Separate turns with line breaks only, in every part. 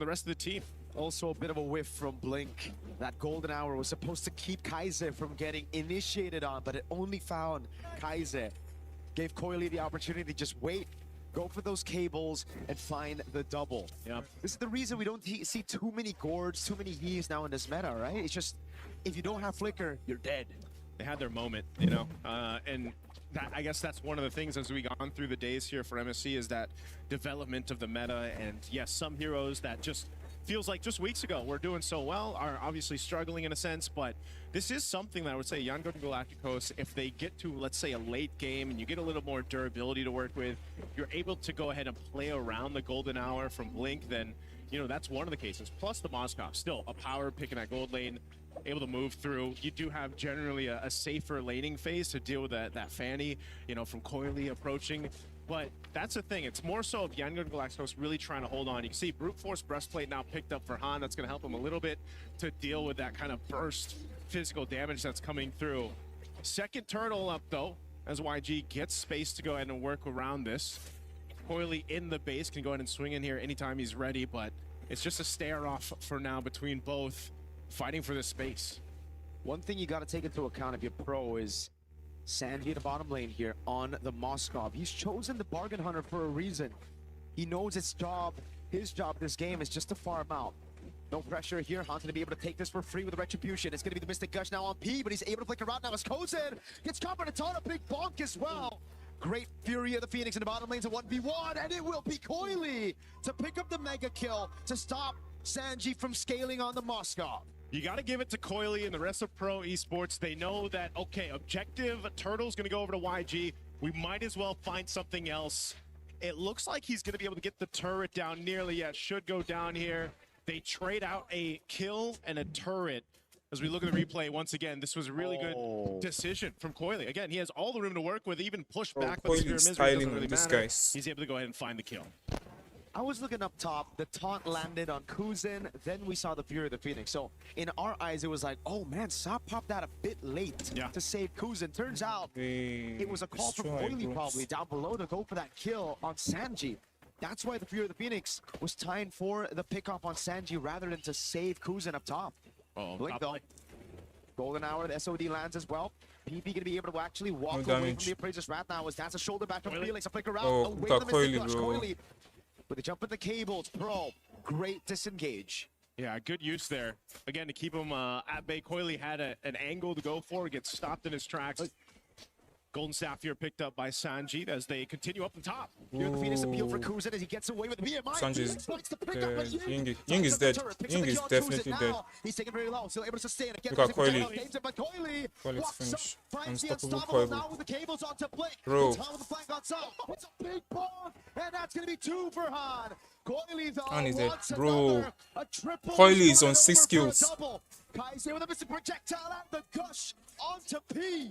the rest of the team.
Also a bit of a whiff from Blink. That golden hour was supposed to keep Kaiser from getting initiated on, but it only found Kaiser. Gave Coily the opportunity to just wait, go for those cables, and find the double.
Yeah.
This is the reason we don't see too many Gords, too many heaves now in this meta, right? It's just, if you don't have Flicker, you're dead.
They had their moment, you know, and that, I guess that's one of the things as we gone through the days here for MSC is that development of the meta. And yes, some heroes that just feels like just weeks ago we're doing so well are obviously struggling in a sense, but this is something that I would say Young Galacticos, if they get to, let's say, a late game and you get a little more durability to work with, you're able to go ahead and play around the golden hour from Blink, then, you know, that's one of the cases. Plus the Moskov, still a power pick in that gold lane, able to move through. You do have generally a safer laning phase to deal with that Fanny, you know, from Coily approaching. But that's the thing. It's more so of Yangon Galacticos really trying to hold on. You can see Brute Force Breastplate now picked up for Han. That's going to help him a little bit to deal with that kind of burst physical damage that's coming through. Second turtle up, though, as YG gets space to go ahead and work around this. Coily in the base can go ahead and swing in here anytime he's ready, but it's just a stare off for now between both fighting for this space.
One thing you got to take into account if you're pro is Sanji in the bottom lane here on the Moskov. He's chosen the Bargain Hunter for a reason. He knows his job this game is just to farm out. No pressure here. Han's gonna be able to take this for free with the Retribution. It's gonna be the Mystic Gush now on P, but he's able to flicker out now as Kozen gets caught by a ton of big bonk as well. Great Fury of the Phoenix in the bottom lane's a 1v1, and it will be Coily to pick up the mega kill to stop Sanji from scaling on the Moskov.
You got to give it to Coily and the rest of Pro Esports. They know that, okay, objective, Turtle's going to go over to YG. We might as well find something else. It looks like he's going to be able to get the turret down nearly. Yeah, should go down here. They trade out a kill and a turret. As we look at the replay, once again, this was a really good decision from Coily. Again, he has all the room to work with, even push back, but the Sphere of Misery doesn't really matter. He's able to go ahead and find the kill.
I was looking up top, the taunt landed on Kuzen, then we saw the Fury of the Phoenix. So in our eyes, it was like, oh man, Sop popped that a bit late to save Kuzen. Turns out it was a call from Coily probably down below to go for that kill on Sanji. That's why the Fury of the Phoenix was tying for the pickoff on Sanji rather than to save Kuzen up top. Blink though. Golden hour, the SOD lands as well. PP gonna be able to actually walk away from the Appraiser's Wrath now as that's a shoulder back from Felix, a flicker out away from the Mystic Gush. Coily with the jump at the cables, Pro, great disengage.
Yeah, good use there. Again, to keep him at bay. Coily had an angle to go for, gets stopped in his tracks. Golden Staff here picked up by Sanji as they continue up the top.
Here the Phoenix appeal for Kuzen as he gets away with the BMI.
Sanji's Ying is dead. Ying is definitely dead.
He's taken very low, still able to sustain again.
Look at Coily.
Coily's
finished.
Unstoppable
Coily.
now with the cables onto Blink.
Bro.
Top of the flank on top. It's a big bomb, and that's gonna be 2 for Han. Coily though
Han is dead.
wants
Bro.
a triple.
Coily is on 6 kills.
Kaiser with a missing projectile and the gush onto P.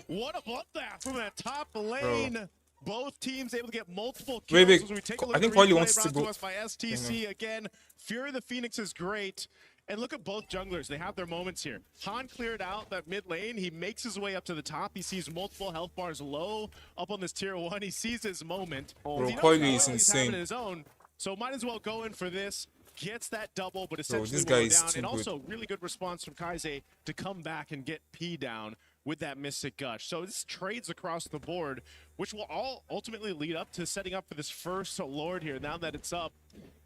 What a bloodbath from that top lane. Bro. Both teams able to get multiple kills.
Wait,
as we take a look
I think
at the
Coily
replay
wants to
brought
go.
Us by STC again. Fury of the Phoenix is great. And look at both junglers. They have their moments here. Han cleared out that mid lane. He makes his way up to the top. He sees multiple health bars low up on this tier 1. He sees his moment.
Bro, Coily is insane.
His own, so might as well go in for this. Gets that double, but essentially
this guy is
down.
too
And
good.
also really good response from Kaiser to come back and get P down with that Mystic Gush. So this trades across the board, which will all ultimately lead up to setting up for this first Lord here, now that it's up.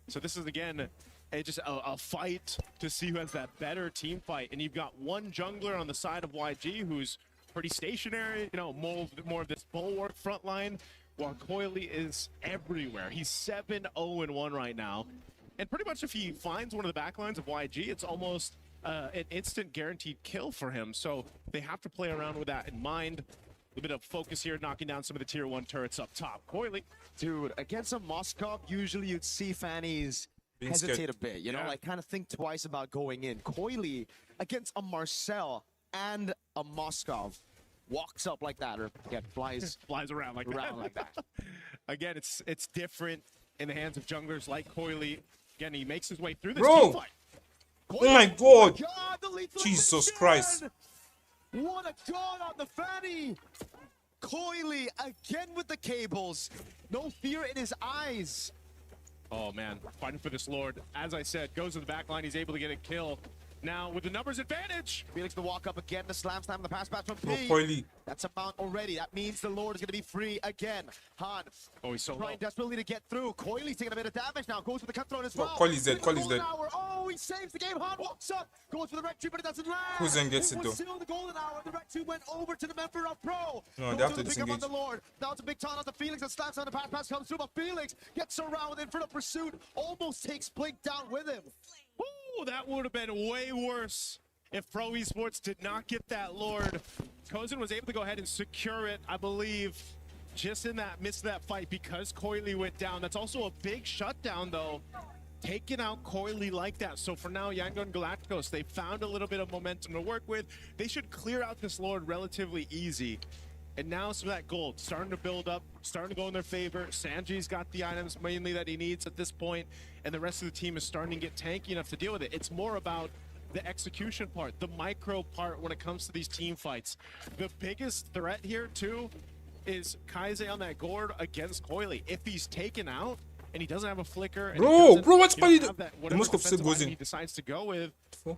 So this is, again, just a fight to see who has that better team fight. And you've got one jungler on the side of YG who's pretty stationary, you know, more of this bulwark front line, while Coily is everywhere. He's 7-0-1 right now. And pretty much if he finds one of the backlines of YG, it's almost an instant guaranteed kill for him. So they have to play around with that in mind. A little bit of focus here, knocking down some of the tier 1 turrets up top. Coily.
Dude, against a Moskov, usually you'd see Fannies hesitate a bit, you know, like kind of think twice about going in. Coily against a Marcel and a Moskov walks up like that, or flies
around like that. Again, it's different in the hands of junglers like Coily. Again, he makes his way through this team fight.
Oh my god! Jesus Christ.
What a god on the Fanny! Coily again with the cables. No fear in his eyes.
Oh man, fighting for this Lord. As I said, goes to the back line. He's able to get a kill. Now with the numbers advantage.
Felix the walk up again, the slam the pass back from
Bro,
P.
Coily.
That's a mount already. That means the Lord is going to be free again. Han.
Oh, he's so
trying
low.
desperately to get through. Coily's taking a bit of damage now. Goes for the cutthroat as well.
Coily's dead, Coily's dead.
Oh, he saves the game. Han walks up. Goes for the Rec 2, but it doesn't land.
Cousin gets it,
was
though.
still the golden hour. The Rec 2 went over to the member of Pro.
No,
Goes
they have
to
to
pick up on the
disengage.
Lord. Now it's a big taunt on the Felix and slams on the pass comes through, but Felix gets around in front of pursuit. Almost takes Blink down with him.
Ooh, that would have been way worse if Pro Esports did not get that Lord. Kozin was able to go ahead and secure it, I believe, just in that midst of that fight because Coily went down. That's also a big shutdown, though, taking out Coily like that. So for now, Yangon Galacticos, they found a little bit of momentum to work with. They should clear out this Lord relatively easy. And now some of that gold starting to build up, starting to go in their favor. Sanji's got the items mainly that he needs at this point, and the rest of the team is starting to get tanky enough to deal with it. It's more about the execution part, the micro part when it comes to these team fights. The biggest threat here too is Kaise on that gourd against Coily. If he's taken out and he doesn't have a flicker, and
Bro, what's
Coily?
The most of
defensive
goes
item
in.
he decides to go with,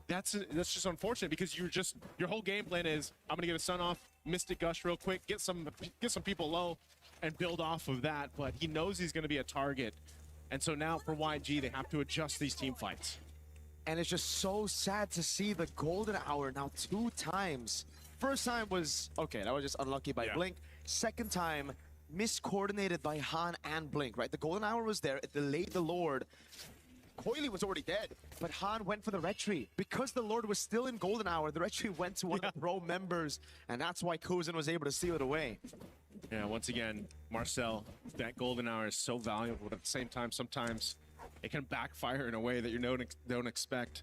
that's just unfortunate because your whole game plan is I'm gonna get a sun off, Mystic Gush real quick, get some people low, and build off of that. But he knows he's gonna be a target, and so now for YG they have to adjust these team fights.
And it's just so sad to see the golden hour now 2 times. First time was, okay, that was just unlucky by Blink. Second time, miscoordinated by Han and Blink, right? The golden hour was there, it delayed the Lord. Coily was already dead, but Han went for the retry. Because the Lord was still in golden hour, the retry went to one of the pro members, and that's why Kozin was able to steal it away.
Yeah, once again, Marcel, that golden hour is so valuable, but at the same time, sometimes it can backfire in a way that you don't expect.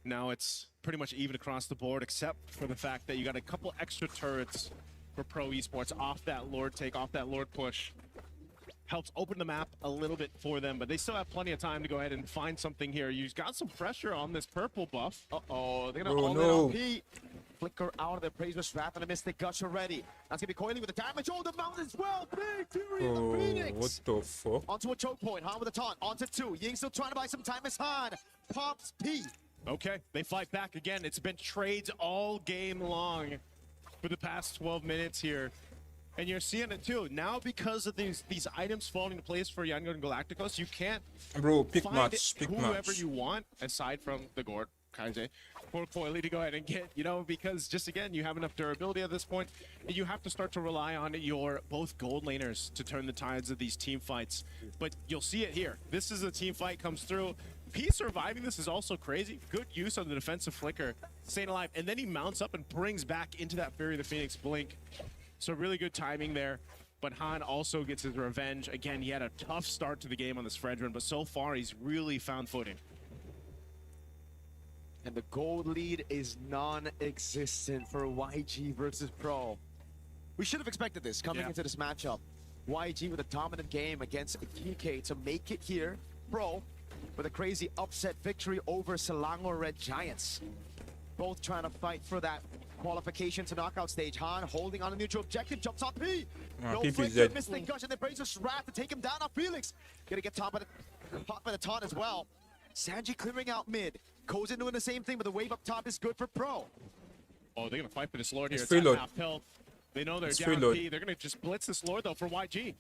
Now it's pretty much even across the board, except for the fact that you got a couple extra turrets for Pro Esports off that Lord take, off that Lord push. Helps open the map a little bit for them, but they still have plenty of time to go ahead and find something here. You've got some pressure on this purple buff.
Uh-oh, they're gonna
Oh,
all
no.
in on P. Flicker out of the Praiser's Wrath and a Mystic Gush already. That's gonna be Coily with the damage. Oh, the mount as well. Big Fury of the Phoenix.
What the fuck?
Onto a choke point. Han with a taunt. Onto 2. Ying still trying to buy some time as Han pops P.
Okay, they fight back again. It's been trades all game long for the past 12 minutes here. And you're seeing it too. Now because of these items falling into place for Yangon Galacticos, you can't
Bro, pick
find
match, pick
whoever
match.
you want, aside from the Gord, Kaise, for Coily to go ahead and get, because just again, you have enough durability at this point, and you have to start to rely on your both gold laners to turn the tides of these team fights. But you'll see it here. This is a team fight comes through. P surviving this is also crazy. Good use on the defensive flicker, staying alive, and then he mounts up and brings back into that Fury of the Phoenix blink. So really good timing there. But Han also gets his revenge. Again, he had a tough start to the game on this Fredrin, but so far he's really found footing.
And the gold lead is non-existent for YG versus Pro. We should have expected this coming into this matchup. YG with a dominant game against TK to make it here. Pro with a crazy upset victory over Selangor Red Giants. Both trying to fight for that qualification to knockout stage. Han holding on a neutral objective, jumps on P. No flicker, Mystic Gush, and then Praiser's Wrath to take him down on Felix. Gonna get caught by the taunt as well. Sanji clearing out mid. Kozin doing the same thing, but the wave up top is good for Pro.
Oh, they're gonna fight for this Lord here.
It's freeload.
Half health. They know they're
It's
down
freeload.
P. They're gonna just blitz this Lord though for YG.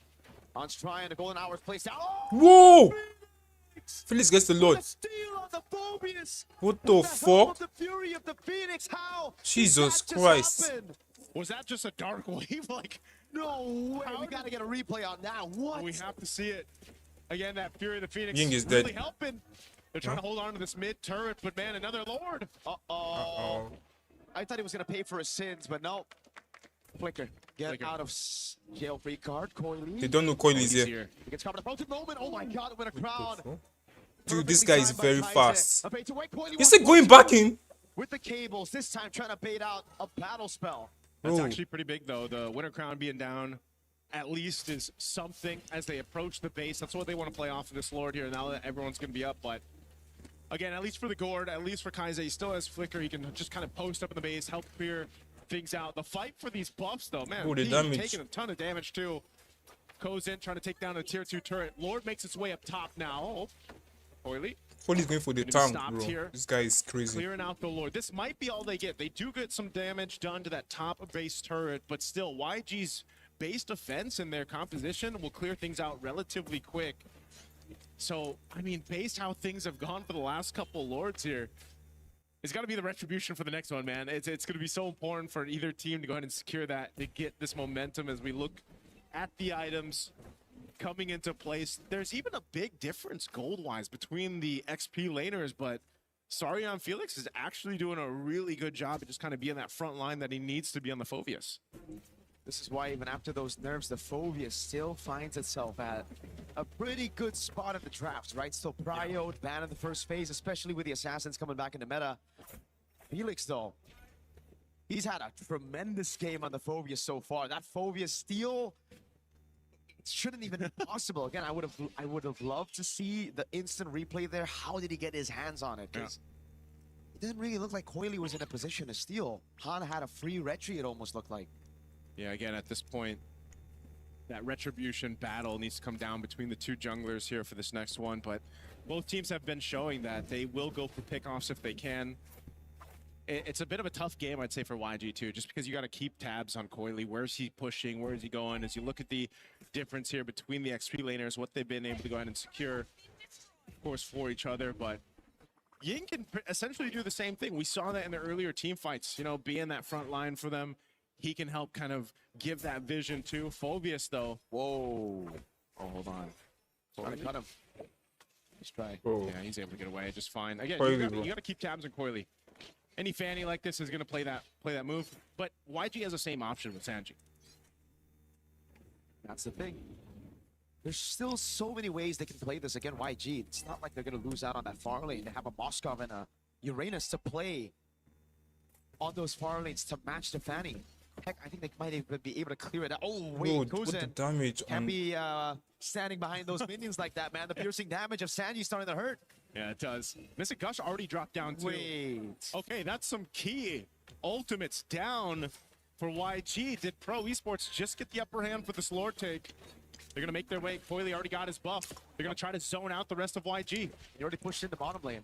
On's trying, the golden hour is placed out. Oh,
Whoa! Felix gets the Lord.
the steal of the Phobius.
What the
With the help
fuck?
of the Fury of the Phoenix. How?
Jesus
did that
Christ.
just happen?
Was that just a dark wave? Like,
No way. We gotta get a replay on that. What?
we have to see it. Again, that Fury of the Phoenix
Ying is
really
dead.
helping. They're trying to hold on to this mid turret, but man, another Lord.
Uh-oh.
I thought he was gonna pay for his sins, but no. Flicker. Get
Flicker.
out of jail free card. Coily.
They don't know Coily is
He's
here.
here.
He gets caught in a potent moment. Oh my god, with a crown.
Dude, this guy is very fast.
Is
Is it going back in?
with the cables, this time trying to bait out a battle spell.
That's
Oh.
actually pretty big though. The Winter Crown being down at least is something as they approach the base. That's what they want to play off of this Lord here now that everyone's going to be up. But again, at least for the Gord, at least for Kaise, he still has Flicker. He can just kind of post up in the base, help clear things out. The fight for these buffs though, man,
Oh, the
he's
damage.
taking a ton of damage too. Goes in, trying to take down a tier 2 turret. Lord makes its way up top now. Oh, Coily.
Coily's going for the tank, bro.
Here.
This guy is crazy.
Clearing out the Lord. This might be all they get. They do get some damage done to that top base turret, but still, YG's base defense and their composition will clear things out relatively quick. So, I mean, based how things have gone for the last couple Lords here, it's got to be the retribution for the next one, man. It's going to be so important for either team to go ahead and secure that, to get this momentum as we look at the items coming into place. There's even a big difference gold-wise between the XP laners, but Sarian Felix is actually doing a really good job of just kind of being that front line that he needs to be on the Phoveus.
This is why even after those nerfs, the Phoveus still finds itself at a pretty good spot in the drafts, right? Still prioed, banned in the first phase, especially with the Assassins coming back into meta. Felix, though, he's had a tremendous game on the Phoveus so far. That Phoveus steal, it shouldn't even be possible. Again, I would have loved to see the instant replay there. How did he get his hands on it? Because it didn't really look like Coily was in a position to steal. Han had a free retry, it almost looked like.
Yeah, again, at this point, that retribution battle needs to come down between the two junglers here for this next one, but both teams have been showing that they will go for pickoffs if they can. It's a bit of a tough game, I'd say, for YG too, just because you got to keep tabs on Coily. Where's he pushing? Where is he going? As you look at the difference here between the XP laners, what they've been able to go ahead and secure, of course, for each other, but Ying can essentially do the same thing. We saw that in the earlier team fights, you know, being that front line for them. He can help kind of give that vision too. Phoveus, though.
Whoa.
Oh, hold on.
Trying to cut him. Let's try.
Bro.
Yeah, he's able to get away just fine. Again,
Coily,
you got to keep tabs on Coily. Any Fanny like this is going to play that move, but YG has the same option with Sanji.
That's the thing. There's still so many ways they can play this. Again, YG, it's not like they're going to lose out on that far lane. They have a Moskov and a Uranus to play on those far lanes to match the Fanny. Heck, I think they might even be able to clear it out. Oh, wait,
Bro, what the damage
can't be standing behind those minions like that, man. The piercing damage of Sanji starting to hurt.
Yeah, it does. Mr. Gush already dropped down too.
Wait.
Okay, that's some key ultimates down for YG. Did Pro Esports just get the upper hand for this Lord take? They're going to make their way. Coily already got his buff. They're going to try to zone out the rest of YG.
He already pushed in the bottom lane.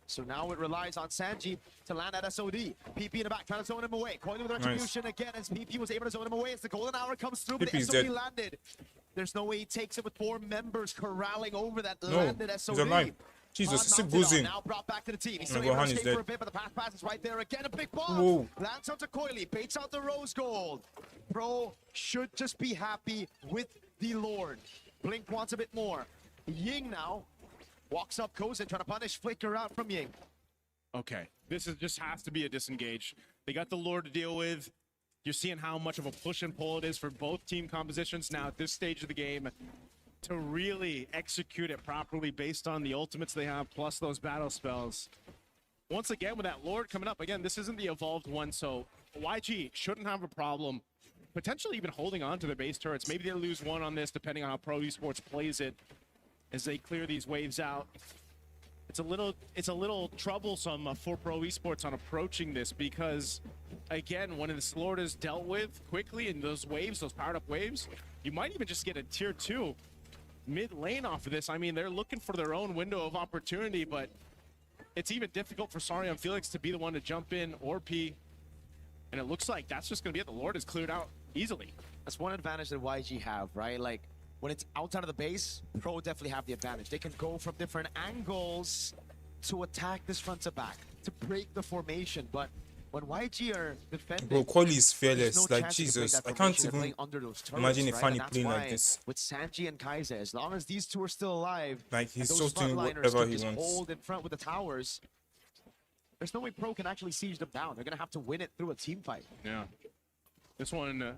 So now it relies on Sanji to land at SOD. PP in the back, trying to zone him away. Coily with retribution again as PP was able to zone him away as the golden hour comes through, but the SOD landed. There's no way he takes it with 4 members corralling over that landed SOD.
He's alive. Jesus, it's buzzing.
Now brought back to the team. He's still able to escape for a bit, but the pass is right there again. A big bomb.
Whoa.
Lands onto Coily, baits out the rose gold. Pro should just be happy with the Lord. Blink wants a bit more. Ying now walks up Kozin, trying to punish Flicker out from Ying.
Okay, this is just has to be a disengage. They got the Lord to deal with. You're seeing how much of a push and pull it is for both team compositions now at this stage of the game to really execute it properly based on the ultimates they have, plus those battle spells. Once again, with that Lord coming up, again, this isn't the evolved one, so YG shouldn't have a problem potentially even holding on to their base turrets. Maybe they lose one on this, depending on how Pro Esports plays it as they clear these waves out. It's a little troublesome for Pro Esports on approaching this because, again, when this Lord is dealt with quickly in those waves, those powered up waves, you might even just get a tier 2 mid lane off of this. I mean, they're looking for their own window of opportunity, but it's even difficult for Sarian Felix to be the one to jump in or P. And it looks like that's just going to be it. The Lord is cleared out easily.
That's one advantage that YG have, right? Like, when it's outside of the base, Pro definitely have the advantage. They can go from different angles to attack this front to back, to break the formation. But when YG are defending,
bro, Coily is fearless.
no
like,
chance they can
Jesus,
break
I
that
can't
formation. They're
even
playing under those turrets,
imagine a
right?
Fanny
And
playing
that's
like
why
this.
with Sanji and Kaiser, as long as these two are still alive,
Like, he's
and
so
those
doing
frontliners
whatever
can
he
just
wants.
hold in front with the towers, there's no way Pro can actually siege them down. They're going to have to win it through a team fight.
Yeah. This one...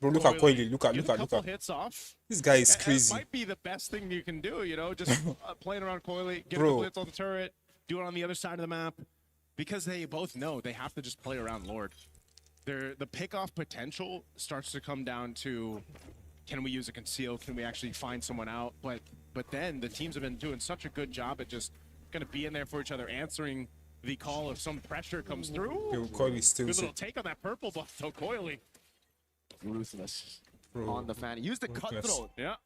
Bro, look at Coily. Look
get a
at.
couple hits off.
This guy is
It
crazy.
might be the best thing you can do, you know, just playing around Coily, get a
Bro.
blitz on the turret, do it on the other side of the map, because they both know they have to just play around Lord. The pick-off potential starts to come down to, can we use a conceal? Can we actually find someone out? But then the teams have been doing such a good job at just going to be in there for each other, answering the call if some pressure comes through.
Yo, Coily still
Good
sick.
little take on that purple buff, though, Coily.
Ruthless. on the fan. He used the cutthroat
Yeah.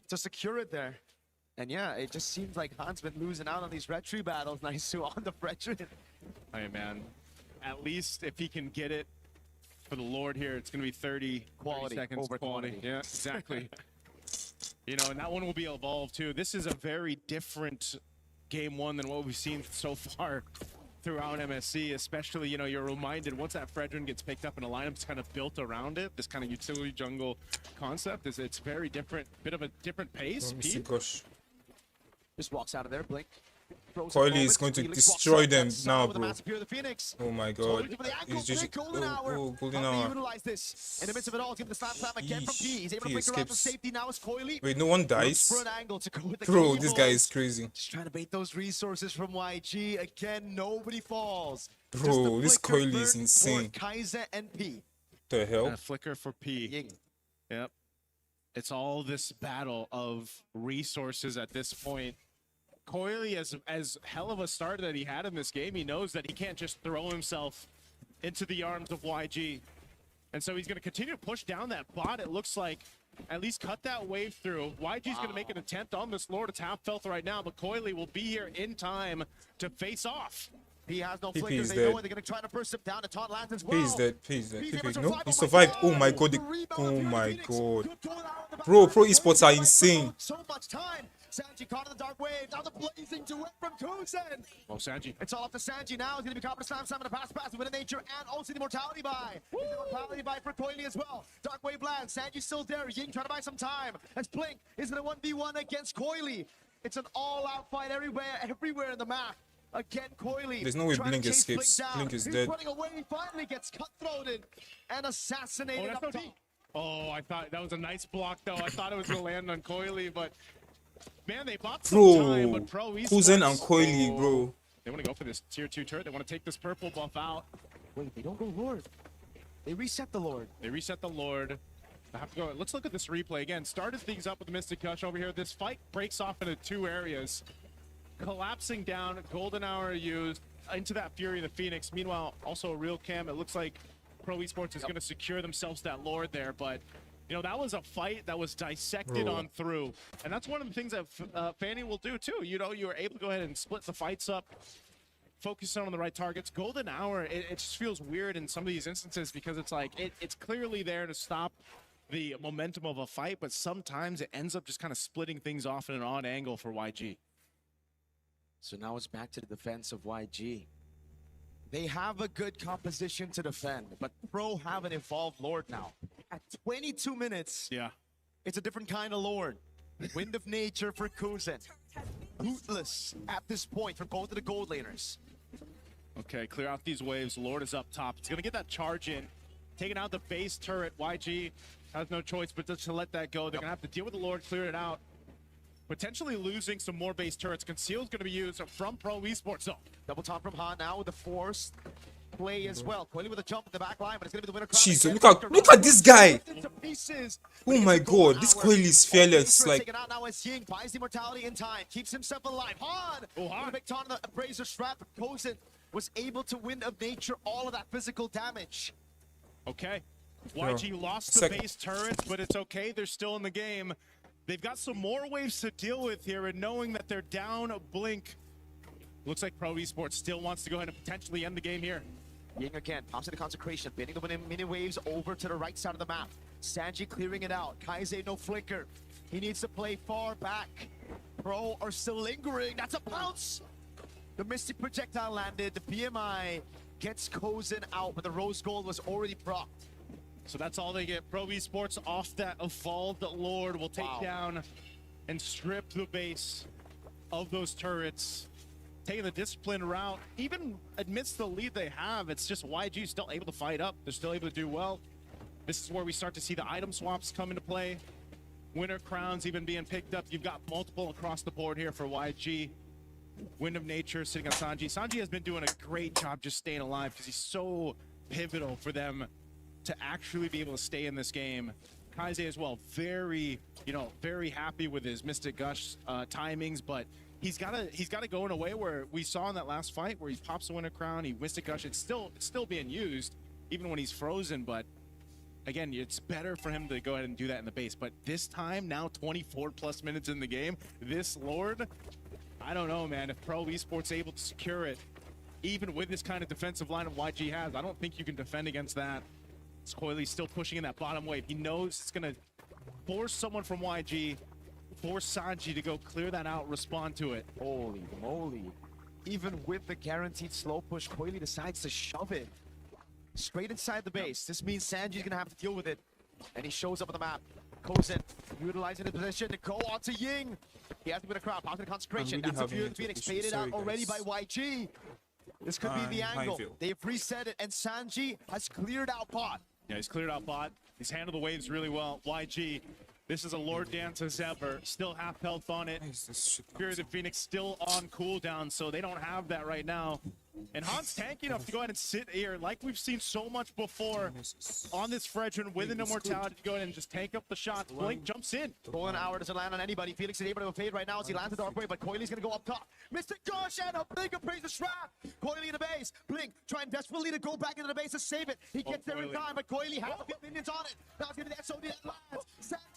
to secure it there. And yeah, it just seems like Han's been losing out on these red tree battles. Nice to on the veteran.
Hey, man. At least if he can get it for the Lord here, it's going to be 30
Quality
seconds.
over quantity.
Yeah, exactly. You know, and that one will be evolved too. This is a very different game one than what we've seen so far throughout MSC, especially, you know, you're reminded once that Fredrin gets picked up and a lineup's kind of built around it, this kind of utility jungle concept is it's very different, bit of a different pace.
Oh, gosh.
Just walks out of there, blink.
Coily is going to destroy them now, bro. Oh my god.
He's
just golden
hour. Utilize this. In the midst of it all, give the slam again from P. He's able to break around for safety. Now is Coily.
Wait, no one dies?
For an angle to go with the
bro, this guy is crazy.
Just trying to bait those resources from YG. Again, nobody falls.
Bro, this Coily is insane.
Kaiser and P.
The hell?
And a flicker for P.
Ying.
Yep. It's all this battle of resources at this point. Coily, as hell of a start that he had in this game, he knows that he can't just throw himself into the arms of YG. And so he's going to continue to push down that bot. It looks like at least cut that wave through. YG's going to make an attempt on this Lord. It's half health right now, but Coily will be here in time to face off.
He has no flickers. They know it. They're going to try to burst him down. And Taunt lands as well.
He's dead. He's dead. No, he survived. Oh my god. Oh my god. Bro, Pro Esports are insane.
So much time. Sanji caught in the dark wave. Now the blazing duet from Kuzen.
Oh, Sanji.
It's all up to Sanji now. He's going to be caught with a slam and a pass, win a nature, and also the immortality buy. The immortality buy for Coily as well. Dark wave lands. Sanji's still there. Ying trying to buy some time. As Blink is in a 1v1 against Coily. It's an all-out fight everywhere in the map. Again, Coily.
There's no way Blink escapes. Blink is dead.
Running away. He finally gets cutthroated and assassinated up top.
Oh, I thought that was a nice block, though. I thought it was going to land on Coily, but man, they bought some time. But Pro Esports,
Kuzen and Coily, bro.
They want to go for this tier 2 turret. They want to take this purple buff out.
Wait, they don't go Lord. They reset the Lord.
They reset the Lord. I have to go. Let's look at this replay again. Started things up with the Mystic Gush over here. This fight breaks off into two areas. Collapsing down, golden hour used into that Fury of the Phoenix. Meanwhile, also a real cam. It looks like Pro Esports is going to secure themselves that Lord there, but you know, that was a fight that was dissected on through. And that's one of the things that Fanny will do too. You know, you were able to go ahead and split the fights up, focus on the right targets. Golden hour, it just feels weird in some of these instances because it's like, it's clearly there to stop the momentum of a fight, but sometimes it ends up just kind of splitting things off in an odd angle for YG.
So now it's back to the defense of YG. They have a good composition to defend, but Pro have an evolved Lord now. At 22 minutes, it's a different kind of Lord. Wind of Nature for Kuzen. Bootless at this point for both of the gold laners.
Okay, clear out these waves. Lord is up top. It's going to get that charge in. Taking out the base turret. YG has no choice but just to let that go. They're going to have to deal with the Lord, clear it out. Potentially losing some more base turrets. Conceal is going to be used from Pro Esports. So
double top from Han now with the force play as well. Coily with a jump in the back line, but it's going to be the winner crown.
Jesus, look at this guy. Oh my god, this Coily is fearless. Like,
taken out now as Ying buys the immortality in time, keeps himself alive. Han!
Han!
Big ton of the Brazier strap. Kozen was able to win of nature all of that physical damage.
Okay. YG lost the base turrets, but it's okay. They're still in the game. They've got some more waves to deal with here, and knowing that they're down a blink, looks like Pro Esports still wants to go ahead and potentially end the game here.
Ying again, pops into Consecration, bending the mini waves over to the right side of the map. Sanji clearing it out. Kaise no flicker. He needs to play far back. Pro are still lingering. That's a bounce! The Mystic Projectile landed. The PMI gets Kozen out, but the Rose Gold was already procced.
So that's all they get. Pro Esports off that evolved Lord will take down and strip the base of those turrets. Taking the discipline route, even amidst the lead they have, it's just YG still able to fight up. They're still able to do well. This is where we start to see the item swaps come into play. Winter crowns even being picked up. You've got multiple across the board here for YG. Wind of Nature sitting on Sanji. Sanji has been doing a great job just staying alive because he's so pivotal for them to actually be able to stay in this game. Kaise as well, very happy with his Mystic Gush timings, but he's got to go in a way where we saw in that last fight where he pops the Winter Crown, he Mystic Gush. It's still being used even when he's frozen, but again, it's better for him to go ahead and do that in the base. But this time, now 24+ minutes in the game, this Lord, I don't know, man. If Pro Esports able to secure it, even with this kind of defensive line of YG has, I don't think you can defend against that. Coily's still pushing in that bottom wave. He knows it's going to force someone from YG, force Sanji to go clear that out, respond to it.
Holy moly. Even with the guaranteed slow push, Coily decides to shove it straight inside the base. This means Sanji's going to have to deal with it. And he shows up on the map. Goes in, utilizing the position to go on to Ying. He has to be the crowd, pocket concentration.
Really
That's a Fury Phoenix faded out already by YG. This could be the angle. They've reset it, and Sanji has cleared out bot.
Yeah, he's cleared out bot. He's handled the waves really well. YG, this is a Lord Dance as ever. Still half health on it. Fury the Phoenix still on cooldown, so they don't have that right now. And Han's tanky enough to go ahead and sit here, like we've seen so much before on this Fredrin with an immortality to go ahead and just tank up the shots. Blink jumps in.
Golden Hour doesn't land on anybody. Felix is able to evade right now as he lands the dark way, but Coily's gonna go up top. Mr. Gosh and a Blink appraise the trap. Coily in the base. Blink trying desperately to go back into the base to save it. He gets there in time, but Coily has a few minions on it. Now it's gonna be the SOD that lands.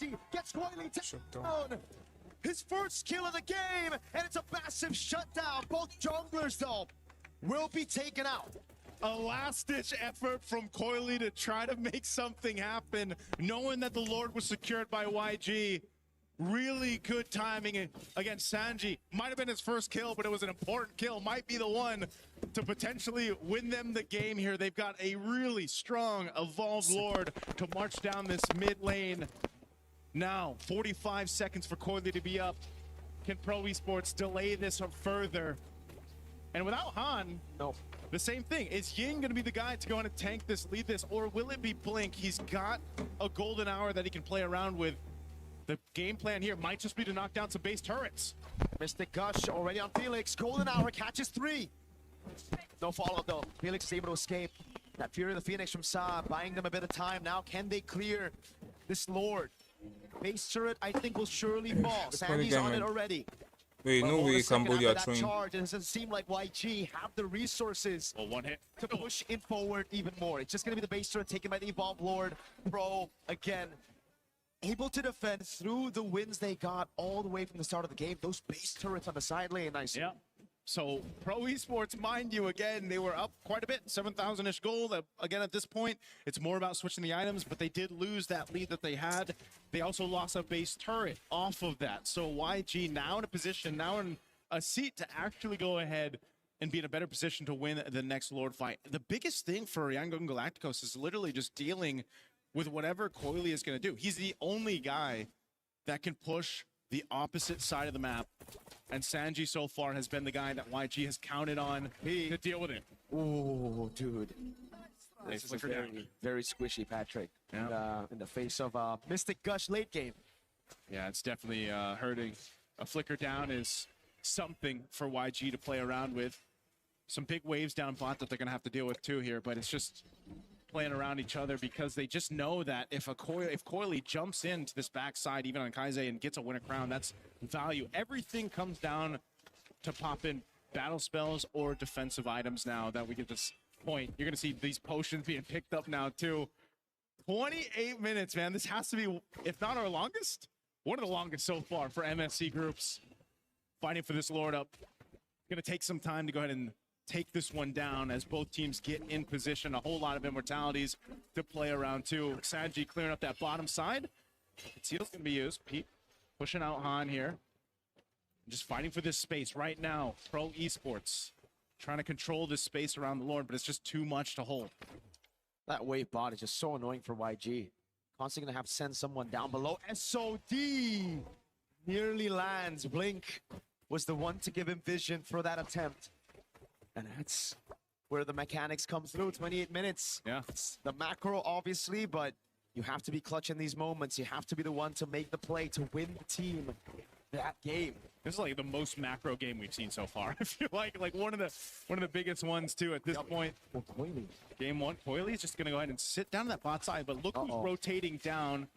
Sanji gets Coily down. His first kill of the game, and it's a massive shutdown. Both junglers, though, will be taken out.
A last-ditch effort from Coily to try to make something happen, knowing that the Lord was secured by YG. Really good timing against Sanji. Might have been his first kill, but it was an important kill. Might be the one to potentially win them the game here. They've got a really strong, evolved Lord to march down this mid lane. Now, 45 seconds for Coily to be up. Can Pro Esports delay this further? And without Han,
no.
The same thing. Is Ying going to be the guy to go in and tank this, lead this, or will it be Blink? He's got a golden hour that he can play around with. The game plan here might just be to knock down some base turrets.
Mystic Gush already on Felix. Golden hour catches 3. No follow-up though. Felix is able to escape. That Fury of the Phoenix from Sa buying them a bit of time. Now can they clear this Lord? Base turret I think will surely fall. Sandy's on it already.
Wait, no way Cambodia
that
throwing.
Charge, it doesn't seem like YG have the resources
one hit
to push it forward even more. It's just going to be the base turret taken by the Evolved Lord. Pro, again, able to defend through the wins they got all the way from the start of the game. Those base turrets on the side lane, nice.
Yeah. So Pro Esports, mind you, again, they were up quite a bit, 7,000-ish gold. Again, at this point, it's more about switching the items, but they did lose that lead that they had. They also lost a base turret off of that. So YG now in a position, now in a seat to actually go ahead and be in a better position to win the next Lord fight. The biggest thing for Yangon Galacticos is literally just dealing with whatever Coily is going to do. He's the only guy that can push the opposite side of the map. And Sanji so far has been the guy that YG has counted on to deal with it.
Oh, dude. This is a very squishy Patrick in the face of Mystic Gush late game.
Yeah, it's definitely hurting. A flicker down is something for YG to play around with. Some big waves down bot that they're going to have to deal with too here, but it's just playing around each other because they just know that if Coily jumps into this backside, even on Kaise, and gets a winner crown, that's value. Everything comes down to pop in battle spells or defensive items now that we get this point. You're going to see these potions being picked up now too. 28 minutes, man. This has to be, if not our longest, one of the longest so far for MSC groups. Fighting for this Lord up. Going to take some time to go ahead and take this one down as both teams get in position. A whole lot of immortalities to play around too. Sanji clearing up that bottom side. Seal's going to be used. Pete pushing out Han here. Just fighting for this space right now. Pro Esports trying to control this space around the Lord, but it's just too much to hold.
That wave bot is just so annoying for YG. Constantly going to have to send someone down below. SOD nearly lands. Blink was the one to give him vision for that attempt. And that's where the mechanics come through. 28 minutes.
Yeah.
It's the macro, obviously, but you have to be clutch in these moments. You have to be the one to make the play to win the team that game.
This is like the most macro game we've seen so far. I feel like one of the biggest ones too at this point.
Well, Coily.
Game one, Coily is just gonna go ahead and sit down to that bot side, but look who's rotating down.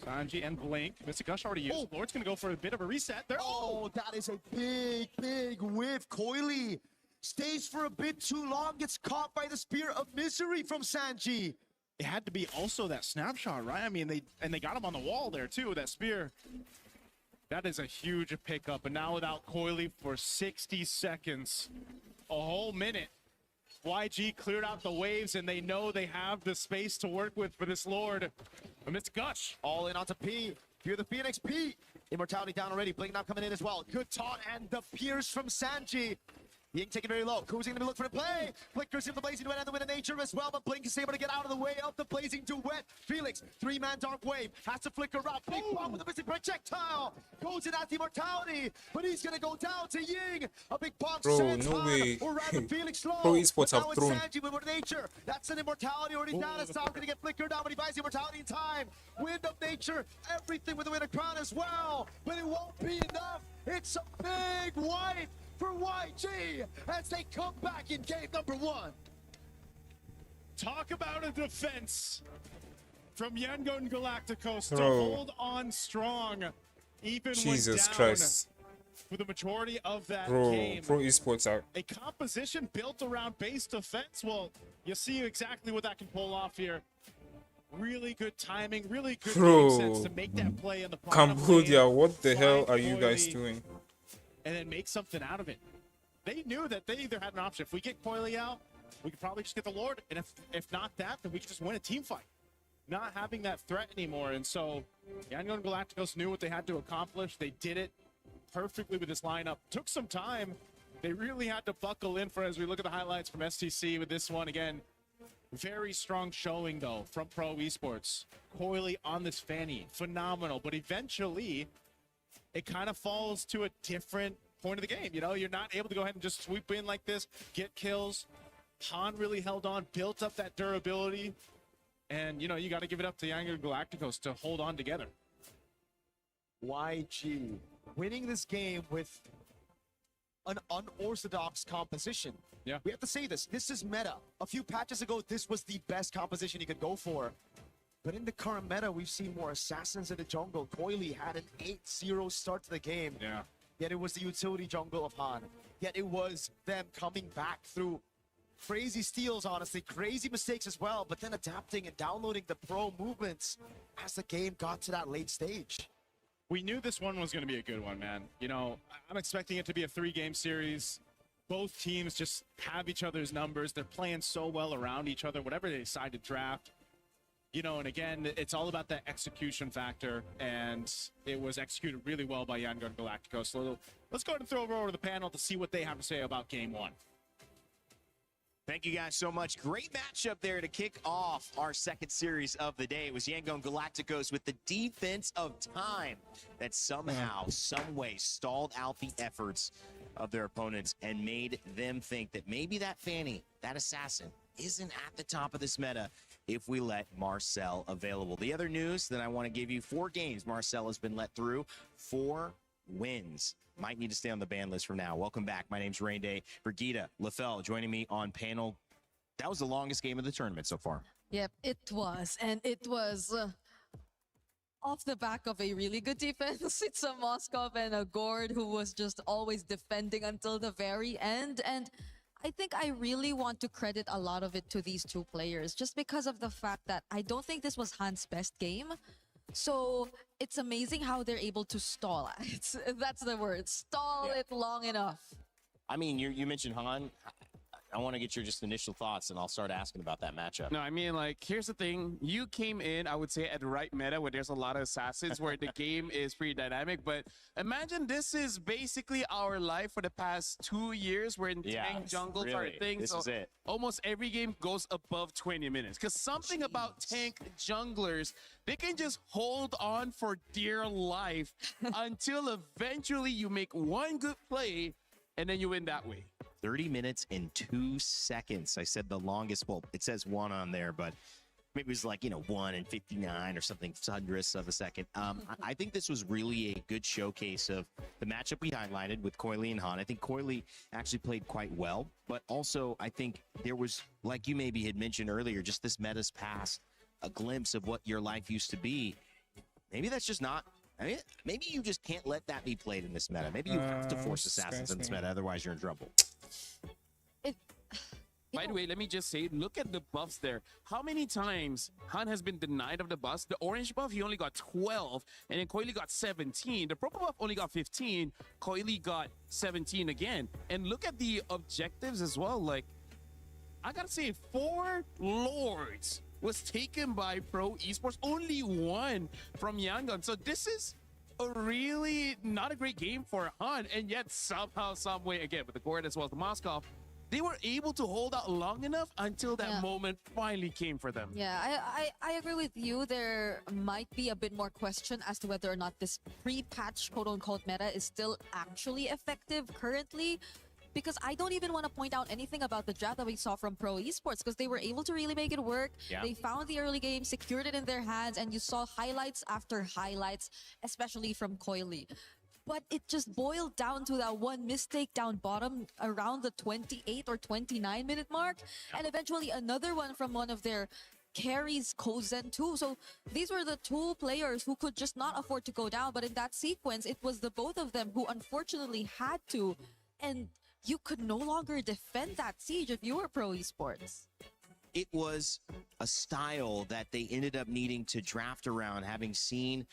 Sanji and Blink. Mystic Gush already used. Lord's gonna go for a bit of a reset there.
Oh, that is a big whiff. Coily stays for a bit too long, gets caught by the Spear of Misery from Sanji.
it had to be also that snapshot, right? I mean, they got him on the wall there too, that spear. That is a huge pickup, and now without Coily for 60 seconds, a whole minute. YG cleared out the waves, and they know they have the space to work with for this Lord. And it's Gush.
All in onto P. Fear the Phoenix. P. Immortality down already. Blink now coming in as well. Good taunt and the Pierce from Sanji. Ying taking very low. Cruising to look for the play. Flickers in the Blazing Duet and the Wind of Nature as well, but Blink is able to get out of the way of the Blazing Duet. Felix, 3-man Dark Wave, has to flicker out. Big bomb with a missing projectile. Goes in at the Immortality, but he's going to go down to Ying. A big bomb sends
no
Han,
way.
or rather Felix slow.
Pro esports
But
have
now it's
thrown.
Sanji with Wind of Nature. That's an Immortality already down. It's now going to get flickered down, but he buys the Immortality in time. Wind of Nature, everything with the Wind of Crown as well, but it won't be enough. It's a big wipe for YG as they come back in game number 1.
Talk about a defense from Yangon Galacticos to
Bro.
hold on strong, even
Jesus
when down
Christ.
for the majority of that
Bro,
game.
Pro esports are.
A composition built around base defense. Well, you see exactly what that can pull off here. Really good timing, really good
Bro.
game sense to make that play in the bottom
Cambodia,
lane,
what the hell
find
are you guys
Coily,
doing?
and then make something out of it. They knew that they either had an option. If we get Coily out, we could probably just get the Lord, and if not that, then we could just win a team fight. Not having that threat anymore, and so Yangon Galacticos knew what they had to accomplish. They did it perfectly with this lineup. Took some time. They really had to buckle in for as we look at the highlights from STC with this one again. Very strong showing though from Pro Esports. Coily on this Fanny, phenomenal. But eventually, it kind of falls to a different point of the game. You know, you're not able to go ahead and just swoop in like this, get kills. Han really held on, built up that durability. And, you know, you got to give it up to Yangon Galacticos to hold on together.
YG winning this game with an unorthodox composition.
Yeah.
We have to say this. This is meta. A few patches ago, this was the best composition you could go for. But in the current meta, we've seen more assassins in the jungle. Coily had an 8-0 start to the game.
Yeah.
Yet it was the utility jungle of Han. Yet it was them coming back through crazy steals, honestly, crazy mistakes as well, but then adapting and downloading the pro movements as the game got to that late stage.
We knew this one was going to be a good one, man. You know, I'm expecting it to be a 3-game series. Both teams just have each other's numbers. They're playing so well around each other, whatever they decide to draft. You know, and again, it's all about that execution factor, and it was executed really well by Yangon Galacticos. So let's go ahead and throw it over to the panel to see what they have to say about game 1.
Thank you guys so much. Great matchup there to kick off our second series of the day. It was Yangon Galacticos with the defense of time that somehow, some way stalled out the efforts of their opponents and made them think that maybe that Fanny, that assassin, isn't at the top of this meta if we let Marcel available. The other news that I want to give you, 4 games Marcel has been let through, 4 wins. Might need to stay on the ban list from now. Welcome back. My name's Rain Day. Brigida Lefel joining me on panel. That was the longest game of the tournament so far.
Yep, it was. And it was off the back of a really good defense. It's a Moskov and a Gord who was just always defending until the very end. And I think I really want to credit a lot of it to these 2 players just because of the fact that I don't think this was Han's best game. So it's amazing how they're able to stall. That's the word. Stall it long enough.
I mean, you mentioned Han. I want to get your just initial thoughts, and I'll start asking about that matchup.
No, I mean, like, here's the thing. You came in, I would say, at the right meta where there's a lot of assassins, where the game is pretty dynamic. But imagine this is basically our life for the past 2 years. We're in tank jungles,
really,
our thing.
this
so
is it.
almost every game goes above 20 minutes. Because something about tank junglers, they can just hold on for dear life until eventually you make one good play, and then you win that way.
30 minutes and 2 seconds. I said the longest. Well, it says 1 on there, but maybe it was like, 1 and 59 or something, hundredths of a second. I think this was really a good showcase of the matchup we highlighted with Coily and Han. I think Coily actually played quite well, but also I think there was, like you maybe had mentioned earlier, just this meta's past, a glimpse of what your life used to be. Maybe that's just not. I mean, maybe you just can't let that be played in this meta. Maybe you have to force assassins in this meta, otherwise you're in trouble.
It
By the way, let me just say, look at the buffs there. How many times Han has been denied of the buffs? The orange buff, he only got 12, and then Coily got 17. The purple buff only got 15. Coily got 17 again. And look at the objectives as well. Like, I gotta say, 4 Lords was taken by Pro Esports. Only 1 from Yangon. So this is a really not a great game for Han, and yet somehow, some way, again, with the Gord as well as the Moskov, they were able to hold out long enough until that moment finally came for them.
Yeah, I agree with you. There might be a bit more question as to whether or not this pre-patch quote-unquote meta is still actually effective currently. Because I don't even want to point out anything about the draft that we saw from Pro Esports, because they were able to really make it work. They found the early game, secured it in their hands, and you saw highlights after highlights, especially from Coily. But it just boiled down to that one mistake down bottom around the 28 or 29 minute mark, and eventually another one from one of their carries, Kozen too. So these were the 2 players who could just not afford to go down, but in that sequence, it was the both of them who unfortunately had to. And you could no longer defend that siege if you were Pro Esports.
It was a style that they ended up needing to draft around, having seen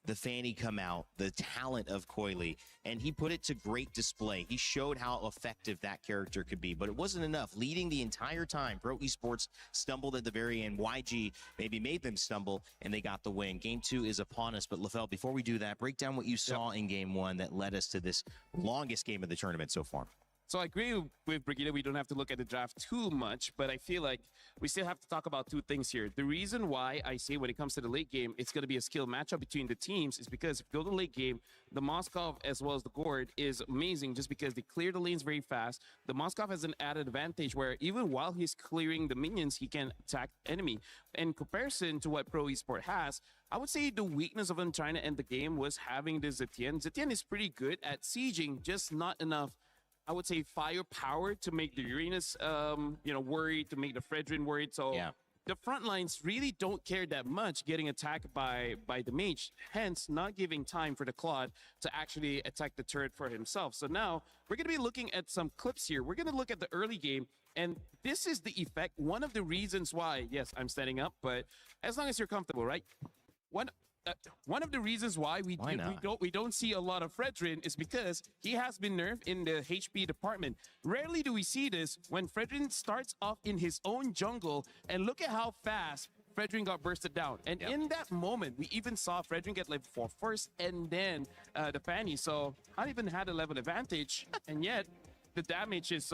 the Fanny come out, the talent of Coily, and he put it to great display. He showed how effective that character could be, but it wasn't enough. Leading the entire time, Pro Esports stumbled at the very end. YG maybe made them stumble, and they got the win. Game 2 is upon us, but Tlph, before we do that, break down what you saw in Game 1 that led us to this longest game of the tournament so far.
So I agree with Brigitte. We don't have to look at the draft too much, but I feel like we still have to talk about 2 things here. The reason why I say when it comes to the late game, it's going to be a skill matchup between the teams is because if you go to the late game, the Moskov as well as the Gord is amazing just because they clear the lanes very fast. The Moskov has an added advantage where even while he's clearing the minions, he can attack enemy. In comparison to what Pro Esport has, I would say the weakness of him trying to end the game was having this Zetienne. Zetienne is pretty good at sieging, just not enough, I would say, firepower to make the Uranus, worried, to make the Fredrin worried. So the front lines really don't care that much getting attacked by the mage, hence not giving time for the Claude to actually attack the turret for himself. So now we're going to be looking at some clips here. We're going to look at the early game, and this is the effect. One of the reasons why, yes, I'm standing up, but as long as you're comfortable, right? One of the reasons why we don't see a lot of Fredrin is because he has been nerfed in the HP department. Rarely do we see this when Fredrin starts off in his own jungle, and look at how fast Fredrin got bursted down. And in that moment, we even saw Fredrin get level 4 first, and then the Fanny. So not even had a level advantage, and yet the damage is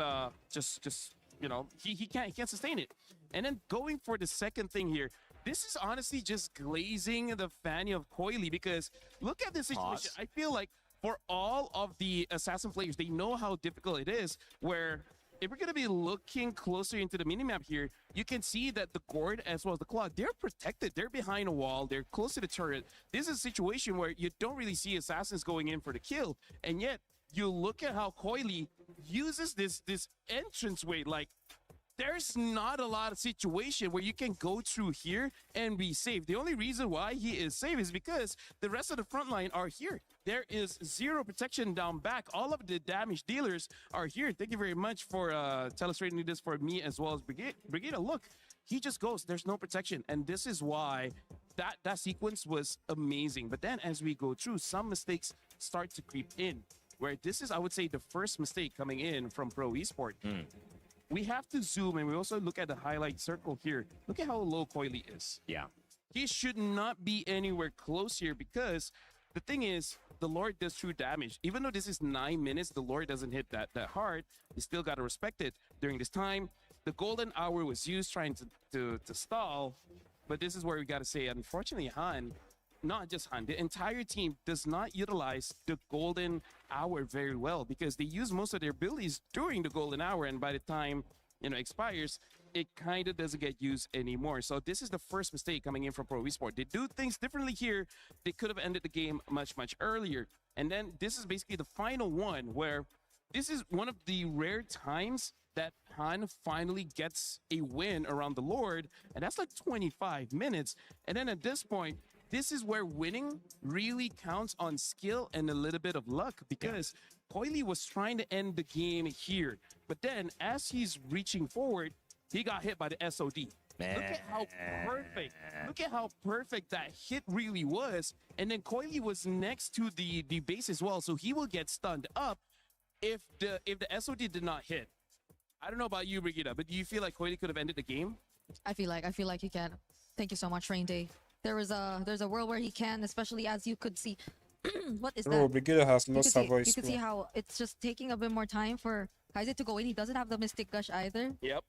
he can't sustain it. And then going for the second thing here. This is honestly just glazing the Fanny of Coily, because look at this situation. I feel like for all of the Assassin players, they know how difficult it is, where if we're going to be looking closer into the minimap here, you can see that the Gord as well as the Claw, they're protected. They're behind a wall. They're close to the turret. This is a situation where you don't really see Assassins going in for the kill, and yet you look at how Coily uses this entranceway. Like, there's not a lot of situation where you can go through here and be safe. The only reason why he is safe is because the rest of the front line are here. There is 0 protection down back. All of the damage dealers are here. Thank you very much for illustrating this for me as well as Brigitte. Look, he just goes. There's no protection. And this is why that sequence was amazing. But then as we go through, some mistakes start to creep in, where this is, I would say, the first mistake coming in from Pro Esport. We have to zoom, and we also look at the highlight circle here. Look at how low Coily is.
Yeah.
He should not be anywhere close here, because the thing is, the Lord does true damage. Even though this is 9 minutes, the Lord doesn't hit that hard. You still got to respect it. During this time, the golden hour was used trying to stall, but this is where we got to say, unfortunately, Han, not just Han, the entire team does not utilize the golden hour very well, because they use most of their abilities during the golden hour, and by the time expires, it kind of doesn't get used anymore. So this is the first mistake coming in from Pro Esport. They do things differently here. They could have ended the game much earlier. And then this is basically the final one, where this is one of the rare times that Han finally gets a win around the Lord, and that's like 25 minutes. And then at this point, this is where winning really counts on skill and a little bit of luck, because Coily was trying to end the game here. But then as he's reaching forward, he got hit by the SOD.
Man.
Look at how perfect. Look at how perfect that hit really was. And then Coily was next to the base as well, so he will get stunned up if the SOD did not hit. I don't know about you, Brigitte, but do you feel like Coily could have ended the game?
I feel like he can. Thank you so much, Rain Day. There's a world where he can, especially as you could see. What is
Bro,
that?
Brigitte has
You
lost
could
her
see,
voice,
you could see
bro.
how it's just taking a bit more time for Kaiser to go in. He doesn't have the Mystic Gush either,
Yep.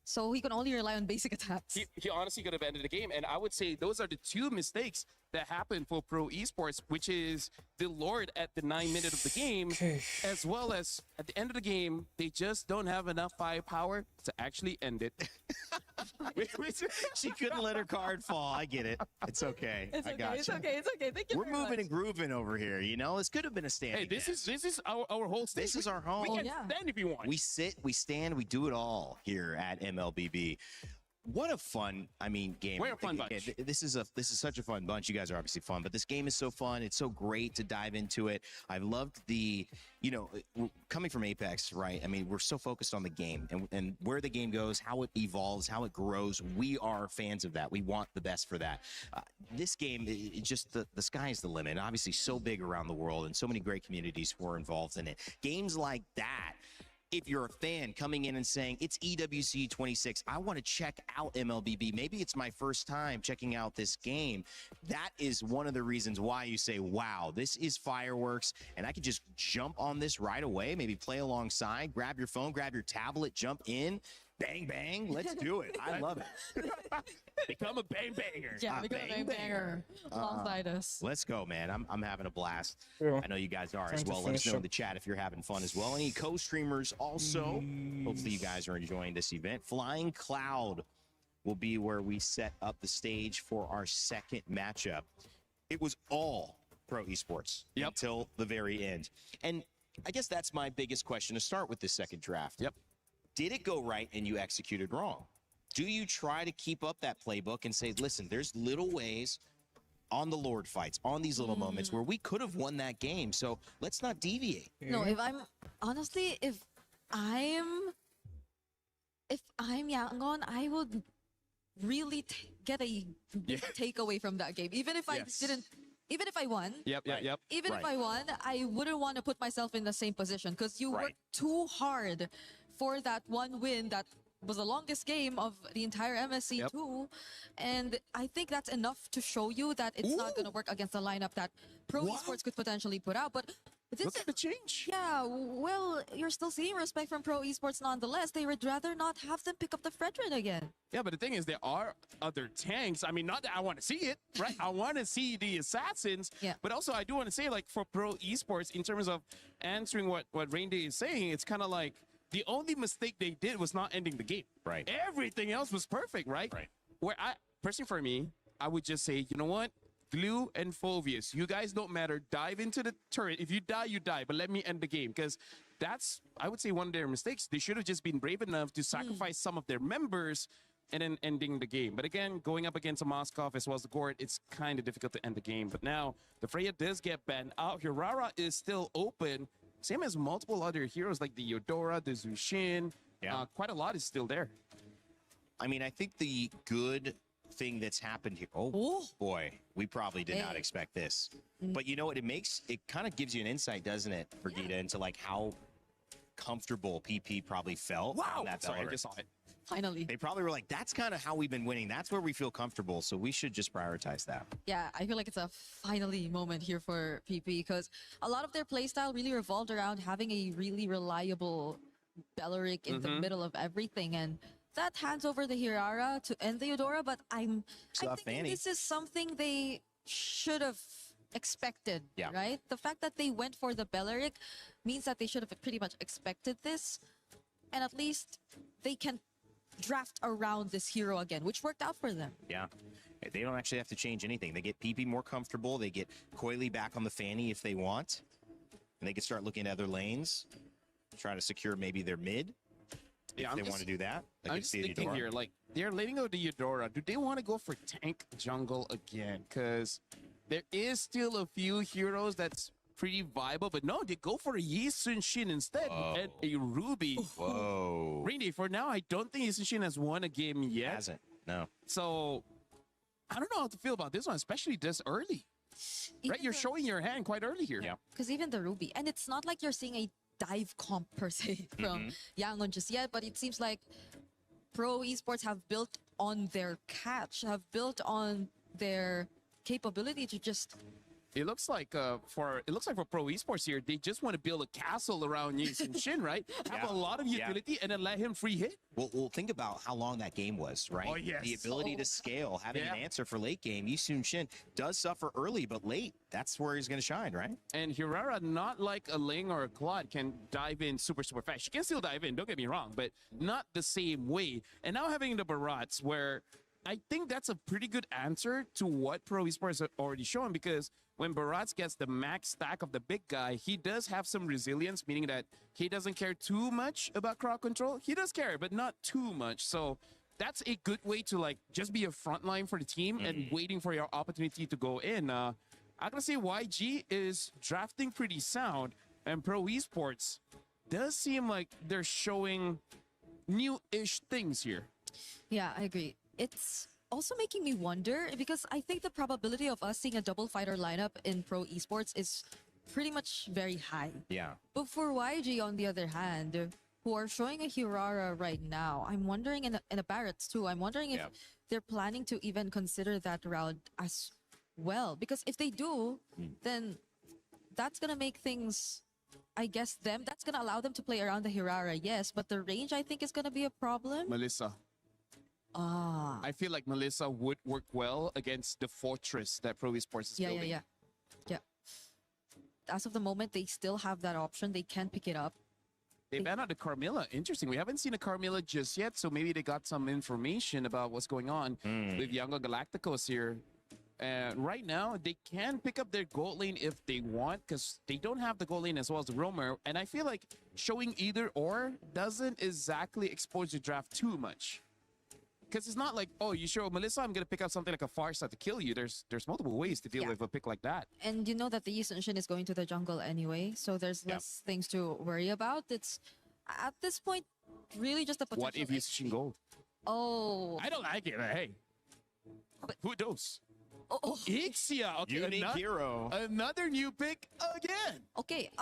so he can only rely on basic attacks.
He honestly could have ended the game. And I would say those are the two mistakes that happened for Pro Esports, which is the Lord at the 9 minute of the game, as well as at the end of the game, they just don't have enough firepower to actually end it.
She couldn't let her card fall. I get it. It's okay.
It's
I
okay.
got
It's
you.
okay. It's okay. Thank you.
We're
very
moving
much.
and grooving over here. You know, this could have been a standing.
Hey, this is our whole stage.
This is our home.
We can
yeah.
stand if you want.
We sit, we stand, we do it all here at MLBB. What a fun, game.
We're a fun bunch.
This is such a fun bunch. You guys are obviously fun, but this game is so fun. It's so great to dive into it. I've loved coming from Apex, right? I mean, we're so focused on the game and where the game goes, how it evolves, how it grows. We are fans of that. We want the best for that. This game, it just the sky is the limit. Obviously, so big around the world and so many great communities who are involved in it. Games like that. If you're a fan coming in and saying, it's EWC 26, I want to check out MLBB. Maybe it's my first time checking out this game. That is one of the reasons why you say, wow, this is fireworks. And I could just jump on this right away, maybe play alongside, grab your phone, grab your tablet, jump in. Bang, bang. Let's do it. I love it.
Become a bang banger.
Yeah, become a bang banger alongside us.
Let's go, man. I'm having a blast.
Yeah.
I know you guys are
Trying
as
to
well. Let us
finish
know in
up.
the chat if you're having fun as well. Any co-streamers also. Hopefully you guys are enjoying this event. Flying Cloud will be where we set up the stage for our second matchup. It was all Pro Esports until the very end. And I guess that's my biggest question to start with this second draft.
Yep.
Did it go right and you executed wrong? Do you try to keep up that playbook and say, listen, there's little ways on the Lord fights, on these little moments where we could have won that game, so let's not deviate.
No, if I'm Yangon, I would really get a big takeaway from that game. Even if I won,
Yep.
even if I won, I wouldn't want to put myself in the same position because you worked too hard for that one win that was the longest game of the entire MSC too. And I think that's enough to show you that it's not going to work against the lineup that Pro Esports could potentially put out. But this
Look at the change.
yeah, well, you're still seeing respect from Pro Esports nonetheless. They would rather not have them pick up the Fredrin again.
Yeah, but the thing is, there are other tanks. I mean, not that I want to see it, right? I want to see the assassins.
Yeah.
But also, I do want to say, like, for Pro Esports, in terms of answering what Rain Day is saying, it's kind of like the only mistake they did was not ending the game.
Right.
Everything else was perfect, right?
Right.
Where personally for me, I would just say, you know what? Glue and Phovius, you guys don't matter. Dive into the turret. If you die, you die. But let me end the game because that's, I would say, one of their mistakes. They should have just been brave enough to sacrifice some of their members and then ending the game. But again, going up against a Moskov as well as the Gord, it's kind of difficult to end the game. But now the Freya does get banned out. AURORA is still open. Same as multiple other heroes like the Eudora, the Zushin.
Yeah.
Quite a lot is still there.
I mean, I think the good thing that's happened here. Oh, boy, we probably did not expect this. But you know what? It kind of gives you an insight, doesn't it, Brigitte, into like how comfortable PP probably felt.
Wow.
On that
Sorry, I
Valorant.
just saw it.
Finally.
They probably were like, that's kind of how we've been winning. That's where we feel comfortable. So we should just prioritize that.
Yeah, I feel like it's a finally moment here for PP because a lot of their playstyle really revolved around having a really reliable Beleric in the middle of everything. And that hands over the AURORA to end the Eudora, but I'm thinking
Fanny.
this is something they should have expected, right? The fact that they went for the Beleric means that they should have pretty much expected this. And at least they can draft around this hero again, which worked out for them.
Yeah. They don't actually have to change anything. They get PP more comfortable. They get Coily back on the Fanny if they want. And they can start looking at other lanes, try to secure maybe their mid.
Yeah,
if they want to do that.
I'm just thinking here, like, they're letting go the Eudora. Do they want to go for tank jungle again? Because there is still a few heroes that's pretty viable, but no, they go for a Yi Sun-shin instead and a Ruby.
Whoa.
Randy, for now, I don't think Yi Sun-shin has won a game yet.
Hasn't. No.
So I don't know how to feel about this one, especially this early. Right? You're showing your hand quite early here.
Yeah.
Because even the Ruby, and it's not like you're seeing a dive comp per se from Yangon just yet, but it seems like Pro Esports have built on their catch, have built on their capability to just...
It looks like for Pro Esports here, they just want to build a castle around Yi Sun-shin, right? Have a lot of utility and then let him free hit.
Well, think about how long that game was, right?
Oh, yes.
The ability to scale, having an answer for late game. Yi Sun-shin does suffer early, but late, that's where he's going to shine, right?
And HAURORA, not like a Ling or a Claude, can dive in super fast. She can still dive in, don't get me wrong, but not the same way. And now having the Barats, where I think that's a pretty good answer to what Pro Esports have already shown, because when Barats gets the max stack of the big guy, he does have some resilience, meaning that he doesn't care too much about crowd control. He does care, but not too much. So that's a good way to like just be a front line for the team and waiting for your opportunity to go in. I'm gonna say YG is drafting pretty sound, and Pro Esports does seem like they're showing new-ish things here.
Yeah, I agree. It's also making me wonder, because I think the probability of us seeing a double fighter lineup in Pro Esports is pretty much very high.
Yeah.
But for YG, on the other hand, who are showing a HAURORA right now, I'm wondering, and a Barretts too, I'm wondering if they're planning to even consider that round as well. Because if they do, then that's going to make things, I guess, that's going to allow them to play around the HAURORA, yes, but the range, I think, is going to be a problem.
Melissa. I feel like Melissa would work well against the fortress that Pro Esports is building.
Yeah. As of the moment, they still have that option. They can pick it up.
They banned out the Carmilla. Interesting. We haven't seen a Carmilla just yet, so maybe they got some information about what's going on with Yangon Galacticos here. Right now, they can pick up their gold lane if they want, because they don't have the gold lane as well as the roamer. And I feel like showing either or doesn't exactly expose your draft too much. Because it's not like, oh, you show Melissa, I'm going to pick up something like a Farsa to kill you. There's multiple ways to deal with a pick like that.
And you know that the Yi Sun-shin is going to the jungle anyway, so there's less things to worry about. It's, at this point, really just a potential...
What if Yi Sun-shin gold?
Oh.
I don't like it. Hey.
But,
who knows?
Oh.
Ixia. Okay,
Unique hero.
Another new pick again.
Okay,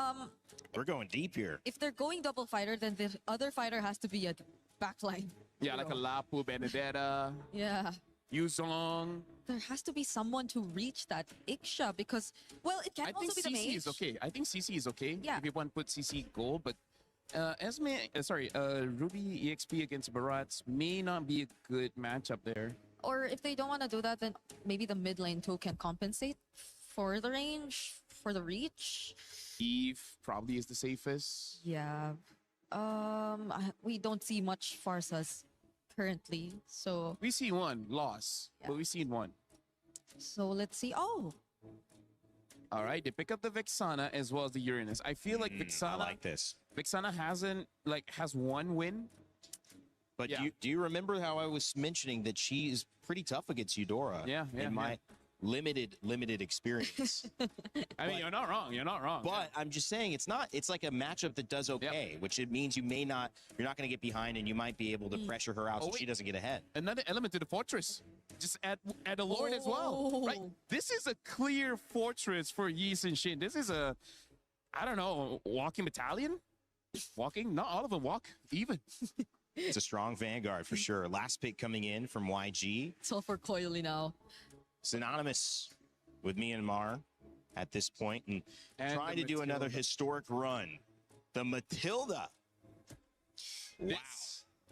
We're going deep here.
if they're going double fighter, then the other fighter has to be a backline.
Yeah, like a Lapu, Benedetta,
Yeah.
Yuzong.
There has to be someone to reach that Ixia, because, well, it can
I
also
think
be the
CC
mage.
is okay. I think CC is okay.
Yeah.
If you want to put CC gold, but Ruby EXP against Barats may not be a good matchup there.
Or if they don't want to do that, then maybe the mid lane too can compensate for the range, for the reach.
Eve probably is the safest.
Yeah. We don't see much Farsas currently, so
We see one loss, but we've seen one.
let's see. Oh,
All right, they pick up the Vexana as well as the Uranus. I feel like
I
Vexana,
like this.
has one win.
But do you remember how I was mentioning that she is pretty tough against Eudora? In my limited experience.
I mean, you're not wrong. You're not wrong.
But I'm just saying it's like a matchup that does okay, which it means you're not going to get behind, and you might be able to pressure her out so she doesn't get ahead.
Another element to the fortress. Just add a Lord as well. Right? This is a clear fortress for Yi Sun-shin. This is a, I don't know, walking battalion? Walking? Not all of them walk even.
It's a strong vanguard for sure. Last pick coming in from YG.
it's all for Coily now.
Synonymous with Myanmar at this point, and trying to do another historic run. The Matilda. Wow.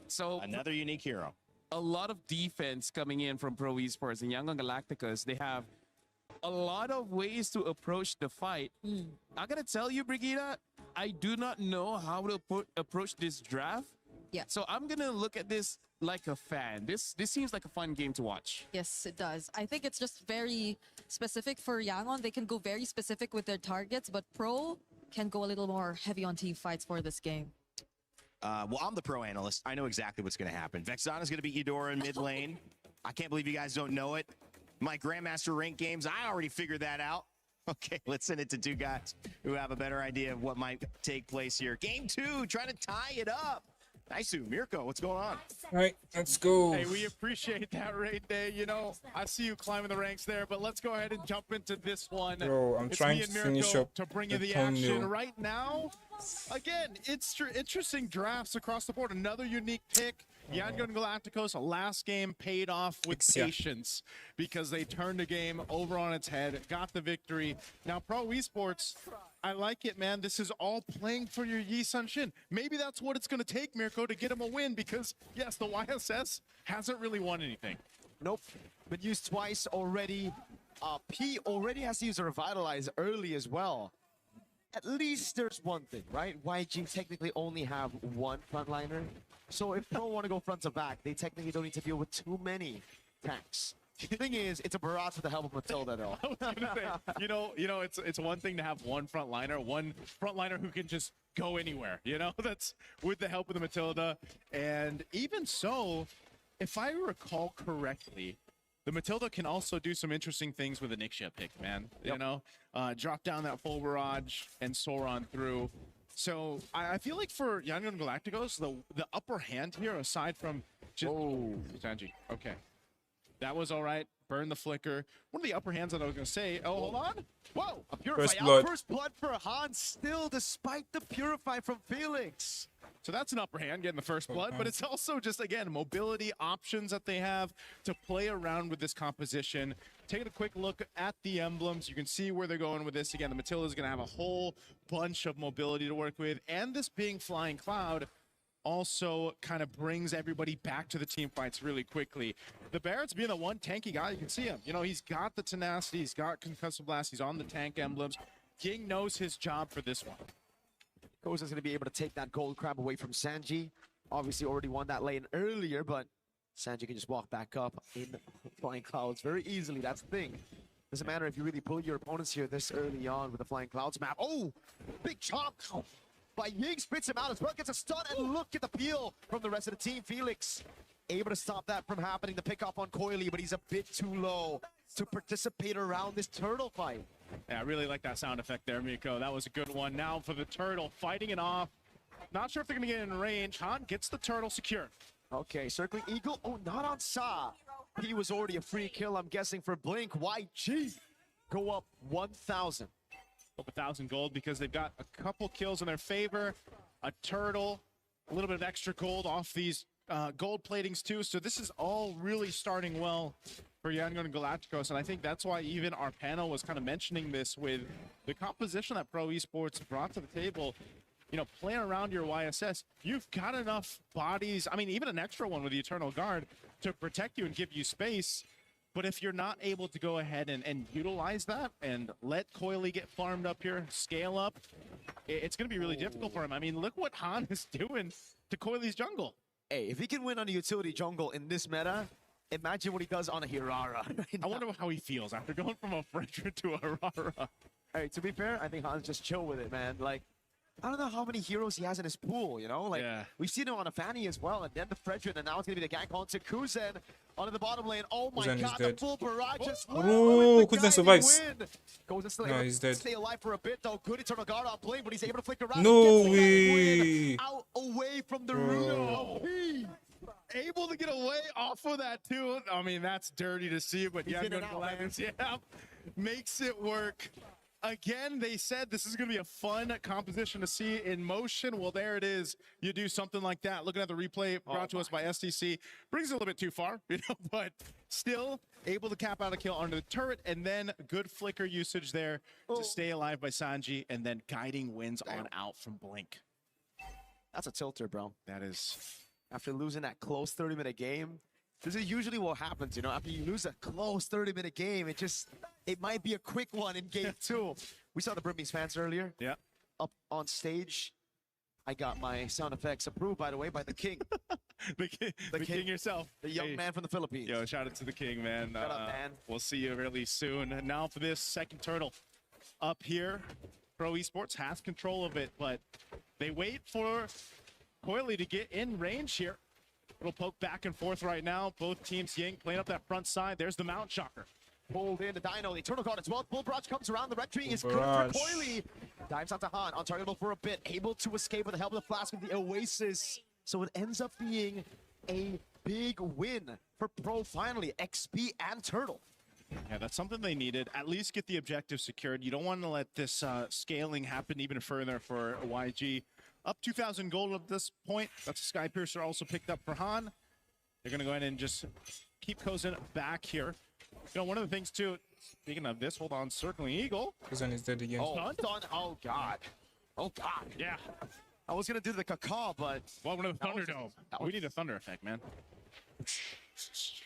So
Another unique hero.
a lot of defense coming in from Pro Esports and Yangon Galacticos. They have a lot of ways to approach the fight. I gotta tell you, Brigida, I do not know how to approach this draft.
Yeah.
So I'm gonna look at this like a fan. This seems like a fun game to watch.
Yes, it does. I think it's just very specific for Yangon. They can go very specific with their targets, but Pro can go a little more heavy on team fights for this game.
Well, I'm the pro analyst. I know exactly what's going to happen. Vexana's going to beat Eudora in mid lane. I can't believe you guys don't know it. My Grandmaster rank games, I already figured that out. Okay, let's send it to two guys who have a better idea of what might take place here. Game 2, trying to tie it up. Nice, Mirko, what's going on?
All right, let's go.
Hey, we appreciate that right there. You know, I see you climbing the ranks there, but let's go ahead and jump into this one.
Bro, I'm
It's
trying
me
to
and
finish
Mirko
up
to bring you
the
the action
thumbnail.
right now. Again, it's interesting drafts across the board. Another unique pick. Yangon Galacticos, last game paid off with patience because they turned the game over on its head, got the victory. Now, Pro Esports, I like it, man. This is all playing for your Yi Sun Shin. Maybe that's what it's going to take, Mirko, to get him a win because, yes, the YSS hasn't really won anything.
Nope. Been used twice already. P already has to use a Revitalize early as well. At least there's one thing, right? YG technically only have one frontliner. So if Pro want to go front to back, they technically don't need to deal with too many tanks. The thing is, it's a barrage with the help of Matilda, though.
I was gonna say, you know, it's one thing to have one frontliner who can just go anywhere. You know, that's with the help of the Matilda. And even so, if I recall correctly, the Matilda can also do some interesting things with a Nixia pick, man. You know, drop down that full barrage and soar on through. So I feel like for Yangon Galacticos, the upper hand here, aside from just Sanji, okay, that was all right. Burn the flicker. One of the upper hands that I was gonna say. Oh, hold on. Whoa,
A Purify
First
out.
blood.
First blood for Hans still, despite the Purify from Felix.
So that's an upper hand, getting the first blood, but it's also just, again, mobility options that they have to play around with this composition. Taking a quick look at the emblems, you can see where they're going with this. Again, the Matilda is going to have a whole bunch of mobility to work with, and this being Flying Cloud also kind of brings everybody back to the team fights really quickly. The Barrett's being the one tanky guy, you can see him. You know, he's got the tenacity, he's got concussive blast, he's on the tank emblems. King knows his job for this one.
HAUSA's going to be able to take that gold crab away from Sanji. Obviously already won that lane earlier, but Sanji can just walk back up in Flying Clouds very easily. That's the thing. Doesn't matter if you really pull your opponents here this early on with the Flying Clouds map. Oh, big chop by Ying, spits him out as well, gets a stun, and look at the peel from the rest of the team. Felix able to stop that from happening. The pick up on Coily, but he's a bit too low to participate around this turtle fight.
Yeah, I really like that sound effect there, Miko. That was a good one. Now for the turtle, fighting it off. Not sure if they're going to get in range. Han gets the turtle secure.
Okay, circling Eagle. Oh, not on Sa. He was already a free kill, I'm guessing, for Blink. YG go up 1,000.
Up 1,000 gold because they've got a couple kills in their favor. A turtle, a little bit of extra gold off these gold platings too. So this is all really starting well for Yangon Galacticos, and I think that's why even our panel was kind of mentioning this with the composition that Pro Esports brought to the table. You know, playing around your YSS, you've got enough bodies, I mean, even an extra one with the Eternal Guard to protect you and give you space. But if you're not able to go ahead and utilize that and let Coily get farmed up here, scale up, it's going to be really difficult for him. I mean, look what Han is doing to Coily's jungle.
Hey, if he can win on a utility jungle in this meta, imagine what he does on a Hirara.
I wonder how he feels after going from a Frederick to a Aurora.
Hey, to be fair, I think Hans just chill with it, man. Like, I don't know how many heroes he has in his pool, you know? Like, we've seen him on a Fanny as well, and then the Frederick, and now it's going to be the gank onto Kuzen onto the bottom lane. Oh my
Kuzen is
god, the
dead.
full barrage as well.
Oh,
with the
Kuzen
guiding
survives.
win. Kuzen still
No,
able
he's
to
dead.
stay alive for a bit, though. Good Eternal Guard on Blink, but he's able to flick around.
No
and gets the guiding win
way.
out away from the
Bro.
room.
Able to get away off of that too. I mean, that's dirty to see, but
He's in and
Yangon
out, man.
Galacticos, makes it work. Again, they said this is going to be a fun composition to see in motion. Well, there it is. You do something like that. Looking at the replay brought to us by STC. Brings it a little bit too far, you know, but still able to cap out a kill under the turret, and then good flicker usage there to stay alive by Sanji, and then guiding wins on out from Blink.
That's a tilter, bro.
That is...
After losing that close 30-minute game, this is usually what happens, you know? After you lose a close 30-minute game, it might be a quick one in game 2. We saw the Burmese fans earlier.
Yeah.
Up on stage. I got my sound effects approved, by the way, by the king.
the king yourself.
The young man from the Philippines.
Yo, shout out to the king, man.
Shout out, man.
We'll see you really soon. And now for this second turtle up here. Pro Esports has control of it, but they wait for Coily to get in range here. Little poke back and forth right now. Both teams, Ying playing up that front side. There's the Mount Shocker.
Pulled in the Dino, the Eternal Guard as well. Bull Barrage comes around, the red tree is good for
Barrage.
Coily. Dives onto Han, untargetable for a bit, able to escape with the help of the Flask of the Oasis. So it ends up being a big win for Pro finally, XP and Turtle.
Yeah, that's something they needed. At least get the objective secured. You don't want to let this scaling happen even further for YG. Up 2,000 gold at this point. That's a Skypiercer also picked up for Han. They're going to go ahead and just keep Kozen back here. You know, one of the things too, speaking of this, hold on, Circling Eagle.
Kozen is dead again.
Oh, done. Oh, God. Oh, God.
Yeah.
I was going to do the caca, but...
Welcome to the
That was-
Thunderdome.
that
We
was-
need a Thunder effect, man.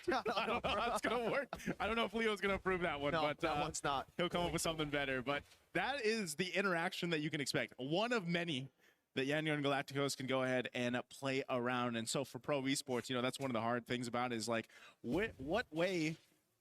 no,
I don't know how it's going to work. I don't know if Leo's going to approve that one, but
that one's not.
he'll come up with something better. But that is the interaction that you can expect. One of many that Yangon Galacticos can go ahead and play around. And so for Pro Esports, you know, that's one of the hard things about it is like, what way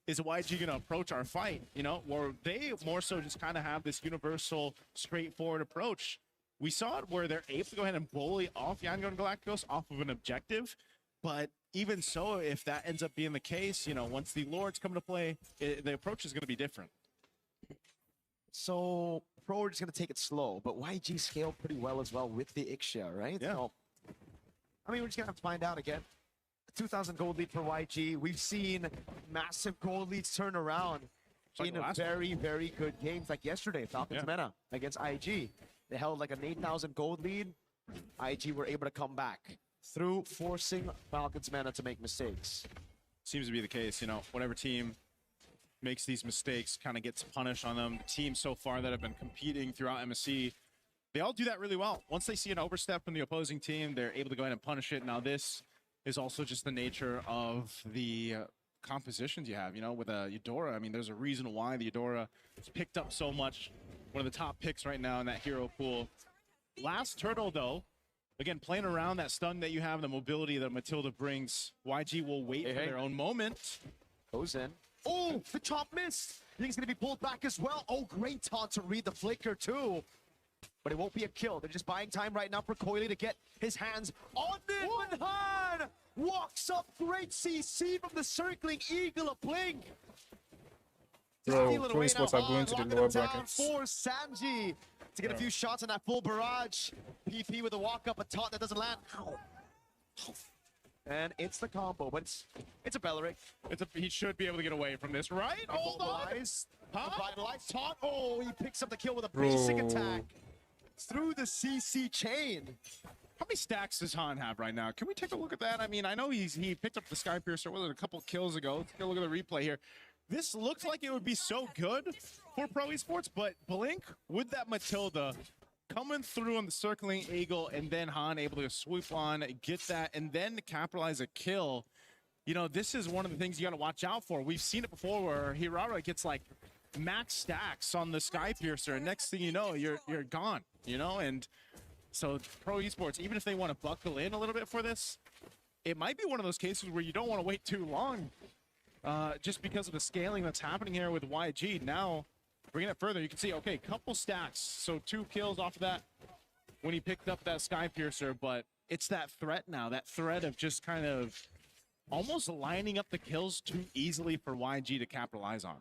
is YG going to approach our fight? You know, or they more so just kind of have this universal, straightforward approach. We saw it where they're able to go ahead and bully off Yangon Galacticos off of an objective. But even so, if that ends up being the case, you know, once the Lords come to play, the approach is going to be different.
So Pro are just going to take it slow, but YG scaled pretty well as well with the Ixia, right?
Yeah.
So, I mean, we're just going to have to find out again. 2,000 gold lead for YG. We've seen massive gold leads turn around
like
in
the
a
last one.
very, very good games like yesterday, Falcons
Yeah.
Meta against IG. They held like an 8,000 gold lead. IG were able to come back through forcing Falcons Meta to make mistakes.
Seems to be the case, you know, whatever team makes these mistakes kind of gets punished on them. The teams so far that have been competing throughout MSC, they all do that really well. Once they see an overstep from the opposing team, they're able to go ahead and punish it. Now this is also just the nature of the compositions you have, you know, with Eudora. I mean, there's a reason why the Eudora is picked up so much. One of the top picks right now in that hero pool. Last Turtle, though, again, playing around that stun that you have, the mobility that Matilda brings, YG will wait for their own moment.
Goes in. Oh, the chop missed. I think it's going to be pulled back as well. Oh, great taunt to read the flicker too. But it won't be a kill. They're just buying time right now for Coily to get his hands on it. When Han walks up, great CC from the Circling Eagle, a blink.
Bro,
Steal it
Pro
away
Esports
now,
are going to the
locking
lower
him down
brackets.
for Sanji to get a few shots on that full barrage. PP with a walk up, a taunt that doesn't land. And it's the combo, but it's a Belleric.
He should be able to get away from this, right? Hold on.
Revitalized taunt. Oh, he picks up the kill with a basic
Bro.
attack through the CC chain.
How many stacks does Han have right now? Can we take a look at that? I mean, I know he picked up the Skypiercer, was it a couple kills ago? Let's take a look at the replay here. This looks like it would be so good for Pro Esports, but Blink with that Matilda coming through on the Circling Eagle and then Han able to swoop on, get that, and then capitalize a kill. You know, this is one of the things you got to watch out for. We've seen it before where AURORA gets like max stacks on the Skypiercer, and next thing you know, you're gone, you know? And so Pro Esports, even if they want to buckle in a little bit for this, it might be one of those cases where you don't want to wait too long just because of the scaling that's happening here with YG. Now, bringing it further, you can see, okay, couple stacks. So 2 kills off of that when he picked up that Skypiercer, but it's that threat now, that threat of just kind of almost lining up the kills too easily for YG to capitalize on.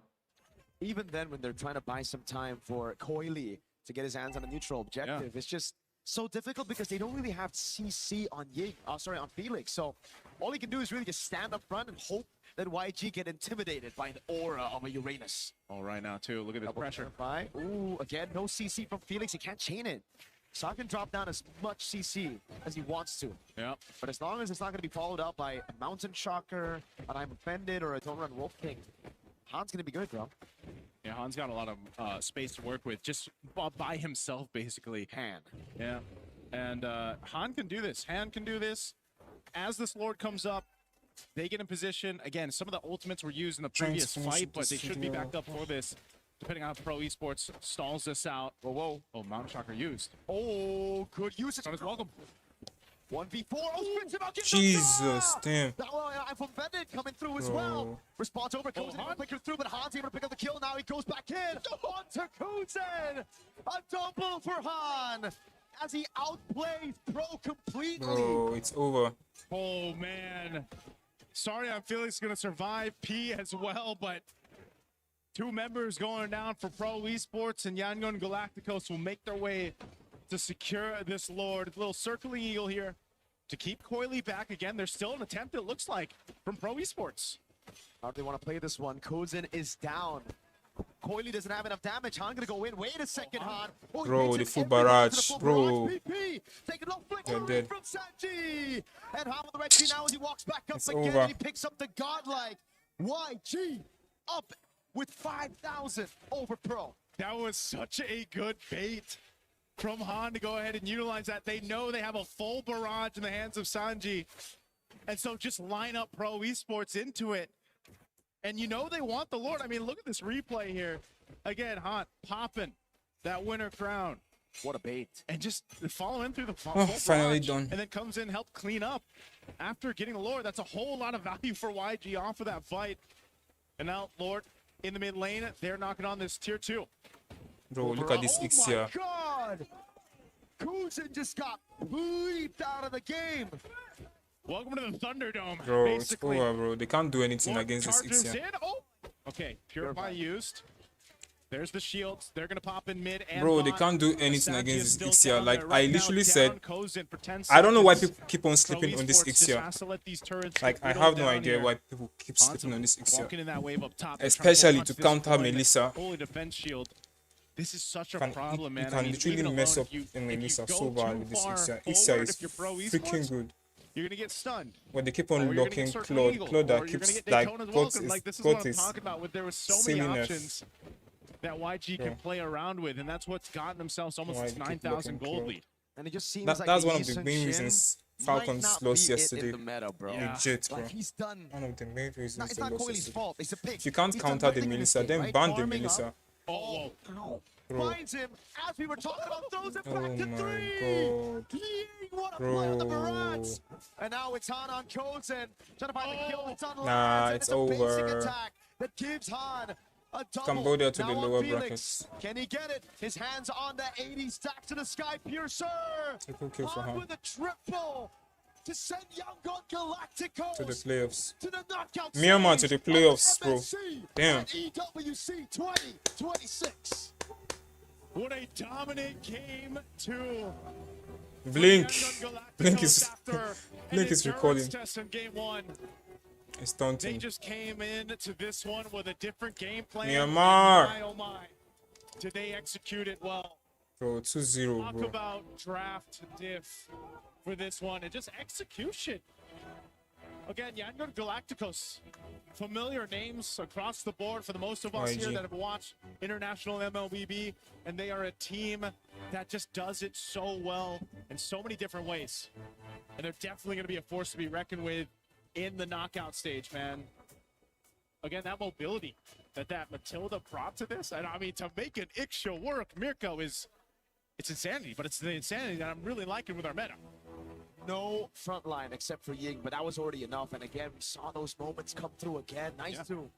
Even then, when they're trying to buy some time for Coily to get his hands on a neutral objective, it's just so difficult because they don't really have CC on on Felix. So all he can do is really just stand up front and hope that YG get intimidated by the aura of a Uranus.
All right now too, look at this pressure.
By. Ooh, again, no CC from Felix. He can't chain it. So I can drop down as much CC as he wants to.
Yeah.
But as long as it's not going to be followed up by a Mountain Shocker, an I'm Offended, or a Don't Run Wolf King, Han's going to be good, bro.
Yeah, Han's got a lot of space to work with, just by himself, basically.
Han.
Yeah. And Han can do this. Han can do this. As this Lord comes up, they get in position. Again, some of the ultimates were used in the previous fight, but they should be backed up for this, depending on how Pro Esports stalls this out. Whoa, whoa. Oh, Mountain Shocker used.
Oh, good usage.
Son is welcome.
1v4. Oh, spins him out. Gets
Jesus,
the shot!
damn.
I'm from Bennett coming through as well.
Bro.
Response over. Kozen able to pick her through, but Han's able to pick up the kill. Now he goes back in. On to Kozen. A double for Han as he outplays Pro completely.
Bro, it's over.
Oh, man. Sorry, I'm feeling it's going to survive P as well, but Two members going down for Pro Esports, and Yangon Galacticos will make their way to secure this Lord. Little circling eagle here to keep Coily back again. There's still an attempt, it looks like, from Pro Esports.
How do they want to play this one? Kozin is down. Coily doesn't have enough damage. Han gonna go in. Wait a second, Han. Oh,
Bro, the full barrage, bro.
Taking off
They're dead.
from Sanji. And Han with the red key now as he walks back up
It's
again.
over.
And he picks up the godlike YG up with 5,000 over Pro.
That was such a good bait from Han to go ahead and utilize that. They know they have a full barrage in the hands of Sanji. And so just line up Pro Esports into it. And you know they want the Lord. I mean, look at this replay here. Again, Han popping that winner crown.
What a bait.
And just following through the
Oh, finally done.
And then comes in, help clean up after getting the Lord. That's a whole lot of value for YG off of that fight. And now Lord in the mid lane, they're knocking on this tier 2.
Bro, look at this X here.
Oh my God! Kozin just got bleeped out of the game.
Welcome to the Thunderdome.
Bro, it's
basically.
over, bro. They can't do anything
Lord
against this
charges
X here.
in. Oh, okay. Purify used. There's the shields. They're gonna pop in mid and
Bro, they
bot.
can't do anything
Sanji
against
is
this
still
X here.
down
Like,
there
I
right now,
literally
down
said,
Kozin for 10
I don't know why
seconds.
people keep on sleeping
Pro
on this
Esports
X
just
here.
has to let these turrets
Like,
get
I
whittled
have no
down
idea
here.
why people keep sleeping on this X here.
Walking in that wave up top. They're trying to
Especially
punch
to
this
counter
point.
Melissa.
Holy defense shield. This is such a
Can,
problem,
you
man.
can
I mean,
literally
even
mess
alone,
up
if you
in Melissa
go
so bad
too
with this
far
X here. X here
forward,
is
if you're Pro
freaking
Esports,
good.
you're gonna get stunned.
When they keep
Or
on
you're gonna
locking
get certain
Claude,
eagle,
Claude
or
that
you're gonna
keeps
get
like
Daytona's
got
welcome.
his,
Like, this is
got
what I'm
his
talking about. With there was so many
silliness.
options that YG can
Yeah.
play around with, and that's what's gotten themselves almost
Why
this
they keep
9,000
looking
gold
Claude.
lead.
And it just seems
That,
like
that's one of
Lee
the
Sun
main
Shin
reasons
might
Falcons
not
lost
be it
yesterday.
in the meta, bro.
Legit, bro.
Like, he's done.
One of the main reasons
It's
they
not
lost
Coily's
yesterday.
fault. It's a pick.
If you can't
He's done
counter the
nothing in this
Melissa,
game,
then
right?
ban the
Farming up.
Melissa.
Oh,
No.
Bro.
Finds him as we were talking about, throws it
Oh
back to
my
3.
God.
Yee, what a play on the
Bro.
barrage. And now it's Han on Kozin. Trying to find the kill. It's on
Nah,
Lance, and
it's
a basic
over.
attack that gives Han a double.
Cambodia to
now
the
on
lower
Felix.
brackets.
Can he get it? His hands on the 80 stack to the sky piercer.
Triple kill for
Han
Han.
with a triple to send Yangon Galacticos
To the playoffs.
to the knockout
Myanmar
stage
to the
of the
playoffs, bro.
MLBB
Damn.
at EWC 2026.
what a dominant game to
Blink.
Yangon Galacticos
Blink is
after
Blink
an
is
endurance
recording.
test in game 1.
It's
They
daunting.
just came in to this one with a different game plan.
Myanmar.
And my, oh my, did they execute it well?
Bro, 2-0,
Talk
bro.
about draft diff for this one and just execution. Again, Yangon Galacticos, familiar names across the board for the most of us here
YG.
that have watched international MLBB, and they are a team that just does it so well in so many different ways. And they're definitely going to be a force to be reckoned with in the knockout stage, man. Again, that mobility that Matilda brought to this, and I mean, to make an Ixia work, Mirko it's insanity, but it's the insanity that I'm really liking with our meta.
No front line except for Ying, but that was already enough. And again, we saw those moments come through again. Nice too.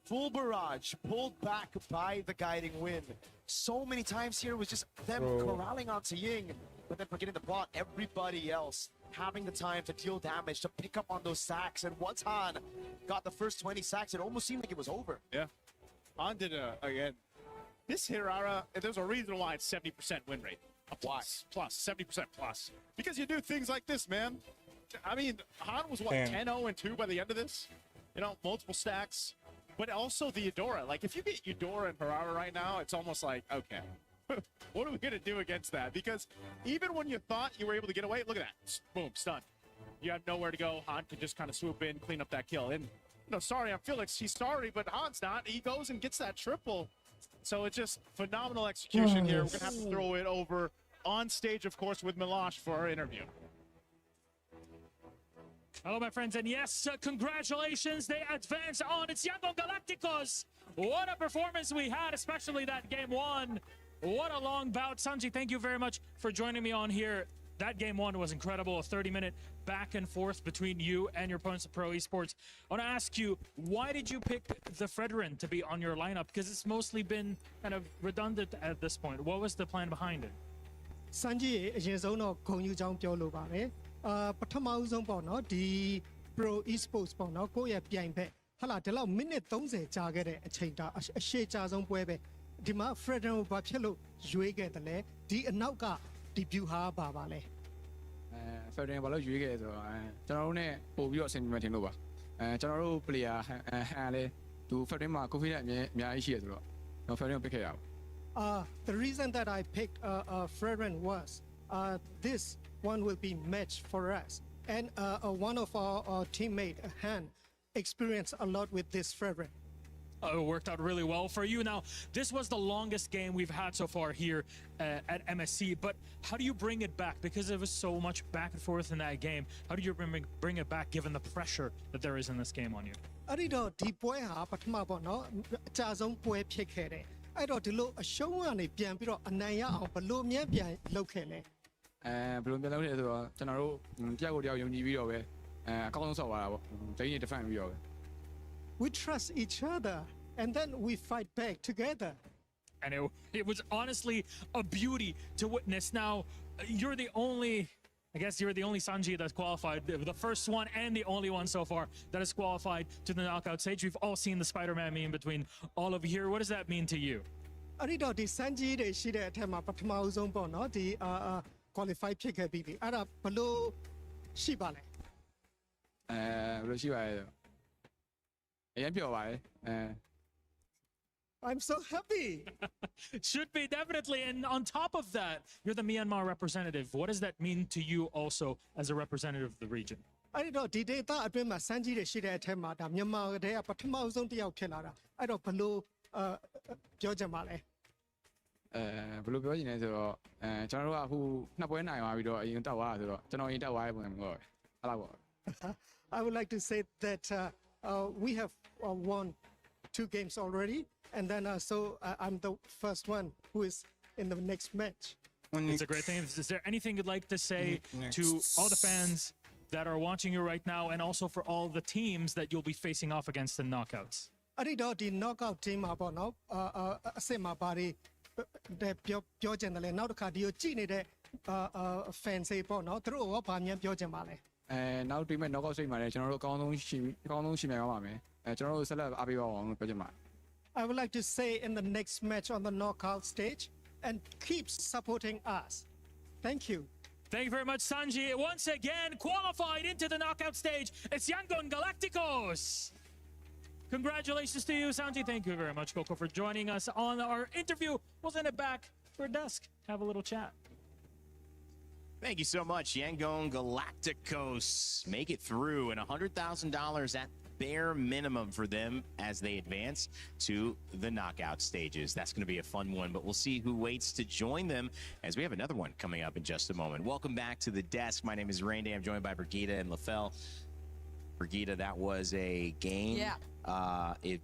Full barrage, pulled back by the guiding wind. So many times here was just them corralling onto Ying, but then forgetting the plot. Everybody else having the time to deal damage, to pick up on those sacks. And once Han got the first 20 sacks, it almost seemed like it was over.
Yeah. Han did again. This HAURORA, there's a reason why it's 70% win rate. A plus, 70% plus. Because you do things like this, man. I mean, Han was what,
Damn.
10-0 and 2 by the end of this? You know, multiple stacks. But also the Eudora. Like, if you get Eudora and HAURORA right now, it's almost like, okay, what are we going to do against that? Because even when you thought you were able to get away, look at that. Boom, stun. You have nowhere to go. Han can just kind of swoop in, clean up that kill. And, you know, sorry, I'm Felix. He's sorry, but Han's not. He goes and gets that triple. So it's just phenomenal execution here. We're going to have to throw it over on stage, of course, with Milosh for our interview.
Hello, my friends, and yes, congratulations, they advance on. It's Yangon Galacticos. What a performance we had, especially that game 1. What a long bout. Sanji, thank you very much for joining me on here. That game 1 was incredible, a 30-minute back and forth between you and your opponents at Pro Esports. I want to ask you, why did you pick the Fredrin to be on your lineup? Because it's mostly been kind of redundant at this point. What was the plan behind it?
Sanji အရင်ဆုံးတော့ဂုဏ်ယူကြောင်းပြောလိုပါတယ်ပထမဦးဆုံးပေါ့နော်ဒီ Pro Esports ပေါ့နော်ကိုယ့်ရဲ့ပြိုင်ဘက် ဟာလာဒီလောက်မိနစ်30ကြာခဲ့တဲ့အချိန်တာအရှိကြာဆုံးပွဲပဲဒီမှာ Fredden ကိုဘာဖြစ်လို့ရွေးခဲ့တယ်လဲဒီအနောက်က debut ဟာပါလဲ
Fredden ဘာလို့ရွေးခဲ့ဆိုတော့ကျွန်တော်တို့ ਨੇ ပို့ပြီးတော့အဆင်ပြေမှထင်လို့ပါကျွန်တော်တို့ player ဟန်လဲသူ Fredden မှာ confidence အများကြီးရှိရဆိုတော့ကျွန်တော် Fredden ကို pick ခဲ့ရအောင်
The reason that I picked Fredden was this one will be match for us and one of our teammate Han experienced a lot with this Fredden.
It worked out really well for you. Now, this was the longest game we've had so far here at MSC, but how do you bring it back? Because there was so much back and forth in that game. How do you bring it back given the pressure that there is in this game on you?
အဲ့ဒီတော့ဒီပွဲဟာပထမပေါ့နော်အကြဆုံးပွဲဖြစ်ခဲ့တယ်အဲ့တော့ဒီလိုအရှုံးကနေပြန်ပြီးတော့အနိုင်ရအောင်ဘလို့မြဲပြန်လုပ်ခဲ့လဲ
ဘယ်လိုပြန်လုပ်လဲဆိုတော့ကျွန်တော်တို့တယောက်ကိုတယောက်ယုံကြည်ပြီးတော့ပဲအကောင်းဆုံးဆော့သွားတာပေါ့ဒိန်းနေ defend ပြီးတော့ပဲ
We trust each other and then we fight back together
And it was honestly a beauty to witness. Now, you're the only, I guess you're the only Sanji that's qualified, the first one and the only one so far that has qualified to the knockout stage. We've all seen the Spider-Man meme between all of you here. What does that mean to you?
အဲ့ဒီတော့ဒီစန်ဂျီတွေရှိတဲ့အထက်မှာပထမအဆုံးပေါ့နော်ဒီ qualify ဖြစ်ခဲ့ပြီးပြီအဲ့ဒါဘလို့ရှိပါလဲ
ဘယ်လိုရှိပါလဲအရင်ပြောပါလေ
I'm so happy
Should be, definitely. And on top of that, you're the Myanmar representative. What does that mean to you also as a representative of the region?
အဲ့ဒီတော့ဒီ data အတွင်းမှာစန်ဂျီတွေရှိတဲ့အထက်မှာဒါမြန်မာတည်းကပထမဆုံးတစ်ယောက်ဖြစ်လာတာအဲ့တော့ဘလို့ပြောချင်ပါလဲ
ဘယ်လိုပြောချင်လဲဆိုတော့ကျွန်တော်တို့ကအခုနှစ်ပွဲနိုင်သွားပြီးတော့အရင်တက်သွားတာဆိုတော့ကျွန်တော်အရင်တက်သွားတဲ့ပုံစံမျိုးပဲအဲ့လောက်ပါ
I would like to say that we have won 2 games already and then so I'm the first one who is in the next match
It's a great thing. Is there anything you'd like to say to all the fans that are watching you right now and also for all the teams that you'll be facing off against in knockouts?
အဲ့ဒီတော့ဒီ knockout team မှာပေါ့နော်အစစ်မှာဘာတွေပြောချင်တယ်လဲနောက်တစ်ခါဒီကိုကြည့်နေတဲ့ fans တွေပေါ့နော်သူတို့ရောဘာများပြောချင်ပါလဲ
နောက်ဒီမဲ့ knockout stage မှာလည်းကျွန်တော်တို့အကောင်းဆုံးရှိနိုင်ပါမယ်ကျွန်တော်တို့ဆက်လက်အားပေးပါအောင်လို့ပြောချင်ပါတယ်
I would like to say in the next match on the knockout stage and keep supporting us thank you
Thank you very much, Sanji. Once again, qualified into the knockout stage. It's Yangon Galacticos. Congratulations to you, Sanji. Thank you very much, Coco, for joining us on our interview. We'll send it back for desk. Have a little chat.
Thank you so much, Yangon Galacticos. Make it through, and $100,000 at bare minimum for them as they advance to the knockout stages. That's going to be a fun one, but we'll see who waits to join them as we have another one coming up in just a moment. Welcome back to the desk. My name is Randy. I'm joined by Brigitte and Lafell. Brigitte, that was a game.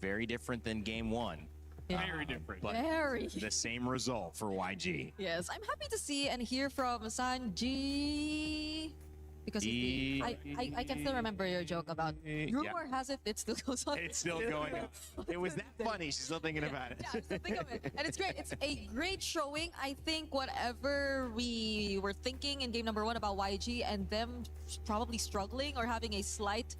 Very different than game one.
Very different.
But
Very.
the same result for YG.
Yes, I'm happy to see and hear from Sanji. Because I can still remember your joke about rumor has it still goes on.
It's still going on. It was that funny. She's still thinking about it.
Yeah, I'm still thinking of it. And it's great. It's a great showing. I think whatever we were thinking in game number 1 about YG and them probably struggling or having a slight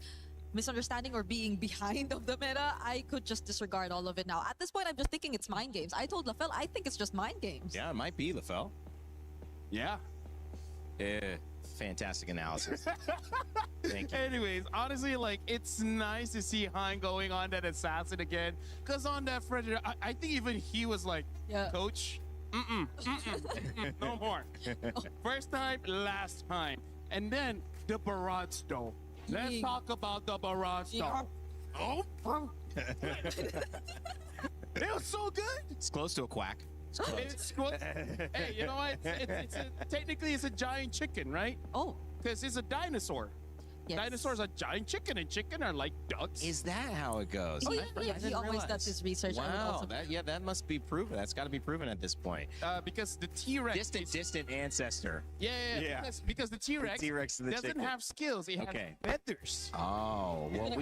misunderstanding or being behind of the meta, I could just disregard all of it now. At this point, I'm just thinking it's mind games. I told Lafell, I think it's just mind games.
Yeah, it might be, Lafell.
Yeah.
Fantastic analysis. Thank you.
Anyways, honestly, like, it's nice to see Han going on that assassin again. Because on that Predator, I think even he was like, Coach, no more. First time, last time. And then the barrage stone. Let's talk about the barrage stone. Oh! It was so good.
It's close to a quack.
It's hey, you know what? Technically, it's a giant chicken, right?
Oh.
Because it's a dinosaur.
Yes.
Dinosaurs are giant chicken, and chicken are like ducks.
Is that how it goes?
He always does his research.
Wow, that must be proven. That's got to be proven at this point.
Because the T-Rex...
Distant ancestor.
Yeah. Because the T-Rex doesn't have skills. It has feathers.
Oh, well,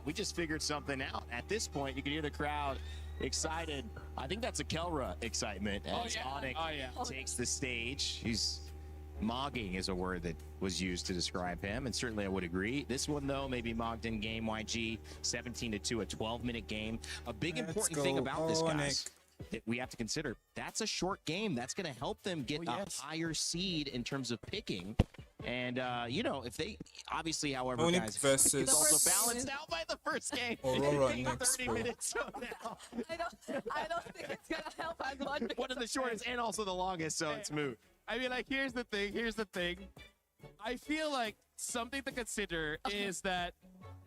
we just figured something out. At this point, you can hear the crowd excited. I think that's a Kelra excitement as ONIC takes the stage. He's Mogging is a word that was used to describe him, and certainly I would agree. This one, though, maybe mogged in game. YG 17-2, a 12-minute game. A big important thing about this, guys, that we have to consider, that's a short game. That's going to help them get a higher seed in terms of picking. And, you know, if they, obviously, however,
ONIC
guys,
versus
it's also balanced out by the first game.
Aurora next,
30
bro.
minutes from now.
I don't think it's gonna help as much.
One of the shortest and also the longest, so it's moot.
I mean, like, here's the thing. I feel like something to consider is that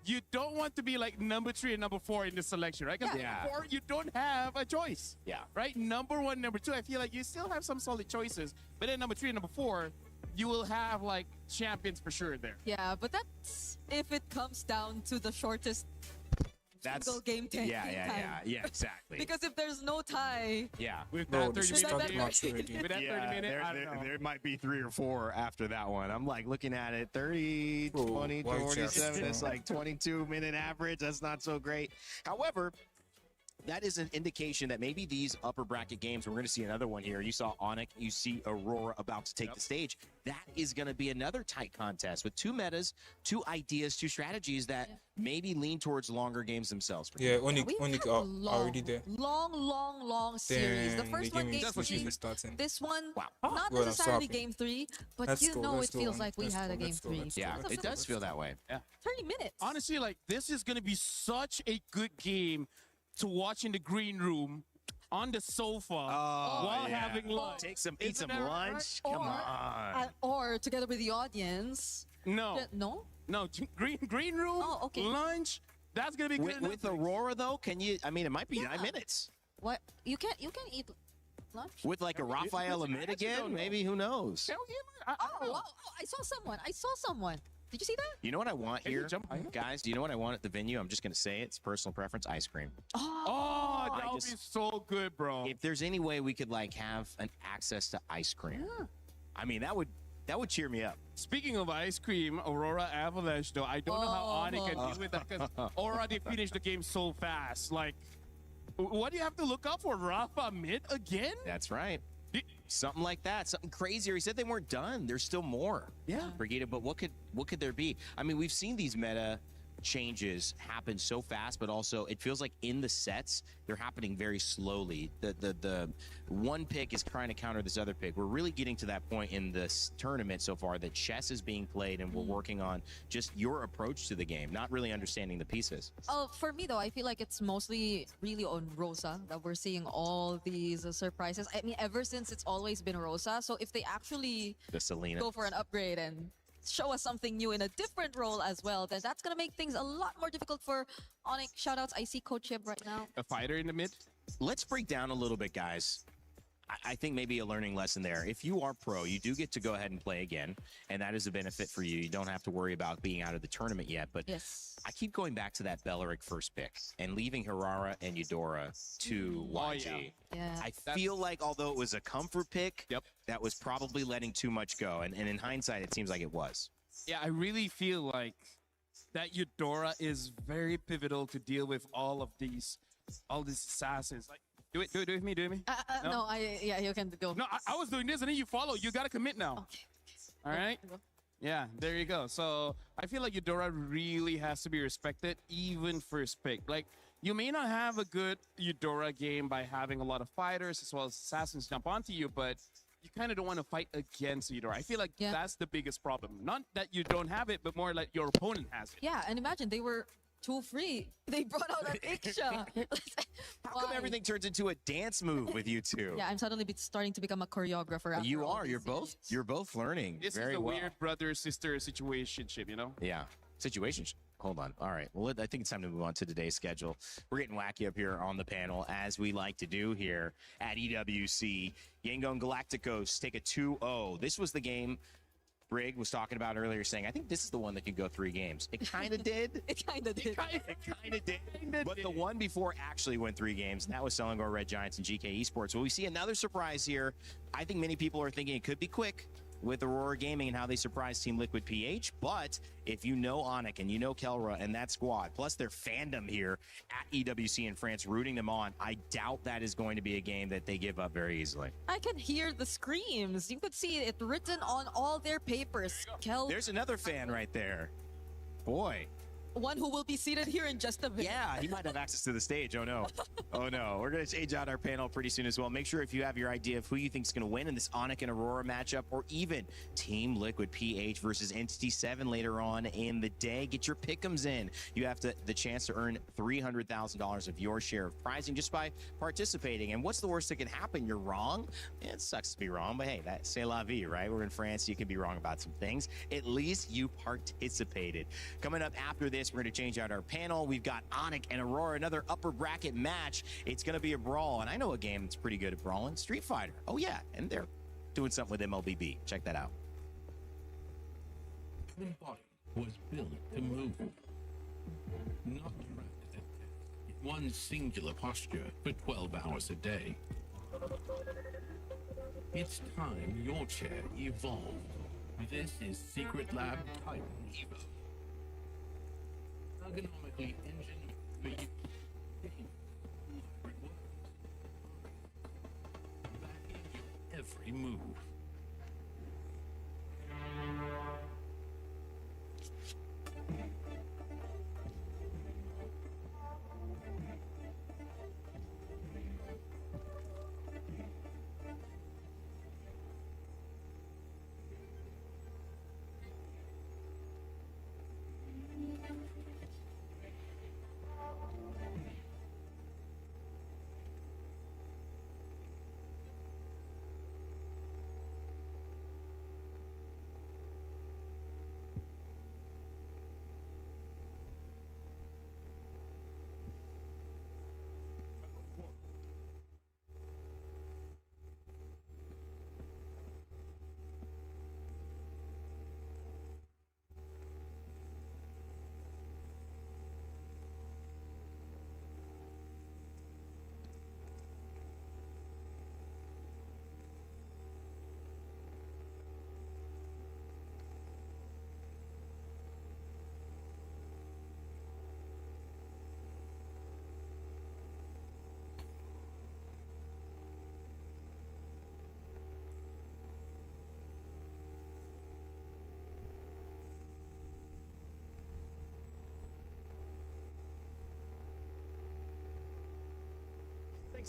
you don't want to be like number 3 and number 4 in this selection, right? Because number 4, you don't have a choice.
Yeah.
Right? Number 1, number 2, I feel like you still have some solid choices. But then number 3 and number 4, you will have like champions for sure there.
Yeah, but that's if it comes down to the shortest single game time.
Yeah, exactly.
Because if there's no tie,
With
Bro,
that
this
30
is
minute
top
game,
notch already.
with that 30 minute, I don't know.
there might be 3 or 4 after that one. I'm like looking at it, 30,
Bro,
20,
why
27.
just-
It's like 22-minute average. That's not so great. However, that is an indication that maybe these upper bracket games, we're going to see another one here. You saw ONIC, you see Aurora about to take the stage. That is going to be another tight contest with 2 metas, 2 ideas, 2 strategies that maybe lean towards longer games themselves.
Yeah,
we've
ONIC
had
are already there.
long series. The
Then
first
the
one,
game
game
is
3.
starting.
This one,
Wow.
not
Well, I'm
necessarily
stopping.
game 3, but
Let's
you
go,
know
let's
it feels
go,
like we
let's
had
go,
a game
let's go,
3.
let's go,
Yeah,
let's
it does feel that way.
Yeah.
30 minutes.
Honestly, like, this is going to be such a good game to watch in the green room on the sofa while having lunch.
Eat some
Isn't that right?
lunch. Come on.
Or together with the audience.
No,
No?
no, green room,
Oh, okay.
lunch. That's going to be good.
With Aurora, though, can you, I mean, it might be 9 minutes.
What? You can eat lunch?
With like a Raphael
listen, I
Amid
actually
again,
don't know.
maybe, who knows?
Hell yeah, I
Oh,
don't know.
wow. Oh, I saw someone. Did you see that?
You know what I want
Can you
here?
jump higher?
Guys, do you know what I want at the venue? I'm just going to say it. It's personal preference, ice cream.
Oh, that
I
would be
just-
so good, bro.
If there's any way we could like have an access to ice cream, I mean, that would cheer me up.
Speaking of ice cream, Aurora Avalanche, though, I don't know how ONIC can deal with that because Aurora, they finished the game so fast. Like, what do you have to look out for? Rafa Mid again?
That's right. Something like that, something crazier. He said they weren't done. There's still more.
Yeah.
Brigida, but what could there be? I mean, we've seen these meta changes happen so fast, but also it feels like in the sets they're happening very slowly. The one pick is trying to counter this other pick. We're really getting to that point in this tournament so far that chess is being played and we're working on just your approach to the game, not really understanding the pieces.
Oh, for me though, I feel like it's mostly really on Rosa that we're seeing all these surprises. I mean, ever since it's always been Rosa. So if they actually
The Selena.
go for an upgrade and show us something new in a different role as well, then that's gonna make things a lot more difficult for ONIC. Shoutouts, I see Coach Yeb right now.
A fighter in the mid?
Let's break down a little bit, guys. I think maybe a learning lesson there. If you are pro, you do get to go ahead and play again, and that is a benefit for you. You don't have to worry about being out of the tournament yet, but
Yes.
I keep going back to that Belleric first pick and leaving Harara and Eudora to YG.
Yeah.
I feel like although it was a comfort pick,
Yep.
that was probably letting too much go, and in hindsight, it seems like it was.
Yeah, I really feel like that Eudora is very pivotal to deal with all these assassins. Like, do it with me, do it with me.
No, yeah, you can go.
No, I was doing this and then you follow. You gotta commit now.
Okay.
All right.
Go.
Yeah, there you go. So I feel like Eudora really has to be respected, even first pick. Like, you may not have a good Eudora game by having a lot of fighters as well as assassins jump onto you, but you kind of don't want to fight against Eudora. I feel like that's the biggest problem. Not that you don't have it, but more like your opponent has it.
Yeah, and imagine they were too free. They brought out an Iksha.
How come everything turns into a dance move with you two?
Yeah, I'm suddenly starting to become a choreographer. After
You
all
are.
these
You're
series.
both learning
This
very
is a
well.
weird brother-sister situationship, you know?
Yeah. Situation. Hold on. All right. Well, I think it's time to move on to today's schedule. We're getting wacky up here on the panel, as we like to do here at EWC. Yangon Galacticos take a 2-0. This was the game Brig was talking about earlier, saying, I think this is the one that could go 3 games. It kind of did.
It kind of did.
It kind of did. But the one before actually went 3 games, and that was Selangor Red Giants and GK Esports. Well, we see another surprise here. I think many people are thinking it could be quick. with Aurora Gaming and how they surprised Team Liquid PH. But if you know ONIC and you know Kelra and that squad, plus their fandom here at EWC in France, rooting them on, I doubt that is going to be a game that they give up very easily.
I can hear the screams. You could see it written on all their papers.
There's another fan right there. Boy.
One who will be seated here in just a bit.
Yeah, he might have access to the stage. Oh, no. Oh, no. We're going to change out our panel pretty soon as well. Make sure if you have your idea of who you think is going to win in this ONIC and Aurora matchup, or even Team Liquid PH versus Entity 7 later on in the day, get your pick'ems in. You have the chance to earn $300,000 of your share of prizing just by participating. And what's the worst that can happen? You're wrong. It sucks to be wrong, but hey, that's c'est la vie, right? We're in France. You can be wrong about some things. At least you participated. Coming up after this, we're going to change out our panel. We've got ONIC and Aurora, another upper bracket match. It's going to be a brawl, and I know a game that's pretty good at brawling, Street Fighter. Oh yeah, and they're doing something with MLBB. Check that out.
The body was built to move, not trapped in one singular posture for 12 hours a day. It's time your chair evolved. This is Secret Lab Titan Evo. Ergonomically engineered for you. Backing your every move.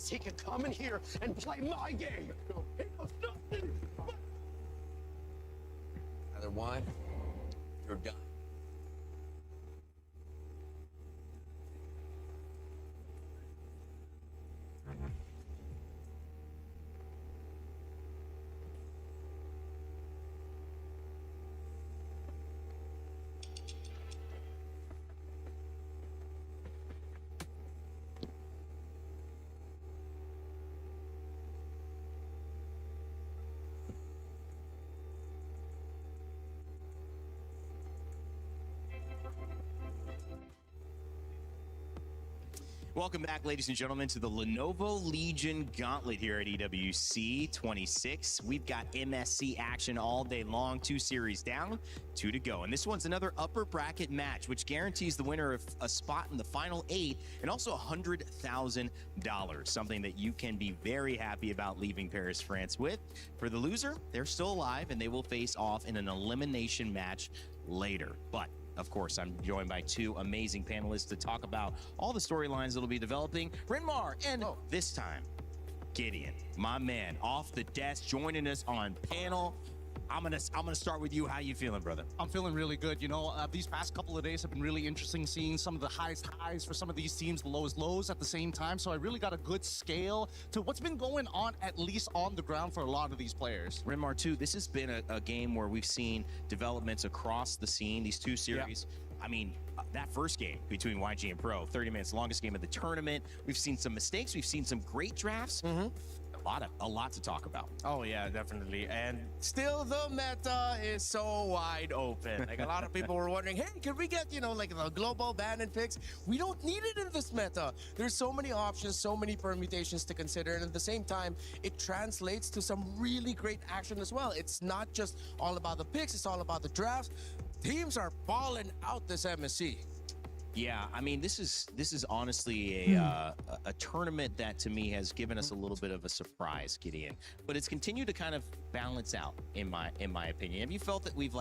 He can come in here and play my game. He knows nothing.
Either one, you're done.
Welcome back, ladies and gentlemen, to the Lenovo Legion Gauntlet here at EWC 26. We've got MSC action all day long. 2 series down, 2 to go. And this one's another upper bracket match, which guarantees the winner of a spot in the final 8 and also $100,000, something that you can be very happy about leaving Paris, France with. For the loser, they're still alive, and they will face off in an elimination match later. But of course, I'm joined by 2 amazing panelists to talk about all the storylines that'll be developing. Renmar, and this time, Gideon, my man, off the desk, joining us on panel. I'm gonna start with you. How you feeling, brother?
I'm feeling really good. You know, these past couple of days have been really interesting, seeing some of the highest highs for some of these teams, the lowest lows at the same time. So I really got a good scale to what's been going on, at least on the ground, for a lot of these players.
Renmar, too, this has been a game where we've seen developments across the scene, these 2 series. Yeah. I mean, that first game between YG and Pro, 30 minutes, longest game of the tournament. We've seen some mistakes. We've seen some great drafts. a lot to talk about.
Oh yeah, definitely. And still the meta is so wide open. Like a lot of people were wondering, hey, can we get, like the global ban and picks? We don't need it in this meta. There's so many options, so many permutations to consider. And at the same time, it translates to some really great action as well. It's not just all about the picks, it's all about the drafts. Teams are balling out this MSC.
Yeah, I mean, this is honestly a tournament that to me has given us a little bit of a surprise, Gideon. But it's continued to kind of balance out, in my opinion. Have you felt that we've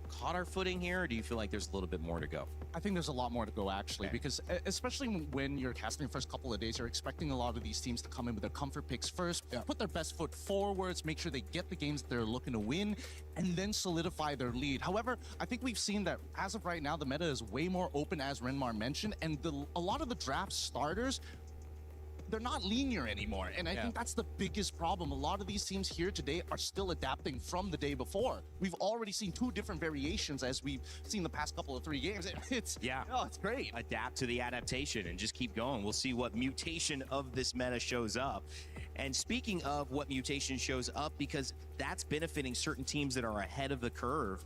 caught our footing here, or do you feel like there's a little bit more to go?
I think there's a lot more to go, actually, because especially when you're casting the first couple of days, you're expecting a lot of these teams to come in with their comfort picks first, put their best foot forwards, make sure they get the games that they're looking to win, and then solidify their lead. However, I think we've seen that as of right now, the meta is way more open, as Renmar mentioned, and a lot of the draft starters, they're not linear anymore. And I think that's the biggest problem. A lot of these teams here today are still adapting from the day before. We've already seen 2 different variations as we've seen the past couple of 3 games. It's great.
Adapt to the adaptation and just keep going. We'll see what mutation of this meta shows up. And speaking of what mutation shows up, because that's benefiting certain teams that are ahead of the curve.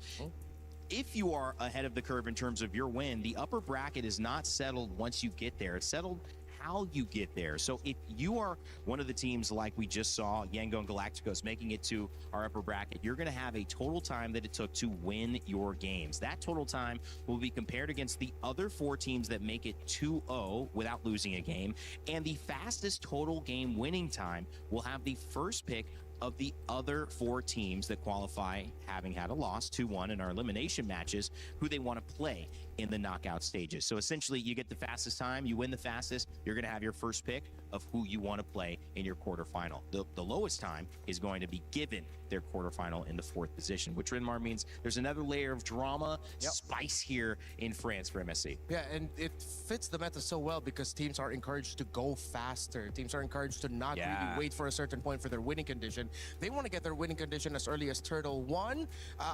If you are ahead of the curve in terms of your win, the upper bracket is not settled once you get there. It's settled how you get there. So if you are one of the teams like we just saw, Yangon Galacticos, making it to our upper bracket, you're going to have a total time that it took to win your games. That total time will be compared against the other 4 teams that make it 2-0 without losing a game. And the fastest total game winning time will have the first pick of the other 4 teams that qualify, having had a loss 2-1 in our elimination matches, who they want to play in the knockout stages. So essentially, you get the fastest time, you win the fastest, you're going to have your first pick of who you want to play in your quarterfinal. The lowest time is going to be given their quarterfinal in the 4th position, which Renmar means there's another layer of drama, spice here in France for MSC.
Yeah, and it fits the meta so well because teams are encouraged to go faster. Teams are encouraged to not really wait for a certain point for their winning condition. They want to get their winning condition as early as Turtle 1,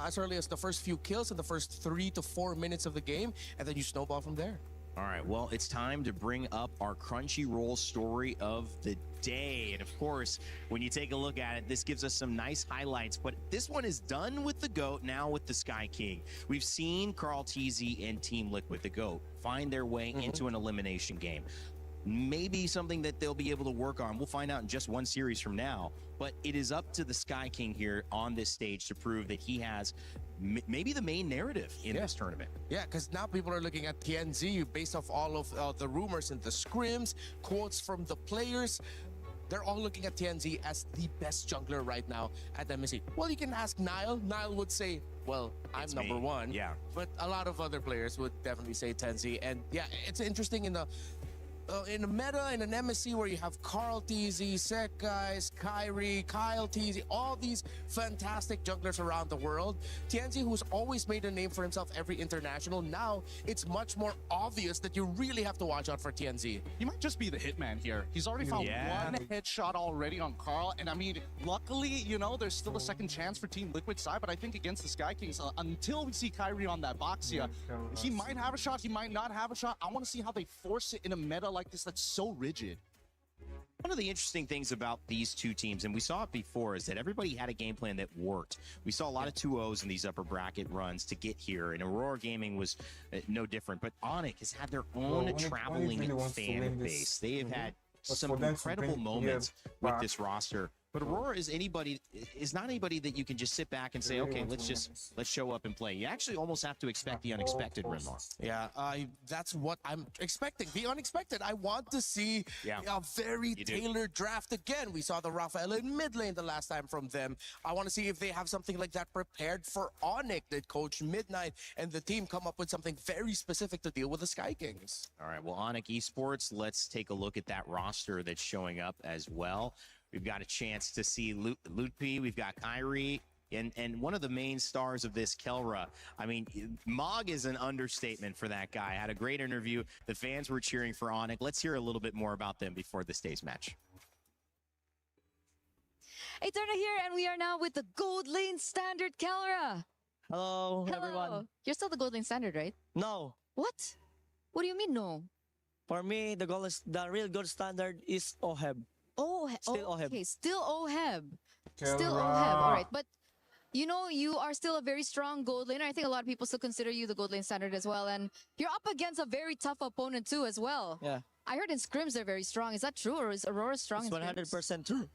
as early as the first few kills in the first 3 to 4 minutes of the game, and then you snowball from there.
All right, well, it's time to bring up our Crunchyroll story of the day. And of course, when you take a look at it, this gives us some nice highlights, but this one is done with the GOAT, now with the Sky King. We've seen Carl TZ and Team Liquid, the GOAT, find their way into an elimination game. Maybe something that they'll be able to work on. We'll find out in just 1 series from now, but it is up to the Sky King here on this stage to prove that he has maybe the main narrative in this tournament.
Yeah, because now people are looking at TNZ based off all of the rumors and the scrims, quotes from the players. They're all looking at TNZ as the best jungler right now at MSC. Well, you can ask Niall. Niall would say, well, I'm number 1.
Yeah.
But a lot of other players would definitely say TNZ. And yeah, it's interesting in a meta, in an MSC where you have Carl TZ, Sekais, Kyrie, Kyle TZ, all these fantastic junglers around the world. TNZ, who's always made a name for himself every international, now it's much more obvious that you really have to watch out for TNZ.
He might just be the hitman here. He's already found 1 headshot already on Carl, and I mean, luckily, there's still a second chance for Team Liquid side, but I think against the Sky Kings, until we see Kyrie on that Boxia, he might have a shot, he might not have a shot. I want to see how they force it in a meta like this that's so rigid.
One of the interesting things about these 2 teams, and we saw it before, is that everybody had a game plan that worked. We saw a lot of 2-0s in these upper bracket runs to get here, and Aurora Gaming was no different. But ONIC has had their own traveling fan base. They have had some incredible moments with this roster. But Aurora is not anybody that you can just sit back and say, okay, let's show up and play. You actually almost have to expect the unexpected, Renmar.
Yeah, that's what I'm expecting. The unexpected. I want to see a very tailored draft again. We saw the Rafael in mid lane the last time from them. I want to see if they have something like that prepared for ONIC, that Coach Midnight and the team come up with something very specific to deal with the Sky Kings.
All right, well, ONIC Esports, let's take a look at that roster that's showing up as well. We've got a chance to see Tlph, we've got Kyrie, and one of the main stars of this, Kelra. I mean, Mog is an understatement for that guy. Had a great interview. The fans were cheering for ONIC. Let's hear a little bit more about them before this day's match.
Eterna here, and we are now with the Gold Lane Standard, Kelra.
Hello, everyone.
You're still the Gold Lane Standard, right?
No.
What? What do you mean, no?
For me, the real gold standard is OHEB.
Oh,
Still OHEB.
okay, still OHEB. Still OHEB. All right, but you know, you are still a very strong gold laner. I think a lot of people still consider you the gold lane standard as well. And you're up against a very tough opponent too as well.
Yeah.
I heard in scrims they're very strong. Is that true, or is Aurora strong
It's
in scrims?
100% true.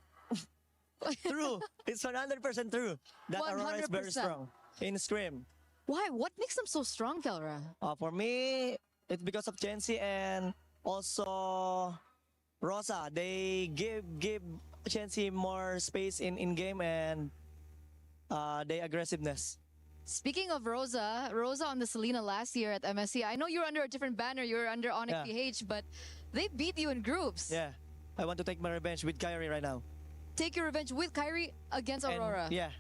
True. It's 100% true that Aurora is very
100%.
strong in scrim.
Why? What makes them so strong, Kelra?
For me, it's because of Chenzi and also Rosa. They give Chenzi more space in game and their aggressiveness.
Speaking of Rosa on the Selena last year at MSC, I know you're under a different banner. You're under ONIC PH, but they beat you in groups.
Yeah. I want to take my revenge with Kyrie right now.
Take your revenge with Kyrie against Aurora.
And, yeah.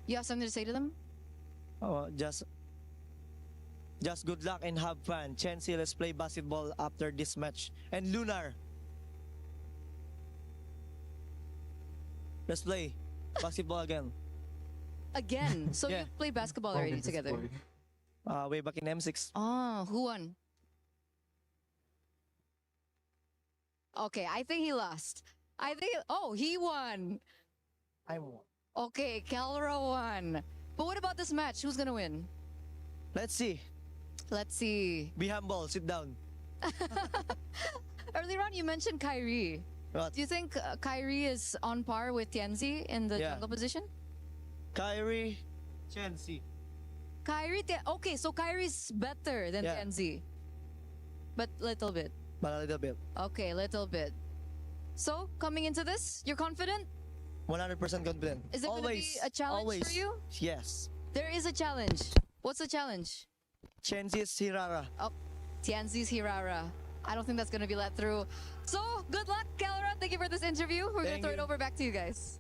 You have something to say to them?
Oh, just good luck and have fun. Chenzi, let's play basketball after this match. And Lunar, let's play basketball again.
Again? So you played basketball already together?
Way back in M6.
Oh, who won? Okay, I think he lost. He won.
I won.
Okay, Kelra won. But what about this match? Who's gonna win?
Let's see.
Let's see.
Be humble. Sit down.
Earlier on, you mentioned Kyrie.
What?
Do you think Kyrie is on par with Tianzi in the jungle position?
Kyrie, Chenzi.
Okay, so Kyrie's better than Tianzi. But little bit.
But a little bit.
Okay, little bit. So, coming into this, you're confident?
100% confident.
Is it going to be a challenge for you?
Yes.
There is a challenge. What's the challenge?
Chenzi's Hirara.
Oh, Tianzi's Hirara. I don't think that's going to be let through. So, good luck, Kelra. Thank you for this interview. We're going to throw it over back to you guys.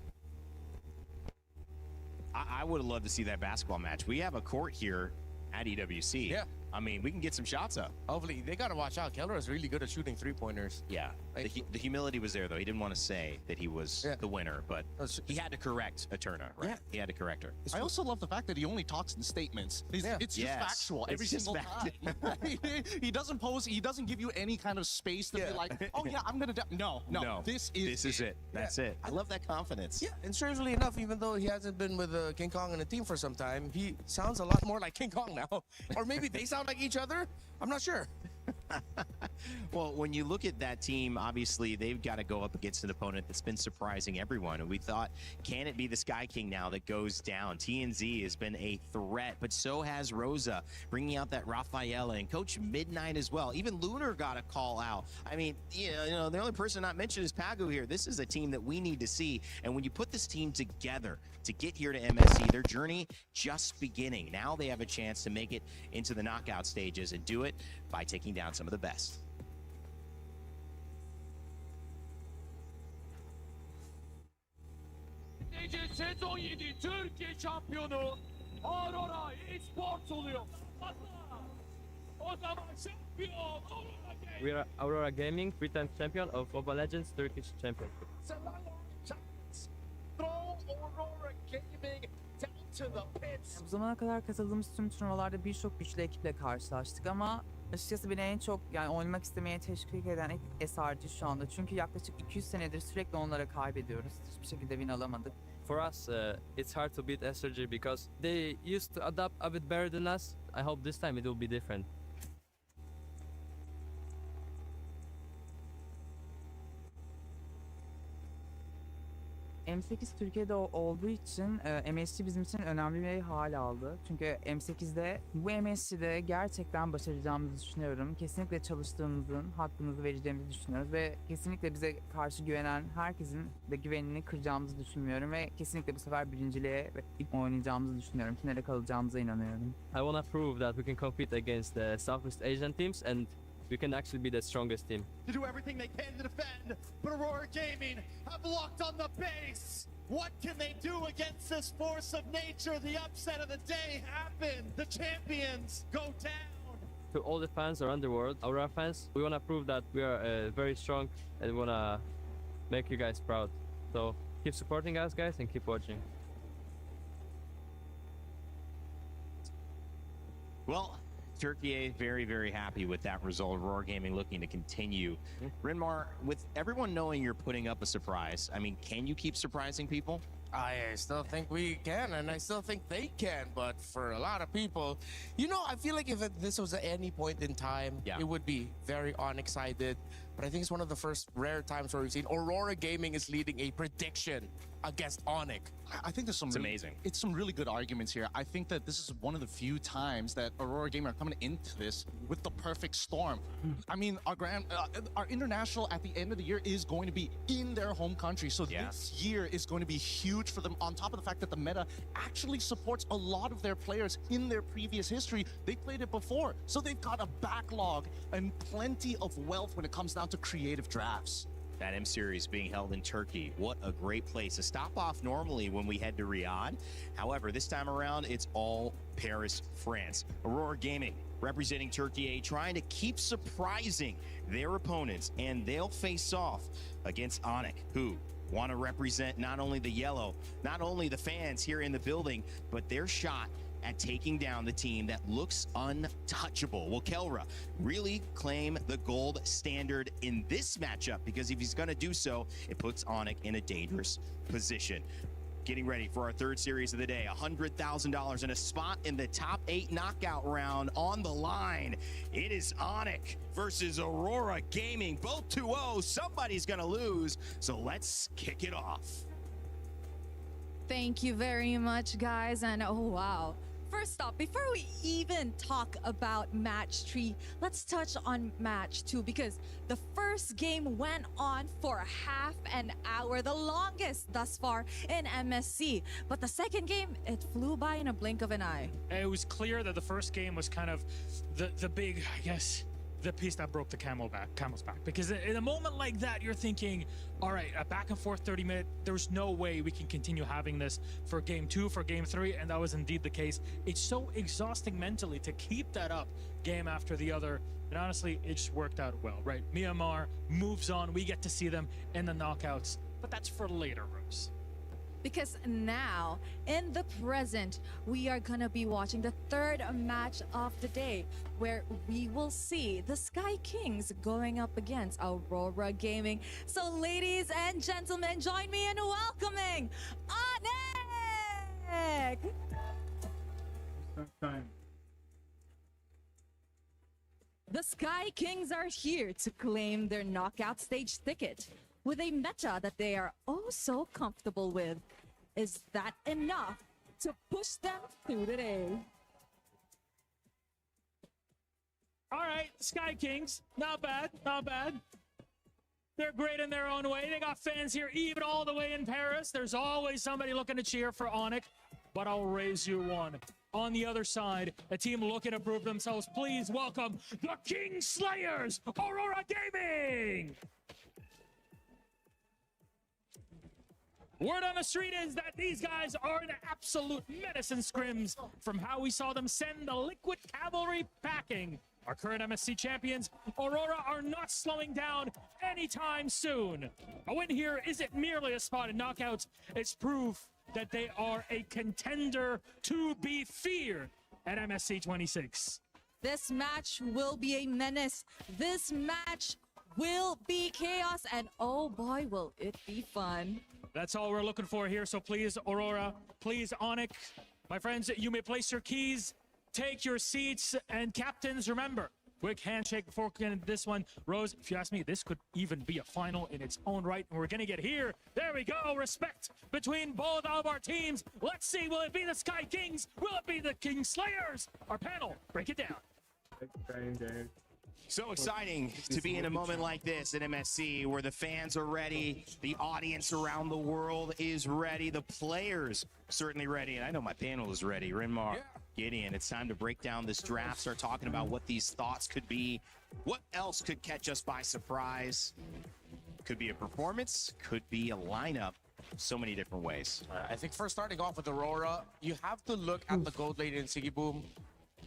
I would have loved to see that basketball match. We have a court here at EWC.
Yeah.
I mean, we can get some shots up.
Hopefully, they got to watch out. Keller is really good at shooting three-pointers.
Yeah. The humility was there, though. He didn't want to say that he was the winner, but he had to correct Eterna, right? Yeah. He had to correct her.
I also love the fact that he only talks in statements. It's just factual every single time. He doesn't pose. He doesn't give you any kind of space to be like, oh yeah, I'm gonna. No. This is
it. That's it. I love that confidence.
Yeah, and strangely enough, even though he hasn't been with King Kong and a team for some time, he sounds a lot more like King Kong now. Or maybe they sound like each other. I'm not sure.
Well, when you look at that team, obviously they've got to go up against an opponent that's been surprising everyone. And we thought, can it be the Sky King now that goes down? TNZ has been a threat, but so has Rosa, bringing out that Rafaela and Coach Midnight as well. Even Lunar got a call out. I mean, you know, the only person not mentioned is Pagu here. This is a team that we need to see. And when you put this team together to get here to MSC, their journey just beginning. Now they have a chance to make it into the knockout stages and do it by taking down some of the best.
Sezon 7 Türkiye şampiyonu Aurora ESPORTS oluyor. O zaman şampiyon Aurora Gaming.
We are Aurora Gaming, 3-time champion of Mobile Legends Turkish Championship.
Aurora Gaming down to the pits.
Bu zamana kadar katıldığımız tüm turnuvalarda birçok güçlü ekiple karşılaştık ama açıkçası beni en çok oynamak istemeye teşvik eden SRG şu anda. Çünkü yaklaşık 200 senedir sürekli onlara kaybediyoruz. Hiçbir şekilde win alamadık.
For us, it's hard to beat SRG because they used to adapt a bit better than us. I hope this time it will be different.
M8 Türkiye'de olduğu için MSC bizim için önemli bir hal aldı. Çünkü M8'de bu MSC'de gerçekten başaracağımızı düşünüyorum. Kesinlikle çalıştığımızın hakkımızı vereceğimizi düşünüyoruz ve kesinlikle bize karşı güvenen herkesin de güvenini kıracağımızı düşünmüyorum ve kesinlikle bu sefer birinciliğe oynayacağımızı düşünüyorum. Finale kalacağımıza inanıyorum.
I want to prove that we can compete against the Southeast Asian teams and we can actually be the strongest team.
To do everything they can to defend, but Aurora Gaming have locked on the base. What can they do against this force of nature? The upset of the day happened. The champions go down.
To all the fans around the world, Aurora fans, we want to prove that we are very strong and we want to make you guys proud. So keep supporting us, guys, and keep watching.
Well, Turkey very, very happy with that result. Aurora Gaming looking to continue. Rinmar, with everyone knowing you're putting up a surprise, I mean, can you keep surprising people?
I still think we can, and I still think they can, but for a lot of people, you know, I feel like if this was at any point in time, it would be very unexcited. But I think it's one of the first rare times where we've seen Aurora Gaming is leading a prediction against ONIC.
I think there's some
amazing.
It's some really good arguments here. I think that this is one of the few times that Aurora Gaming are coming into this with the perfect storm. I mean, our international at the end of the year is going to be in their home country, so this year is going to be huge for them. On top of the fact that the meta actually supports a lot of their players in their previous history. They played it before, so they've got a backlog and plenty of wealth when it comes down to creative drafts.
That M Series being held in Turkey. What a great place. A stop off normally when we head to Riyadh. However, this time around, it's all Paris, France. Aurora Gaming representing Turkey, trying to keep surprising their opponents, and they'll face off against ONIC, who want to represent not only the yellow, not only the fans here in the building, but their shot at taking down the team that looks untouchable. Will Kelra really claim the gold standard in this matchup? Because if he's going to do so, it puts ONIC in a dangerous position. Getting ready for our third series of the day, $100,000 and a spot in the top 8 knockout round on the line. It is ONIC versus Aurora Gaming, both 2-0. Somebody's going to lose, so let's kick it off.
Thank you very much, guys. And oh, wow. First off, before we even talk about match 3, let's touch on match 2, because the first game went on for half an hour, the longest thus far in MSC. But the second game, it flew by in a blink of an eye.
It was clear that the first game was kind of the big, I guess, the piece that broke the camel's back. Because in a moment like that, you're thinking, all right, a back and forth 30-minute, there's no way we can continue having this for game 2, for game 3, and that was indeed the case. It's so exhausting mentally to keep that up game after the other, and honestly, it just worked out well, right? Myanmar moves on, we get to see them in the knockouts, but that's for later, Rose.
Because now, in the present, we are gonna be watching the third match of the day, where we will see the Sky Kings going up against Aurora Gaming. So ladies and gentlemen, join me in welcoming ONIC! The Sky Kings are here to claim their knockout stage ticket with a meta that they are oh so comfortable with. Is that enough to push them through the day?
All right, Sky Kings, not bad, not bad. They're great in their own way. They got fans here even all the way in Paris. There's always somebody looking to cheer for ONIC, but I'll raise you one. On the other side, a team looking to prove themselves. Please welcome the King Slayers, Aurora Gaming! Word on the street is that these guys are an absolute menace in scrims from how we saw them send the Liquid Cavalry packing. Our current MSC champions, Aurora, are not slowing down anytime soon. A win here isn't merely a spot in knockouts, it's proof that they are a contender to be feared at MSC 26.
This match will be a menace. This match will be chaos, and oh boy, will it be fun.
That's all we're looking for here, so please, Aurora, please, ONIC. My friends, you may place your keys, take your seats, and captains, remember, quick handshake before this one. Rose, if you ask me, this could even be a final in its own right, and we're gonna get here. There we go, respect between both of our teams. Let's see, will it be the Sky Kings? Will it be the King Slayers? Our panel, break it down.
So exciting to be in a moment like this at MSC, where the fans are ready, the audience around the world is ready, the players certainly ready, and I know my panel is ready. Rinmar, Gideon, it's time to break down this draft, start talking about what these thoughts could be, what else could catch us by surprise. Could be a performance, could be a lineup, so many different ways.
I think first starting off with Aurora, you have to look at the gold lane in Siggy Boom.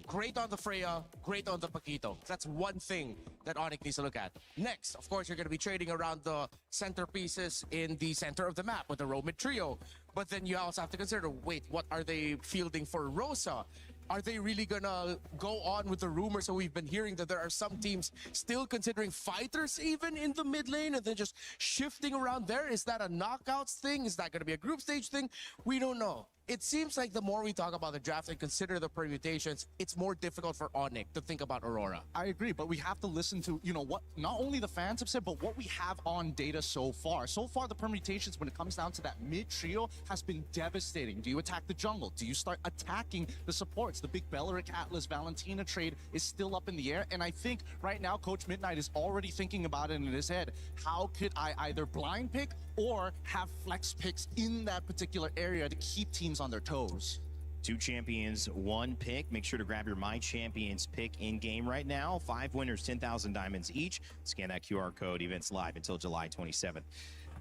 Great on the Freya, great on the Paquito. That's one thing that ONIC needs to look at. Next, of course, you're going to be trading around the centerpieces in the center of the map with the Romid trio. But then you also have to consider, wait, what are they fielding for Rosa? Are they really gonna go on with the rumors that we've been hearing that there are some teams still considering fighters even in the mid lane and then just shifting around there? Is that a knockouts thing? Is that gonna be a group stage thing? We don't know. It seems like the more we talk about the draft and consider the permutations, it's more difficult for ONIC to think about Aurora.
I agree, but we have to listen to, you know, what not only the fans have said, but what we have on data so far. So far, the permutations when it comes down to that mid trio has been devastating. Do you attack the jungle? Do you start attacking the supports? The big Belleric Atlas Valentina trade is still up in the air, and I think right now Coach Midnight is already thinking about it in his head. How could I either blind pick or have flex picks in that particular area to keep teams on their toes?
2 champions, 1 pick. Make sure to grab your My Champions pick in game right now. 5 winners, 10,000 diamonds each. Scan that QR code. Events live until July 27th.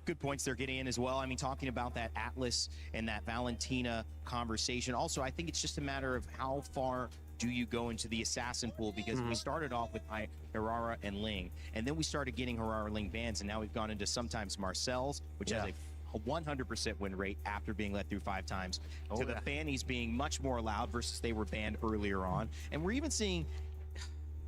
Good points they're getting in as well. I mean, talking about that Atlas and that Valentina conversation. Also, I think it's just a matter of how far do you go into the assassin pool, because we started off with AURORA and Ling, and then we started getting AURORA Ling bans, and now we've gone into sometimes Marcel's, which has a 100% win rate after being let through 5 times, to the Fannies being much more allowed versus they were banned earlier on. And we're even seeing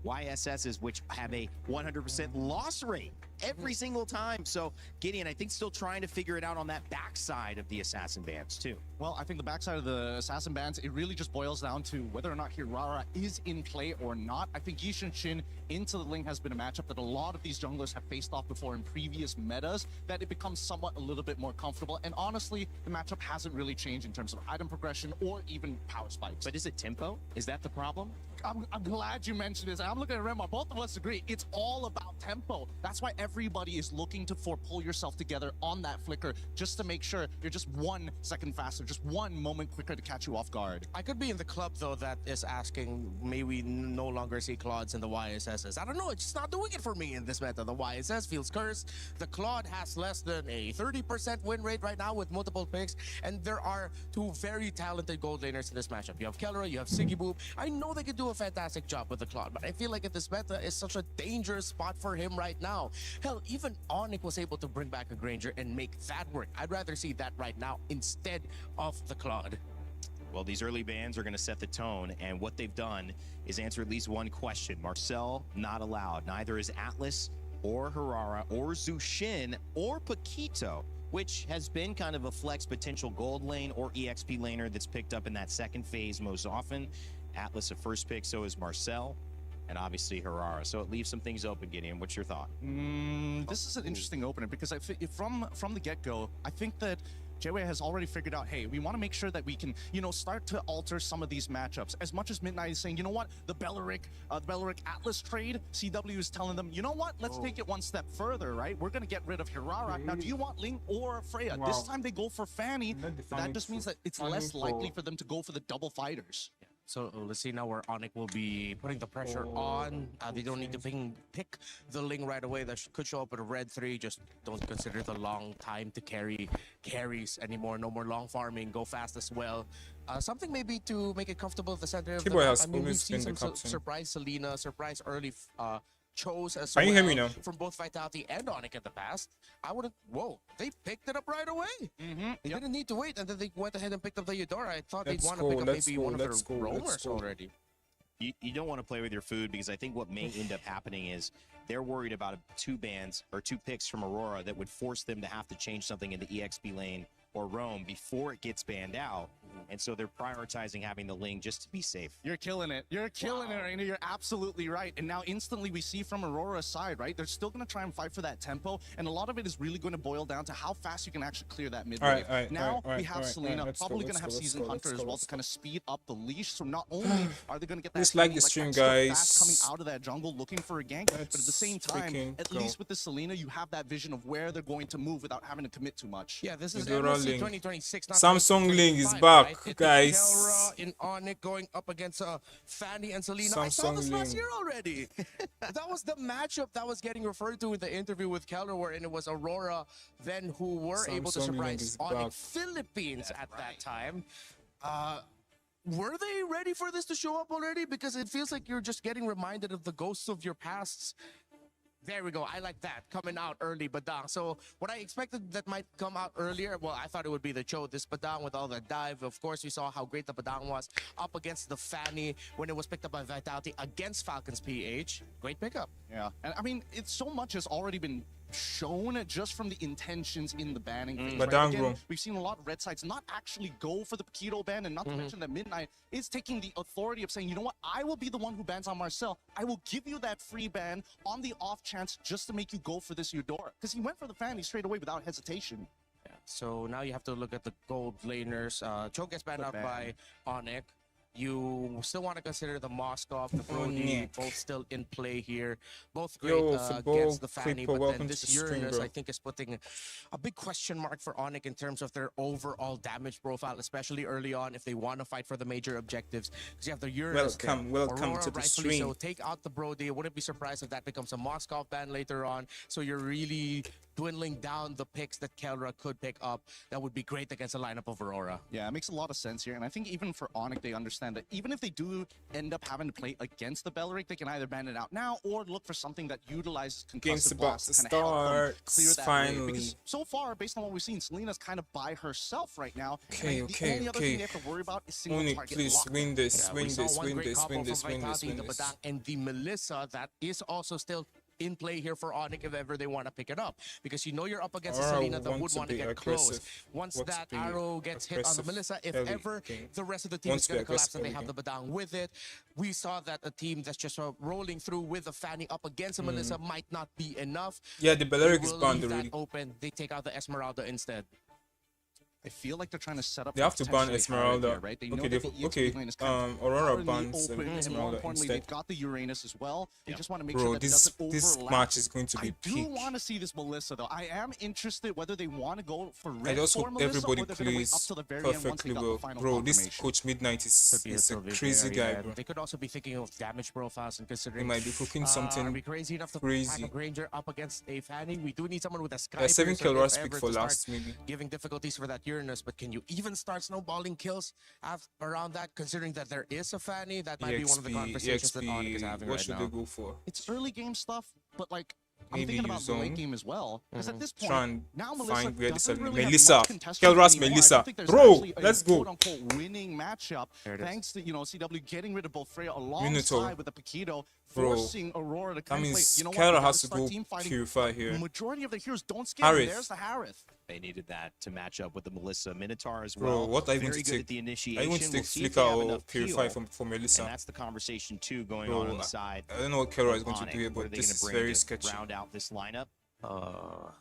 YSSs, which have a 100% loss rate every single time. So Gideon, I think, still trying to figure it out on that backside of the assassin bans too.
Well, I think the backside of the assassin bans, it really just boils down to whether or not AURORA is in play or not. I think Yishin Shin into the Ling has been a matchup that a lot of these junglers have faced off before in previous metas, that it becomes somewhat a little bit more comfortable. And honestly, the matchup hasn't really changed in terms of item progression or even power spikes.
But is it tempo? Is that the problem?
I'm glad you mentioned this. I'm looking at Remar. Both of us agree. It's all about tempo. That's why everybody is looking to pull yourself together on that flicker, just to make sure you're just 1 second faster, just 1 moment quicker to catch you off guard.
I could be in the club, though, that is asking, may we no longer see Claudes in the YSSs? I don't know. It's just not doing it for me in this meta. The YSS feels cursed. The Claude has less than a 30% win rate right now with multiple picks, and there are 2 very talented gold laners in this matchup. You have Kellera, you have Siggy Boob. I know they could do a fantastic job with the Claude, but I feel like this meta is such a dangerous spot for him right now. Hell, even ONIC was able to bring back a Granger and make that work. I'd rather see that right now instead of the Claude.
Well, these early bans are going to set the tone, and what they've done is answer at least one question. Marcel, not allowed. Neither is Atlas or AURORA or Zushin or Paquito, which has been kind of a flex potential gold lane or EXP laner that's picked up in that second phase most often. Atlas a first pick, so is Marcel, and obviously AURORA. So it leaves some things open, Gideon. What's your thought?
This is an interesting opener, because I think from the get-go, I think that JWay has already figured out, hey, we want to make sure that we can, you know, start to alter some of these matchups. As much as Midnight is saying, you know what, the Belleric Atlas trade, CW is telling them, you know what, let's take it 1 step further, right? We're going to get rid of AURORA. Now, do you want Ling or Freya? This time they go for Fanny. That just means that it's less likely for them to go for the double fighters.
So let's see now where ONIC will be putting the pressure on. They don't need to pick the Ling right away. That could show up at a red 3. Just don't consider the long time to carry carries anymore. No more long farming. Go fast as well. Something maybe to make it comfortable at the center of the map. I mean, we've seen some surprise Selena, surprise early Chose as
Can you
well
hear me now?
from both Vitality and ONIC in the past. I wouldn't. Whoa, they picked it up right away. They didn't need to wait, and then they went ahead and picked up the Eudora. I thought they'd want to pick up maybe one of their roamers already.
You don't want to play with your food, because I think what may end up happening is they're worried about 2 bans or 2 picks from AURORA that would force them to have to change something in the EXP lane or roam before it gets banned out. And so they're prioritizing having the Ling just to be safe.
You're killing it. You're killing it, Raina. You're absolutely right. And now instantly we see from Aurora's side, right? They're still going to try and fight for that tempo. And a lot of it is really going to boil down to how fast you can actually clear that mid wave. Now we have Selena probably going to have Season Hunter as well to kind of speed up the leash. So not only are they going to get that
Please like the stream, guys.
coming out of that jungle looking for a gank, but at the same time, at least with the Selena, you have that vision of where they're going to move without having to commit too much.
Yeah, this is MLC 2026.
Samsung Ling is back, guys.
Kellera in ONIC going up against Fanny and Selena. I saw this last year already. That was the matchup that was getting referred to in the interview with Kellera, where it was Aurora then who were able to surprise ONIC Philippines at that time. Were they ready for this to show up already? Because it feels like you're just getting reminded of the ghosts of your pasts. There we go. I like that. Coming out early, Badang. So what I expected that might come out earlier, well, I thought it would be the Cho. This Badang with all the dive. Of course, we saw how great the Badang was up against the Fanny when it was picked up by Vitality against Falcons PH. Great pickup.
Yeah, and I mean, it's so much has already been shown just from the intentions in the banning phase.
But
Right?
down, bro.
We've seen a lot of red sides not actually go for the Paquito ban, and not to mention that Midnight is taking the authority of saying, you know what, I will be the one who bans on Marcel. I will give you that free ban on the off chance just to make you go for this Eudora. Because he went for the Fanny straight away without hesitation.
Yeah. So now you have to look at the gold laners. Cho gets banned out by ONIC. You still want to consider the Moskov, the Brody, both still in play here. Both great against the Fanny, but then this Uranus, I think, is putting a big question mark for ONIC in terms of their overall damage profile, especially early on if they want to fight for the major objectives. Because you have the Uranus
welcome
Aurora,
to the
rightfully
stream.
so, take out the Brody. I wouldn't be surprised if that becomes a Moskov ban later on. So you're really dwindling down the picks that Kelra could pick up. That would be great against a lineup of Aurora.
Yeah, it makes a lot of sense here. And I think even for ONIC, they understand that even if they do end up having to play against the Belleric, they can either ban it out now or look for something that utilizes
Game's
concussive
about
blocks
to
to kind of help them clear
start,
that
finally.
way. Because so far, based on what we've seen, Selena's kind of by herself right now.
Okay,
and the only other thing they have to worry about is single
ONIC,
target
please
lock.
win this,
Yeah,
win
we saw
this,
one
win
great
this,
combo
win this,
from
win this,
Vitality,
win
the
this.
Badang, and the Melissa that is also still in play here for ONIC if ever they want to pick it up. Because you know you're up against a
Aurora
Selena that would
wants
want
to
to
be
get close.
aggressive,
Once
wants
that
to be
arrow gets hit on the
aggressive
Melissa, if
early
ever
game.
the rest of the team
Wants
is
to
going
be
to collapse and they
aggressive
have the
early
Badang with it, we saw that a team that's just rolling through with a Fanny up against a Melissa might not be enough.
Yeah, the Belleric
They
is
will
banned
leave that
already.
open. They take out the Esmeralda instead.
I feel like they're trying to set up.
They have to ban
potentially higher
Esmeralda.
here, right? They know
Okay,
that
they've,
the EXP
okay.
lane is kind of
Aurora
already
bans
open, and more
Esmeralda
importantly,
instead.
they've got the Uranus as well. They just want to make
Bro,
sure that
this
it doesn't
this
overlap.
match is going to be
I do
peak.
want to see this Melissa though. I am interested whether they want to go for
I
red
just
for
hope
Melissa
everybody
or they're going to wait up
plays
till the very end once they
perfectly
got the
well.
final
Bro, this
confirmation.
Coach Midnight is a crazy guy, bro.
They could also be thinking of damage profiles and considering
He might be cooking
are
something
we crazy enough to
crazy.
have a Granger up against a Fanny? We do need someone with a Sky.
Yeah, 7 kill
Piercer
Ross
if
pick
ever
for
to start
last, maybe.
giving difficulties for that Uranus, but can you even start snowballing kills around that, considering that there is a Fanny? That might be one of the conversations that ONIC is having
what
right
should
now.
they go for?
It's early game stuff, but like I'm
Maybe
thinking
you
about the late
zone.
game as well. Because at this point,
Try and
now Melissa
find where this
doesn't really have
Melissa,
much contested
Kelras
anymore. I
Melissa.
don't think there's
Bro,
actually a
let's go.
quote-unquote winning matchup,
There it is.
thanks to CW getting rid of both Freya
Minotaur.
alongside with the Paquito,
Bro,
forcing Aurora to
that
kind of
means
play. You know what?
Kelra
We
has
gotta
to
start
go
team fighting.
purify here.
The majority of the heroes don't scale.
Harith.
There's the Harith.
They needed that to match up with the Melissa Minotaur as
Bro,
well.
what are you going
Very
to
good at
take?
the initiation.
Are you going to
We'll
take
see if
Flicker
they have
or
enough
Purify
peel.
for Melissa?
And that's the conversation too going
Bro,
on the side.
I don't know what Kelra is going to
ONIC.
do here,
What are
but
they
this
gonna
is
bring
very
to
sketchy.
round out this lineup?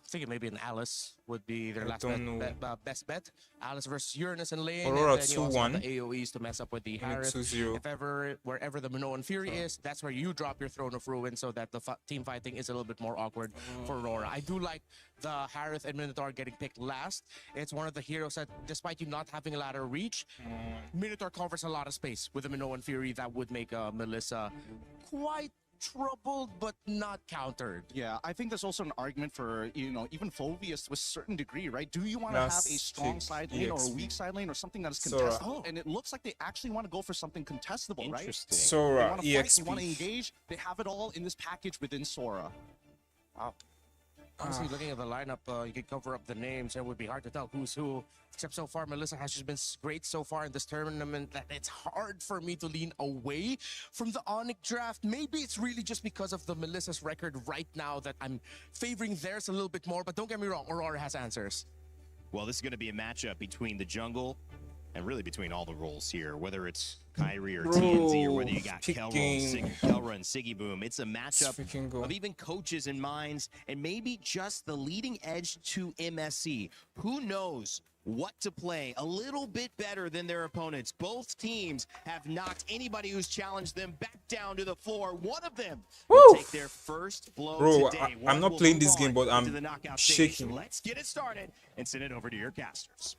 Thinking maybe an Alice would be their
I
last
don't
best bet. Alice versus Uranus and lane.
Aurora
and then you also have
2-1.
the AoEs to mess up with the
And
Harith.
2-0.
If ever, wherever the Minoan Fury is, that's where you drop your Throne of Ruin so that the team fighting is a little bit more awkward for Aurora. I do like the Harith and Minotaur getting picked last. It's one of the heroes that, despite you not having a ladder reach, Minotaur covers a lot of space with the Minoan Fury that would make Melissa quite troubled but not countered.
Yeah, I think there's also an argument for, even Phobius to a certain degree, right? Do you want to have a strong side lane or a weak side lane or something that is
Sora.
contestable? And it looks like they actually want to go for something contestable, right?
Interesting.
Sora,
They want to fight,
EXP.
they want to engage. They have it all in this package within Sora.
Wow. Honestly, looking at the lineup, you could cover up the names. It would be hard to tell who's who. Except so far, Melissa has just been great so far in this tournament that it's hard for me to lean away from the ONIC draft. Maybe it's really just because of the Melissa's record right now that I'm favoring theirs a little bit more. But don't get me wrong, Aurora has answers.
Well, this is going to be a matchup between the jungle and really between all the roles here, whether it's Kyrie or TNZ or whether you got Kelra and Siggy Boom. It's a matchup of even coaches and minds and maybe just the leading edge to MSC. Who knows what to play a little bit better than their opponents. Both teams have knocked anybody who's challenged them back down to the floor. One of them will take their first blow
Bro,
today.
I'm not
will
playing
move
this game,
on
but
to
I'm
the knockout stage.
shaking.
Let's get it started and send it over to your casters.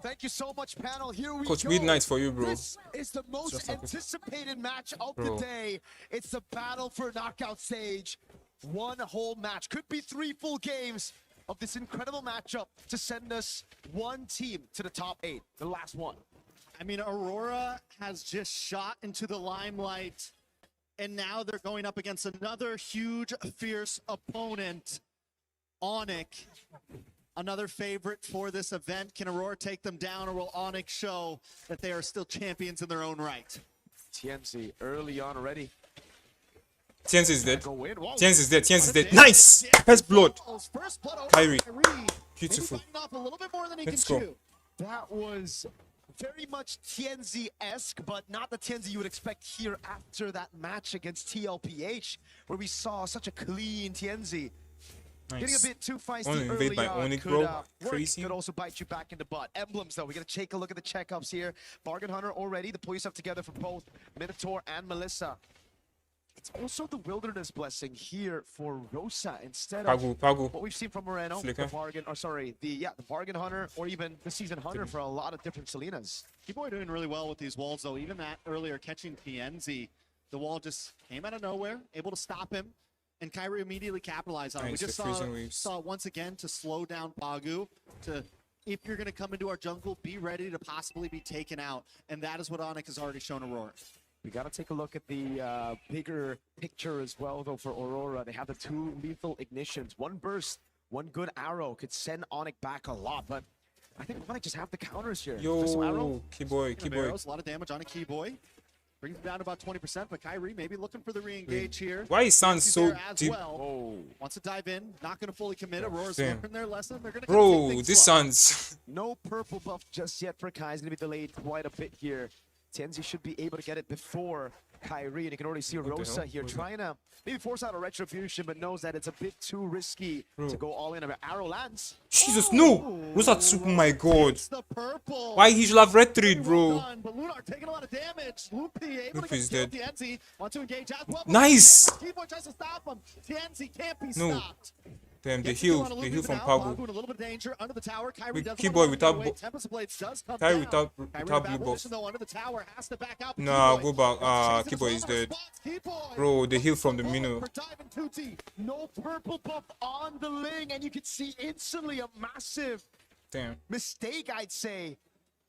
Thank you so much, panel. Here we
Coach
go.
Midnight for you, bro.
This is the most anticipated match of the
Bro.
day. It's the battle for knockout stage. One whole match. Could be 3 full games of this incredible matchup to send us one team to the top 8. The last one.
I mean, Aurora has just shot into the limelight And now they're going up against another huge, fierce opponent, ONIC. Another favorite for this event. Can Aurora take them down, or will ONIC show that they are still champions in their own right?
TNC early on already.
TNC is dead. TNC is dead. TNC is dead. Nice! First blood. Kyrie. Beautiful. Let's go.
That was very much TNZ-esque, but not the TNZ you would expect here after that match against Tlph, where we saw such a clean TNZ.
Nice.
Getting a bit too feisty
Only
early
invade by
on
ONIC,
could,
bro. Crazy.
could also bite you back in the butt. Emblems, though, we got to take a look at the checkups here. Bargain Hunter already, the pull yourself together for both Minotaur and Melissa. It's also the Wilderness Blessing here for Rosa instead of what we've seen from Moreno,
Flicker.
the Bargain, or sorry, the Bargain Hunter, or even the Season Hunter for a lot of different Selenas.
Keyboy doing really well with these walls, though. Even that earlier catching TNZ, the wall just came out of nowhere, able to stop him, and Kyrie immediately capitalized on it. We
Nice,
just
the freezing waves.
saw it once again to slow down Pagu, to, if you're going to come into our jungle, be ready to possibly be taken out, and that is what ONIC has already shown Aurora.
We got to take a look at the bigger picture as well, though, for Aurora. They have the two lethal ignitions. One burst, one good arrow could send ONIC back a lot, but I think ONIC just have the counters here.
Yo, Keyboy,
A lot of damage on a Keyboy. Brings him down to about 20%, but Kyrie maybe looking for the re-engage here.
Why is Sans
He's
so
there as
deep?
well. Wants to dive in, not going to fully commit. Aurora's
Damn.
learned their lesson. They're going to
Bro, this Sans.
No purple buff just yet for Kai. He's going to be delayed quite a bit here. Tenzi should be able to get it before Kyrie, and you can already see Rosa here trying to maybe force out a retribution, but knows that it's a bit too risky to go all in. Arrow lands.
Jesus, no! Rosa oh my god. Why he should have red trade, bro?
But Lunar taking a lot of damage. Loopy able
Loopy
to
is
get
dead.
TNZ. Want to engage as well.
Nice!
Keyboy tries to stop him. TNZ can't be
No.
stopped.
Damn, the
Gets
heal
on a
from
Pagu
Pagu.
in a little bit of danger under the tower. Kyrie
With
doesn't
Keyboy
want to
without
run away. Tempest Blades does come
Kyrie
down.
without
Kyrie
blue
in bad
buff.
position, though, under the tower, has to back out.
Nah,
Keyboy
go back.
wants to chase
Keyboy
it
is
from
dead.
Keyboy.
Bro, the heal from the
For
Mino.
diving Tutti.
No purple buff on the Ling, and you can see instantly a massive
Damn.
mistake, I'd say.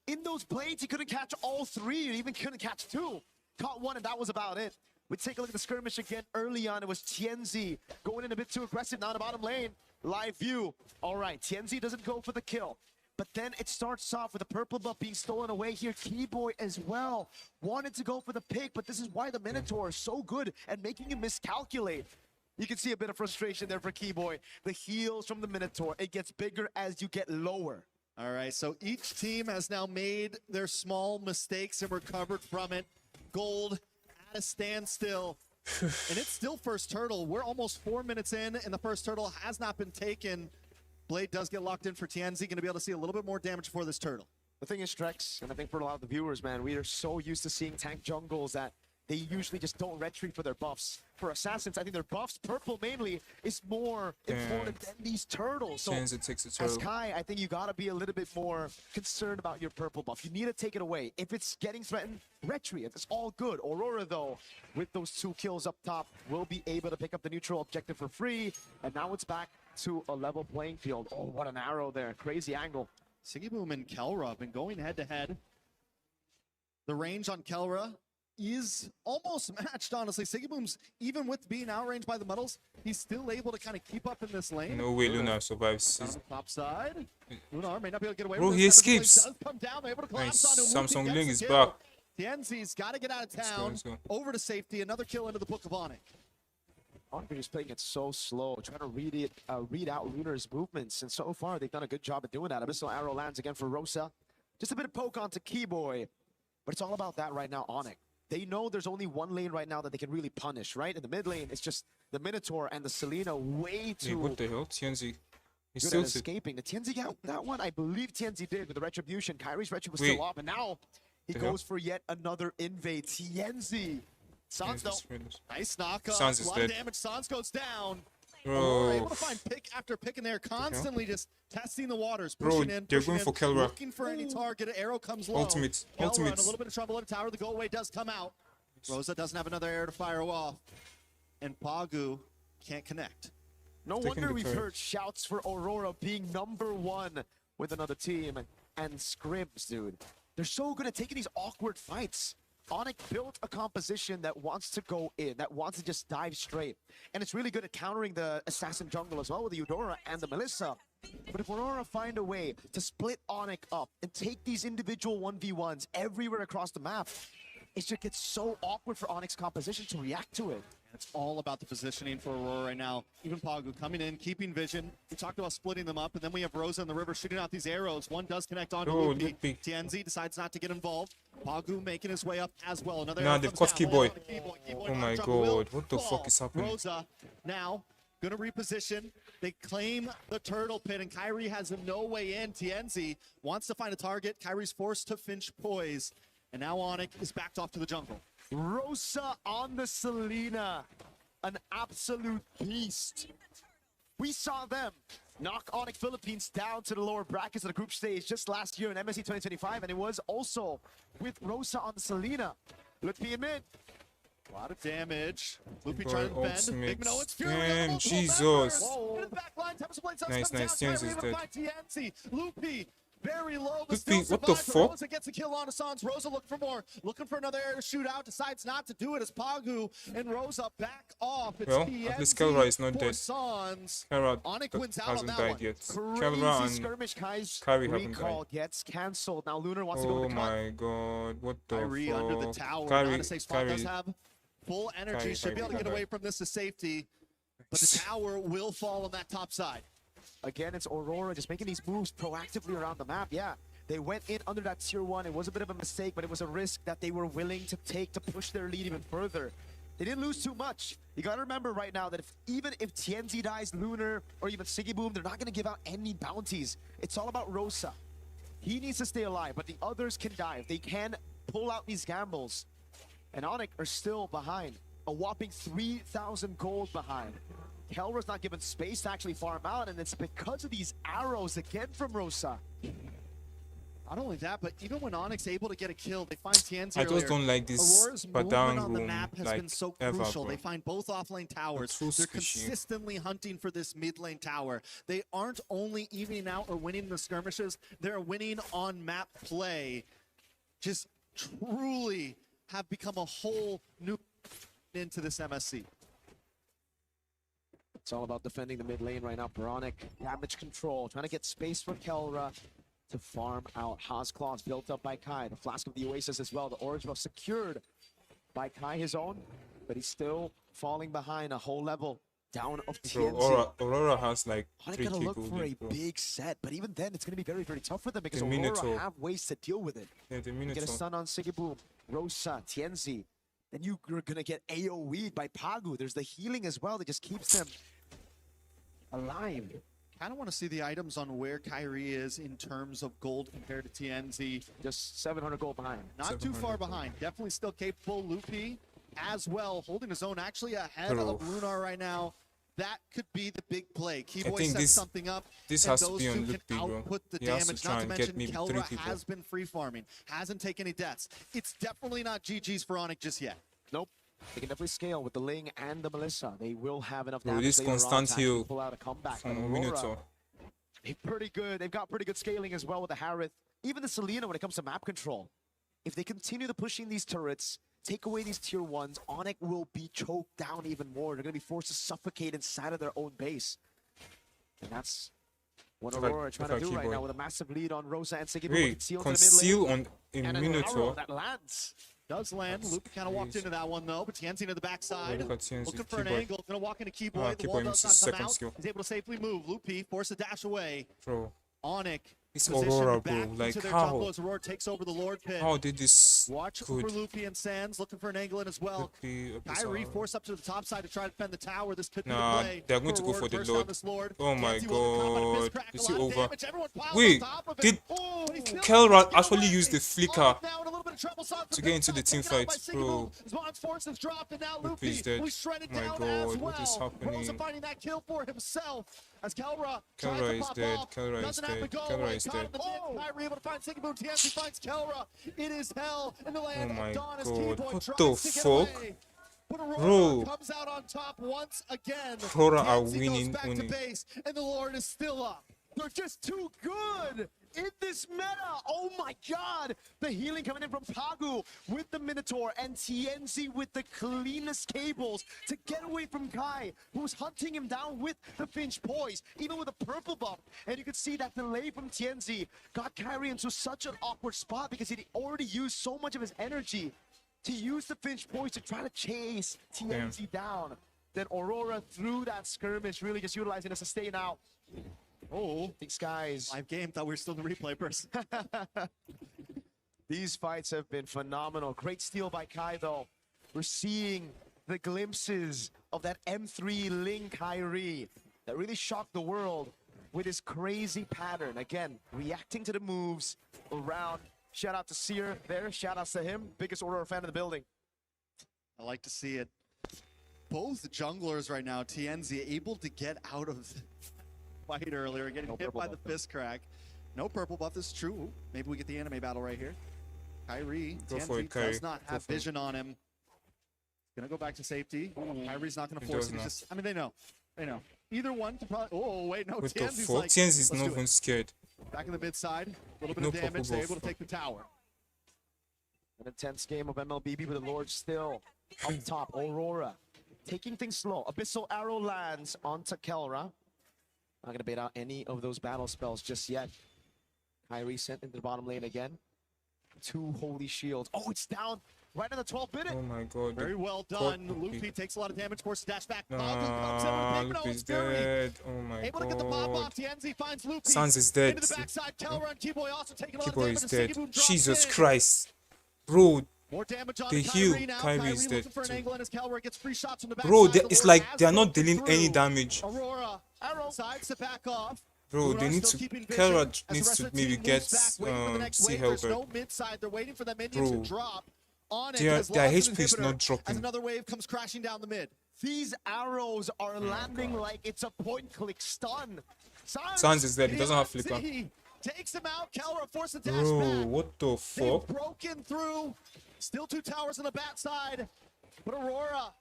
In those blades, he couldn't catch all three, and even couldn't catch two. Caught one, and that was about it. We take a look at the skirmish again. Early on, it was TNZ going in a bit too aggressive down the bottom lane. Live view. All right, TNZ doesn't go for the kill. But then it starts off with the purple buff being stolen away here. Keyboy as well wanted to go for the pick, but this is why the Minotaur is so good at making him miscalculate. You can see a bit of frustration there for Keyboy. The heals from the Minotaur, it gets bigger as you get lower.
All right, so each team has now made their small mistakes and recovered from it. Gold at a standstill. And it's still first turtle. We're almost 4 minutes in, and the first turtle has not been taken. Blade does get locked in for TNZ. Going to be able to see a little bit more damage before this turtle.
The thing is, Strex, and I think for a lot of the viewers, man, we are so used to seeing tank jungles that they usually just don't retreat for their buffs. For Assassins, I think their buffs, purple mainly, is more important than these turtles. So
Chance it takes a
as
turtle.
Kai, I think you gotta be a little bit more concerned about your purple buff. You need to take it away. If it's getting threatened, retreat. It's all good. Aurora, though, with those 2 kills up top, will be able to pick up the neutral objective for free. And now it's back to a level playing field. Oh, what an arrow there. Crazy angle.
Sigiboom and Kelra have been going head-to-head. The range on Kelra is almost matched, honestly. Sigiboom's, even with being outranged by the metals, he's still able to kind of keep up in this lane.
No way Luna survives.
On the top side. Lunar may not be able to get away
Bro,
with
he
this.
escapes.
Does come down, they're able to
Nice.
collapse onto
Samsung
Lupi,
Ling
gets
is
the kill.
back.
TNZ's got to get out of town.
Let's go.
Over to safety. Another kill into the Book of ONIC.
ONIC is playing it so slow, trying to read out Lunar's movements, and so far they've done a good job at doing that. Abyssal arrow lands again for Rosa. Just a bit of poke onto Keyboy, but it's all about that right now, ONIC. They know there's only one lane right now that they can really punish, right? In the mid lane, it's just the Minotaur and the Selena way
Hey,
too
what the hell? TNZ. He
good
still
at escaping. The TNZ got that one, I believe TNZ did with the retribution. Kyrie's retri was
Wait.
still up, and now he
The
goes
hell?
for yet another invade. TNZ. Sans though.
Nice knockup.
Sans
a
is
lot
dead.
of damage. Sans goes down.
Bro.
Aurora able to find pick after pick in there, constantly just testing the waters,
Bro,
pushing in,
they're
pushing
going
in,
for Kelra.
looking for any target. Arrow comes low.
Ultimate.
Kelra
Ultimate.
in a little bit of trouble at a tower. The go away does come out. Rosa doesn't have another arrow to fire off, and Pagu can't connect.
No
Taking
wonder
the
we've
turret.
heard shouts for Aurora being #1 with another team and scrims, dude. They're so good at taking these awkward fights. ONIC built a composition that wants to go in, that wants to just dive straight. And it's really good at countering the assassin jungle as well with the AURORA and the Melissa. But if AURORA find a way to split ONIC up and take these individual 1v1s everywhere across the map, it just gets so awkward for ONIC's composition to react to it.
It's all about the positioning for AURORA right now. Even Pagu coming in, keeping vision. We talked about splitting them up, and then we have Rosa in the river shooting out these arrows. One does connect onto Lupi. TNZ decides not to get involved. Pagu making his way up as well. Another
Nah,
arrow
they've
comes
got
down.
Keyboy.
Keyboy
Oh my
jungle will
god, what the
fall.
fuck is happening?
Rosa now gonna reposition. They claim the turtle pit, and Kyrie has no way in. TNZ wants to find a target. Kyrie's forced to finch poise, and now ONIC is backed off to the jungle.
Rosa on the Selena. An absolute beast. We saw them knock ONIC Philippines down to the lower brackets of the group stage just last year in MSC 2025, and it was also with Rosa on the Selena. Lupi in mid.
A lot of damage. Lupi
Boy,
trying to bend.
ultimate
Big Minoan Fury.
scam,
Multiple
Jesus.
members. Into the back line, Tempest Blades up,
Nice,
comes
nice,
down.
TNZ is
Kyrie
dead.
by TNZ. Lupi very low, but
Lupi,
still
what the
survives.
fuck?
Rosa gets a kill on Hassan's. Rosa looking for more. Looking for another air to shoot out. Decides not to do it as Pagu and Rosa back off. It's
Well,
TNZ
at least Kelra is not
for
dead.
Sans.
Kelra
ONIC wins out on
hasn't
that
died
one.
yet.
Crazy
Kelra and
skirmish. Kai's
Kyrie haven't
recall
died.
gets cancelled. Now Lunar wants to go
Oh
to the cut.
my god, what the
Kyrie
fuck?
under the tower.
Kyrie,
Not a safe spot. Does
Kyrie.
have full energy.
Kyrie,
Should be able to
Kyrie,
get
Kyrie.
away from this to safety. But the tower will fall on that top side.
Again, it's AURORA just making these moves proactively around the map. Yeah, they went in under that tier 1. It was a bit of a mistake, but it was a risk that they were willing to take to push their lead even further. They didn't lose too much. You gotta remember right now that even if TNZ dies, Lunar, or even Siggy Boom, they're not gonna give out any bounties. It's all about Rosa. He needs to stay alive, but the others can die. If they can pull out these gambles. And ONIC are still behind. A whopping 3,000 gold behind. Kelra's not given space to actually farm out, and it's because of these arrows again from Rosa.
Not only that, but even when ONIC's able to get a kill, they find TNZ
I just
earlier.
don't like this
Aurora's
down
movement on the
room
map has
like
been so
ever,
crucial.
bro.
They find both offlane towers.
Too
They're
squishy.
consistently hunting for this mid lane tower. They aren't only evening out or winning the skirmishes, they're winning on map play. Just truly have become a whole new into this MSC.
It's all about defending the mid lane right now for ONIC. Damage control, trying to get space for Kelra to farm out. Haas Claws built up by Kai. The Flask of the Oasis as well. The Orange Buff secured by Kai, his own, but he's still falling behind a whole level down of TNZ.
Bro, AURORA has like
ONIC
3
gotta look
gold
for a
lead, bro.
big set, but even then, it's gonna be very, very tough for them because
The
AURORA
Minotaur.
have ways to deal with it.
Yeah, the
You get a
Minotaur.
stun on Siggy Boom, Rosa, TNZ. Then you're gonna get AoE'd by Pagu. There's the healing as well that just keeps them alive.
Kind of want to see the items on where Kyrie is in terms of gold compared to TNZ.
Just 700 gold behind.
Not too far behind. Definitely still capable. Lupi as well, holding his own, actually ahead of Lunar right now. That could be the big play. Keyboy
think
sets
this-
something up.
this
and
has to
those
be on
two
Lupi,
can
bro.
output the
He has to
damage.
try
Not to
and get
mention,
maybe 3
Kelra
people.
has been free farming, hasn't taken any deaths. It's definitely not GG's for ONIC just yet.
Nope. They can definitely scale with the Ling and the Melissa. They will have enough
Bro,
damage
this
later on
constant
to actually
heal
pull out a comeback. But
from
AURORA,
Minotaur.
they're pretty good. They've got pretty good scaling as well with the Harith. Even the Selena when it comes to map control. If they continue to pushing these turrets, take away these tier 1s, ONIC will be choked down even more. They're going to be forced to suffocate inside of their own base. And that's what
Look at-
AURORA are trying
look
to
at
do right
Keyboy.
now with a massive lead on Rosa and Siggy.
Wait, conceal on a
and an
Minotaur.
arrow that lands.
Does land.
That's
Lupi kind of walked
crazy.
into that one though, but TNZ to the backside.
Look at TNZ,
Looking for an
Keyboy.
angle. Gonna walk into Keyboy.
Ah,
The wall
Keyboy
does
misses
not come
second
out.
skill.
He's able to safely move. Lupi forced to dash away.
Bro,
ONIC.
it's
positioned
AURORA,
back
bro. Like,
into their
how?
jungle as Aurora takes over the Lord pit.
How did this
Watch
good?
for Lupi and Sands, looking for an angle in as well. Kyrie forced up to the top side to try to defend the tower. This could be
Nah,
the play.
they're going to go
Aurora
for the
burst down
Lord.
this Lord.
Oh my
TNZ will come out and
god.
miscrack
Is
a
it
lot of
over?
damage. Everyone piles
Wait,
on top of it.
did
Oh, he kills
Kelra
him.
actually use the flicker
Now in a little bit of trouble.
to get into the team fight, bro?
Zmon's forces dropped, and now
Lupi is
Lupi
dead.
was shredded
My
down
god,
as
what
well.
is
Rosa
happening?
finding that kill for himself as Kelra tries
Kelra
to
is
pop
dead.
off.
Kelra is
Doesn't have to
dead.
go
Kelra
away.
is
Caught in
dead.
the mid. Kyrie able to find Siggy TNC finds Kelra. It is hell in the land
Oh my
of Dawn as
god,
Keyboy
what
tries
the
to get
fuck?
away. But Aurora
Bro.
comes out on top once again.
Aurora are
TNC
winning
goes back to
only.
base, and the Lord is still up. They're just too good.
in this meta. Oh my god. The healing coming in from Pagu with the Minotaur and TNZ with the cleanest cables to get away from Kai, who's hunting him down with the Finch Poise, even with a purple buff. And you can see that delay from TNZ got Kyrie into such an awkward spot because he already used so much of his energy to use the Finch Poise to try to chase TNZ down. Then Aurora through that skirmish, really just utilizing a sustain out. Oh, these guys.
Live game, thought we were still in the replay person.
These fights have been phenomenal. Great steal by Kai, though. We're seeing the glimpses of that M3 Ling Kyrie that really shocked the world with his crazy pattern. Again, reacting to the moves around. Shout out to Seer there. Shout outs to him. Biggest Aurora fan in the building.
I like to see it. Both junglers right now, TNZ, able to get out of the fight earlier, getting hit by the fist crack. No purple buff, this is true. Ooh, maybe we get the anime battle right here. Kyrie, TNZ does not have vision on him. Gonna go back to safety. Kyrie's not gonna force it. Just, I mean, they know. They know. Either one could probably. Oh, wait, no.
What the
TNZ's
fuck?
like,
TNZ's not even scared.
Back in the mid side. A little bit of damage. They're able to take the tower.
An intense game of MLBB with the Lord still up top. Aurora taking things slow. Abyssal Arrow lands onto Kelra. Not gonna bait out any of those battle spells just yet. Kyrie sent into the bottom lane again. 2 holy shields. Oh, it's down right in the 12th minute.
Oh my god.
Very well done. Luffy takes a lot of damage, forces dash back.
Luffy's dead. Oh my
Able to get the pop off. TNZ finds Luffy.
Sans is dead.
Into the backside. Kelra and Keyboy also taking a lot of
Keyboy
damage.
is dead. Jesus
in.
Christ. Bro,
More damage on
the
Kyrie
heal.
now.
Kyrie is dead
looking for an angle, and as Kelra gets free shots from the
Bro,
backside,
it's
Aurora
like
has
they are not
broken
dealing any
through.
damage.
Aurora decides to back off.
Bro,
Aurora
they need
still
to.
keeping vision
Kelra
as the
needs
rest
to
of the
maybe
team
get
moves back, waiting for the next
Sea
wave. There's
Helper.
no mid side. They're waiting for the minions
Bro,
to drop. ONIC
their
has lost an
HP is
inhibitor
not dropping.
as another wave comes crashing down the mid.
These arrows are landing like it's a point-click stun.
Sans is dead. He doesn't have flicker.
Takes him out. Kelra forced the dash
Bro,
back.
what the
They've
fuck?
broken through. Still 2 towers on the bat side. But Aurora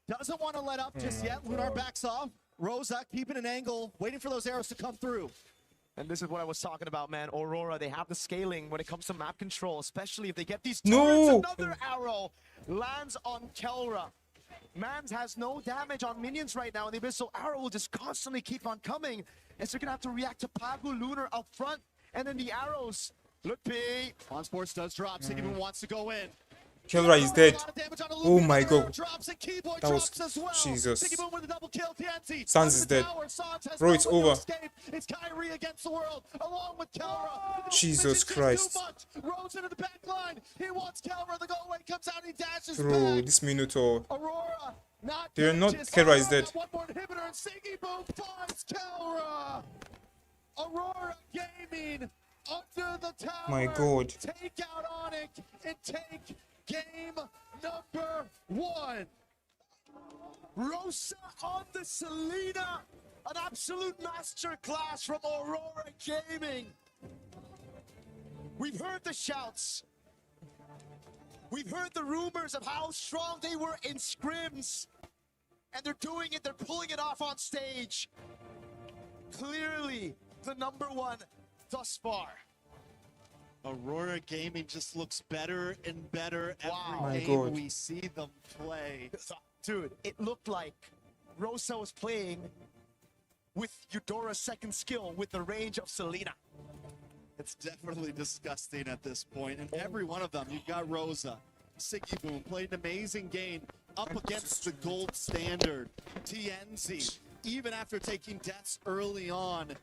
doesn't want to let up just yet. Lunar backs off. Rosa keeping an angle, waiting for those arrows to come through.
And this is what I was talking about, man. Aurora, they have the scaling when it comes to map control, especially if they get these turrets. Another arrow lands on Kelra. Mans has no damage on minions right now, and the Abyssal Arrow will just constantly keep on coming. And so you're going to have to react to Pagu Lunar up front, and then the arrows. Look, P.
On Sports does drop. Siggy wants to go in.
Kelra is dead. Oh my god. That was Jesus. Sans is dead. Bro, it's over.
It's Kyrie against the world, along with Kelra.
Jesus Christ.
Rose into the back line. He wants Kelra. The go away comes out. He dashes
Bro,
back.
this Minotaur.
Aurora, not
They're not.
just
Kelra is dead.
one more inhibitor, and Siggy Boom finds Kelra. Aurora Gaming under the tower.
My god.
Take out ONIC and take game number 1.
Rosa on the Selena. An absolute masterclass from Aurora Gaming. We've heard the shouts. We've heard the rumors of how strong they were in scrims. And they're doing it. They're pulling it off on stage. Clearly the #1 thus far.
Aurora Gaming just looks better and better every
My
game
God.
we see them play.
Dude, it looked like Rosa was playing with Eudora's second skill with the range of Selena.
It's definitely disgusting at this point. And every one of them, you've got Rosa, Siggy Boom, played an amazing game up against the gold standard. TNZ, even after taking deaths early on,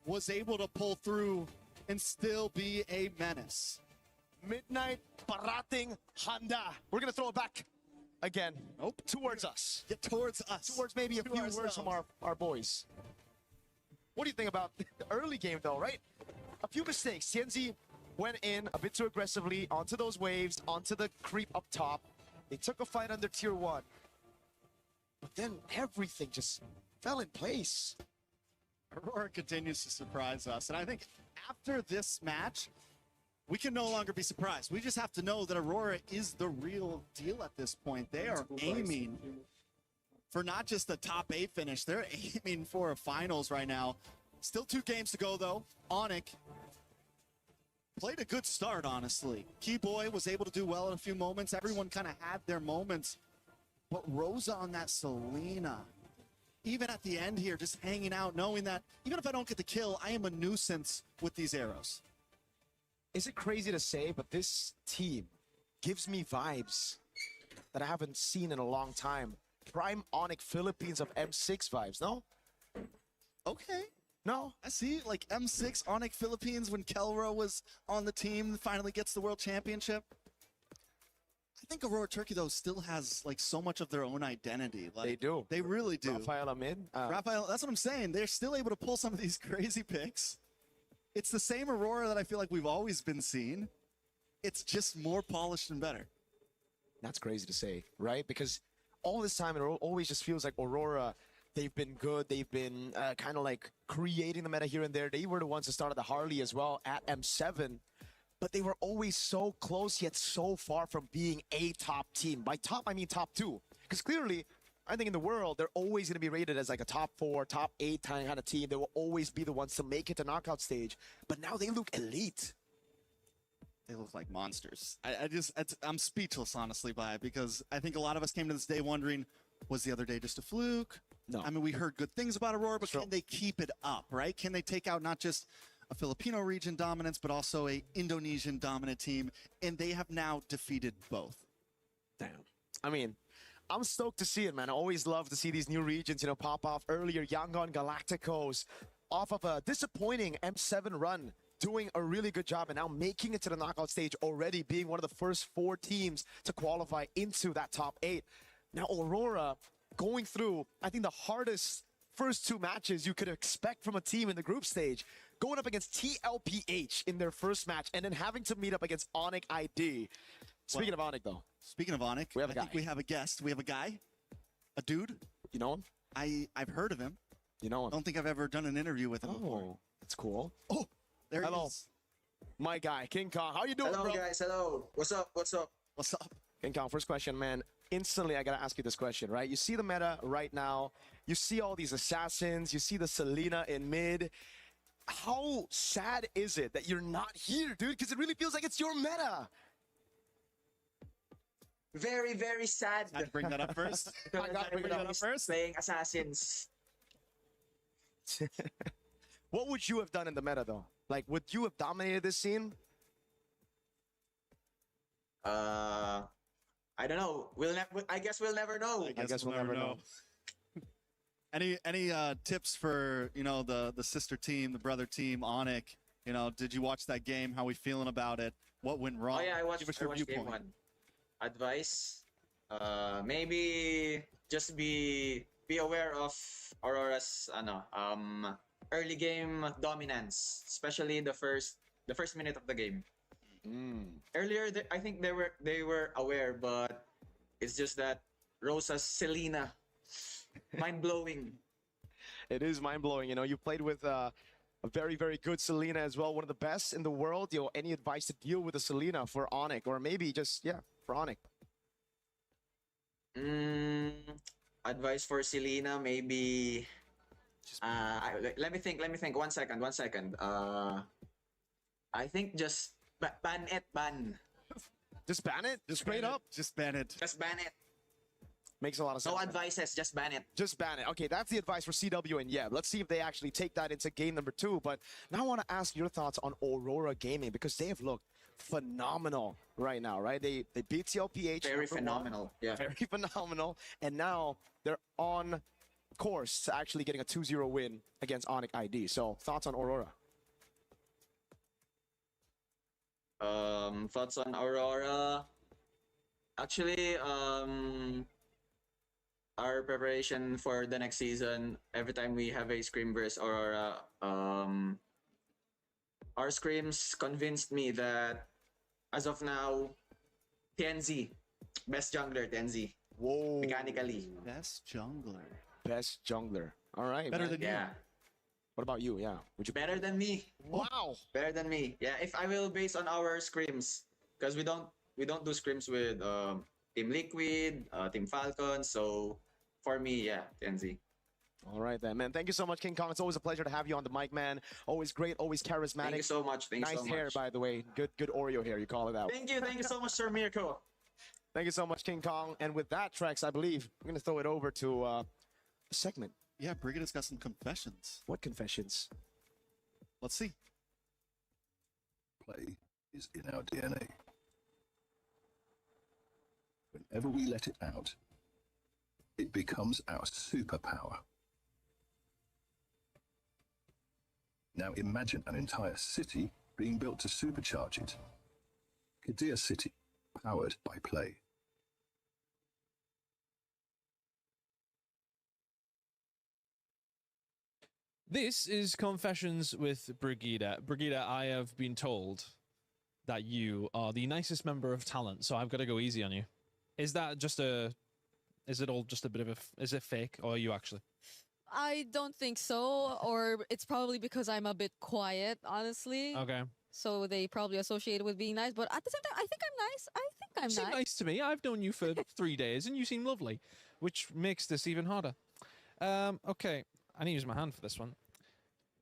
was able to pull through and still be a menace.
Midnight Parating Handa. We're going to throw it back again.
Nope.
Towards us.
Get towards us.
Towards maybe a few words from our boys. What do you think about the early game, though, right? A few mistakes. TNZ went in a bit too aggressively onto those waves, onto the creep up top. They took a fight under tier 1. But then everything just fell in place.
Aurora continues to surprise us. And I think after this match, we can no longer be surprised. We just have to know that Aurora is the real deal at this point. They are aiming for not just a top 8 finish. They're aiming for a finals right now. Still 2 games to go, though. ONIC played a good start, honestly. Keyboy was able to do well in a few moments. Everyone kind of had their moments. But Rosa on that Selena, even at the end here, just hanging out, knowing that even if I don't get the kill, I am a nuisance with these arrows.
Is it crazy to say, but this team gives me vibes that I haven't seen in a long time. Prime ONIC Philippines of M6 vibes, no?
Okay.
No?
I see, like M6 ONIC Philippines when Kelro was on the team, finally gets the world championship. I think Aurora Turkey, though, still has like so much of their own identity. Like,
They do.
They really do.
Rafael Amid.
Rafael, that's what I'm saying. They're still able to pull some of these crazy picks. It's the same Aurora that I feel like we've always been seeing. It's just more polished and better.
That's crazy to say, right? Because all this time, it always just feels like Aurora, they've been good. They've been kind of like creating the meta here and there. They were the ones that started the Harley as well at M7. But they were always so close, yet so far from being a top team. By top, I mean top 2. Because clearly, I think in the world, they're always going to be rated as like a top 4, top 8 kind of team. They will always be the ones to make it to knockout stage. But now they look elite.
They look like monsters. I'm speechless, honestly, by it, because I think a lot of us came to this day wondering, was the other day just a fluke?
No.
I mean, we heard good things about Aurora, but can they keep it up, right? Can they take out not just a Filipino region dominance, but also a Indonesian dominant team? And they have now defeated both.
Damn. I mean, I'm stoked to see it, man. I always love to see these new regions, pop off earlier. Yangon Galacticos off of a disappointing M7 run, doing a really good job and now making it to the knockout stage already, being one of the first 4 teams to qualify into that top 8. Now Aurora going through, I think, the hardest first 2 matches you could expect from a team in the group stage, going up against Tlph in their first match and then having to meet up against ONIC ID. Speaking of ONIC, though.
Speaking of ONIC,
we have a guy.
I think we have a guest. We have a guy, a dude.
You know him?
I've heard of him.
You know him?
I don't think I've ever done an interview with him before.
That's cool.
Oh, there
Hello.
he is.
My guy, King Kong. How you doing,
Hello,
bro?
guys. Hello. What's up? What's up?
What's up?
King Kong, first question, man. Instantly, I gotta ask you this question, right? You see the meta right now. You see all these assassins. You see the Selena in mid. How sad is it that you're not here, dude? Because it really feels like it's your meta.
Very, very sad.
I had to bring that up first.
I gotta bring it up
first. Playing assassins.
What would you have done in the meta, though? Like, would you have dominated this scene?
I don't know. I guess we'll never know.
I guess we'll never know.
Any tips for the sister team, the brother team, ONIC? Did you watch that game? How we feeling about it? What went wrong?
Oh yeah, I watched.
Give us
I
your
watched game
viewpoint.
1. Advice: maybe just be aware of Aurora's early game dominance, especially the first minute of the game. Earlier, I think they were aware, but it's just that Rosa's Selena, mind blowing.
It is mind blowing. You played with a very, very good Selena as well, one of the best in the world. Any advice to deal with a Selena for ONIC, or maybe just for ONIC?
Advice for Selena, maybe. Let me think. 1 second. I think just ban it.
Just ban it?
Just straight up. Just ban it.
Just ban it.
Makes a lot of sense.
No advices, just ban it.
Just ban it. Okay, that's the advice for CW and Yeb. Let's see if they actually take that into game number 2. But now I want to ask your thoughts on Aurora Gaming, because they have looked phenomenal right now, right? They beat Tlph.
Very phenomenal. Yeah.
Very phenomenal. And now they're on course to actually getting a 2-0 win against ONIC ID. So thoughts on Aurora?
Thoughts on Aurora? Actually, our preparation for the next season, every time we have a scrim versus Aurora, our scrims convinced me that as of now, TNZ, best jungler, TNZ.
Whoa.
Mechanically.
Best jungler.
Best jungler. All right.
Better
man.
than you.
What about you? Yeah. Would you?
Better than me.
Wow.
Better than me. Yeah. If I will base on our scrims, because we don't do scrims with Team Liquid, Team Falcon. So for me, yeah, TNZ.
All right then, man. Thank you so much, King Kong. It's always a pleasure to have you on the mic, man. Always great, always charismatic.
Thank you so much. Thank you
nice
so
hair,
much.
by the way. Good Oreo hair. You call it out.
Thank you so much, Sir Mirko.
Thank you so much, King Kong. And with that, Trex, I believe I'm gonna throw it over to a segment.
Yeah, Brigida's got some confessions.
What confessions?
Let's see.
Play is in our DNA. Whenever we let it out, it becomes our superpower. Now imagine an entire city being built to supercharge it. Qiddiya City, powered by play.
This is Confessions with Brigida. Brigida, I have been told that you are the nicest member of talent, so I've got to go easy on you. Is that just a... Is it all just a bit of a... Is it fake, or are you actually?
I don't think so, or it's probably because I'm a bit quiet, honestly.
Okay.
So they probably associate it with being nice, but at the same time, I think I'm nice. I think I'm
You seem
nice.
nice to me. I've known you for 3 days, and you seem lovely, which makes this even harder. Okay, I need to use my hand for this one.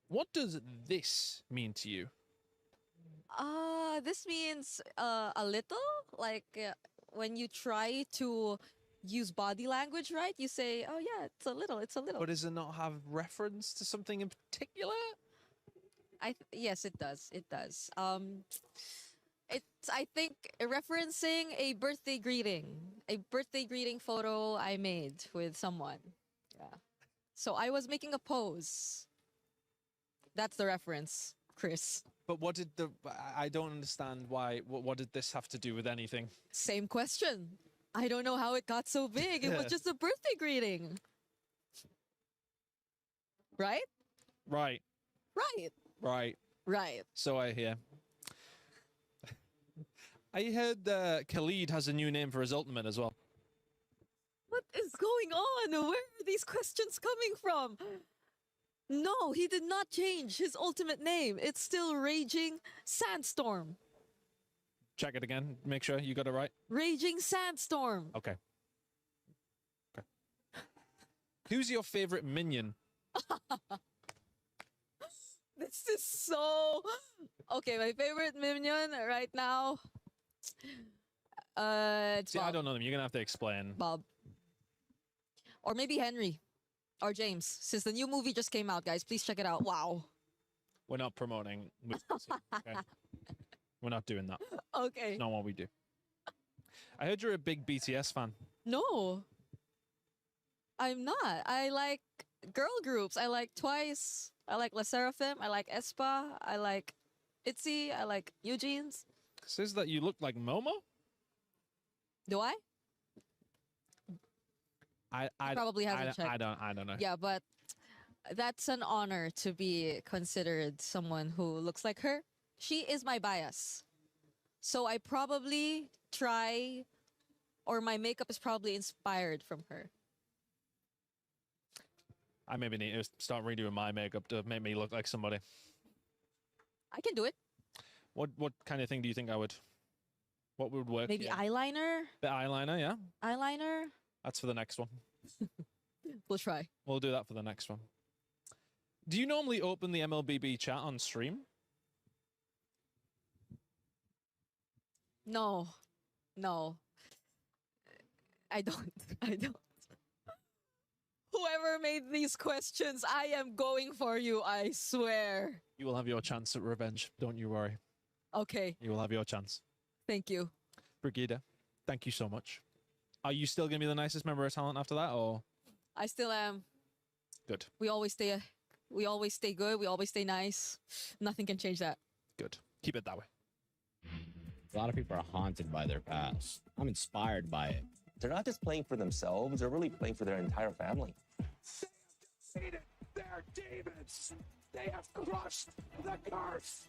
What does this mean to you?
This means a little, like when you try to use body language, right? You say, oh yeah, it's a little.
But does it not have reference to something in particular?
Yes, it does. It does. It's, I think, referencing a birthday greeting photo I made with someone. Yeah. So I was making a pose. That's the reference, Chris.
But what did the... I don't understand why... What did this have to do with anything?
Same question. I don't know how it got so big. It was just a birthday greeting. Right?
Right.
Right.
Right.
Right.
So I hear. I heard Khalid has a new name for his ultimate as well.
What is going on? Where are these questions coming from? No, he did not change his ultimate name. It's still Raging Sandstorm.
Check it again. Make sure you got it right.
Raging Sandstorm.
Okay. Okay. Who's your favorite minion?
This is so... Okay, my favorite minion right now... it's
See,
Bob.
I don't know them. You're going to have to explain.
Bob. Or maybe Henry. Or James. Since the new movie just came out, guys. Please check it out. Wow.
We're not promoting movies. Okay? We're not doing that.
Okay.
It's not what we do. I heard you're a big BTS fan.
No. I'm not. I like girl groups. I like Twice. I like La Seraphim. I like aespa. I like ITZY. I like Eugene's.
It says that you look like Momo?
Do I?
I
probably haven't checked.
I don't know.
Yeah, but that's an honor to be considered someone who looks like her. She is my bias. So I probably try, or my makeup is probably inspired from her.
I maybe need to start redoing my makeup to make me look like somebody.
I can do it.
What kind of thing do you think I would... What would work?
Maybe
here?
eyeliner?
The eyeliner, yeah.
Eyeliner?
That's for the next one.
We'll try.
We'll do that for the next one. Do you normally open the MLBB chat on stream?
No. No. I don't. I don't. Whoever made these questions, I am going for you, I swear.
You will have your chance at revenge. Don't you worry.
Okay.
You will have your chance.
Thank you.
Brigida, thank you so much. Are you still going to be the nicest member of talent after that, or?
I still am.
Good.
We always stay good. We always stay nice. Nothing can change that.
Good. Keep it that way.
A lot of people are haunted by their past. I'm inspired by it.
They're not just playing for themselves, they're really playing for their entire family.
They have defeated their demons. They have crushed the curse.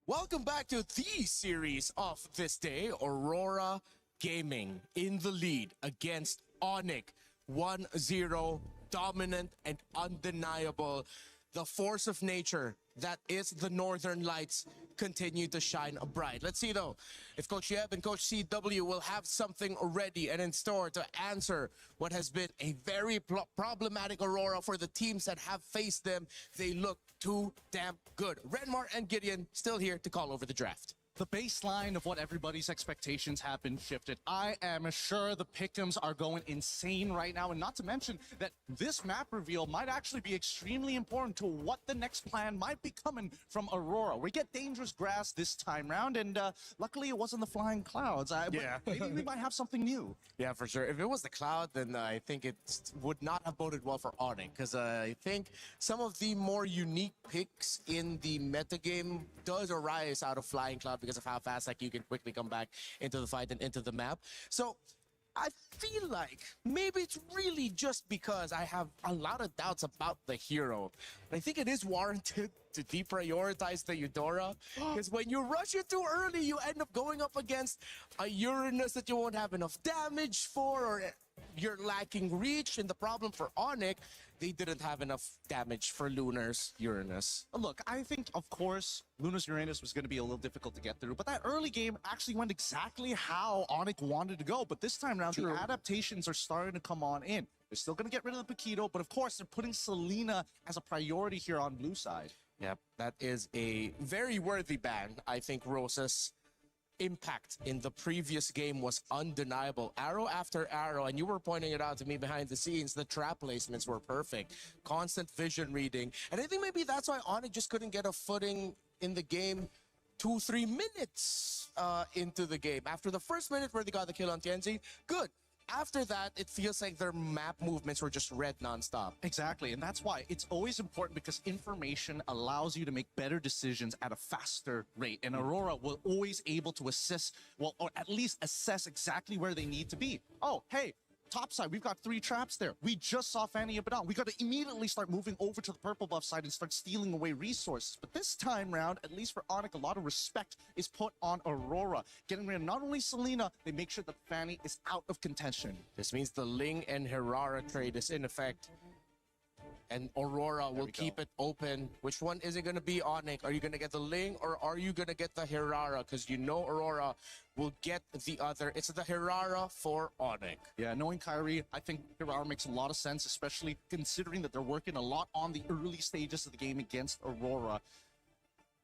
Welcome back to the series of this day, Aurora
Gaming in the lead against ONIC. 1-0, dominant and undeniable. The force of nature that is the Northern Lights continue to shine bright. Let's see though if Coach Yeb and Coach CW will have something ready and in store to answer what has been a very problematic Aurora for the teams that have faced them. They look too damn good. Renmar and Gideon still here to call over the draft.
The baseline of what everybody's expectations have been shifted. I am sure the pick'ems are going insane right now, and not to mention that this map reveal might actually be extremely important to what the next plan might be coming from Aurora. We get dangerous grass this time round, and luckily it wasn't the flying clouds.
Yeah.
Maybe we might have something new.
Yeah, for sure. If it was the cloud, then I think it would not have boded well for ONIC, because I think some of the more unique picks in the metagame does arise out of flying cloud because of how fast you can quickly come back into the fight and into the map. So I feel like maybe it's really just because I have a lot of doubts about the hero. I think it is warranted to deprioritize the Eudora, because when you rush it too early, you end up going up against a Uranus that you won't have enough damage for, or you're lacking reach. And the problem for ONIC, they didn't have enough damage for Lunar's Uranus.
Look, I think, of course, Lunar's Uranus was going to be a little difficult to get through, but that early game actually went exactly how ONIC wanted to go. But this time around, the adaptations are starting to come on in. They're still going to get rid of the Paquito, but of course, they're putting Selena as a priority here on blue side.
Yep, that is a very worthy ban. I think Rosa's impact in the previous game was undeniable. Arrow after arrow, and you were pointing it out to me behind the scenes, the trap placements were perfect. Constant vision reading. And I think maybe that's why ONIC just couldn't get a footing in the game 2-3 minutes into the game. After the first minute where they got the kill on Tianzi, good. After that, it feels like their map movements were just red nonstop.
Exactly, and that's why it's always important, because information allows you to make better decisions at a faster rate. And Aurora will always able to assess, well, or at least assess exactly where they need to be. Oh, hey, top side, we've got 3 traps there. We just saw Fanny Abaddon. We got to immediately start moving over to the purple buff side and start stealing away resources. But this time round, at least for ONIC, a lot of respect is put on Aurora. Getting rid of not only Selena, they make sure that Fanny is out of contention.
This means the Ling and Hirara trade is in effect. And Aurora will keep it open. Which one is it going to be, ONIC? Are you going to get the Ling, or are you going to get the Hirara? Because you know Aurora will get the other. It's the Hirara for ONIC.
Yeah, knowing Kyrie, I think Hirara makes a lot of sense, especially considering that they're working a lot on the early stages of the game against Aurora.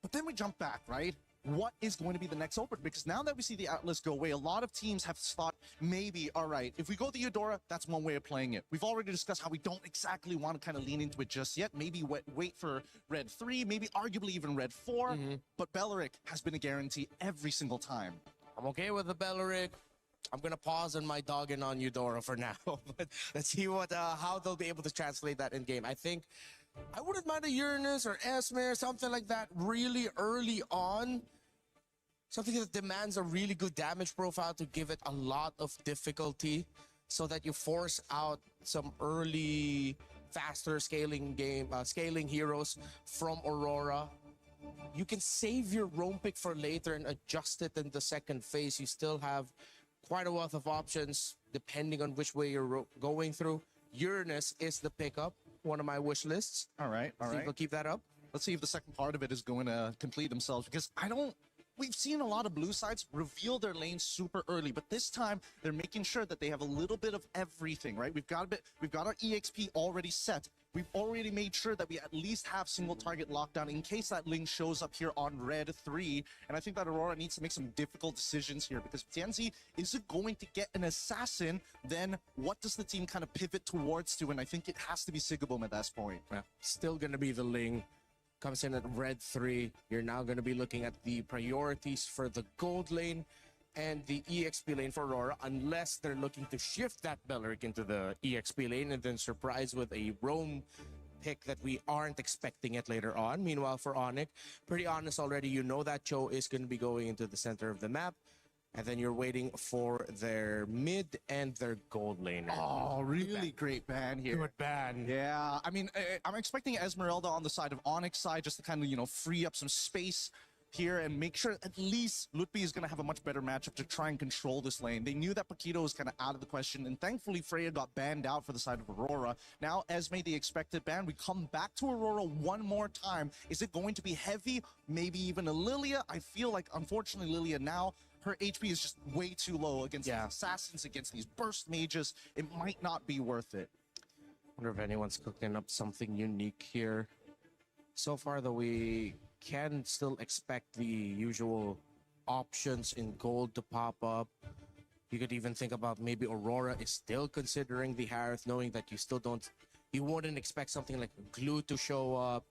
But then we jump back, right? What is going to be the next open? Because now that we see the Atlas go away, a lot of teams have thought, maybe, all right, if we go the Eudora, that's one way of playing it. We've already discussed how we don't exactly want to kind of lean into it just yet. Maybe wait for Red 3, maybe arguably even Red 4. But Belleric has been a guarantee every single time.
I'm okay with the Belleric. I'm going to pause on my dogging on Eudora for now. But let's see how they'll be able to translate that in game. I think I wouldn't mind a Uranus or Esme or something like that really early on. Something that demands a really good damage profile to give it a lot of difficulty, so that you force out some early, faster scaling heroes from Aurora. You can save your roam pick for later and adjust it in the second phase. You still have quite a wealth of options depending on which way you're going through. Uranus is the pickup, one of my wish lists.
All right.
We'll keep that up.
Let's see if the second part of it is going to complete themselves, because we've seen a lot of blue sides reveal their lanes super early, but this time they're making sure that they have a little bit of everything, right? We've got our EXP already set. We've already made sure that we at least have single target lockdown in case that Ling shows up here on Red 3. And I think that Aurora needs to make some difficult decisions here, because Tianzi isn't going to get an assassin. Then what does the team kind of pivot towards to? And I think it has to be Sigaboom at that point.
Yeah, still going to be the Ling. Comes in at Red 3. You're now going to be looking at the priorities for the gold lane and the EXP lane for Aurora, unless they're looking to shift that Belleric into the EXP lane and then surprise with a roam pick that we aren't expecting it later on. Meanwhile, for ONIC, pretty honest already, you know that Cho is going to be going into the center of the map. And then you're waiting for their mid and their gold laner.
Oh, really great ban here.
Good ban.
Yeah, I mean, I'm expecting Esmeralda on the side of ONIC side just to kind of, free up some space here and make sure at least Tlph is going to have a much better matchup to try and control this lane. They knew that Paquito was kind of out of the question, and thankfully Freya got banned out for the side of Aurora. Now, Esme, the expected ban, we come back to Aurora one more time. Is it going to be heavy? Maybe even a Lilia? I feel like, unfortunately, Lilia now, her HP is just way too low against the assassins, against these burst mages. It might not be worth it.
Wonder if anyone's cooking up something unique here. So far, though, we can still expect the usual options in gold to pop up. You could even think about maybe Aurora is still considering the Harith, knowing that you wouldn't expect something like Glue to show up.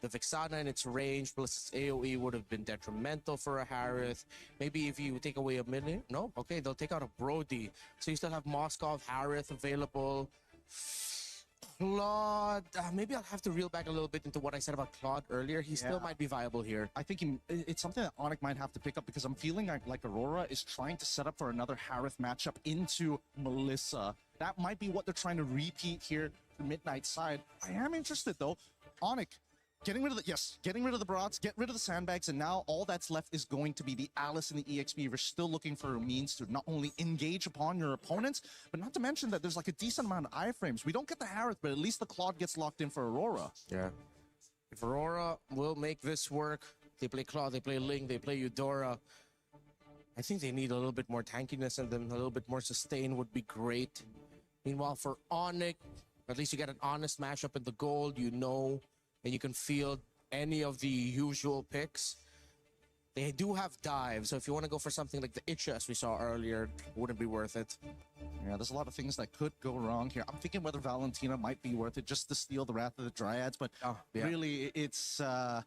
The Vexana in its range plus its AoE would have been detrimental for a Harith. Maybe if you take away a minute, no? Okay, they'll take out a Brody. So you still have Moskov, Harith available. Claude, maybe I'll have to reel back a little bit into what I said about Claude earlier. He still might be viable here.
I think it's something that ONIC might have to pick up, because I'm feeling like Aurora is trying to set up for another Harith matchup into Melissa. That might be what they're trying to repeat here for Midnight side. I am interested though. ONIC, getting rid of the Brats, get rid of the sandbags, and now all that's left is going to be the Alice and the EXP. We're still looking for a means to not only engage upon your opponents, but not to mention that there's like a decent amount of iframes. We don't get the Harith, but at least the Claude gets locked in for Aurora.
Yeah. If Aurora will make this work, they play Claude, they play Ling, they play Eudora. I think they need a little bit more tankiness and then a little bit more sustain would be great. Meanwhile, for ONIC, at least you get an honest matchup in the gold, you know, and you can field any of the usual picks. They do have dive, so if you want to go for something like the Itcha as we saw earlier, it wouldn't be worth it.
Yeah, there's a lot of things that could go wrong here. I'm thinking whether Valentina might be worth it just to steal the Wrath of the Dryads, but really it's kind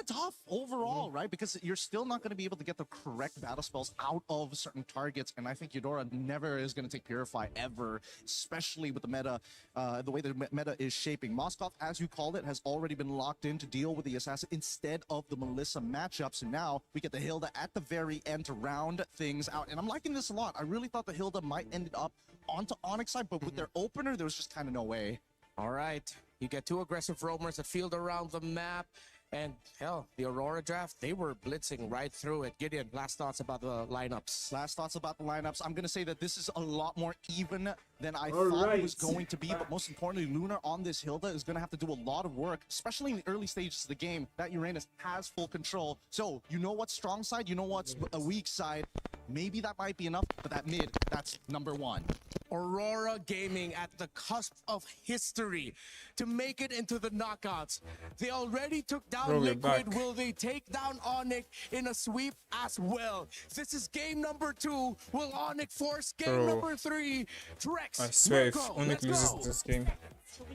of tough overall, right? Because you're still not going to be able to get the correct battle spells out of certain targets, and I think Eudora never is going to take Purify ever, especially with the meta, the way the meta is shaping. Moskov, as you called it, has already been locked in to deal with the Assassin instead of the Melissa matchup, so now we get the Hilda at the very end to round things out, and I'm liking this a lot. I really thought the Hilda might end up onto ONIC side, but with their opener, there was just kind of no way.
All right, you get two aggressive roamers that field around the map, and hell, the Aurora draft, they were blitzing right through it. Gideon, last thoughts about the lineups.
Last thoughts about the lineups. I'm going to say that this is a lot more even than I thought it was going to be, but most importantly, Lunar on this Hilda is going to have to do a lot of work, especially in the early stages of the game. That Uranus has full control. So, you know what's strong side, you know what's a weak side. Maybe that might be enough, but that mid, that's number one.
Aurora Gaming at the cusp of history to make it into the knockouts. They already took down Liquid. Will they take down ONIC in a sweep as well? This is game number 2. Will ONIC force game number 3? Drex,
I swear, if ONIC loses this game.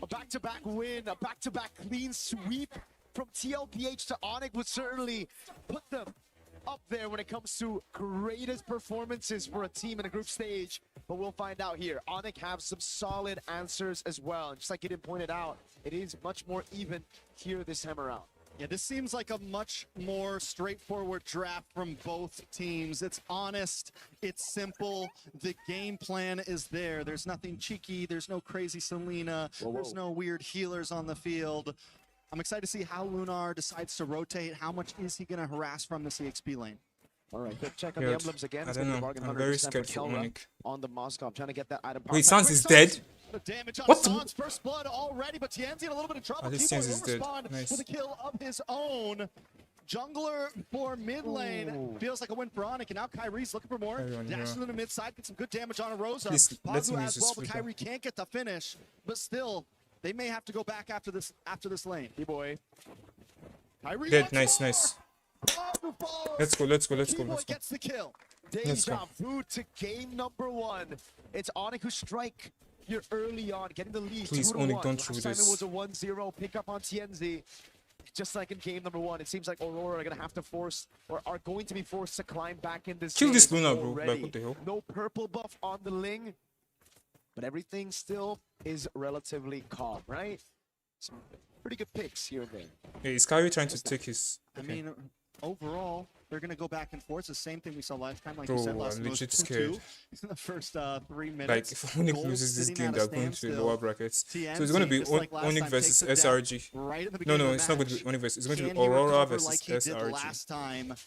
A back-to-back win, a back-to-back clean sweep from Tlph to ONIC would certainly put them up there when it comes to greatest performances for a team in a group stage, but we'll find out here. ONIC have some solid answers as well, and just like Gideon pointed out, it is much more even here this time around.
Yeah, this seems like a much more straightforward draft from both teams. It's honest, it's simple, the game plan is there. There's nothing cheeky, there's no crazy Selena, there's no weird healers on the field. I'm excited to see how Lunar decides to rotate. How much is he going to harass from the CXP lane?
All right, good check on the emblems again.
I don't know. I'm very scared for ONIC.
On the Moskov, trying to get that item.
Wait, Sans is dead?
The damage on
What?
Sans, first blood already, but Tianzi in a little bit of trouble.
Oh, this Sans is dead. Nice.
With a kill of his own. Jungler for mid lane. Feels like a win for ONIC, and now Kyrie's looking for more. Dashing in the mid side, get some good damage on a Rosa. Pazu as well, but Kyrie can't get the finish. But still, they may have to go back after this lane.
B-boy.
Kyrie
dead, nice. Let's go.
B-boy gets the kill. Deja vu to game number 1. It's ONIC who strike here early on, getting the lead.
Please, ONIC, don't do
Last time
this.
it was a 1-0 pickup on Tianzi. Just like in game number 1, it seems like Aurora are going to have to force, or are going to be forced to climb back in this
Kill
game
this Luna, bro.
already.
Like, what the hell?
No purple buff on the Ling, but everything still is relatively calm, right? Some pretty good picks here and there.
Hey, is Kyrie trying to take his...
I mean, overall,
they're going to go back and forth. It's the same thing we saw last time, like you said, last
I'm legit
2-2
scared.
in the first 3 minutes.
Like, if ONIC loses this game, they're going to the lower brackets. So it's going to be ONIC versus SRG. No, it's not going to be ONIC versus. It's going to be AURORA versus SRG.
Last time.
What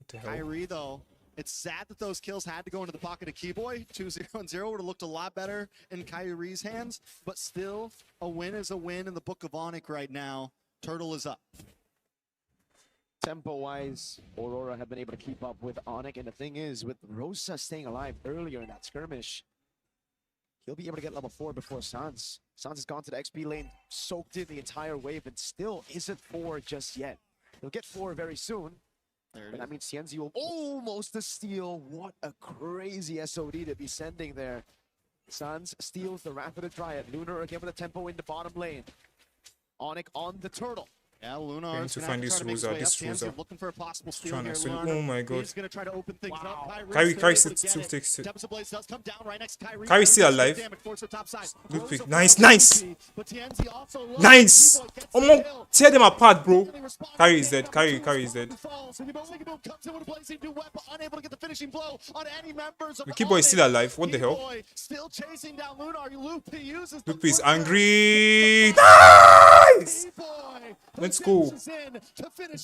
the hell?
Kyrie, though, it's sad that those kills had to go into the pocket of Keyboy. 2-0 and 0 would have looked a lot better in Kyrie's hands, but still, a win is a win in the book of ONIC right now. Turtle is up.
Tempo-wise, AURORA have been able to keep up with ONIC, and the thing is, with ROCKSTAR staying alive earlier in that skirmish, he'll be able to get level 4 before Sans. Sans has gone to the XP lane, soaked in the entire wave, and still isn't 4 just yet. He'll get 4 very soon, and that means TNZ will almost a steal. What a crazy SOD to be sending there. Sans steals the Wrath of the Dryad. Lunar again with a tempo in the bottom lane. ONIC on the turtle.
Yeah, Lunar
to find this ROSA.
Looking for a possible steal here.
Oh my god.
He's going to try to open things up.
Kyrie still takes it.
Does come down right next to Kyrie.
Kyrie's still alive. Good pick. Nice. Nice. Tear them apart, bro. Kyrie is dead. Kyrie is dead. The Keyboy is still alive. What the hell? Lupi is angry. Nice. Let's go. What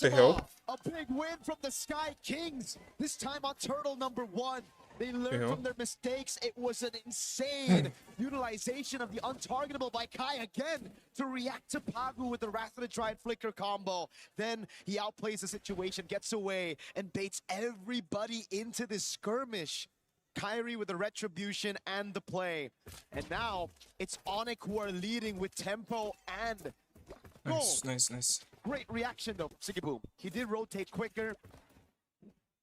the hell?
A big win from the Sky Kings. This time on turtle number 1. They learned from their mistakes. It was an insane utilization of the untargetable by Kai again to react to Pagu with the Wrath of the Dryad Flicker combo. Then he outplays the situation, gets away, and baits everybody into this skirmish. Kyrie with the retribution and the play. And now it's ONIC who are leading with tempo and
Nice.
Great reaction though, Sigiboom. He did rotate quicker.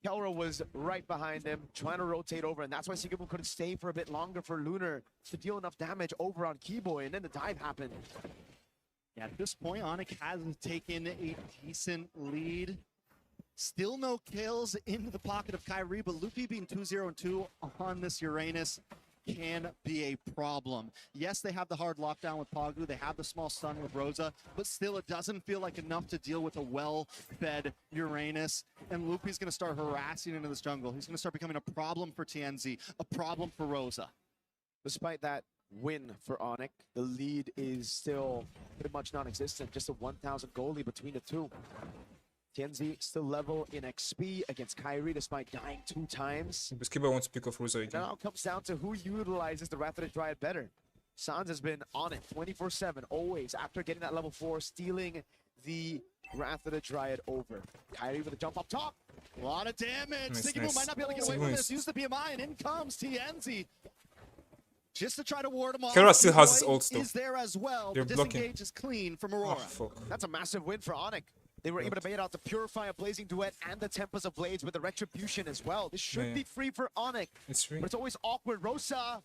Kelra was right behind him, trying to rotate over, and that's why Sigiboom couldn't stay for a bit longer for Lunar to deal enough damage over on Keyboy, and then the dive happened.
Yeah, at this point, ONIC hasn't taken a decent lead. Still no kills into the pocket of Kyrie, but Lupi being 2-0 and 2 on this Uranus can be a problem. Yes, they have the hard lockdown with Pagu, they have the small stun with Rosa, but still it doesn't feel like enough to deal with a well-fed Uranus. And Lupi's going to start harassing into this jungle. He's going to start becoming a problem for TNZ, a problem for Rosa.
Despite that win for ONIC, the lead is still pretty much non-existent. Just a 1,000 goal lead between the two. TNZ still level in XP against Kyrie despite dying 2 times.
But Keyboy wants to pick off Rosa again.
Now it comes down to who utilizes the Wrath of the Dryad better. Sans has been on it 24/7, always. After getting that level 4, stealing the Wrath of the Dryad over. Kyrie with a jump up top.
A lot of damage.
Nice,
Sigiboom might not be able to get away from this. Use the BMI, and in comes TNZ. Just to try to ward him off.
Kera still has his ult still.
Is there as well.
They're
the
blocking.
disengage is clean from Aurora.
Oh, fuck.
That's a massive win for ONIC. They were able to bait out the Purify of Blazing Duet and the Tempest of Blades with the Retribution as well. This should be free for ONIC.
It's free.
But it's always awkward. Rosa.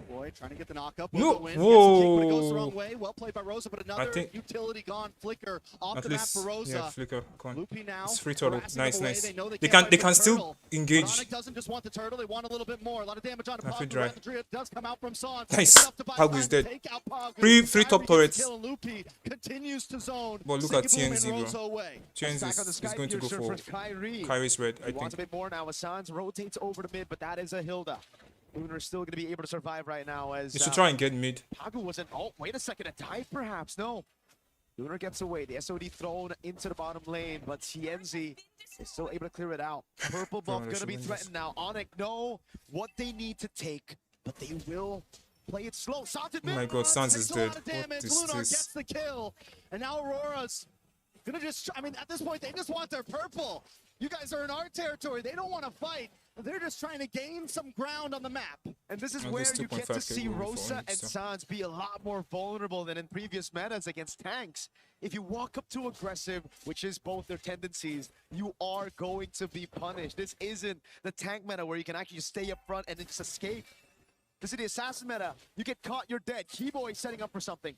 Boy, trying to get the knockup.
No.
Win. Gets a kick, but it goes the wrong way. Well played by Rosa, but another utility gone. Flicker off
At
the
least,
map for Rosa.
yeah, Flicker gone.
Lupi now.
It's free turtle. Nice.
They
can still engage.
ONIC doesn't just want the turtle, they want a little bit more. A lot of damage on Pagu. The does come out from Sans.
Nice. Pagu is dead. Free top turrets.
Lupi continues to zone.
But look at TNZ, bro. TNZ is going to go for Kyrie's red, I think.
Wants a bit more now as Sans rotates over to mid, but that is a Hilda. Lunar's still going to be able to survive right now as...
They should try and get mid.
Pagu wasn't... Oh, wait a second. A dive, perhaps? No. Lunar gets away. The SOD thrown into the bottom lane, but TNZ is still able to clear it out. Purple buff going to be threatened now. ONIC know what they need to take, but they will play it slow.
Oh my god, Sans is dead. What is
Lunar
this?
gets the kill, and now Aurora's going to just... I mean, at this point, they just want their purple. You guys are in our territory. They don't want to fight. They're just trying to gain some ground on the map.
And this is where you get to see Rosa and Sans be a lot more vulnerable than in previous metas against tanks. If you walk up too aggressive, which is both their tendencies, you are going to be punished. This isn't the tank meta where you can actually stay up front and then just escape. This is the assassin meta. You get caught, you're dead. Keyboy setting up for something.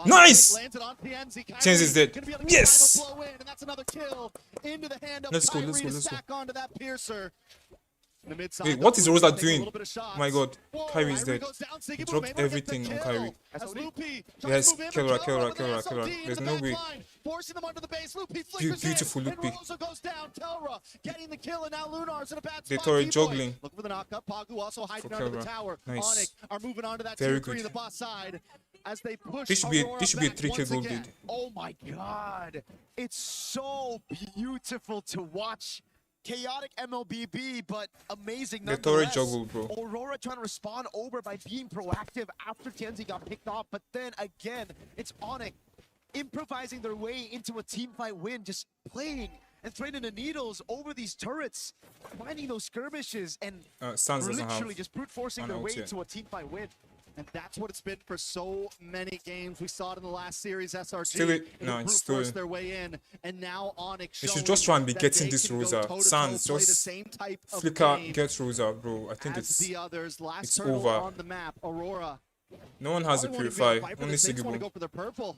Nice! Chance is dead. Yes!
And that's another kill into the hand of
Let's go.
Back onto that Piercer.
Wait, what is Rosa doing? Oh my god. Kyrie is dead. He dropped everything on Kyrie. Yes, Kelra. There's no way.
Forcing them under the base.
Beautiful Lupi.
Goes down. Kelra getting the kill, and now Lunar's in a bad
They
spot.
tore it juggling.
Looking for the knockup. Pagu also hiding
For
under the
Kelra.
tower.
Nice.
ONIC are moving on to that
Very
tier 3
good.
of the boss side as they push.
This should be
Aurora
a 3K
back
goal
once again.
lead.
Oh my god. It's so beautiful to watch. Chaotic MLBB, but amazing
They tore it
nonetheless.
juggle, bro.
Aurora trying to respond over by being proactive after TNZ got picked off, but then again, it's ONIC improvising their way into a team fight win, just playing and threading the needles over these turrets, finding those skirmishes, and
Sans doesn't
literally
have
just brute forcing
an
their
ult
way
yet.
into a team fight win.
And that's what it's been for so many games. We saw it in the last series, SRG.
Still it-
They
no,
brute
it's still-
forced their way in, and now ONIC
They should
showing
just try and be
that
getting
they
this
can go
Rosa.
toe-to-toe,
Sans,
play the
just
same type of
flicker,
game
get Rosa, bro. I think
as
it's
the others. Last
it's
turtle
over.
on the map, Aurora.
No one has a
Probably won't even
Purify,
fight for
only
this. They just want to
Sigiboo.
go for the purple.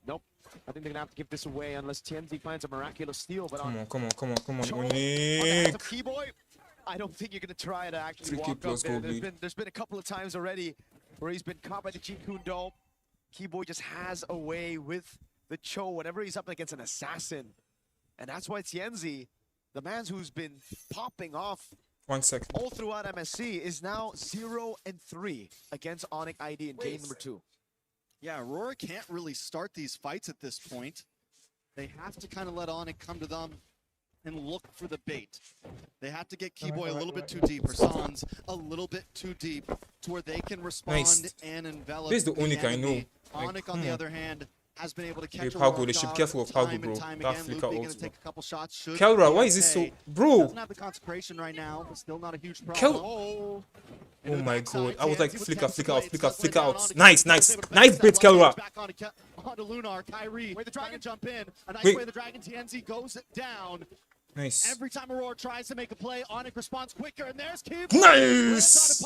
Nope. I think they're gonna have to give this away unless TNZ finds a miraculous steal. But
Come on,
on the hands
ONIC.
of Keyboy, I don't think you're gonna try to actually
3K
walk up
plus
there.
gold lead.
There's been a couple of times already where he's been caught by the Jeet Kune Do. Keyboy just has a way with the Cho whenever he's up against an assassin, and that's why TNZ, the man who's been popping off
1 second.
all throughout MSC, is now 0-3 against ONIC ID in game number 2.
Yeah, Aurora can't really start these fights at this point. They have to kind of let ONIC come to them and look for the bait. They have to get Keyboy a little bit too deep, or Sans a little bit too deep, to where they can respond
Nice.
and envelop.
This is the ONIC I know.
enemy.
Like,
ONIC, on
come
the
on.
other hand, has been able to
Hey,
catch
Pago, they should be careful of Pago,
time
bro.
and time
That
again.
flicker
Lupi
ult,
gonna take a couple shots. Should
Kelra,
be
why is this so...
okay.
Bro!
Doesn't have the consecration right now, but still not a huge problem.
Oh
Into the
my
backside,
god, I was like
TNZ with
flicker
10
out,
plates, does
flicker
lay down
out.
onto
Nice,
Keyboy,
nice,
able to
nice
backside
bait,
while
Kelra.
back onto Lunar. Kyrie, way the dragon jump in. A nice
Wait.
way the dragon TNZ goes down.
Nice.
Every time Aurora tries to make a play, ONIC responds quicker, and there's Keyboy.
Nice!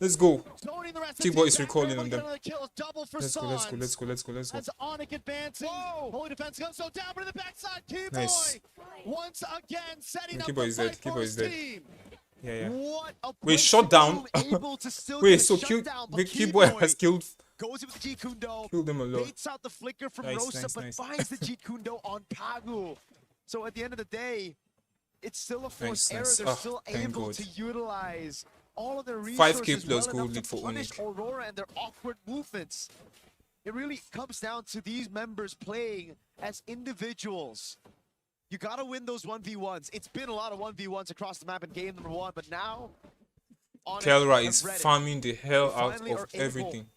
Let's go.
Zoning the rest of
Keyboy
the
is
team
recalling
back,
on them.
another kill is double for
Let's go.
Sans. As ONIC advancing, Holy Defense goes so down, but in the backside, Keyboy
Nice.
once again setting up
Keyboy
the
is dead,
fight for
Keyboy
his
is dead.
team.
Yeah.
What a
Wait, shut down.
able to still
Wait,
get a
so
shutdown, but
Keyboy has killed
goes in with the Jeet Kune Do,
killed them a lot.
baits out the flicker from
Nice,
Rosa,
nice,
but
nice.
finds the Jeet Kune Do on Pagu. So at the end of the day, it's still a forced
Nice,
error.
nice.
They're
Ah,
still
thank
able
God.
to utilize all of their
5K
resources
plus
well
gold
enough
lead
to
for
punish
ONIC.
Aurora and their awkward movements. It really comes down to these members playing as individuals. You gotta win those 1v1s. It's been a lot of 1v1s across the map in game number 1, but now ONIC
Kelra
have
is
read it.
farming the hell
They
out
finally
of
are able
everything.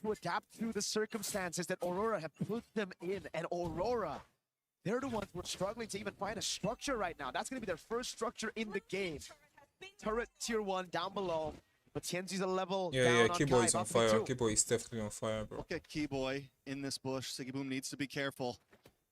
to adapt to the circumstances that Aurora have put them in. And Aurora, they're the ones who are struggling to even find a structure right now. That's going to be their first structure in the game. Turret tier 1 down below. But Tienzi's a level down
Yeah,
on
Keyboy
Kai,
is on
about to be
fire.
two.
Keyboy is definitely on fire, bro.
Look at Keyboy in this bush. Sigiboom needs to be careful.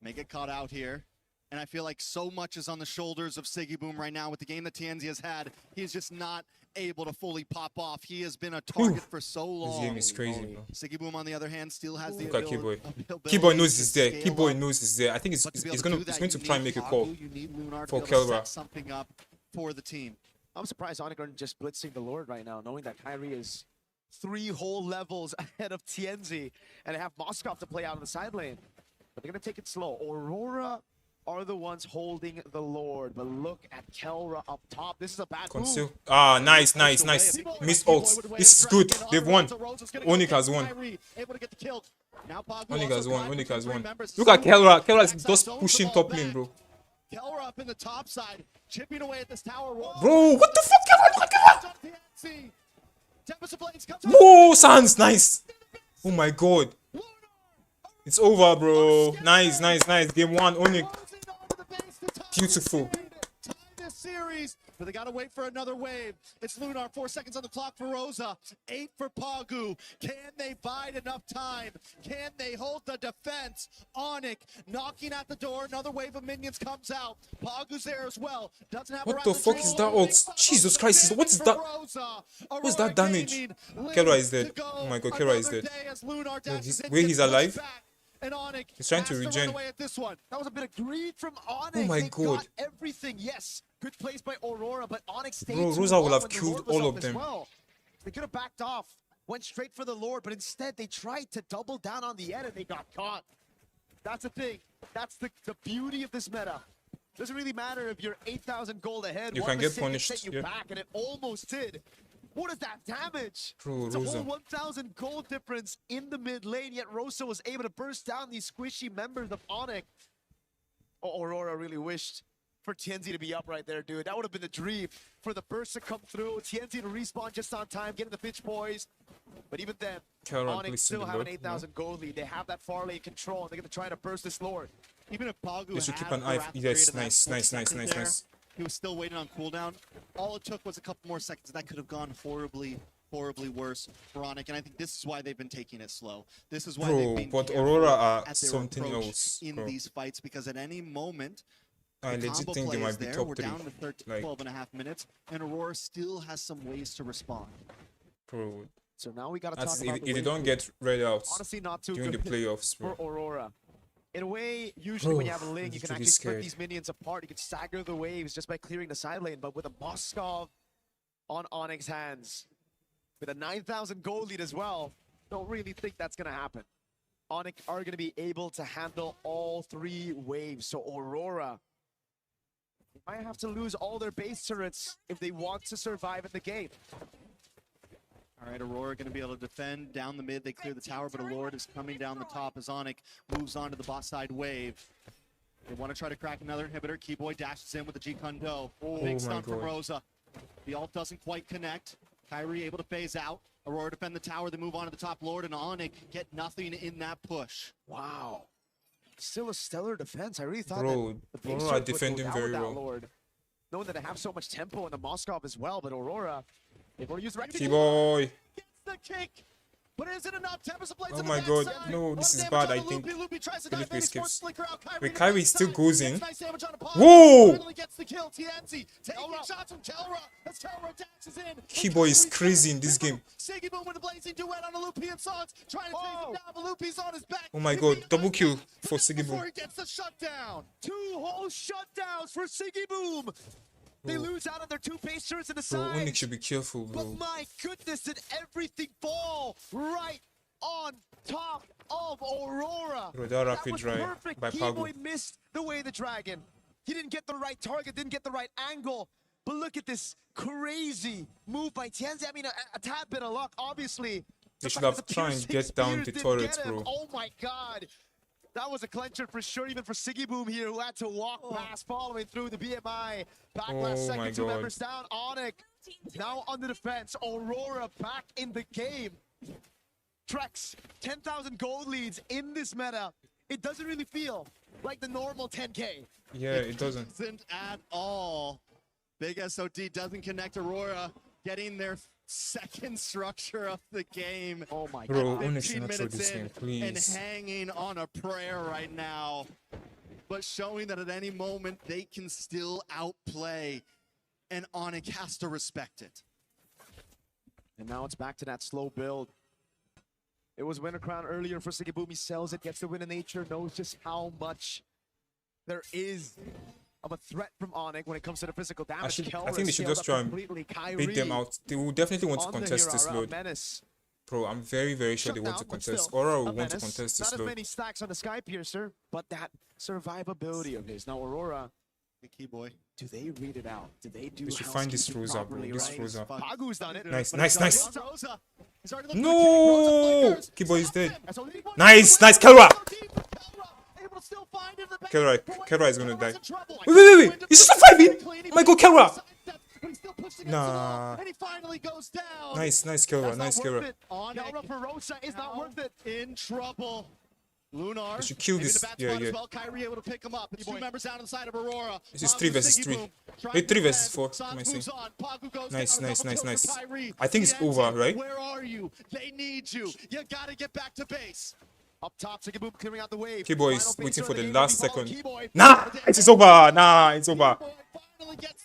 May get caught out here. And I feel like so much is on the shoulders of Sigiboom right now with the game that TNZ has had. He is just not able to fully pop off. He has been a target for so long.
This game is crazy, bro.
Sigiboom, on the other hand, still has the
Look at
ability
Keyboy. Keyboy knows he's there.
scale
Keyboy
up.
knows he's there. I think
But to be
he's
able
going
do
to
that, you
try and
need
make a call
Pagu, you need Lunar to
for
be able to
Kelra.
set something up for the team.
I'm surprised ONIC aren't just blitzing the Lord right now, knowing that Kyrie is 3 whole levels ahead of TNZ, and they have Moskov to play out in the side lane. But they're going to take it slow. Aurora are the ones holding the Lord, but look at Kelra up top. This is a bad
Conceal.
move.
Ah, nice. Missed ults. This is good. They've won. ONIC has won. ONIC has won. ONIC has won. Look at Kelra. Kelra is just pushing top lane, bro.
Kelra up in the top side, chipping away at this tower.
Bro, what the fuck? Kelra.
Tempest of Blades comes
Whoa, Sans, nice. Oh my god. It's over, bro. Nice. Game 1, ONIC. Beautiful.
this series, but they gotta wait for another wave. It's Lunar, 4 seconds on the clock for Rosa, 8 for Pagu. Can they bide enough time? Can they hold the defense? ONIC knocking at the door, another wave of minions comes out. Pagu's there as well. Doesn't have
What the fuck is that ult? Jesus Christ, what is that? What's that damage? Kelra is dead. Oh my god, Kelra is dead. Wait, he's alive? He's trying to regen.
That was a bit of greed from ONIC.
Oh my
They
god.
got everything. Yes, Good plays by Aurora, but Onyx stayed
Bro,
too
Rosa
long
will have
when the
killed
Lord was
all
up
of
as
them.
well. They could have backed off, went straight for the Lord, but instead they tried to double down on the end and they got caught. That's the thing. That's the beauty of this meta. Doesn't really matter if you're 8,000 gold ahead.
You
One
can get
mistake
punished,
set you
yeah.
back, and it almost did. What is that damage?
Bro,
It's a
Rosa.
whole 1,000 gold difference in the mid lane, yet Rosa was able to burst down these squishy members of ONIC. Oh, Aurora really wished for TNZ to be up right there, dude. That would have been the dream for the burst to come through. TNZ to respawn just on time, getting the pitch poised. But even then,
Carol,
ONIC
please
still
send
have an
the
8,000 gold lead. They have that far lane control, and they're going to try to burst this Lord.
Even if Pagu
They should keep
had
an
the
eye.
Wrath
Yes,
period in that
nice,
split
nice, nice,
second
nice,
there,
nice.
he was still waiting on cooldown. All it took was a couple more seconds. That could have gone horribly worse for ONIC, and I think this is why they've been taking it slow. This is why
Bro,
they've been
but
careful
Aurora are
at their
something
approach
else,
in
bro.
these fights, because at any moment,
I
the
legit
combo
think they
play
might
is
be
there.
top
We're
3.
down to 13,
Like,
12 and a half minutes, and Aurora still has some ways to respond.
bro.
So now we got to
That's
talk
if,
about the
if they
wave
don't
pool.
get red out
Honestly, not too
during the
good
playoffs, bro.
for Aurora. In a way, usually when you have a
Bro,
lane,
I'm
you can
literally
actually split
scared.
these minions apart. You can stagger the waves just by clearing the side lane. But with a Moskov on Onyx's hands, with a 9,000 gold lead as well, don't really think that's going to happen. Onyx are going to be able to handle all 3 waves. So Aurora might have to lose all their base turrets if they want to survive in the game.
All right, Aurora going to be able to defend down the mid. They clear the tower, but a Lord is coming down the top as ONIC moves on to the bot side wave. They want to try to crack another inhibitor. Keyboy dashes in with the G-Kundo. Big
my
stun from
God.
Rosa. The ult doesn't quite connect. Kyrie able to phase out. Aurora defend the tower. They move on to the top Lord, and ONIC get nothing in that push.
Wow. Still a stellar defense. I really thought
Bro,
that the base
Aurora
turret would go
defending
down
very
with that
well.
Lord. Knowing that they have so much tempo in the Moskov as well, but Aurora, they've already used Rectification.
T-boy.
The kick, but is it enough? Tempest plays
Oh
on the
my god,
backside.
no, this is
Damage
bad,
on
I
the
think.
Loopy tries to
Philip
dive in,
skips.
flicker out. Kyrie
Wait,
to
Kyrie
the
is still
backside.
goes in.
Gets nice damage on a pod.
Whoa!
Finally gets the kill. TNZ taking shots from Kelra as Kelra dashes in.
Keyboy is crazy in this game.
Siggy Boom with a blazing duet on a Loopy and Sons, trying to chase him down, but Loopy's on his back.
Oh my god, double kill for Siggy
Before
Boom.
he gets the shutdown.
2 whole shutdowns for Siggy Boom. They
Bro.
lose out on their 2 base turrets in the
Bro,
side.
ONIC should be careful,
But
bro.
my goodness, did everything fall right on top of Aurora?
Bro, that rapid
was
drive
perfect.
by Pagu.
Keyboy missed the way the dragon. He didn't get the right target, didn't get the right angle. But look at this crazy move by TNZ. I mean, a tad bit of luck, obviously.
They
The
should
fact
have
that the
tried
piercing
and get down
spears
the
didn't
turrets,
get him.
bro.
Oh my god. That was a clencher for sure, even for Siggy Boom here, who had to walk past following through the BMI. Back last
Oh my
second, 2
God.
members down. ONIC now on the defense. Aurora back in the game. Trex, 10,000 gold leads in this meta. It doesn't really feel like the normal 10K.
Yeah, it doesn't.
Doesn't at all. Big SOD doesn't connect Aurora, getting their second structure of the game.
Oh my
Bro,
god.
ONIC should
15
not throw
minutes
this
in
game,
and
please.
hanging on a prayer right now, but showing that at any moment they can still outplay, and ONIC has to respect it.
And now it's back to that slow build. It was Winter Crown earlier for Siggy Boom. He sells it, gets the win in nature, knows just how much there is of a threat from ONIC when it comes to the physical damage.
I think they should just try and bait them out. They will definitely want to contest this load. Bro, I'm very, very sure they want to contest. Aurora will want to contest
Not
this
as
load.
many stacks on the Sky Piercer, but that survivability of his. Now Aurora,
the key boy.
Do they read it out? Do they do?
They should find this
housekeeping
Rosa, bro.
properly,
This
right?
Rosa.
Pagu's done it.
Nice,
but
nice,
it's
nice.
Rosa.
No! Keyboy is dead. Nice, nice, Kelra! Kelra is gonna die. Wait! He's just surviving! Oh my god, Kelra! Nah. Nice, nice, Kelra, nice, Kelra.
Kelra for Rosa is not worth it. In trouble. Lunar.
They should kill
maybe
this.
the bats
Yeah,
might
yeah.
as well. Kyrie able to pick him up. It's 2 members down on the side of Aurora.
This is
Pagu
3 versus
Siggy
3.
Boom trying
Wait,
to
3 versus
defend.
4.
Sans
Am I saying?
moves on. Pagu goes
Nice,
down.
nice,
Double
nice,
kill
nice.
for Kyrie.
I think it's
TNZ,
over, right?
Where are you? They need you. You gotta get back to base.
Up top, Siggy Boom clearing out the wave.
Keyboy is
Final
waiting
pacer
for
of
the
game
last
will be followed.
second.
Keyboy.
Nah! It's over! Nah, it's over.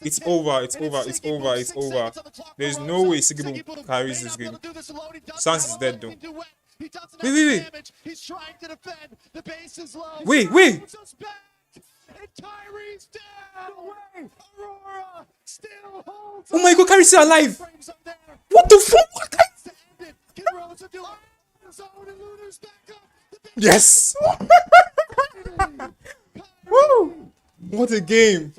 It's over, it's over, it's over, it's over. There's no way Siggy Boom carries this game. Sans is dead though.
He doesn't
Wait,
have
wait, wait.
damage. He's trying to defend. The base is low.
Wait, wait!
Rosa's back. And Kyrie's down. Away. Aurora still holds.
Oh my god, Kyrie's still alive! What the fuck?
Can Rosa do it? Zone and Luna's back up.
Yes! Woo! What a game!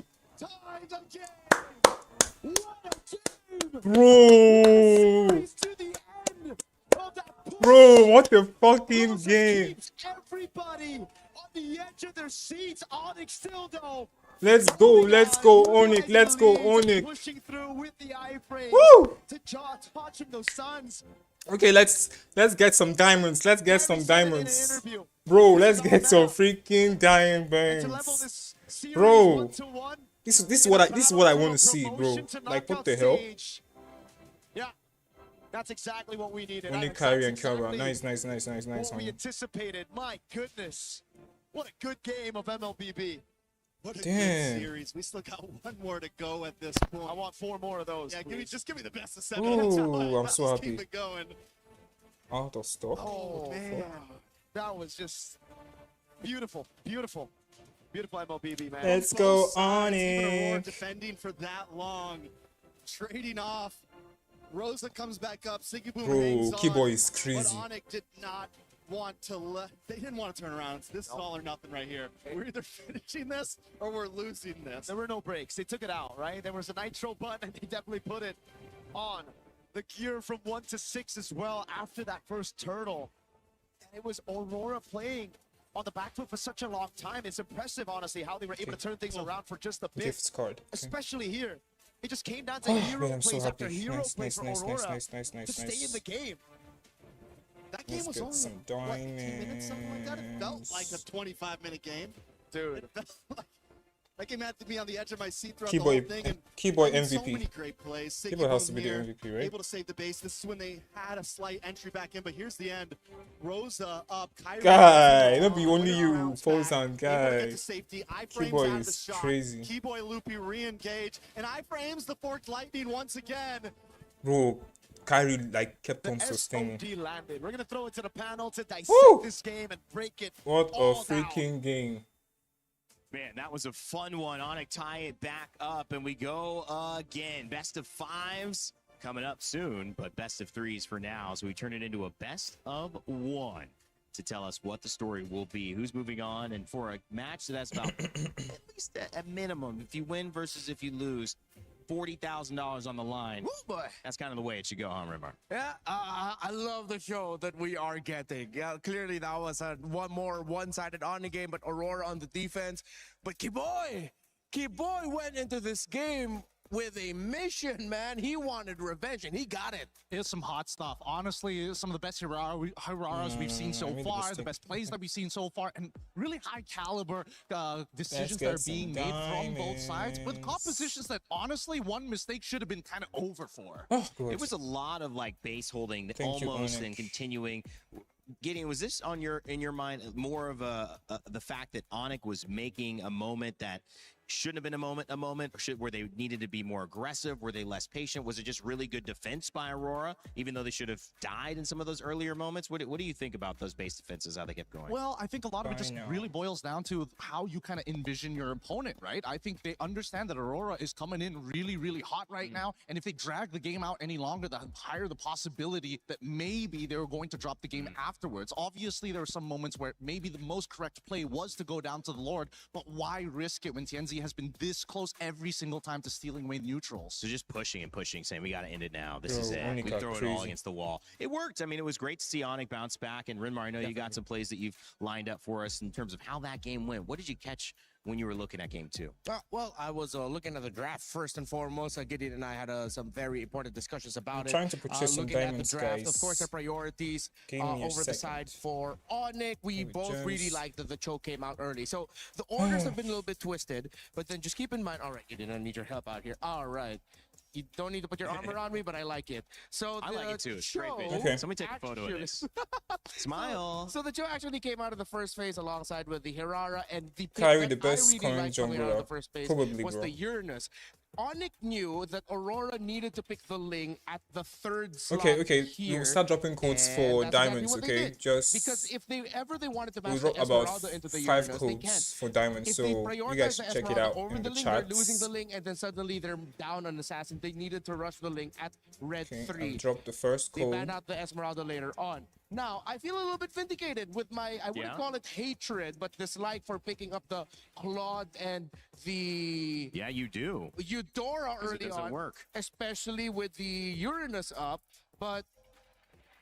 Bro! Bro, what a fucking game!
Everybody on the edge of their seats. ONIC still though.
Let's go, ONIC, let's go, ONIC.
Pushing through with the iframes.
Woo!
To touching those suns.
Okay, let's get some diamonds. Let's get some diamonds. Bro, let's get some freaking diamonds. Bro. This is what I want to see, bro. Like, what the hell?
Yeah. That's exactly what we needed.
Only Kyrie and Kara. Nice.
What we anticipated. My goodness. What a good game of MLBB. What a
Damn.
good series. We still got one more to go at this point. I want 4 more of those. Yeah, just give me the best of 7.
Ooh, I'm so
Let's
happy.
Keep it going.
Out of stock.
Oh, man. That was just beautiful. Beautiful MLBB, man.
Let's go,
Both sides, even Aurora
ONIC.
defending for that long. Trading off. Rosa comes back up. Siggy Boom
Bro,
hangs
Keyboy
on,
is crazy.
But ONIC did not want to they didn't want to turn around. This is all or nothing right here. We're either finishing this or we're losing this.
There were no breaks. They took it out, right? There was a nitro button, and they definitely put it on. The gear from 1 to 6 as well after that first turtle. And it was Aurora playing on the back foot for such a long time. It's impressive, honestly, how they were able to turn things around for just a bit.
Gifts card. Okay.
Especially here. It just came down to
Oh,
hero
man, I'm so
plays after
happy.
hero
Nice,
play
nice,
for
nice,
Aurora
nice,
to stay in the game. That game
Let's
was
get
only,
some
what, 2 minutes, something like that? It felt like a 25-minute game.
Dude.
It felt like that game had to be on the edge of my seat throughout
Keyboy-
the whole thing. And
Keyboy
I mean, so
MVP.
many great plays. Siggy
Keyboy has
Boom
to be the
here,
MVP, right?
Able to save the base. This is when they had a slight entry back in, but here's the end. Rosa up. Kyrie
Guy, that'll be only you, Fozan, guy.
Safety.
Keyboy
Out of the
is
shot.
crazy.
Keyboy Loopy re-engage. And iframes the forked lightning once again.
Bro, Kyrie like kept on
The
sustaining.
SOD landed. We're going to throw it to the panel to dissect
Woo!
this game and break it
What a
all down.
freaking game.
Man, that was a fun one. ONIC tie it back up, and we go again. Best of 5s coming up soon, but best of 3s for now. So we turn it into a best of 1 to tell us what the story will be, who's moving on, and for a match that has about at least a minimum, if you win versus if you lose, $40,000 on the line.
Oh boy.
That's kind of the way it should go, huh, Rimar?
Yeah, I love the show that we are getting. Yeah, clearly that was a one-sided on the game, but Aurora on the defense. But Keyboy went into this game with a mission, man. He wanted revenge, and he got it.
It's some hot stuff. Honestly, some of the best Auroras we've seen so far, the best plays that we've seen so far, and really high caliber decisions that are being made from both sides, with compositions that honestly one mistake should have been kind of over for.
It was a lot of like base holding,
Thank you,
almost,
ONIC.
and continuing. Gideon, was this on in your mind more of the fact that ONIC was making a moment that shouldn't have been a moment, where they needed to be more aggressive? Were they less patient? Was it just really good defense by Aurora, even though they should have died in some of those earlier moments? What do you think about those base defenses, how they kept going?
Well, I think a lot of it just
I know.
really boils down to how you kind of envision your opponent, right? I think they understand that Aurora is coming in really, really hot right now, and if they drag the game out any longer, the higher the possibility that maybe they were going to drop the game afterwards. Obviously, there were some moments where maybe the most correct play was to go down to the Lord, but why risk it when Tianzi has been this close every single time to stealing away neutrals?
So just pushing and pushing, saying we got to end it now. This
Bro,
is it.
ONIC
We
are
throw it all
crazy.
against the wall. It worked. I mean, it was great to see ONIC bounce back. And Rinmar, I know you got some plays that you've lined up for us in terms of how that game went. What did you catch when you were looking at game 2?
Well, I was looking at the draft first and foremost. Gideon and I had some very important discussions about it.
Trying to purchase some
looking at the
diamonds,
draft,
guys.
of course, our priorities
Give me a
over the
second.
side for ONIC. We
With
both really
gems.
liked that the choke came out early. So the orders have been a little bit twisted, but then just keep in mind, all right, Gideon, I need your help out here. All right. You don't need to put your armor on me, but I like it. So
I like it too. It's great
show
vision.
Okay.
Somebody take a photo of
actually-
this. Smile.
So the Joe actually came out of the first phase alongside with the Hirara, and the pick
Kyrie,
that
the best
I really
current
liked coming out of
jungler,
the first phase
probably,
was
bro.
the Uranus. ONIC knew that Aurora needed to pick the Ling at the third slot.
Okay,
here,
we'll start dropping codes
and
for
that's
diamonds,
exactly what they
okay?
did.
Just
because if they wanted to
we'll
match
drop
the
about
Esmeralda into the
5
Uranus, they can't.
codes for diamonds,
If
so
they
you
prioritize
guys
the
check it
Esmeralda
out
over
in
the
the
Ling, they're losing
chats.
the Ling, and then suddenly they're down on Assassin. They needed to rush the Ling at red
Okay,
3.
I've dropped the first
They
code.
ban out the Esmeralda later on. Now, I feel a little bit vindicated with my, I wouldn't call it hatred, but dislike for picking up the Claude and the...
Yeah, you do.
Eudora early
it doesn't
on,
work.
especially with the Uranus up, but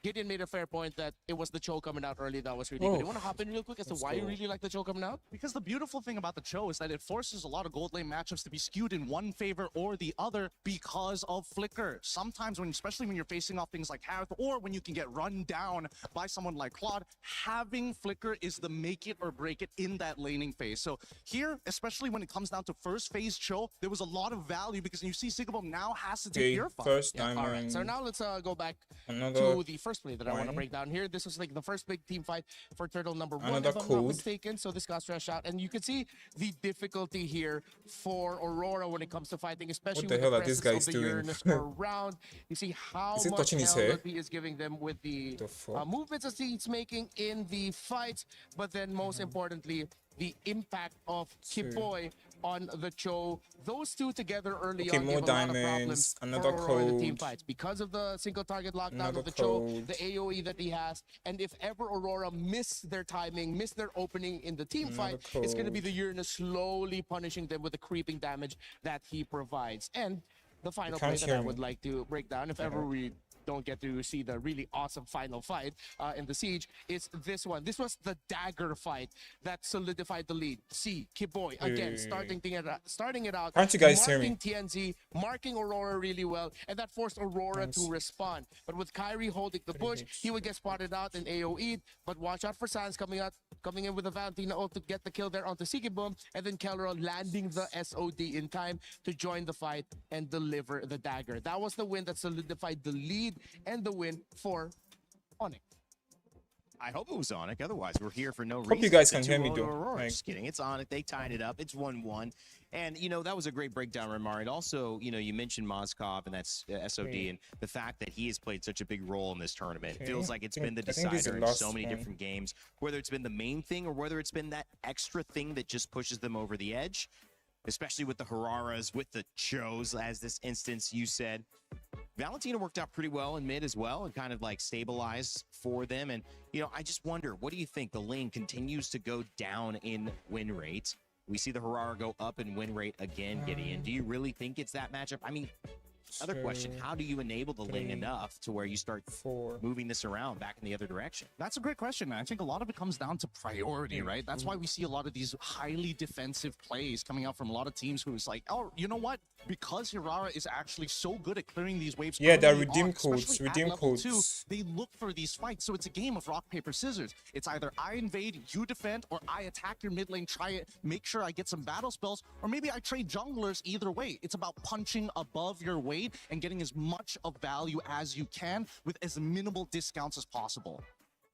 Gideon made a fair point that it was the Cho coming out early that was really good. You want to hop in real quick as to why you really like the Cho coming out?
Because the beautiful thing about the Cho is that it forces a lot of gold lane matchups to be skewed in one favor or the other because of Flicker. Sometimes, especially when you're facing off things like Harith, or when you can get run down by someone like Claude, having Flicker is the make it or break it in that laning phase. So here, especially when it comes down to first phase Cho, there was a lot of value because you see Sigabum now has to take your fight.
First diamond.
All right, so now let's go back
Another
to the first play that I want to
point.
break down here. This was like the first big team fight for Turtle number 1,
Another
if I'm not
code.
mistaken. So this got stretched out, and you can see the difficulty here for Aurora when it comes to fighting, especially
What the
with
hell
the
are these
presence
guys
of the
doing?
Uranus around. You see how
Is he
much
touching his
hell
hair?
that he is giving them with the
fuck?
movements that he's making in the fight, but then most importantly, the impact of Kiboy on the Cho. Those two together early
Okay,
on
more
gave a lot of
diamonds,
problems
another
for Aurora in the team
code.
fights because of the single target lockdown
Another
of the Cho,
code.
the AoE that he has, and if ever Aurora miss their timing, miss their opening in the team
Another
fight, it's going to be
code.
the Uranus slowly punishing them with the creeping damage that he provides. And the final play
can't
that
hear
I
me.
would like to break down, if ever we don't get to see the really awesome final fight in the Siege, is this one. This was the dagger fight that solidified the lead. See, Kiboy, again, starting it out,
Can't you guys hear me?
marking TNZ, marking Aurora really well, and that forced Aurora to respond. But with Kyrie holding the bush, he would get spotted out in AoE, but watch out for Sans coming in with a Valentina ult to get the kill there onto Sigibum, and then Kelro landing the SOD in time to join the fight and deliver the dagger. That was the win that solidified the lead and the win for ONIC.
I hope it was ONIC. Otherwise, we're here for no reason.
Hope you guys
It's
can
a
hear me
2-0
though.
Aurora.
Like-
Just kidding. It's ONIC. They tied it up. It's 1-1. And, you know, that was a great breakdown, Ramari. And also, you know, you mentioned Mozkov and that's SOD and the fact that he has played such a big role in this tournament. It
Okay.
feels like it's
I
been the
think this is the
decider in
last
so many
one.
different games, whether it's been the main thing or whether it's been that extra thing that just pushes them over the edge, especially with the Hararas, with the Chos, as this instance you said. Valentina worked out pretty well in mid as well and kind of like stabilized for them. And, you know, I just wonder, what do you think? The lane continues to go down in win rate. We see the Harara go up in win rate again, Gideon. Do you really think it's that matchup? I mean, other question, how do you enable the lane enough to where you start moving this around back in the other direction?
That's a great question. I think a lot of it comes down to priority, right? That's why we see a lot of these highly defensive plays coming out from a lot of teams who's like, oh, you know what? Because Hirara is actually so good at clearing these waves.
Yeah, they're
early
redeem
on,
codes,
especially at
redeem
level
codes.
2, they look for these fights. So it's a game of rock, paper, scissors. It's either I invade, you defend, or I attack your mid lane, try it, make sure I get some battle spells, or maybe I trade junglers. Either way, it's about punching above your weight and getting as much of value as you can with as minimal discounts as possible.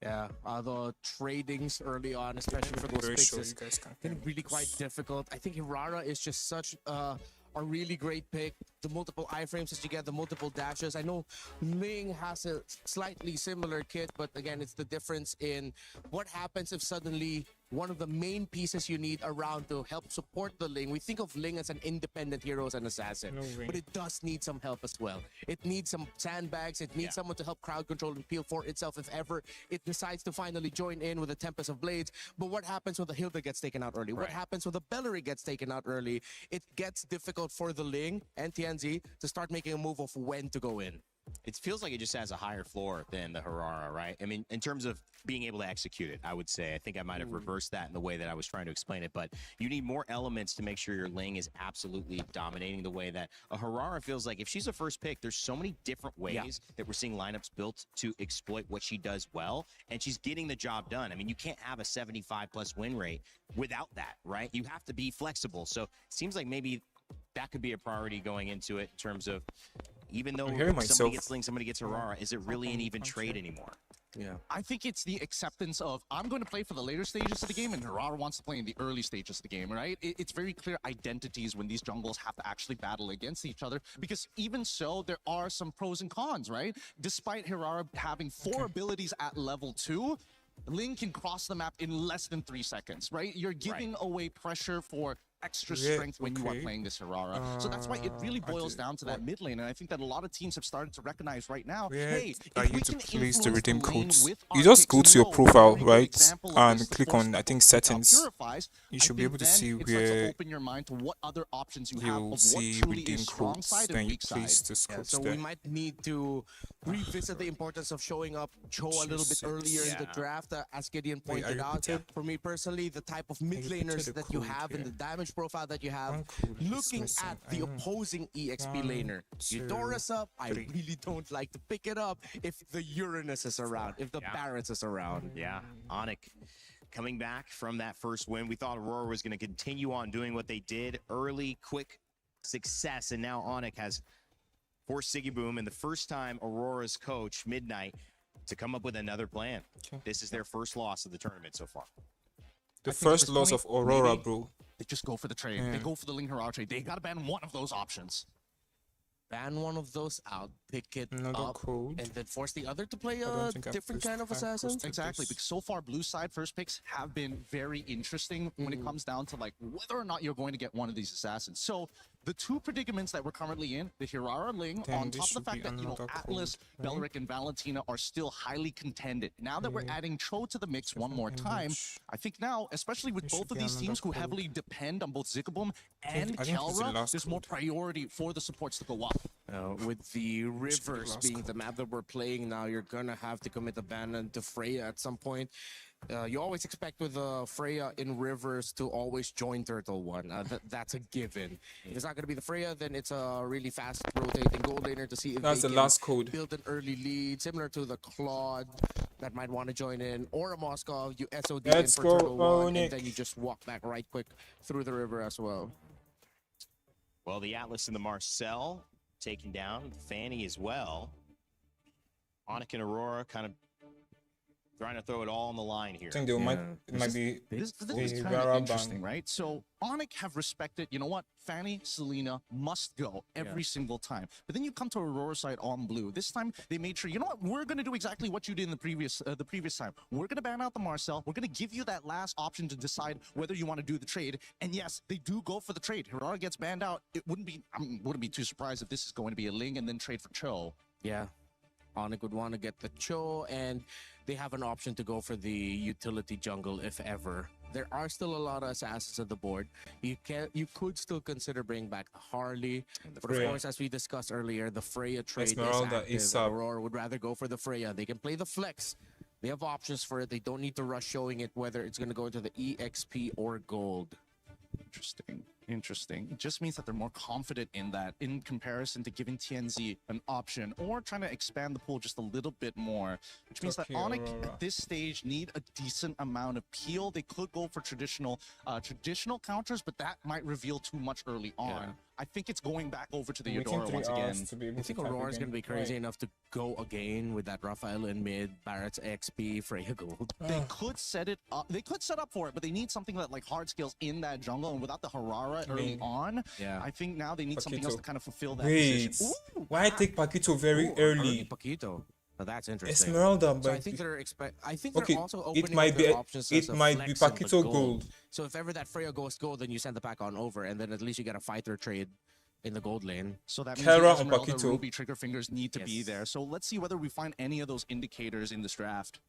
Yeah, the tradings early on, especially for those
Very
picks,
sure
is
you guys can
been really quite difficult. I think Hirara is just such a really great pick. The multiple iframes that you get, the multiple dashes. I know Ling has a slightly similar kit, but again, it's the difference in what happens if suddenly one of the main pieces you need around to help support the Ling. We think of Ling as an independent hero, as an assassin, but it does need some help as well. It needs some sandbags. It needs someone to help crowd control and peel for itself if ever it decides to finally join in with the Tempest of Blades. But what happens when the Hilda gets taken out early? What happens when the Bellary gets taken out early? It gets difficult for the Ling and TNZ to start making a move of when to go in.
It feels like it just has a higher floor than the Harara, right? I mean, in terms of being able to execute it, I would say. I think I might have reversed that in the way that I was trying to explain it, but you need more elements to make sure your Ling is absolutely dominating the way that a Harara feels like. If she's a first pick, there's so many different ways that we're seeing lineups built to exploit what she does well, and she's getting the job done. I mean, you can't have a 75+ win rate without that, right? You have to be flexible. So it seems like maybe that could be a priority going into it in terms of, even though
I'm hearing
somebody
myself.
gets Ling, somebody gets Aurora, is it really an even trade anymore?
Yeah, I think it's the acceptance of I'm going to play for the later stages of the game, and AURORA wants to play in the early stages of the game, right? It's very clear identities when these jungles have to actually battle against each other, because even so, there are some pros and cons, right? Despite AURORA having 4 abilities at level 2, Ling can cross the map in less than 3 seconds, right? You're giving away pressure for extra strength when you are playing this AURORA. So that's why it really boils down to that mid lane, and I think that a lot of teams have started to recognize right now, hey,
I
if we
need to
can
place the
influence
redeem
the lane
codes.
with
You
our
just
picks
go
and
to your
rolls,
profile,
a very good
right,
example of
and
this, the
click
force
on, I
that
think,
Purifies.
settings. You should be able to see
It starts to
where
open your mind to what other options you have of
you'll
what
see
truly
redeem
is strong
codes.
side
Then
and
you
weak
place
side.
the codes
So
there.
we might need to revisit the importance of showing up Cho a little bit earlier in the draft, as Gideon
Wait, I
pointed out.
repeated-
For me personally, the type of mid
repeated
laners
the
that you
code
have and
here.
the damage profile that you have,
code is
looking
missing.
at the opposing EXP laner. Eudora's up, I really don't like to pick it up if the Uranus is around, if the Barretts is around.
Yeah, ONIC coming back from that first win. We thought AURORA was going to continue on doing what they did. Early, quick success, and now ONIC has forced Siggy Boom, and the first time AURORA's coach, Midnight, to come up with another plan. This is their first loss of the tournament so far.
The
I think at
first
this
loss
point,
of AURORA,
maybe
bro.
They just go for the trade. They go for the Ling AURORA trade. They gotta ban one of those options.
Ban one of those out, pick it up,
code.
and then force the other to play
I
a
don't think I've
different
pushed
kind of
back
assassin.
close to
Exactly, because so far blue side first picks have been very interesting when it comes down to like whether or not you're going to get one of these assassins. So the two predicaments that we're currently in, the AURORA Ling,
Damn,
on
this
top of
should
the fact
be
that
another
Atlas,
code, right?
Beleric, and Valentina are still highly contended. Now that we're adding Cho to the mix one more time, I think now, especially with both of these teams who heavily depend on both Zikaboom and
I think it's the
Kelra,
last
there's more priority for the supports to go up.
With the rivers
last
being
call.
the map that we're playing now, you're gonna have to commit abandon to Freya at some point. You always expect with Freya in rivers to always join Turtle One. That's a given. If it's not gonna be the Freya, then it's a really fast rotating gold laner to see if
That's
they
the
can
last code.
build an early lead, similar to the Claude that might want to join in, or a Moscow. You SOD
Let's
in for
go,
Turtle One,
ONIC.
and then you just walk back right quick through the river as well.
Well, the Atlas and the Marcel taken down, Fanny as well. ONIC and AURORA kind of trying to throw it all on the line here.
I think it might be
This
the
is kind
Rara
of interesting,
ban.
right? So ONIC have respected, you know what, Fanny, Selena must go every single time. But then you come to AURORA side on blue. This time they made sure, you know what, we're going to do exactly what you did in the previous time. We're going to ban out the Marcel. We're going to give you that last option to decide whether you want to do the trade. And yes, they do go for the trade. AURORA gets banned out. I wouldn't be too surprised if this is going to be a Ling and then trade for Cho.
Yeah. ONIC would want to get the Cho, and they have an option to go for the utility jungle if ever. There are still a lot of assassins on the board. You could still consider bringing back the Harley, but of
Freya.
course, as we discussed earlier, the Freya trade
Esmeralda
is
is
active.
up.
AURORA would rather go for the Freya. They can play the flex. They have options for it. They don't need to rush showing it, whether it's going to go into the EXP or gold.
Interesting. It just means that they're more confident in that in comparison to giving TNZ an option or trying to expand the pool just a little bit more, which means that
Okay,
ONIC
AURORA.
at this stage need a decent amount of peel. They could go for traditional counters, but that might reveal too much early on. I think it's going back over to the
Waiting
Eudora
3
once
hours
again.
to be able
I
to
think
type
Aurora's
again.
going to be crazy
Right.
enough to go again with that Raphael in mid, Barrett's XP, Freya gold.
They could set it up. They could set up for it, but they need something that like hard scales in that jungle. And without the Harara early on, I think now they need something else
Paquito.
to kind of fulfill that
Wait,
position.
why take Paquito very early?
Paquito. Now that's interesting.
Esmeralda,
So I
but
think they're also opening
it might
up
be
their options as
it
a
might be
flex and the
Paquito gold.
So if ever that Freya goes gold, then you send the pack on over, and then at least you get a fighter trade in the gold lane.
So that means
Kara
the
and
Esmeralda,
Paquito.
Ruby, trigger fingers need to be there. So let's see whether we find any of those indicators in this draft.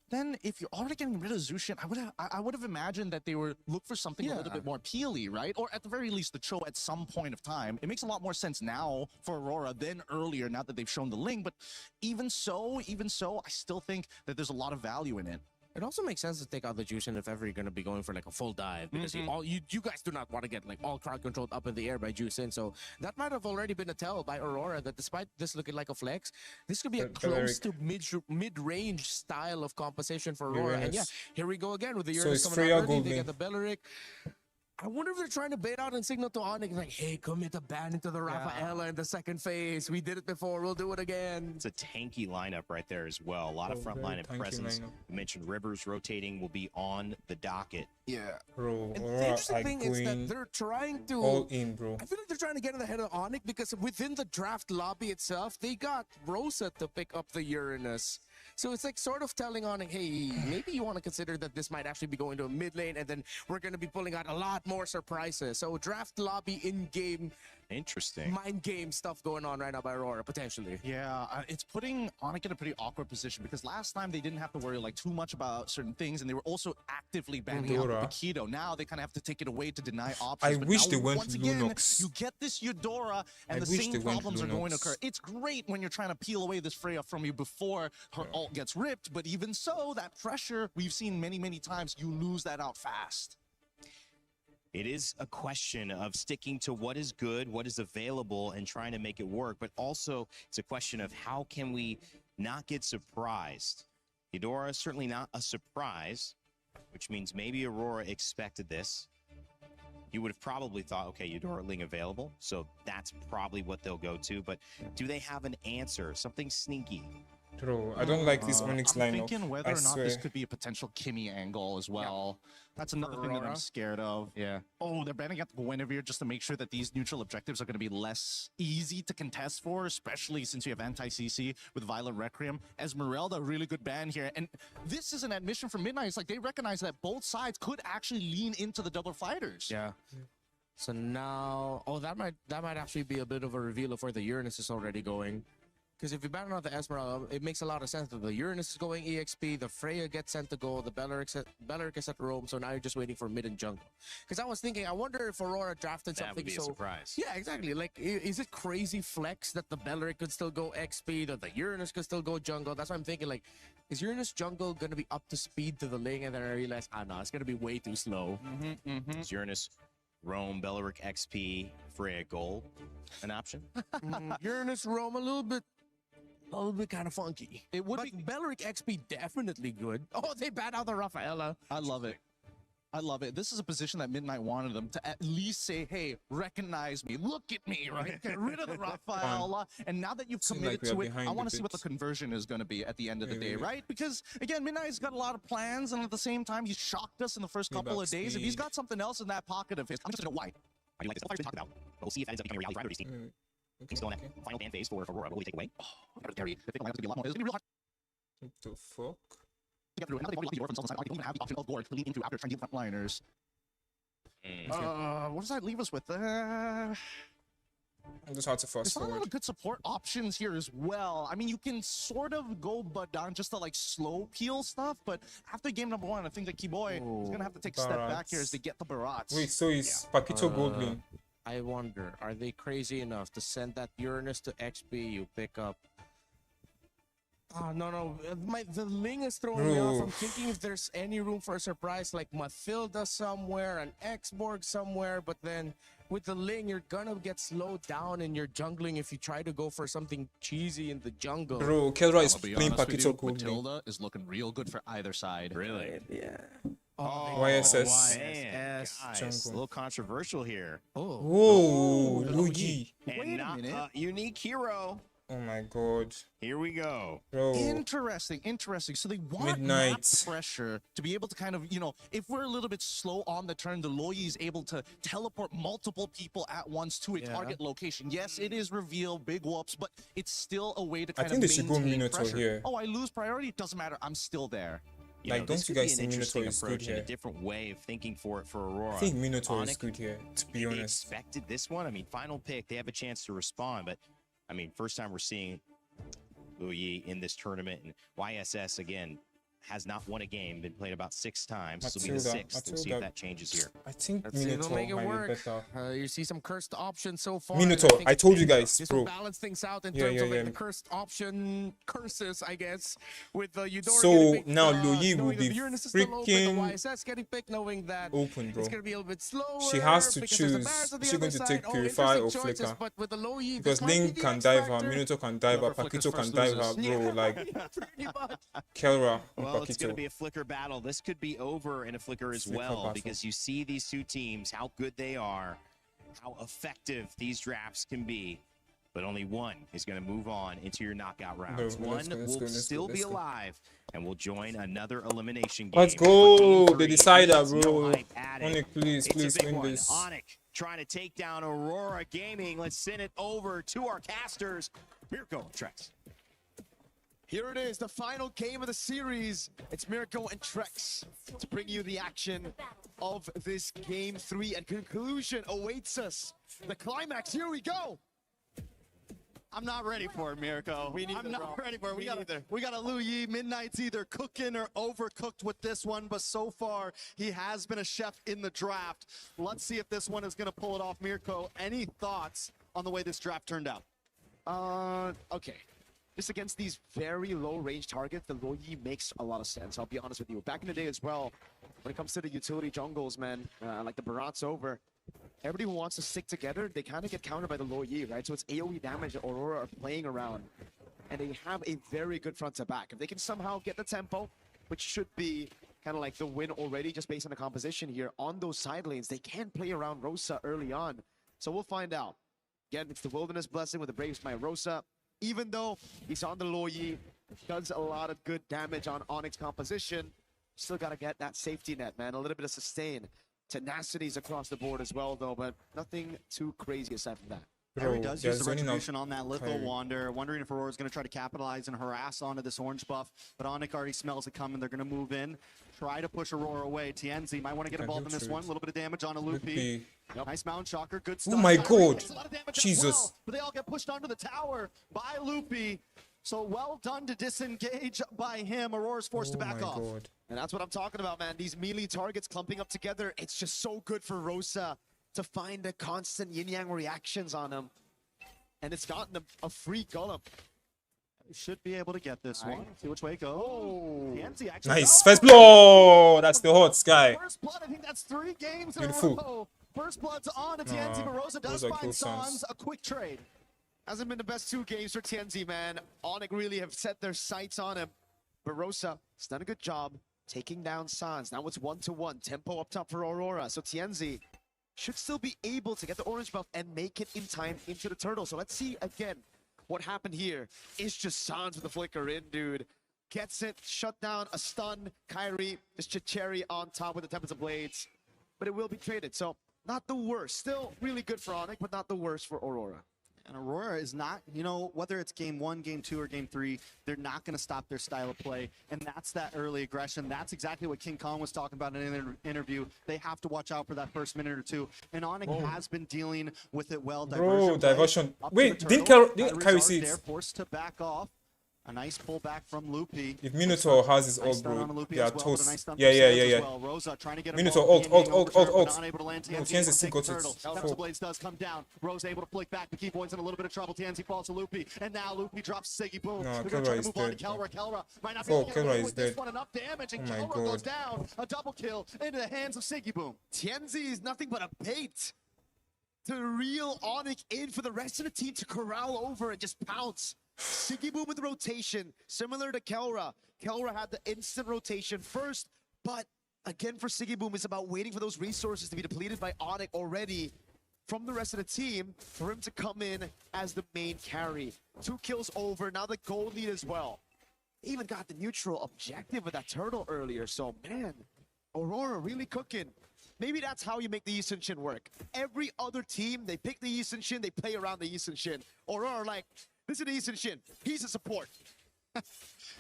Then, if you're already getting rid of Zushin, I would have imagined that they would look for something a little bit more peely, right? Or at the very least, the Cho at some point of time. It makes a lot more sense now for AURORA than earlier, now that they've shown the Ling. But even so, I still think that there's a lot of value in it.
It also makes sense to take out the Jushin if ever you're going to be going for like a full dive, because you guys do not want to get like all crowd controlled up in the air by Jushin. So that might have already been a tell by AURORA that despite this looking like a flex, this could be a close to mid-range style of composition for AURORA. And yeah, here we go again with the
So
Uranus
it's
coming out
Freya
early.
gold
They
lane.
get the Beleric. I wonder if they're trying to bait out and signal to ONIC like, hey, commit a ban into the Rafaela in the second phase. We did it before. We'll do it again.
It's a tanky lineup right there as well. A lot of front line presence. You mentioned Rivers rotating will be on the docket.
Yeah.
Bro,
And the interesting thing is that they're trying to...
all in, bro.
I feel like they're trying to get in the head of ONIC because within the draft lobby itself, they got Rosa to pick up the Uranus. So it's like sort of telling ONIC, hey, maybe you want to consider that this might actually be going to a mid lane, and then we're going to be pulling out a lot more surprises. So draft lobby in-game,
interesting
mind game stuff going on right now by Aurora, potentially.
Yeah, it's putting ONIC in a pretty awkward position because last time they didn't have to worry like too much about certain things, and they were also actively banning out the Keto. Now they kind of have to take it away to deny options.
I wish
now,
they went
once
to
again,
Lunox.
you get this Eudora, and
I
the
wish
same
they went to
problems are going to
Lunox.
occur. It's great when you're trying to peel away this Freya from you before her ult gets ripped, but even so, that pressure we've seen many, many times, you lose that out fast.
It is a question of sticking to what is good, what is available, and trying to make it work. But also, it's a question of how can we not get surprised. Eudora is certainly not a surprise, which means maybe Aurora expected this. You would have probably thought, okay, Eudora Ling available, so that's probably what they'll go to. But do they have an answer? Something sneaky?
Bro, I don't like this Onyx
I'm
lineup.
thinking whether
I
or not
swear.
this could be a potential Kimmy angle as well. That's another thing that I'm
Aurora?
scared of. Yeah. Oh, they're banning out the Guinevere just to make sure that these neutral objectives are going to be less easy to contest for, especially since you have anti-CC with Violent Requiem. Esmeralda, really good ban here. And this is an admission from Midnight. It's like they recognize that both sides could actually lean into the double fighters.
Yeah. So now, that might actually be a bit of a reveal of where the Uranus is already going. Because if you ban out the Esmeralda, it makes a lot of sense that the Uranus is going EXP, the Freya gets sent to go, the Beleric is at Rome, so now you're just waiting for mid and jungle. Because I was thinking, I wonder if Aurora drafted
That
something
would be a surprise.
Yeah, exactly. Like, is it crazy flex that the Beleric could still go XP, that the Uranus could still go jungle? That's what I'm thinking, like, is Uranus jungle going to be up to speed to the lane? And then I realized, no, it's going to be way too slow.
Is Uranus, Rome, Beleric XP, Freya Gold an option?
Uranus, Rome, a little bit kind of funky.
It would
but
be
Beleric XP definitely good. Oh, they banned out the Rafaela.
I love it. I love it. This is a position that Midnight wanted them to at least say, hey, recognize me, look at me, right? Get rid of the Rafaela. And now that you've committed to it, I want to see what the conversion is going to be at the end of the day, right? Because, again, Midnight's got a lot of plans, and at the same time, he's shocked us in the first couple of days. If he's got something else in that pocket of his, I'm interested to know why.
I do like this. Fighters to talk about. We'll see if that ends up becoming a reality for either of these teams. Teams still in that final ban phase for Aurora. What will we take away?
Terry, the lineup's going to be a lot more. It's going to be real hard
What the fuck?
to get through. And now that they've already locked the Eudora from Southern side, they don't even have the option of Gord to lean into after trying to deal frontliners. What does that leave us with?
I'm just hard to fast
There's not a lot
forward.
of good support options here as well. I mean, you can sort of go Badan just to like slow peel stuff, but after game number one, I think that Keyboy is gonna have to take a step back here as they get the Barats.
Wait, so is Paquito gold lane?
I wonder, are they crazy enough to send that Uranus to XP? You pick up. Oh, no. The Ling is throwing me off. I'm thinking if there's any room for a surprise like Mathilda somewhere, an X-Borg somewhere, but then with the Ling, you're gonna get slowed down in your jungling if you try to go for something cheesy in the jungle.
Bro, Kelra is
I'll be
playing
honest with you,
Paquito gold lane.
Matilda is looking real good for either side.
Really?
Yeah.
YSS.
Man, guys, a little controversial here.
Whoa, Luigi.
And not a unique hero.
Oh my god.
Here we go.
Bro.
Interesting. So they want
Midnight.
map pressure to be able to kind of, if we're a little bit slow on the turn, the Loyi is able to teleport multiple people at once to a target location. Yes, it is reveal, big whoops, but it's still a way to kind of
think they should go
maintain
Minotaur
pressure.
here.
Oh, I lose priority? It doesn't matter. I'm still there.
Like,
this
don't you
could be
guys
an
think
interesting
Minotaur is good
approach and a
here?
different way of thinking for Aurora.
I think Minotaur is
ONIC,
good here, to be
they
honest.
expected this one. I mean, final pick, they have a chance to respond, but I mean, first time we're seeing Luyi in this tournament, and YSS again has not won a game, been played about 6 times. This will be the 6th. We'll see if that changes here.
I think
Let's see if they'll
Minotaur
make it
might
work.
be better.
You see some cursed options so far.
Minotaur,
and think
I told you guys,
this
bro.
will balance things out in
Yeah,
terms of
yeah.
like the cursed option curses, I guess, with the Eudora
So,
getting picked,
now Luyi will
knowing that
be
the Uranus is still open, the
freaking
YSS getting picked, knowing that
open, bro.
it's gonna be a little bit slower.
She has to
because there's a
choose.
Barrett on the
Is she
other
going to
side.
take
Oh,
Purify or
interesting choices,
Flicker?
but with the Loyi,
Because
this might be
Ling
the
can
X
dive her,
factor.
Minotaur can dive her,
Whoever
Paquito
flickers
can
first
dive her,
loses.
bro. Like,
Pretty much.
Kelra.
Well, Well, it's going to be a flicker battle. This could be over in a flicker as well, because you see these two teams, how good they are, how effective these drafts can be. But only one is going to move on into your knockout rounds. One will still be alive and will join another elimination game.
Let's go. They decided, bro. ONIC, please win this.
ONIC trying to take down Aurora Gaming. Let's send it over to our casters. Mirko and Trex.
Here it is, the final game of the series. It's Mirko and Trex to bring you the action of this game 3, and conclusion awaits us. The climax, here we go.
I'm not ready for it, Mirko. I'm not ready for it. We got a Lu Yi. Midnight's either cooking or overcooked with this one, but so far he has been a chef in the draft. Let's see if this one is going to pull it off. Mirko, any thoughts on the way this draft turned out?
Okay. Just against these very low range targets, the Lo Yi makes a lot of sense. I'll be honest with you. Back in the day as well, when it comes to the utility jungles, man, like the Barat's over, everybody who wants to stick together, they kind of get countered by the Lo Yi, right? So it's AoE damage that Aurora are playing around, and they have a very good front to back. If they can somehow get the tempo, which should be kind of like the win already, just based on the composition here, on those side lanes, they can play around Rosa early on. So we'll find out. Again, it's the Wilderness Blessing with the Braves by Rosa. Even though he's on the Lo Yi, does a lot of good damage on ONIC's composition, still got to get that safety net, man. A little bit of sustain. Tenacities across the board as well, though, but nothing too crazy aside from that.
Harry does use the retribution on that Litho Wander, wondering if Aurora's going to try to capitalize and harass onto this orange buff, but ONIC already smells it coming. They're going to move in, try to push Aurora away. Tienzi might want to get involved in this one. A little bit of damage on a Lupi. Yep. Nice Mountain Shocker, good stuff.
Oh my god, Jesus.
Well, but they all get pushed onto the tower by Lupi. So well done to disengage by him. Aurora's forced to back off.
God.
And that's what I'm talking about, man. These melee targets clumping up together. It's just so good for Rosa to find the constant yin-yang reactions on him. And it's gotten a free golem.
He should be able to get this one. See which way it goes. Oh.
Nice. First blood. That's the hot sky.
First blood, I think that's 3 games
Beautiful.
in a row. First blood's on to Tienzi, but Rosa does find Sans a quick trade.
Hasn't been the best 2 games for Tienzi, man. ONIC really have set their sights on him. But Rosa has done a good job taking down Sans. Now it's 1-1. Tempo up top for Aurora. So Tienzi should still be able to get the orange buff and make it in time into the turtle. So let's see again what happened here. It's just Sans with the flicker in, dude. Gets it, shut down, a stun. Kyrie, just Chicheri on top with the Tempest of Blades. But it will be traded, so not the worst. Still really good for ONIC, but not the worst for Aurora.
And Aurora is not, you know, whether it's game 1, game 2, or game 3, they're not going to stop their style of play. And that's that early aggression. That's exactly what King Kong was talking about in an interview. They have to watch out for that first minute or 2. And ONIC has been dealing with it well.
Diversion. Wait, didn't Kyrie see it?
They're forced to back off. A nice pullback from Lupi.
If Minotaur has his ult, bro, they are toast. Yeah.
Rosa trying to get
Minotaur ult.
Not able to land.
No, Tienzi still got
it. Blades does come down. Rose able to flick back. The key boy's in a little bit of trouble. Tienzi falls to Lupi, and now Lupi drops Siggy Boom.
No,
They're going to try to
Kelra
move on
is
to
dead.
Kelra. Might not be able to get away with this
dead.
one. Enough damage, and
Oh my
Kelra
God.
goes down. A double kill into the hands of Siggy Boom.
Tienzi is nothing but a bait to reel ONIC in for the rest of the team to corral over and just pounce. Siggy Boom with the rotation, similar to Kelra. Kelra had the instant rotation first, but again for Siggy Boom, it's about waiting for those resources to be depleted by ONIC already from the rest of the team for him to come in as the main carry. 2 kills over, now the gold lead as well. Even got the neutral objective with that turtle earlier, so man, Aurora really cooking. Maybe that's how you make the Yi Sun-shin work. Every other team, they pick the Yi Sun-shin, they play around the Yi Sun-shin. Aurora like, this is the Yi Sun-shin. He's a support.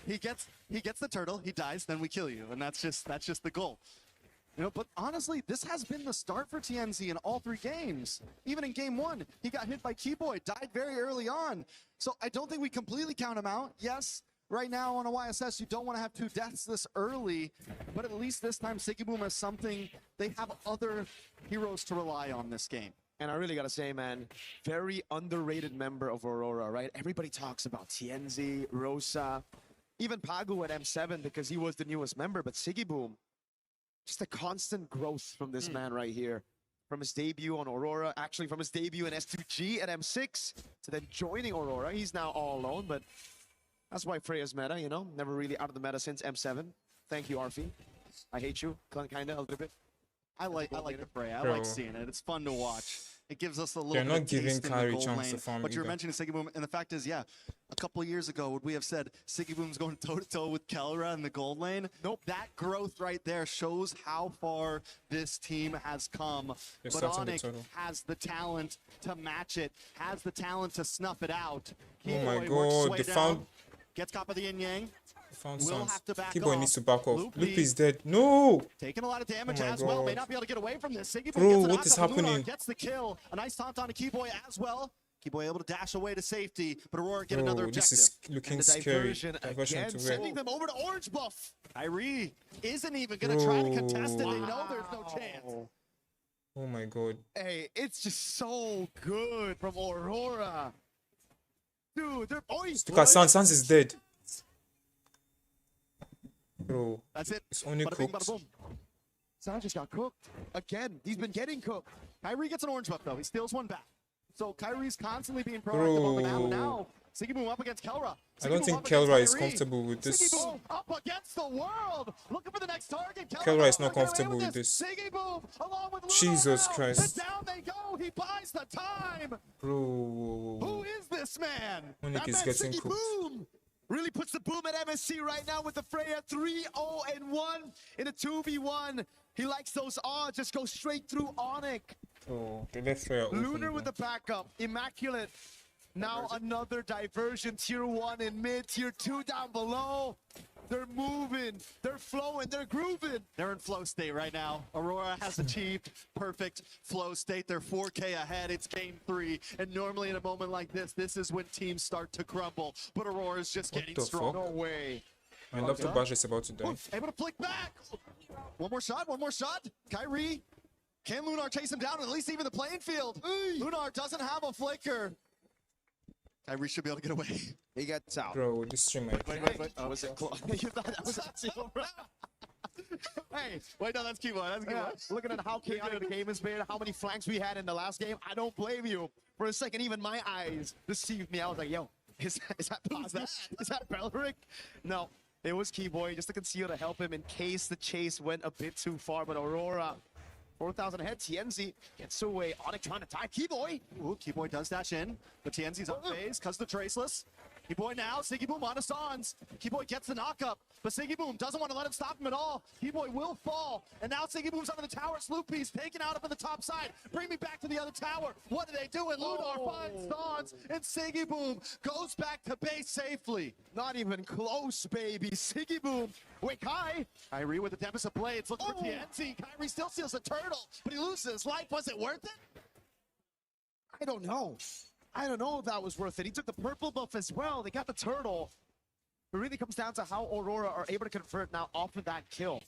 He gets the turtle, he dies, then we kill you, and that's just the goal. You know, but honestly, this has been the start for Tienzi in all 3 games. Even in game 1, he got hit by Keyboy, died very early on. So I don't think we completely count him out. Yes, right now on a YSS, you don't want to have 2 deaths this early, but at least this time Siggy Boom has something. They have other heroes to rely on this game.
And I really gotta say, man, very underrated member of Aurora, right? Everybody talks about Tienzi, Rosa, even Pagu at M7 because he was the newest member, but Siggy Boom, just a constant growth from this man right here. From his debut on Aurora, actually from his debut in S2G at M6 to then joining Aurora. He's now all alone, but That's why Freya's meta, you know, never really out of the meta since M7. Thank you, Arfi. I hate you, kinda a little bit.
I like the Freya. I
Bro.
like seeing it. It's fun to watch. It gives us a little
They're
bit
not
of
giving
taste in the
Kyrie
gold
chance to
lane.
farm
But you're
either.
mentioning Siggy Boom, and the fact is, yeah, a couple of years ago, would we have said Siggy Boom's going toe-to-toe with Kelra in the gold lane? Nope. That growth right there shows how far this team has come.
They're
But
starting the
ONIC
total.
has the talent to match it, has the talent to snuff it out.
Oh my
Keyboy works his
god,
way
they
down,
found
gets caught by the yin-yang.
found
Will
Sans.
have to back
Keyboy
off.
needs to back off.
Loopy.
Loopy is dead. No!
Taking a lot of damage
Oh my
as well. May
God.
not be able to get away from this. Siggy
Bro,
gets an
what is
knock up. Lunar
happening?
gets the kill. A nice taunt on to Keyboy as well. Keyboy able to dash away to safety, but Aurora get another
Bro,
objective.
this is looking
And the
scary.
diversion
Diversion
again,
to
sending
where?
them over to Orange Buff. Kyrie isn't even going to try to contest it. They know there's no chance.
Oh my god.
Hey, it's just so good from Aurora. Dude, they're always
Look at Sans. Sans is dead. Bro,
That's it.
it's only
Bada bing,
cooked.
bada boom.
Sans just got cooked. Again, he's been getting cooked.
Kyrie gets an orange buff though. He steals one back. So Kyrie's constantly being proactive on the map.
Bro.
Now, Siggy Boom up against Kelra.
I don't think Kelra is comfortable with this.
Siggy Boom up against the world. Looking for the next target.
Kelra is not
gonna get away
comfortable with this.
Siggy Boom along with Lunar
Jesus
now.
Christ.
And down they go. He buys the time.
Bro.
Who is this man?
ONIC is
man,
getting
Siggy
cooked.
Boom really puts the boom at MSC right now with the Freya 3-0-1 in a 2v1. He likes those odds. Just go straight through ONIC.
Oh, they left Freya open.
Lunar
bro.
with the backup. Immaculate. Now another diversion. Tier 1 in mid. Tier 2 down below. They're moving. They're flowing. They're grooving.
They're in flow state right now. Aurora has achieved perfect flow state. They're 4K ahead. It's game 3. And normally in a moment like this is when teams start to crumble. But Aurora's just
What
getting
the
strong.
fuck?
No way.
My laptop battery is about to die.
Able to flick back. One more shot. One more shot. Kyrie. Can Lunar chase him down and at least even the playing field? Lunar doesn't have a flicker. Kyrie should be able to get away.
He gets out.
Bro, this stream might
Wait.
Oh, was it close? You thought that was Axel, bro?
Hey, wait, no, that's Keyboy. That's
Yeah,
Keyboy.
looking at how chaotic the game has been, how many flanks we had in the last game, I don't blame you. For a second, even my eyes deceived me. I was like, yo, is that Belric? No, it was Keyboy, just to conceal to help him in case the chase went a bit too far. But Aurora, 4,000 ahead. Tienzi gets away. ONIC trying to tie Keyboy.
Ooh, Keyboy does dash in, but Tienzi's on phase because the traceless. Keyboy now, Siggy Boom on a Sans. Keyboy gets the knockup, but Siggy Boom doesn't want to let him stop him at all. Keyboy will fall, and now Siggy Boom's under the tower. Sloopy's taken out up on the top side. Bring me back to the other tower. What do they do? And Lunar finds Sans, and Siggy Boom goes back to base safely.
Not even close, baby. Siggy Boom. Wait, Kai.
Kyrie with the Tempest of Blades looking for TNT. Kyrie still steals a turtle, but he loses his life. Was it worth it?
I don't know. I don't know if that was worth it. He took the purple buff as well. They got the turtle. It really comes down to how Aurora are able to convert now off of that kill.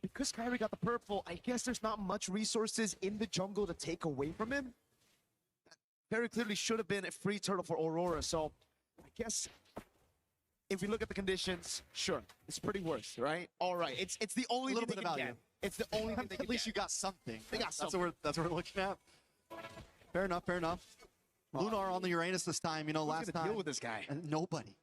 Because Kyrie got the purple, I guess there's not much resources in the jungle to take away from him. That very clearly should have been a free turtle for Aurora. So I guess if we look at the conditions, sure, it's pretty worse, right? All right, it's the only thing they can get. It's the only thing they can
At least
get.
you got something.
They got something.
That's what we're looking at. Fair enough, fair enough. Lunar on the Uranus this time, you know,
Who's
last
gonna
time.
deal with this guy?
Nobody.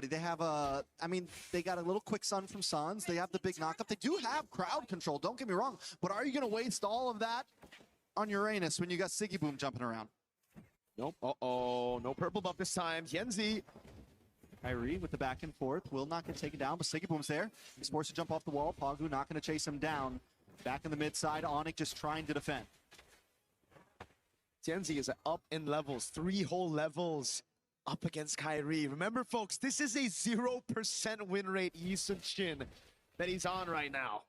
They have a, I mean, they got a little quick sun from Suns. They have the big knockup. They do have crowd control, don't get me wrong. But are you going to waste all of that on Uranus when you got Siggy Boom jumping around?
Nope. Uh-oh. No purple buff this time. Yenzi.
Kyrie with the back and forth. Will not get taken down, but Siggy Boom's there. He's forced to jump off the wall. Pagu not going to chase him down. Back in the mid side, ONIC just trying to defend.
Tienzi is up in levels, 3 whole levels up against Kyrie. Remember, folks, this is a 0% win rate Yi Sun-shin that he's on right now.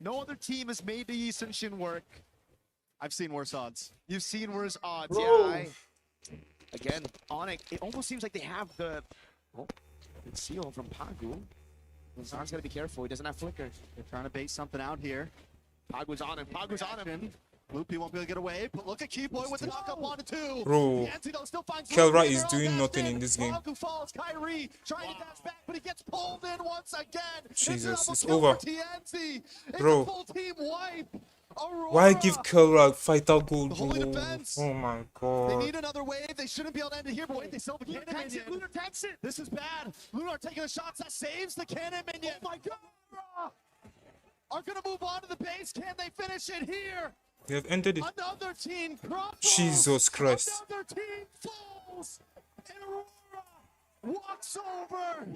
No other team has made the Yi Sun-shin work.
I've seen worse odds.
You've seen worse odds,
Bro.
yeah. Again, ONIC, it almost seems like they have the good seal from Pagu. Zan's gotta be careful, he doesn't have flicker.
They're trying to bait something out here.
Pagu's on him, Pagu's on him.
Loopy won't be able to get away, but look at Keyboy with the knockup on 2.
Bro,
Yancy, though, still finds
Kelra
Loopy.
is
They're all
doing
dashed
nothing in this game.
Pagu falls, Kyrie trying to dash back, but he gets pulled in once again.
Jesus,
a
it's
double kill
over.
for TNT. It's
Bro.
a full team wipe.
Why give Kelra Fighter Gold, bro? Oh my
They
god.
need another wave. They shouldn't be able to end it here, but wait, they still have a cannon minion. Lunar tanks it. This is bad. Lunar taking the shots. That saves the cannon minion. Oh my god. Are going to move on to the base. Can they finish it here?
They have entered it.
Another team crumbles.
Jesus Christ.
Another team falls. And Aurora walks over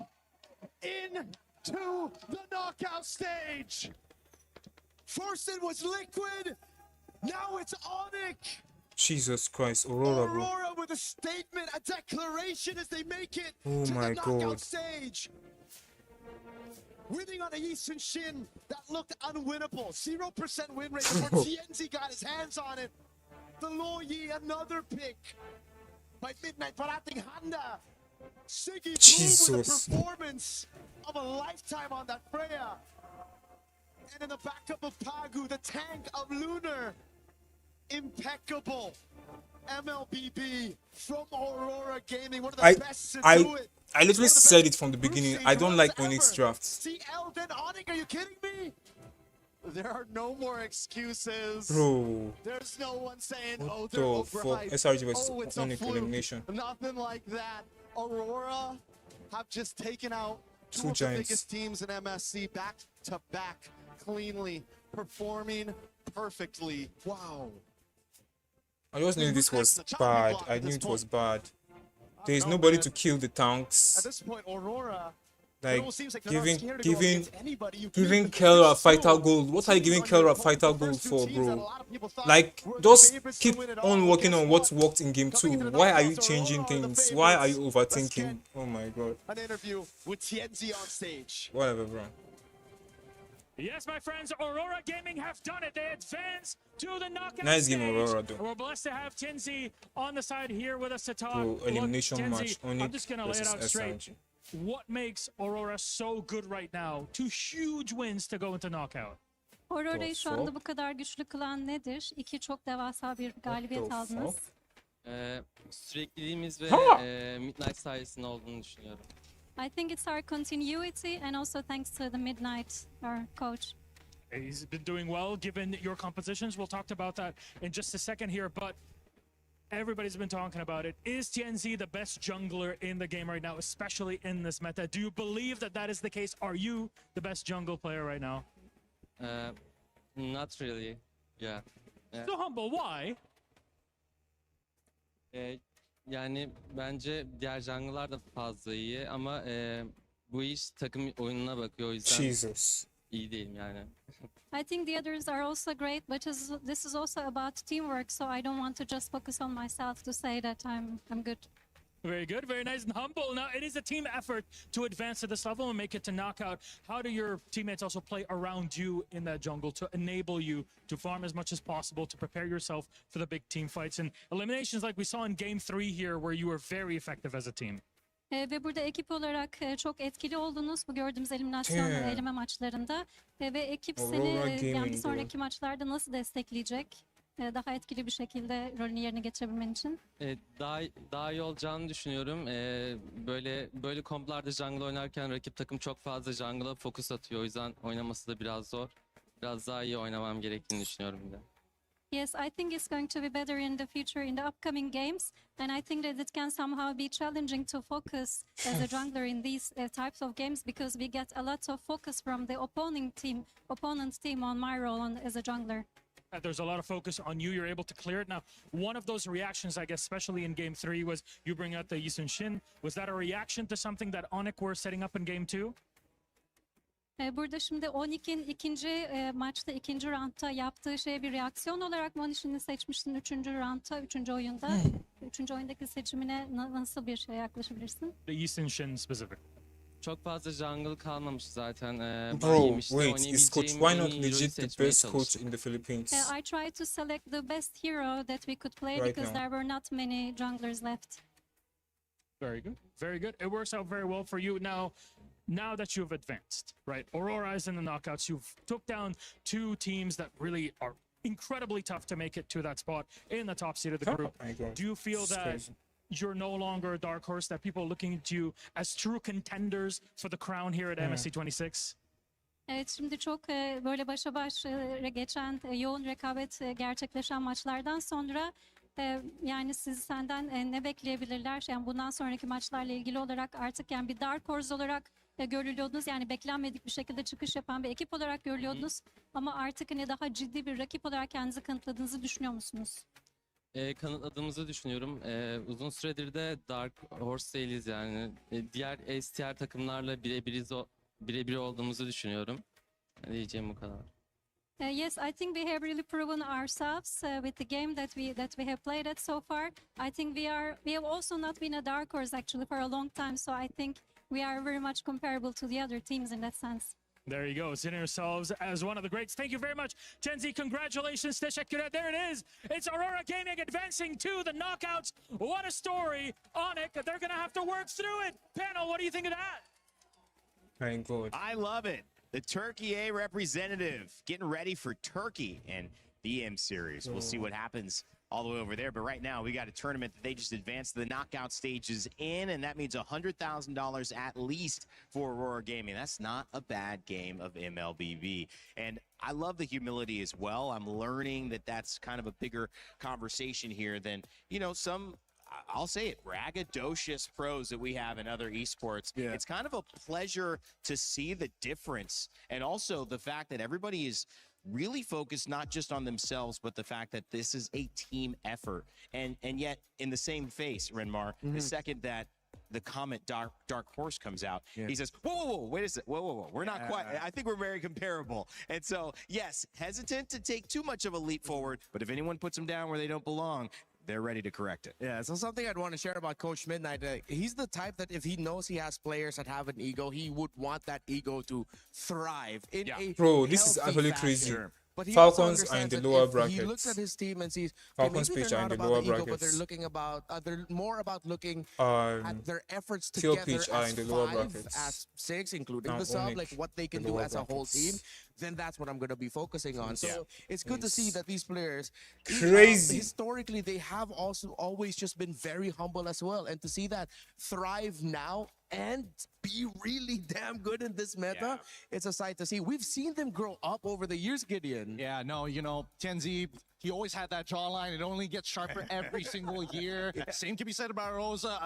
into the knockout stage. First it was Liquid. Now it's ONIC.
Jesus Christ, Aurora, bro.
Aurora with a statement, a declaration as they make it
Oh
to
my
the knockout
god.
stage. Winning on a Eastern Shin that looked unwinnable. 0% win rate before TNZ got his hands on it. The Loyi, another pick by Midnight Parating Handa. Siggy Blue with a performance of a lifetime on that Freya. And in the backup of Pagu, the tank of Lunar. Impeccable. MLBB from Aurora Gaming, one of the best to do it.
I literally said it from the beginning. I don't like ONIC's drafts.
CL, then ONIC, are you kidding me? There are no more excuses.
Bro.
There's no one saying,
What
oh, they're
the fuck?
overhyped.
SRG versus
Oh, it's a
ONIC
fluke.
elimination.
Nothing like that. Aurora have just taken out two
Two
of the
giants.
biggest teams in MSC back to back, cleanly, performing perfectly. Wow.
I just knew this was bad. I knew it was bad. There is nobody to kill the tanks.
At this point, Aurora, it
Like
almost seems like they're not
giving
scared to go against anybody. You
giving
keep
Kelra
the
Fighter Gold. What are you giving Kelra Fighter Gold for, bro? Like just keep on working on what worked in game 2. Why are you changing things? Why are you overthinking? Oh my god.
An interview with TNZ on stage.
Whatever, bro.
Yes, my friends, Aurora Gaming have done it. They advance to the knockout
Nice game,
stage.
Aurora, though.
We're blessed to have TNZ on the side here with us to talk.
Bro, elimination
Look,
match,
TNZ, I'm
ONIC
just going to lay it
versus
out straight.
SRG.
What makes Aurora so good right now? 2 huge wins to go into knockout.
Aurora'yı şu anda bu kadar güçlü kılan nedir? 2 çok devasa bir galibiyet aldınız.
Sürekliliğimiz ve Midnight sayesinde olduğunu düşünüyorum.
I think it's our continuity and also thanks to the Midnight, our coach.
He's been doing well given your compositions. We'll talk about that in just a second here, but everybody's been talking about it. Is TNZ the best jungler in the game right now, especially in this meta? Do you believe that that is the case? Are you the best jungle player right now?
Not really. Yeah.
So humble, why?
Yani bence diğer jungle'lar da fazla iyi ama bu iş takım oyununa bakıyor, o yüzden
Jesus.
iyi değilim yani.
I think the others are also great, but this is also about teamwork, so I don't want to just focus on myself to say that I'm good.
Very good, very nice and humble. Now, it is a team effort to advance to this level and make it to knockout. How do your teammates also play around you in that jungle to enable you to farm as much as possible, to prepare yourself for the big team fights and eliminations like we saw in Game 3 here, where you were very effective as a team?
Ve burada ekip olarak çok etkili oldunuz bu gördüğümüz eliminasyon eleme maçlarında. Ve ekip seni yani bir sonraki maçlarda nasıl destekleyecek? Daha etkili bir şekilde rolünü yerine getirebilmen için.
Daha iyi olacağını düşünüyorum. Böyle komplarda jungle oynarken rakip takım çok fazla jungle'a fokus atıyor. O yüzden oynaması da biraz zor. Biraz daha iyi oynamam gerektiğini düşünüyorum bir de.
Yes, I think it's going to be better in the future, in the upcoming games, and I think that it can somehow be challenging to focus as a jungler in these types of games because we get a lot of focus from the opponent team on my role as a jungler.
There's a lot of focus on you. You're able to clear it. Now, one of those reactions, I guess, especially in Game 3, was you bring out the Yisun Shin. Was that a reaction to something that ONIC were setting up in Game 2?
Burada şimdi ONIC'in ikinci maçta, ikinci roundda yaptığı şeye bir reaksiyon olarak mı ONIC'ini seçmiştin üçüncü roundda, üçüncü oyunda? Üçüncü oyundaki seçimine nasıl bir şey yaklaşabilirsin?
The Yisun Shin specific.
Çok fazla jungle kalmamış zaten.
Bro, wait, is coach why not legit the best coach in the Philippines?
I tried to select the best hero that we could play
Right
because
now.
there were not many junglers left.
Very good. Very good. It works out very well for you. Now that you've advanced, right? Aurora is in the knockouts. You've took down 2 teams that really are incredibly tough to make it to that spot in the top seed of the group. Do you feel that you're no longer a dark horse, that people are looking at you as true contenders for the crown here at MSC 26?
Evet, şimdi çok böyle başa baş geçen yoğun rekabet gerçekleşen maçlardan sonra yani senden ne bekleyebilirler? Yani bundan sonraki maçlarla ilgili olarak artık yani bir Dark Horse olarak görülüyordunuz. Yani beklenmedik bir şekilde çıkış yapan bir ekip olarak görülüyordunuz. Ama artık hani daha ciddi bir rakip olarak kendinizi kanıtladığınızı düşünüyor musunuz?
Kanıtladığımızı düşünüyorum. Uzun süredir de Dark Horse değiliz yani. Diğer STR takımlarla birebir olduğumuzu düşünüyorum. Diyeceğim bu kadar.
Yes, I think we have really proven ourselves with the game that we have played at so far. I think we have also not been a dark horse actually for a long time, so I think we are very much comparable to the other teams in that sense.
There you go, seeing ourselves as one of the greats. Thank you very much, Genzi. Congratulations. Teşekkürler. There it is. It's Aurora Gaming advancing to the knockouts. What a story. ONIC, they're going to have to work through it. Panel, what do you think of that?
Thank God.
I love it. The Turkey A representative getting ready for Turkey and the M Series. We'll see what happens all the way over there. But right now, we got a tournament that they just advanced the knockout stages in, and that means $100,000 at least for Aurora Gaming. That's not a bad game of MLBB. And I love the humility as well. I'm learning that that's kind of a bigger conversation here than, you know, some, I'll say it, braggadocious pros that we have in other esports. Yeah. It's kind of a pleasure to see the difference, and also the fact that everybody is really focused not just on themselves, but the fact that this is a team effort. And yet, in the same face, Renmar, the second that the comment Dark Horse comes out, he says, whoa, wait a second, whoa, we're not quite, I think we're very comparable. And so, yes, hesitant to take too much of a leap forward, but if anyone puts them down where they don't belong, they're ready to correct it.
Yeah, so something I'd want to share about Coach Midnight, he's the type that if he knows he has players that have an ego, he would want that ego to thrive in a
Bro, this is
healthy
actually
fashion.
crazy.
But he
Falcons are in
understands
the
that
lower
if
brackets.
He looks at his team and sees
Falcons
maybe
pitch
they're
are
not
in the
about
lower
the ego, but
brackets.
they're looking about they're more about looking
Um,
at their efforts
Tlph
together
are
as
in the lower
5,
brackets.
as 6, including
Now
the sub,
ONIC,
like what they can
the
do
lower
as a whole
brackets.
team. Then that's what I'm going to be focusing on. So it's good to see that these players,
Crazy.
historically, they have also always just been very humble as well. And to see that thrive now and be really damn good in this meta, it's a sight to see. We've seen them grow up over the years, Gideon.
Yeah, no, you know, Genzi, he always had that jawline. It only gets sharper every single year. Same can be said about Rosa.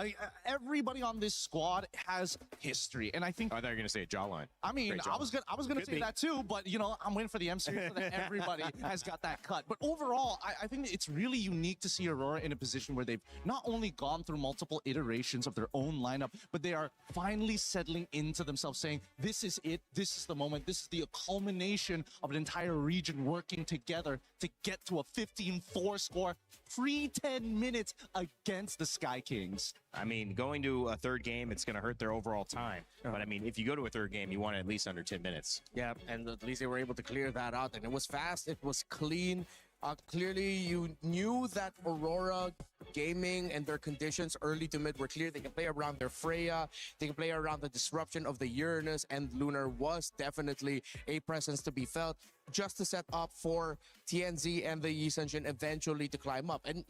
Everybody on this squad has history, and I think.
I thought you were gonna say a jawline.
I mean,
Great
I was gonna say that too, but you know, I'm waiting for the M series so that everybody has got that cut. But overall, I think it's really unique to see Aurora in a position where they've not only gone through multiple iterations of their own lineup, but they are finally settling into themselves, saying, "This is it. This is the moment. This is the culmination of an entire region working together to get to a 15-4 score pre-10 minutes against the Sky Kings."
I mean, going to a third game, it's going to hurt their overall time. But I mean, if you go to a third game, you want it at least under 10 minutes.
Yeah, and at least they were able to clear that out. And it was fast. It was clean. Clearly, you knew that Aurora Gaming and their conditions early to mid were clear. They can play around their Freya. They can play around the disruption of the Uranus, and Lunar was definitely a presence to be felt just to set up for TNZ and the Yi Sun-shin eventually to climb up. And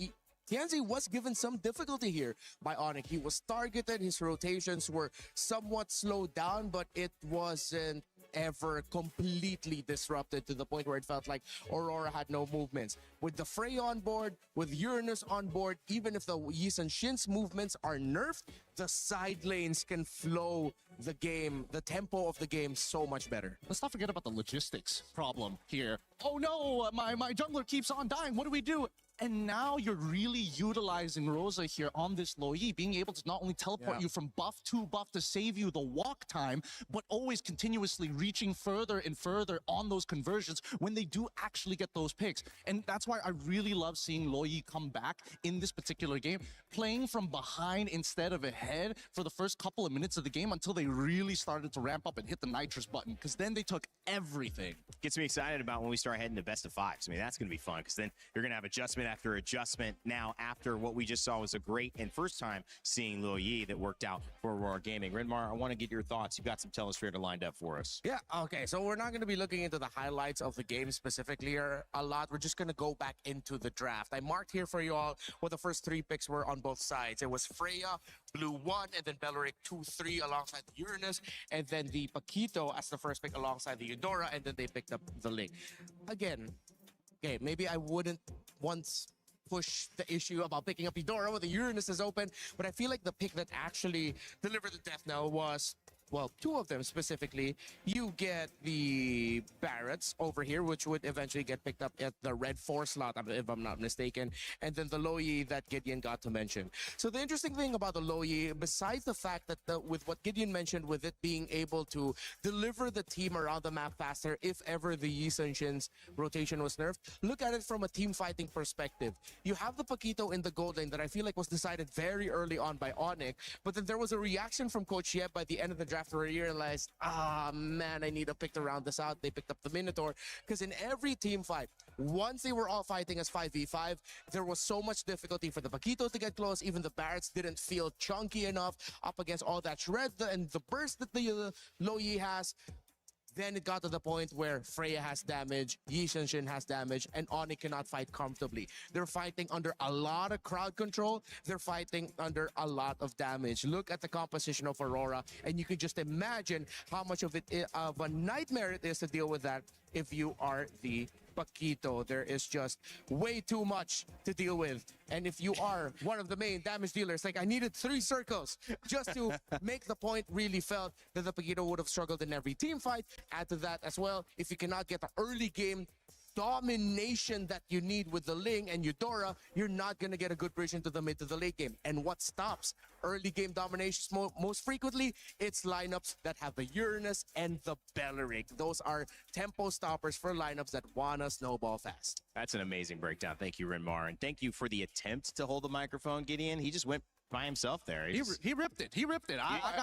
TNZ was given some difficulty here by ONIC. He was targeted. His rotations were somewhat slowed down, but it wasn't ever completely disrupted to the point where it felt like Aurora had no movements. With the Frey on board, with Uranus on board, even if the Yi Sun-shin's movements are nerfed, the side lanes can flow the game, the tempo of the game so much better.
Let's not forget about the logistics problem here. Oh no, my jungler keeps on dying. What do we do? And now you're really utilizing Rosa here on this low E, being able to not only teleport you from buff to buff to save you the walk time, but always continuously reaching further and further on those conversions when they do actually get those picks. And that's why I really love seeing Loyi come back in this particular game, playing from behind instead of ahead for the first couple of minutes of the game until they really started to ramp up and hit the nitrous button, because then they took everything.
Gets me excited about when we start heading to best of fives. I mean, that's going to be fun, because then you're going to have adjustment adjustment after adjustment. Now, after what we just saw was a great and first time seeing Lil Yi that worked out for Aurora Gaming. Renmar, I want to get your thoughts. You've got some telestrator lined up for us.
Yeah, okay. So we're not going to be looking into the highlights of the game specifically or a lot. We're just going to go back into the draft. I marked here for you all what the first 3 picks were on both sides. It was Freya, Blue 1, and then Belleric 2-3 alongside the Uranus, and then the Paquito as the first pick alongside the Eudora, and then they picked up the Link. Again, okay, maybe I wouldn't once push the issue about picking up Eudora when the Uranus is open, but I feel like the pick that actually delivered the death knell was, well, 2 of them specifically. You get the Barretts over here, which would eventually get picked up at the red 4 slot, if I'm not mistaken, and then the Loyi that Gideon got to mention. So the interesting thing about the Loyi, besides the fact that with what Gideon mentioned, with it being able to deliver the team around the map faster if ever the Yi Sun-shin's rotation was nerfed, look at it from a team fighting perspective. You have the Paquito in the gold lane that I feel like was decided very early on by ONIC, but then there was a reaction from Coach Yeb by the end of the draft where he realized, man, I need to pick to round this out. They picked up the Minotaur, because in every team fight, once they were all fighting as 5v5, there was so much difficulty for the Paquito to get close. Even the Barretts didn't feel chunky enough up against all that shred and the burst that the Loyi has. Then it got to the point where Freya has damage, Yi Sun-shin has damage, and ONIC cannot fight comfortably. They're fighting under a lot of crowd control. They're fighting under a lot of damage. Look at the composition of Aurora, and you can just imagine how much of a nightmare it is to deal with that if you are the Paquito. There is just way too much to deal with. And if you are one of the main damage dealers, like I needed 3 circles just to make the point really felt, that the Paquito would have struggled in every team fight. Add to that as well, if you cannot get the early game domination that you need with the Ling and Eudora, you're not going to get a good bridge into the mid to the late game. And what stops early game dominations most frequently? It's lineups that have the Uranus and the Belleric. Those are tempo stoppers for lineups that want to snowball fast.
That's an amazing breakdown. Thank you, Renmar. And thank you for the attempt to hold the microphone, Gideon. He just went by himself there.
He ripped it. He ripped it.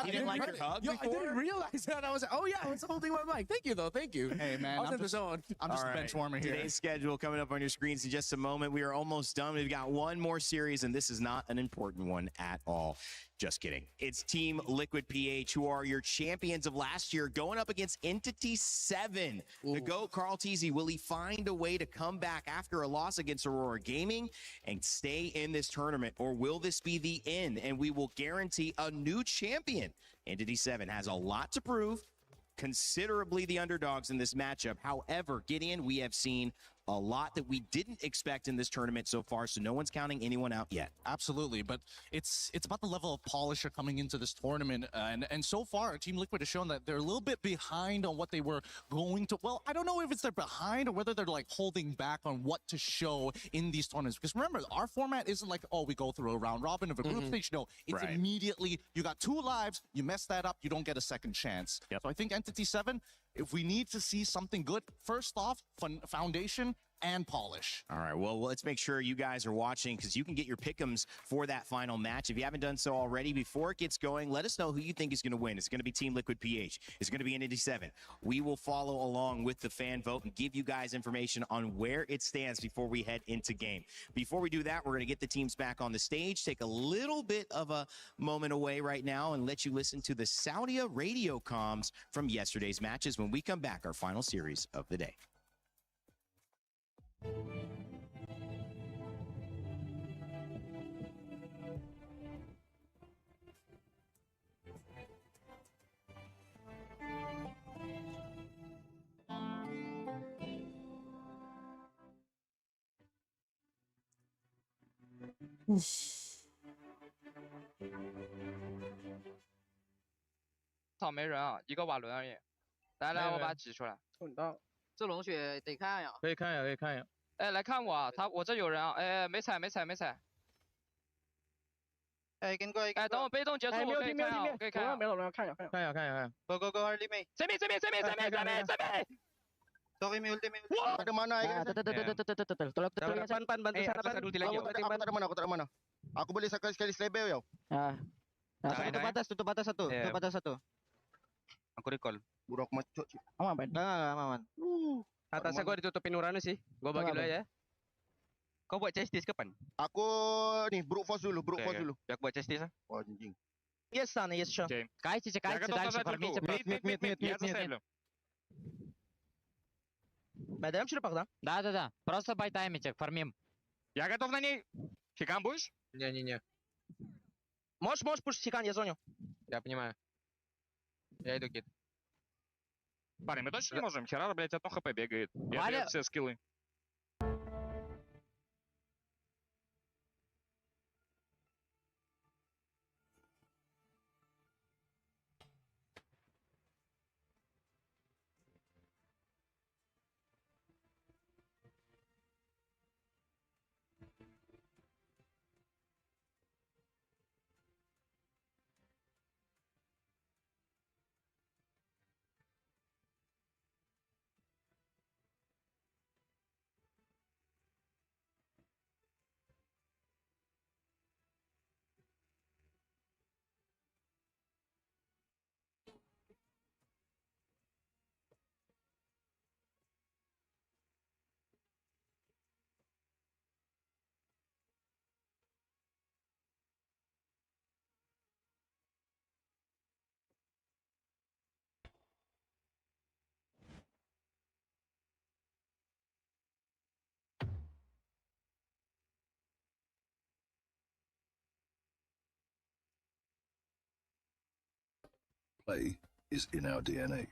He didn't like your hug before?
I didn't realize that. I was like, oh yeah, I was holding my mic. Thank you, though. Thank you.
Hey, man.
I'm just
All
a bench warmer here.
Today's schedule coming up on your screens in just a moment. We are almost done. We've got one more series, and this is not an important one at all. Just kidding. It's Team Liquid PH, who are your champions of last year, going up against Entity 7. The GOAT, Carl Teasy, will he find a way to come back after a loss against Aurora Gaming and stay in this tournament, or will this be the end and we will guarantee a new champion? Entity 7 has a lot to prove, considerably the underdogs in this matchup. However, Gideon, we have seen a lot that we didn't expect in this tournament so far, so no one's counting anyone out yet.
Absolutely, but it's about the level of polish coming into this tournament, and so far Team Liquid has shown that they're a little bit behind on what they were going to. Well, I don't know if it's they're behind or whether they're like holding back on what to show in these tournaments, because remember, our format isn't like, oh, we go through a round robin of a group stage. No, it's
Right.
immediately, you got 2 lives, you mess that up, you don't get a second chance. So I think Entity 7, if we need to see something good, first off, foundation and polish.
All right, well, let's make sure you guys are watching, because you can get your pick'ems for that final match. If you haven't done so already, before it gets going, let us know who you think is going to win. It's going to be Team Liquid PH. It's going to be Entity 7. We will follow along with the fan vote and give you guys information on where it stands before we head into game. Before we do that, we're going to get the teams back on the stage, take a little bit of a moment away right now, and let you listen to the Saudia radio comms from yesterday's matches when we come back, our final series of the day.
Oof.
操，没人啊，一个瓦伦而已。来，我把它挤出来。
这龙血得看呀。
可以看一下，可以看一下。哎，来看我啊，我这有人啊，哎，没踩。
哎，跟过来。
哎，等我被动结束，我可以看啊，我可以看啊。
没有龙，看一下。Go early mate。这边。Sorry, may ulti.
Ada mana?
Pan bantu sana pan.
Aku tak ada mana. Aku boleh sekali selebel ya.
Tutup batas satu.
Aku recall. Buruk macet.
Aman.
Atasnya gua ditutupin Uranus sih. Gua bagi dulu ya.
Kau buat chesties kapan?
Aku ni brute force dulu, brute force dulu.
Biar aku buat chesties lah.
Wah, anjing.
Yes, Sana, yes, sure.
Кайся, кайся, дальше, фарми,
Мид. Байдаем что ли пока?
Да. Просто байтаймите, фармим.
Я готов на ней. Хикан будешь?
Не-не-не.
Можешь пуш Хикан, я зоню.
Я понимаю. Я иду кит.
Парень, мы точно не можем? Херара, блядь, одно хп бегает. Я
Валя-
дает все скиллы.
Play is in our DNA.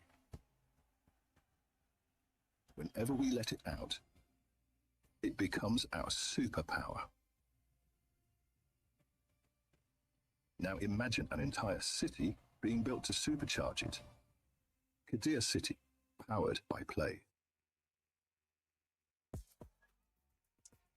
Whenever we let it out, it becomes our superpower. Now imagine an entire city being built to supercharge it. Qiddiya City, powered by play.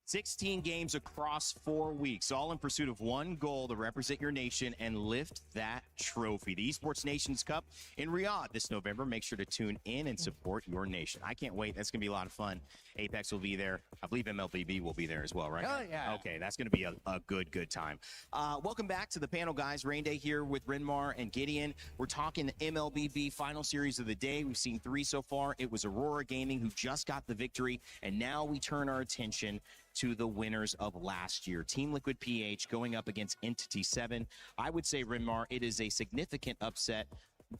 16 games across 4 weeks, all in pursuit of one goal to represent your nation and lift that trophy. The Esports Nations Cup in Riyadh this November. Make sure to tune in and support your nation. I can't wait. That's going to be a lot of fun. Apex will be there. I believe MLBB will be there as well, right?
Hell yeah.
Okay, that's going to be a good time. Welcome back to the panel, guys. Rain Day here with Renmar and Gideon. We're talking the MLBB final series of the day. We've seen 3 so far. It was Aurora Gaming who just got the victory, and now we turn our attention to the winners of last year. Team Liquid PH going up against Entity 7. I would say, Renmar, it is a significant upset,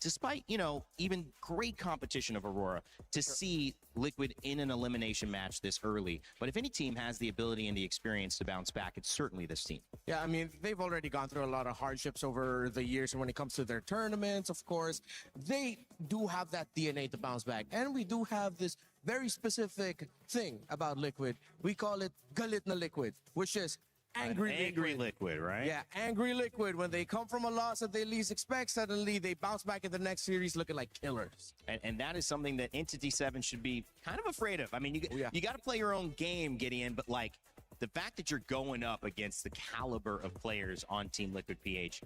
despite, you know, even great competition of Aurora, to see Liquid in an elimination match this early. But if any team has the ability and the experience to bounce back, it's certainly this team.
Yeah, I mean, they've already gone through a lot of hardships over the years. And when it comes to their tournaments, of course, they do have that DNA to bounce back. And we do have this very specific thing about Liquid. We call it Galit na Liquid, which is angry
liquid, right?
Yeah, angry Liquid. When they come from a loss that they least expect, suddenly they bounce back in the next series looking like killers.
And that is something that Entity 7 should be kind of afraid of. I mean, you got to play your own game, Gideon, but like the fact that you're going up against the caliber of players on Team Liquid PH,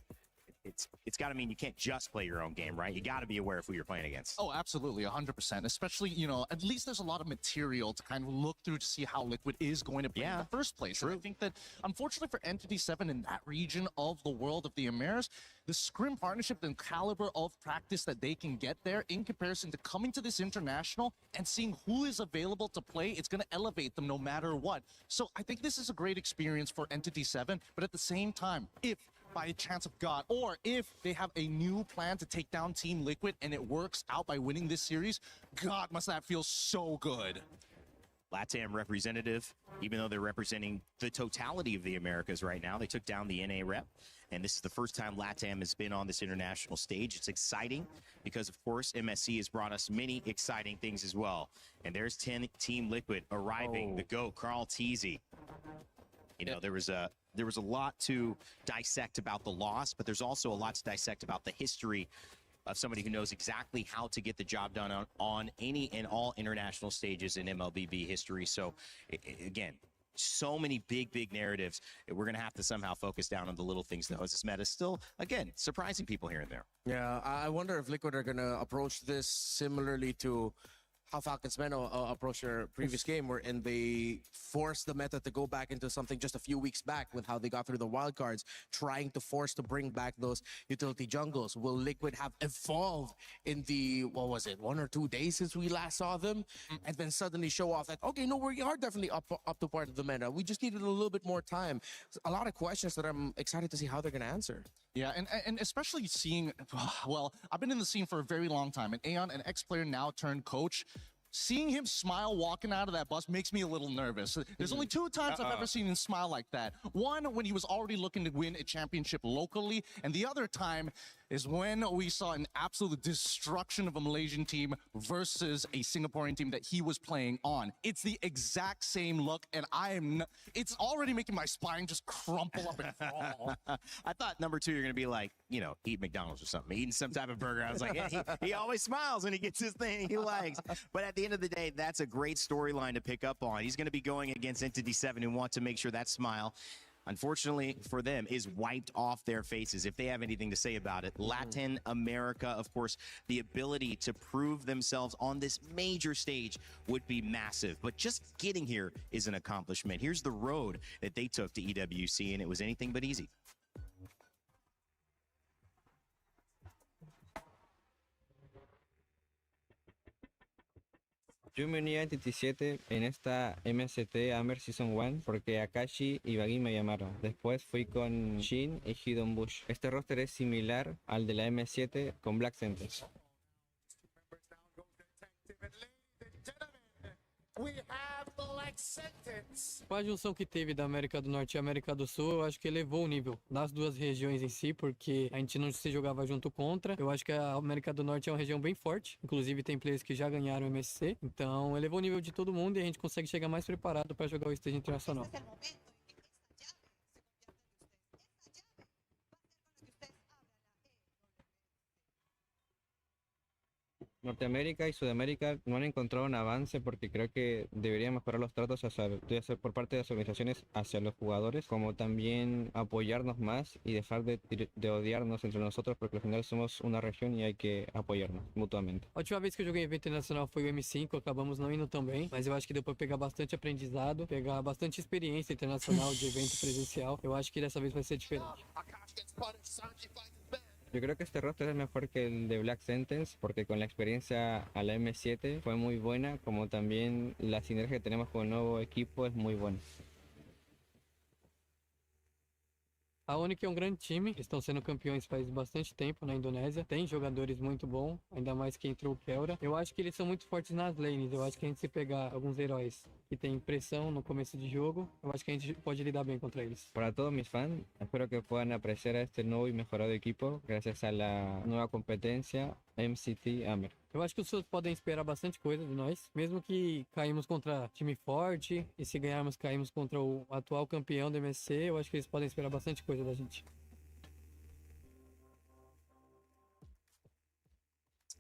it's got to mean you can't just play your own game, right? You got to be aware of who you're playing against.
Oh, absolutely, 100%. Especially, you know, at least there's a lot of material to kind of look through to see how Liquid is going to play in the first place. And I think that, unfortunately for Entity 7 in that region of the world of the Americas, the Scrim partnership and caliber of practice that they can get there in comparison to coming to this international and seeing who is available to play, it's going to elevate them no matter what. So I think this is a great experience for Entity 7, but at the same time, if by a chance of God, or if they have a new plan to take down Team Liquid and it works out by winning this series, God, must that feel so good.
LATAM representative, even though they're representing the totality of the Americas right now, they took down the NA rep. And this is the first time LATAM has been on this international stage. It's exciting because, of course, MSC has brought us many exciting things as well. And there's Team Liquid arriving, the GOAT, Carl Teasy. You know, there was a lot to dissect about the loss, but there's also a lot to dissect about the history of somebody who knows exactly how to get the job done on any and all international stages in MLBB history. So, again, so many big narratives. We're going to have to somehow focus down on the little things. The hostess meta is still, again, surprising people here and there.
Yeah, I wonder if Liquid are going to approach this similarly to how Falcons men approached their previous game, and they forced the meta to go back into something just a few weeks back with how they got through the wild cards, trying to force to bring back those utility jungles. Will Liquid have evolved in the, what was it, 1 or 2 days since we last saw them, and then suddenly show off that, okay, no, we are definitely up to part of the meta. We just needed a little bit more time. A lot of questions that I'm excited to see how they're going to answer.
Yeah, and especially seeing, well, I've been in the scene for a very long time, and Aeon, an ex-player now turned coach, seeing him smile walking out of that bus makes me a little nervous. There's only 2 times I've ever seen him smile like that. One, when he was already looking to win a championship locally, and the other time is when we saw an absolute destruction of a Malaysian team versus a Singaporean team that he was playing on. It's the exact same look, and it's already making my spine just crumple up and fall.
I thought number 2, you're going to be like, you know, eat McDonald's or something, eating some type of burger. I was like, yeah, he always smiles when he gets his thing he likes. But at the end of the day, that's a great storyline to pick up on. He's going to be going against Entity 7 and want to make sure that smile, unfortunately for them, is wiped off their faces if they have anything to say about it. Latin America, of course, the ability to prove themselves on this major stage would be massive. But just getting here is an accomplishment. Here's the road that they took to EWC, and it was anything but easy.
Yo me uní a Entity 7 en esta MST Hammer Season 1 porque Akashi y Baggy me llamaron. Después fui con Shin y Hidden Bush. Este roster es similar al de la M7 con Black Sentence.
We have Black Sentence.
Com a junção que teve da América do Norte e América do Sul, eu acho que elevou o nível das duas regiões em si, porque a gente não se jogava junto contra. Eu acho que a América do Norte é uma região bem forte, inclusive tem players que já ganharam o MSC, então elevou o nível de todo mundo e a gente consegue chegar mais preparado para jogar o stage internacional.
Norteamérica y Sudamérica no han encontrado un avance porque creo que deberían mejorar los tratos por parte de las organizaciones hacia los jugadores, como también apoyarnos más y dejar de odiarnos entre nosotros, porque al final somos una región y hay que apoyarnos mutuamente.
A última vez que eu joguei em evento internacional foi o M5, acabamos não indo tão bem, mas eu acho que deu para pegar bastante aprendizado, pegar bastante experiência internacional de evento presencial. Eu acho que dessa vez vai ser diferente.
Yo creo que este roster es mejor que el de Black Sentence porque con la experiencia a la M7 fue muy buena, como también la sinergia que tenemos con el nuevo equipo es muy buena.
A ONIC é um grande time, eles estão sendo campeões faz bastante tempo na Indonésia, tem jogadores muito bons, ainda mais que entrou o Kelra. Eu acho que eles são muito fortes nas lanes, eu acho que a gente se pegar alguns heróis que tem pressão no começo de jogo, eu acho que a gente pode lidar bem contra eles.
Para todos mis fans, espero que puedan apreciar a este nuevo y mejorado equipo gracias a la nueva competencia MCT Hammer.
Eu acho que os fãs podem esperar bastante coisa de nós, mesmo que caímos contra time forte e se ganharmos caímos contra o atual campeão do MSC, eu acho que eles podem esperar bastante coisa da gente.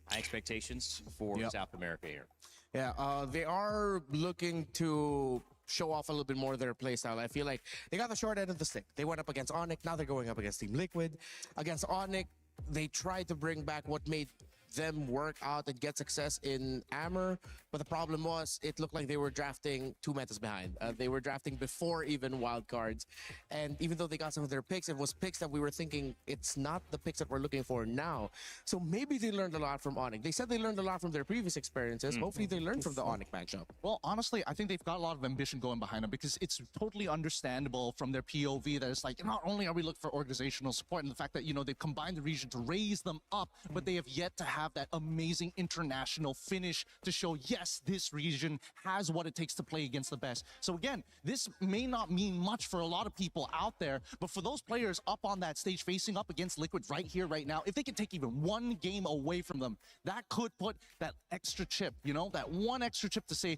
High expectations for South America here.
Yeah, they are looking to show off a little bit more of their playstyle. I feel like they got the short end of the stick. They went up against ONIC, now they're going up against Team Liquid. Against ONIC, they tried to bring back what made them work out and get success in Hammer, but the problem was it looked like they were drafting 2 metas behind. They were drafting before even wildcards, and even though they got some of their picks, it was picks that we were thinking it's not the picks that we're looking for now. So maybe they learned a lot from ONIC. They said they learned a lot from their previous experiences. Hopefully they learned from the ONIC matchup.
Well, honestly, I think they've got a lot of ambition going behind them because it's totally understandable from their POV that it's like, not only are we looking for organizational support and the fact that, you know, they've combined the region to raise them up, but they have yet to have that amazing international finish to show, yes, this region has what it takes to play against the best. So again, this may not mean much for a lot of people out there, but for those players up on that stage facing up against Liquid right here, right now, if they can take even one game away from them, that could put that extra chip, you know, that one extra chip to say,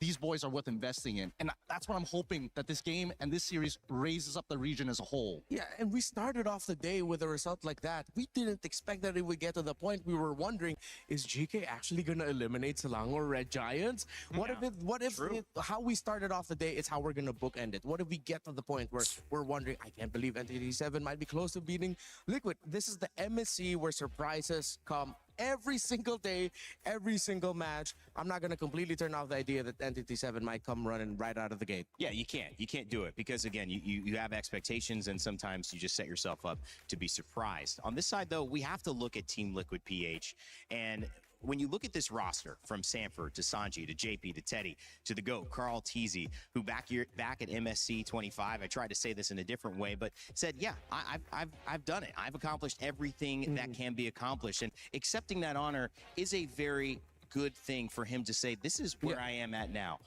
these boys are worth investing in. And that's what I'm hoping that this game and this series raises up the region as a whole.
Yeah, and we started off the day with a result like that. We didn't expect that it would get to the point we were wondering, is GK actually going to eliminate Selangor Red Giants? What if how we started off the day is how we're going to bookend it? What if we get to the point where we're wondering, I can't believe Entity 7 might be close to beating Liquid. This is the MSC where surprises come every single day, every single match. I'm not going to completely turn off the idea that Entity 7 might come running right out of the gate.
Yeah, you can't. You can't do it because, again, you have expectations and sometimes you just set yourself up to be surprised. On this side, though, we have to look at Team Liquid PH. And when you look at this roster from Sanford to Sanji to JP to Teddy to the GOAT, Carl Teasy, who back at MSC 25, I tried to say this in a different way, but said, yeah, I've done it. I've accomplished everything that can be accomplished. And accepting that honor is a very good thing for him to say, this is where I am at now.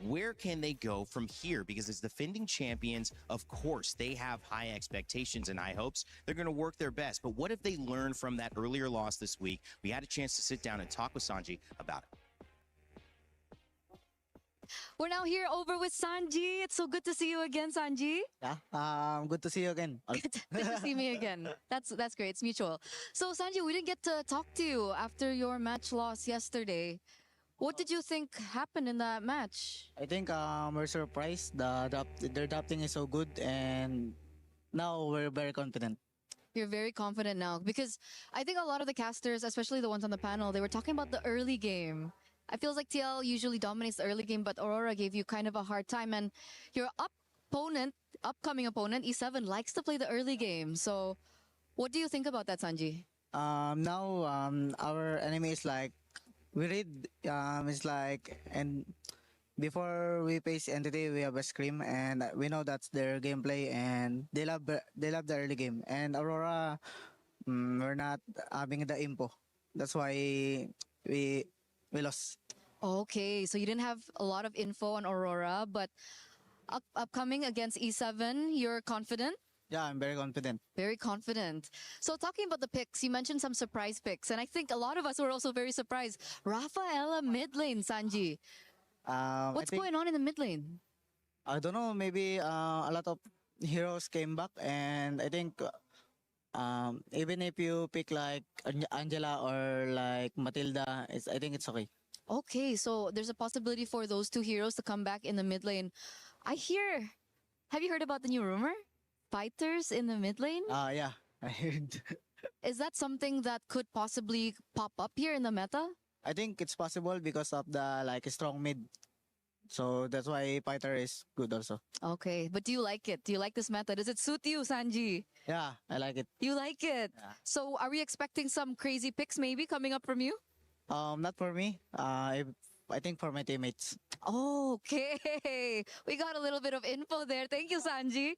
Where can they go from here? Because as defending champions, of course, they have high expectations and high hopes. They're going to work their best. But what if they learn from that earlier loss this week? We had a chance to sit down and talk with Sanji about it.
We're now here over with Sanji. It's so good to see you again, Sanji.
Yeah, good to see you again.
Good to see me again. That's great. It's mutual. So, Sanji, we didn't get to talk to you after your match loss yesterday. What did you think happened in that match?
I think we're surprised. Their drafting is so good, and now we're very confident.
You're very confident now because I think a lot of the casters, especially the ones on the panel, they were talking about the early game. I feel like TL usually dominates the early game, but Aurora gave you kind of a hard time, and your upcoming opponent, E7, likes to play the early game. So, what do you think about that, Sanji?
Now our enemy is like. We read it's like, and before we face Entity, we have a Scream, and we know that's their gameplay, and they love the early game. And Aurora, we're not having the info. That's why we lost.
Okay, so you didn't have a lot of info on Aurora, but upcoming against E7, you're confident?
Yeah, I'm very confident.
Very confident. So talking about the picks, you mentioned some surprise picks, and I think a lot of us were also very surprised. Rafaela mid lane, Sanji. What's going on in the mid lane?
I don't know, maybe a lot of heroes came back, and I think even if you pick like Angela or like Matilda, I think it's okay.
Okay, so there's a possibility for those two heroes to come back in the mid lane. Have you heard about the new rumor? Fighters in the mid lane?
Yeah, I heard.
Is that something that could possibly pop up here in the meta?
I think it's possible because of the strong mid. So that's why fighter is good also.
Okay, but do you like it? Do you like this meta? Does it suit you, Sanji?
Yeah, I like it.
You like it?
Yeah.
So are we expecting some crazy picks maybe coming up from you?
Not for me. I think for my teammates.
Okay, we got a little bit of info there. Thank you, Sanji.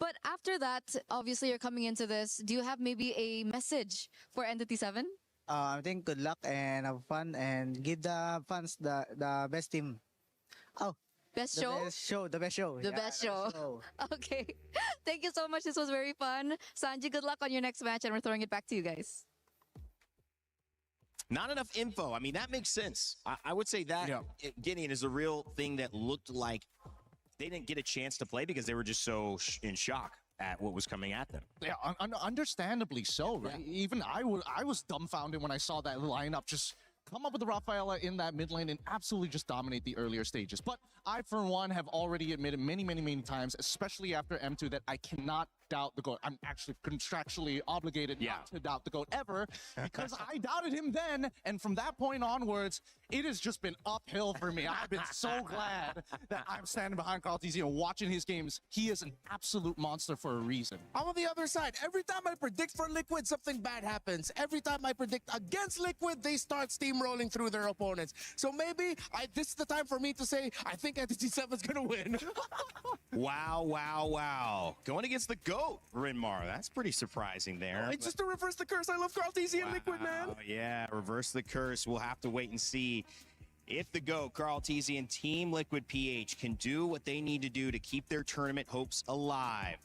But after that, obviously you're coming into this. Do you have maybe a message for Entity 7?
I think good luck and have fun and give the fans the best team. Oh,
best show?
The best show.
The best show. Okay. Thank you so much. This was very fun. Sanji, good luck on your next match, and we're throwing it back to you guys.
Not enough info. I mean, that makes sense. I would say that Gideon is a real thing that looked like they didn't get a chance to play because they were just so in shock at what was coming at them.
Yeah, understandably so, right? Yeah. Even I was dumbfounded when I saw that lineup just come up with the Rafaela in that mid lane and absolutely just dominate the earlier stages. But I, for one, have already admitted many times, especially after M2, that I cannot doubt the GOAT. I'm actually contractually obligated not to doubt the GOAT ever because I doubted him then, and from that point onwards, it has just been uphill for me. I've been so glad that I'm standing behind Carl TZ and watching his games. He is an absolute monster for a reason.
I'm on the other side. Every time I predict for Liquid, something bad happens. Every time I predict against Liquid, they start steamrolling through their opponents. So maybe this is the time for me to say, I think Entity 7 is going to win.
Wow. Going against the GOAT, Rinmar. That's pretty surprising there.
It's just to reverse the curse. I love Carl TZ and Liquid, man.
Yeah, reverse the curse. We'll have to wait and see if the GOAT, Carl TZ, and Team Liquid PH can do what they need to do to keep their tournament hopes alive.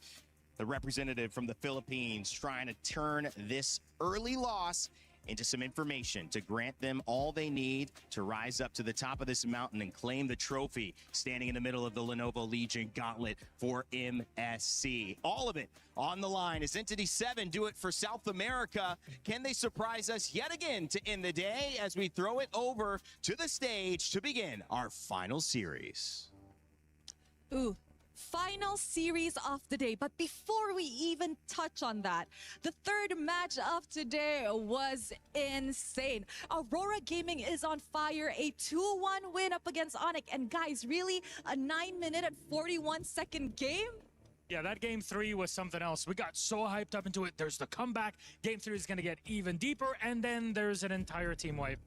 The representative from the Philippines trying to turn this early loss into some information to grant them all they need to rise up to the top of this mountain and claim the trophy, standing in the middle of the Lenovo Legion Gauntlet for MSC. All of it on the line as Entity 7 do it for South America. Can they surprise us yet again to end the day as we throw it over to the stage to begin our final series?
Ooh, final series of the day. But before we even touch on that, the third match of today was insane. Aurora Gaming is on fire, a 2-1 win up against ONIC. And guys, really, a 9-minute and 41-second game?
Yeah, that game 3 was something else. We got so hyped up into it. There's the comeback. Game 3 is going to get even deeper, and then there's an entire team wipe.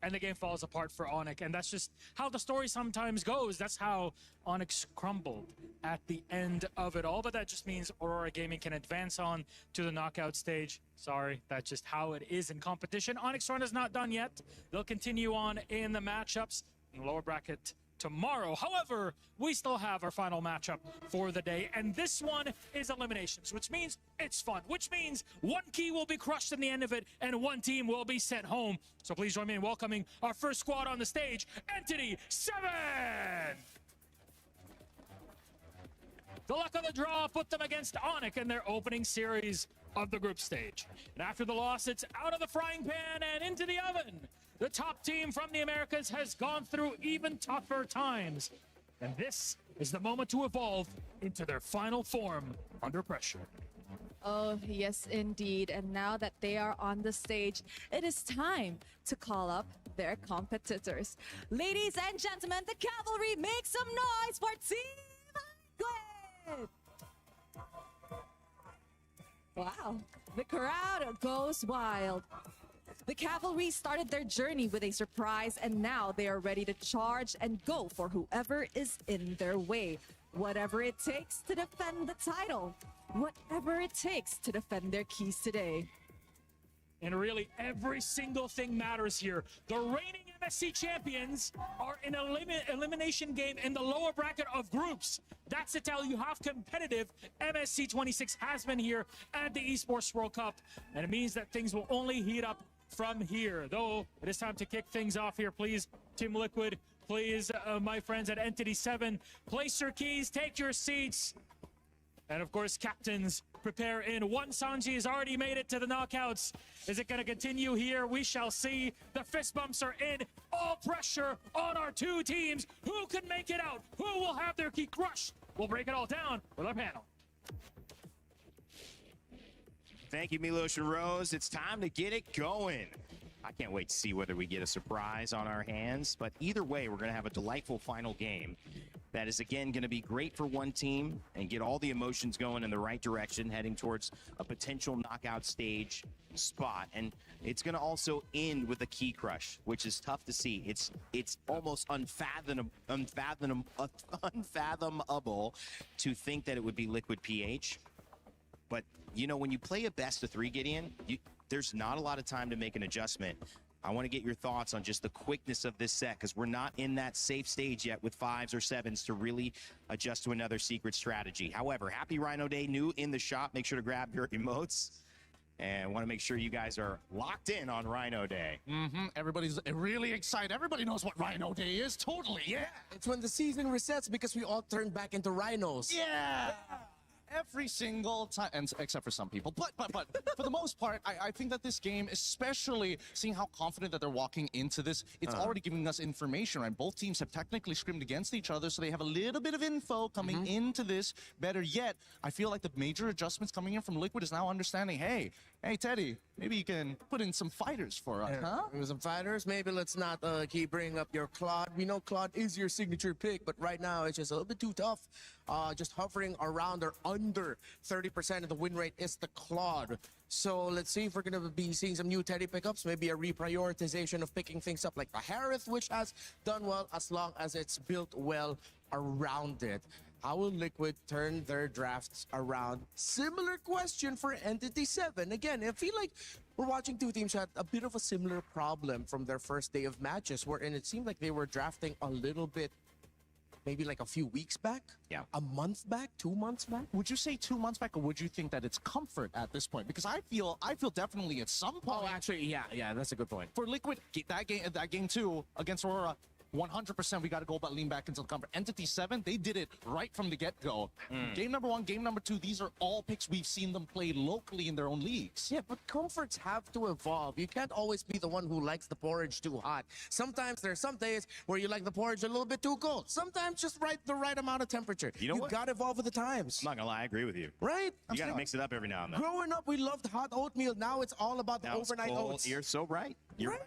And the game falls apart for ONIC, and that's just how the story sometimes goes. That's how ONIC crumbled at the end of it all, but that just means Aurora Gaming can advance on to the knockout stage. Sorry, that's just how it is in competition. ONIC's run is not done yet. They'll continue on in the matchups in the lower bracket tomorrow. However, we still have our final matchup for the day, and this one is eliminations, which means it's fun, which means one key will be crushed in the end of it, and one team will be sent home. So please join me in welcoming our first squad on the stage, Entity 7! The luck of the draw put them against ONIC in their opening series of the group stage. And after the loss, it's out of the frying pan and into the oven. The top team from the Americas has gone through even tougher times. And this is the moment to evolve into their final form under pressure.
Oh, yes, indeed. And now that they are on the stage, it is time to call up their competitors. Ladies and gentlemen, the Cavalry, make some noise for Team Liquid! Wow, the crowd goes wild. The Cavalry started their journey with a surprise, and now they are ready to charge and go for whoever is in their way. Whatever it takes to defend the title. Whatever it takes to defend their keys today.
And really, every single thing matters here. The reigning MSC champions are in an elimination game in the lower bracket of groups. That's to tell you how competitive MSC 26 has been here at the Esports World Cup. And it means that things will only heat up from here. Though, it is time to kick things off here, please. Team Liquid, please, my friends at Entity 7, place your keys, take your seats. And of course, captains, prepare in. One Sanji has already made it to the knockouts. Is it going to continue here? We shall see. The fist bumps are in. All pressure on our two teams. Who can make it out? Who will have their key crushed? We'll break it all down with our panel.
Thank you, Milos and Rose. It's time to get it going. I can't wait to see whether we get a surprise on our hands, but either way, we're going to have a delightful final game that is, again, going to be great for one team and get all the emotions going in the right direction, heading towards a potential knockout stage spot. And it's going to also end with a key crush, which is tough to see. It's almost unfathomable to think that it would be Liquid PH. But, you know, when you play a best of 3, Gideon, there's not a lot of time to make an adjustment. I want to get your thoughts on just the quickness of this set, because we're not in that safe stage yet with 5s or 7s to really adjust to another secret strategy. However, happy Rhino Day, new in the shop. Make sure to grab your emotes. And I want to make sure you guys are locked in on Rhino Day.
Everybody's really excited. Everybody knows what Rhino Day is. Totally, yeah.
It's when the season resets because we all turn back into rhinos.
Yeah. Every single time, and except for some people, but for the most part, I think that this game, especially seeing how confident that they're walking into this, it's already giving us information, right? Both teams have technically scrimmed against each other, so they have a little bit of info coming into this. Better yet, I feel like the major adjustments coming in from Liquid is now understanding, hey, Teddy, maybe you can put in some fighters for us, huh?
Some fighters. Maybe let's not keep bringing up your Claude. We know Claude is your signature pick, but right now it's just a little bit too tough. Just hovering around or under 30% of the win rate is the Claude. So let's see if we're going to be seeing some new Teddy pickups, maybe a reprioritization of picking things up like the Harith, which has done well as long as it's built well around it. How will Liquid turn their drafts around? Similar question for Entity 7. Again, I feel like we're watching two teams who had a bit of a similar problem from their first day of matches, wherein it seemed like they were drafting a little bit, maybe like a few weeks back?
Yeah.
A month back? 2 months back? Would you say 2 months back, or would you think that it's comfort at this point? Because I feel definitely at some point.
Oh, actually, yeah, that's a good point.
For Liquid, that game 2 against Aurora, 100% we got to go about lean back into the comfort. Entity 7, they did it right from the get-go. Game number 1, game number 2, these are all picks we've seen them play locally in their own leagues.
Yeah, but comforts have to evolve. You can't always be the one who likes the porridge too hot. Sometimes there's some days where you like the porridge a little bit too cold. Sometimes just the right amount of temperature.
You know what?
Got to evolve with the times.
I'm not gonna lie, I agree with you.
Right?
You gotta mix it up every now and then.
Growing up, we loved hot oatmeal. Now it's all about the overnight oats.
You're so right. You're right.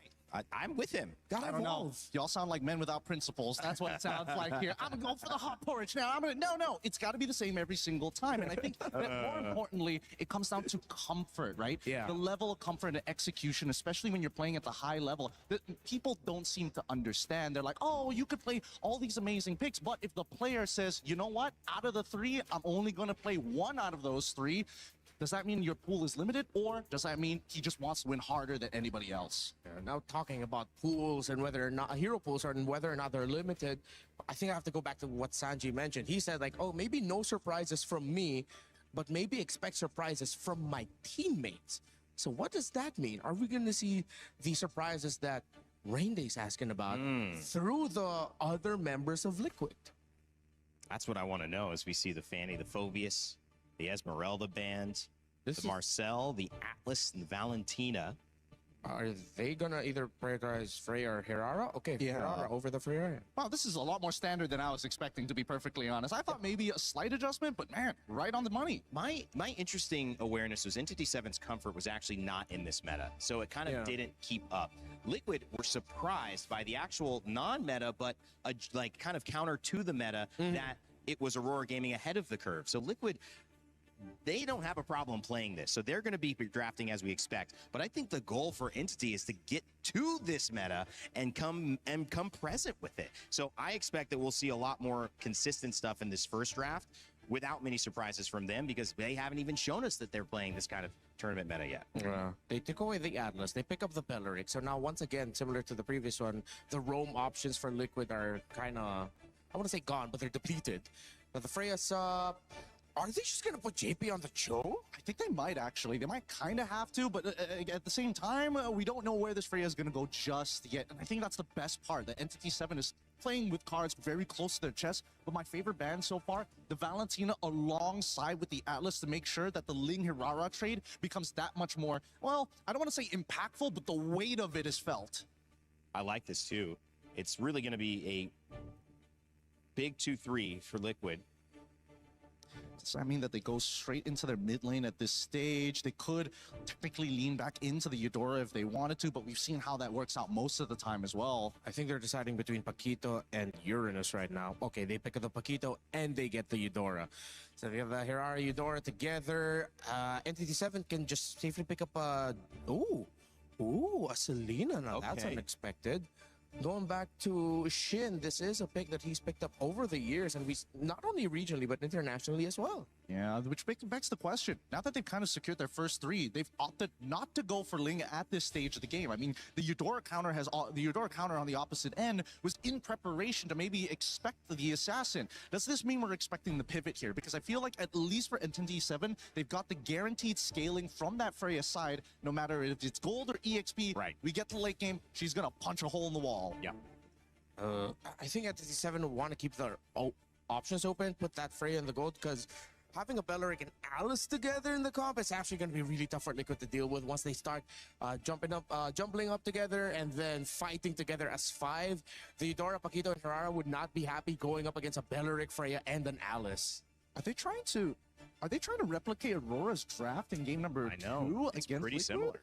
I'm with him.
I don't know. Y'all sound like men without principles. That's what it sounds like here. I'm gonna go for the hot porridge now. No. It's got to be the same every single time. And I think that more importantly, it comes down to comfort, right?
Yeah.
The level of comfort and execution, especially when you're playing at the high level, that people don't seem to understand. They're like, oh, you could play all these amazing picks, but if the player says, you know what, out of the 3, I'm only gonna play 1 out of those 3. Does that mean your pool is limited, or does that mean he just wants to win harder than anybody else?
Now talking about pools and whether or not hero pools and whether or not they're limited, I think I have to go back to what Sanji mentioned. He said like, oh, maybe no surprises from me, but maybe expect surprises from my teammates. So what does that mean? Are we going to see the surprises that Rainday's asking about through the other members of Liquid?
That's what I want to know as we see the Fanny, the Phobius, the Esmeralda band, the Marcel, the Atlas, and Valentina.
Are they gonna either prioritize Freya or Hirara? Okay, Hirara over the Freya.
Wow, this is a lot more standard than I was expecting, to be perfectly honest. I thought maybe a slight adjustment, but man, right on the money.
My interesting awareness was Entity 7's comfort was actually not in this meta, so it kind of didn't keep up. Liquid were surprised by the actual non-meta, but like kind of counter to the meta that it was Aurora Gaming ahead of the curve. So Liquid, they don't have a problem playing this, so they're going to be drafting as we expect. But I think the goal for Entity is to get to this meta and come present with it. So I expect that we'll see a lot more consistent stuff in this first draft without many surprises from them, because they haven't even shown us that they're playing this kind of tournament meta yet.
They took away the Atlas, they pick up the Belleric. So now once again, similar to the previous one, the roam options for Liquid are kind of, I want to say gone, but they're depleted. Now the Freya sub, are they just going to put JP on the Cho?
I think they might, actually. They might kind of have to, but at the same time, we don't know where this Freya is going to go just yet. And I think that's the best part. The Entity 7 is playing with cards very close to their chest. But my favorite band so far, the Valentina alongside with the Atlas, to make sure that the Ling Hirara trade becomes that much more, well, I don't want to say impactful, but the weight of it is felt.
I like this too. It's really going to be a big 2-3 for Liquid.
Does that mean that they go straight into their mid lane at this stage? They could technically lean back into the Eudora if they wanted to, but we've seen how that works out most of the time as well.
I think they're deciding between Paquito and Uranus right now. Okay, they pick up the Paquito and they get the Eudora. So we have the Hirara Eudora together. Entity 7 can just safely pick up a... Ooh, a Selena. Now that's unexpected. Going back to Shin, this is a pick that he's picked up over the years, and we not only regionally but internationally as well.
Yeah, which begs the question. Now that they've kind of secured their first 3, they've opted not to go for Ling at this stage of the game. I mean, the Eudora counter on the opposite end was in preparation to maybe expect the assassin. Does this mean we're expecting the pivot here? Because I feel like at least for Entity 7, they've got the guaranteed scaling from that Freya side, no matter if it's gold or EXP.
Right.
We get to late game, she's gonna punch a hole in the wall.
Yeah.
I think Entity 7 will want to keep their options open, put that Freya in the gold, because having a Belleric and Alice together in the comp is actually going to be really tough for Liquid to deal with once they start jumbling up together and then fighting together as 5. The Eudora, Paquito, and Hirara would not be happy going up against a Belleric, Freya, and an Alice.
Are they trying to replicate Aurora's draft in game number 2
it's
against
pretty
Liquid?
similar.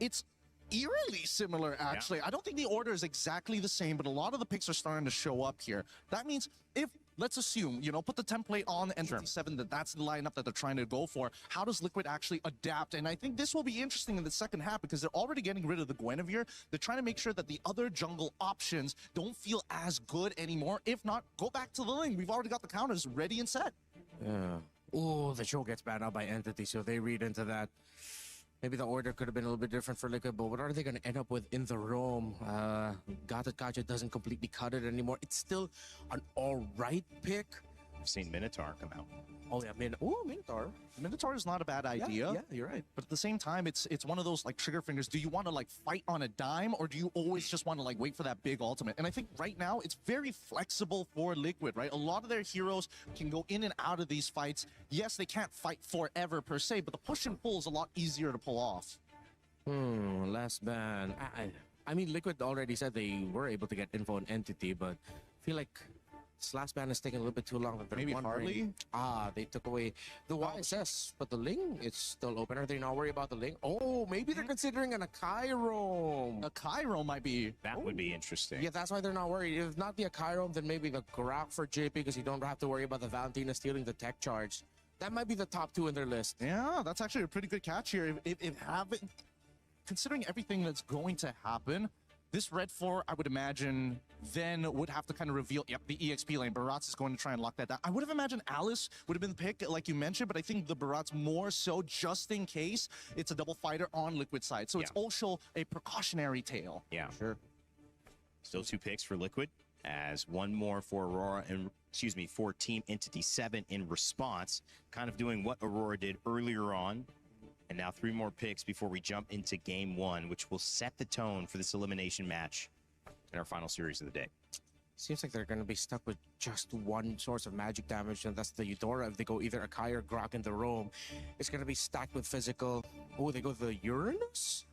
It's eerily similar, actually. I don't think the order is exactly the same, but a lot of the picks are starting to show up here. That means if, let's assume, put the template on Entity 7, that's the lineup that they're trying to go for. How does Liquid actually adapt? And I think this will be interesting in the second half, because they're already getting rid of the Guinevere. They're trying to make sure that the other jungle options don't feel as good anymore. If not, go back to the Ling. We've already got the counters ready and set.
Yeah. Ooh, the show gets banned out by Entity, so they read into that. Maybe the order could have been a little bit different for Liquid, but what are they going to end up with in the roam? Gata Kacha doesn't completely cut it anymore. It's still an alright pick,
We've seen Minotaur come out.
Oh yeah, Minotaur. Minotaur is not a bad idea. Yeah, you're right. But at the same time, it's one of those like trigger fingers. Do you want to like fight on a dime, or do you always just want to like wait for that big ultimate? And I think right now it's very flexible for Liquid, right? A lot of their heroes can go in and out of these fights. Yes, they can't fight forever per se, but the push and pull is a lot easier to pull off.
Last ban. I mean, Liquid already said they were able to get info on Entity, but I feel like this last ban is taking a little bit too long.
Maybe Harley?
They took away the YSS, but the Ling, it's still open. Are they not worried about the Ling? Oh, maybe they're considering an Akairome.
Akairome might be...
That would be interesting.
Yeah, that's why they're not worried. If not the Akairome, then maybe the Grok for JP, because you don't have to worry about the Valentina stealing the tech charge. That might be the top 2 in their list.
Yeah, that's actually a pretty good catch here. Considering everything that's going to happen, this Red 4, I would imagine, then would have to kind of reveal, yep, the EXP lane. Baratz is going to try and lock that down. I would have imagined Alice would have been picked, like you mentioned, but I think the Baratz more so just in case it's a double fighter on Liquid side. So it's also a precautionary tale.
Yeah, sure. Still 2 picks for Liquid, as one more for Aurora and, for Team Entity 7 in response, kind of doing what Aurora did earlier on. And now 3 more picks before we jump into game 1, which will set the tone for this elimination match in our final series of the day.
Seems like they're going to be stuck with just one source of magic damage, and that's the Eudora. If they go either Akai or Grok in the roam, it's going to be stacked with physical. Oh, they go the Uranus?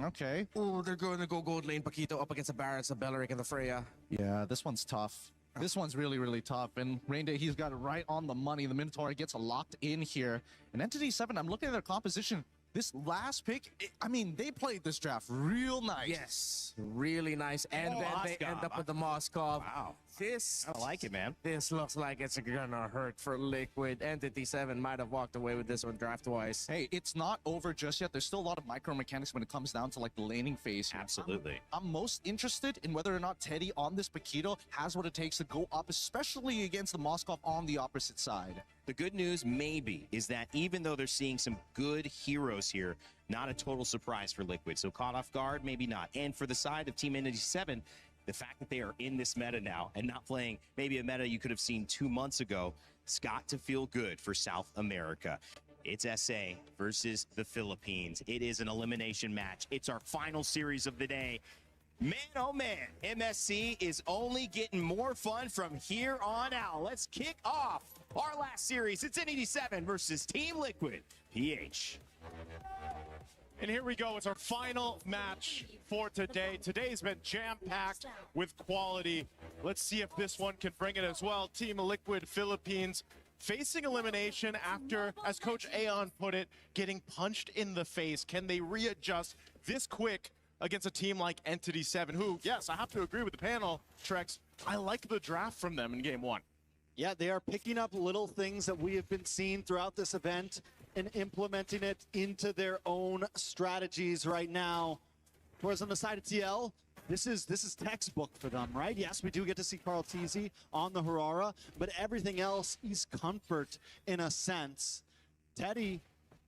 Okay.
Oh, they're going to go gold lane Paquito up against the Barrett, the Belleric, and the Freya.
Yeah, this one's tough. This one's really, really tough. And Rainday, he's got it right on the money. The Minotaur gets locked in here. And Entity 7, I'm looking at their composition. This last pick, I mean, they played this draft real nice.
Yes, really nice. And then they end up with the Moskov.
Wow. I like it, man.
This looks like it's gonna hurt for Liquid. Entity 7 might have walked away with this one draft-wise.
Hey, it's not over just yet. There's still a lot of micro mechanics when it comes down to like the laning phase here.
Absolutely.
I'm most interested in whether or not Teddy on this Paquito has what it takes to go up, especially against the Moskov on the opposite side.
The good news, maybe, is that even though they're seeing some good heroes here, not a total surprise for Liquid. So caught off guard, maybe not. And for the side of Team Entity 7, the fact that they are in this meta now and not playing maybe a meta you could have seen 2 months ago, it's got to feel good for South America. It's SA versus the Philippines. It is an elimination match. It's our final series of the day. Man, oh man, MSC is only getting more fun from here on out. Let's kick off our last series. It's Entity 7 versus Team Liquid PH.
And here we go. It's our final match for today. Today's been jam-packed with quality. Let's see if this one can bring it as well. Team Liquid Philippines facing elimination after, as Coach Aeon put it, getting punched in the face. Can they readjust this quick against a team like Entity 7, who, yes, I have to agree with the panel, Trex, I like the draft from them in game 1.
Yeah, they are picking up little things that we have been seeing throughout this event and implementing it into their own strategies right now. Whereas on the side of TL, this is textbook for them, right? Yes, we do get to see Carl Teasy on the Aurora, but everything else is comfort in a sense. Teddy,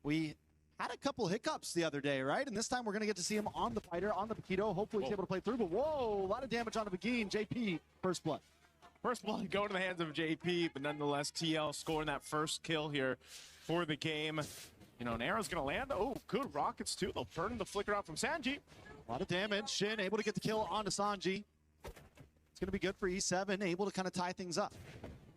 we had a couple hiccups the other day, right? And this time we're going to get to see him on the fighter, on the Paquito. Hopefully he's able to play through, but whoa, a lot of damage on the Begin. JP, first blood.
First blood going to the hands of JP, but nonetheless, TL scoring that first kill here for the game. You know, an arrow's going to land. Oh, good rockets too. They'll turn the flicker out from Sanji.
A lot of damage. Shin able to get the kill onto Sanji. It's going to be good for E7, able to kind of tie things up.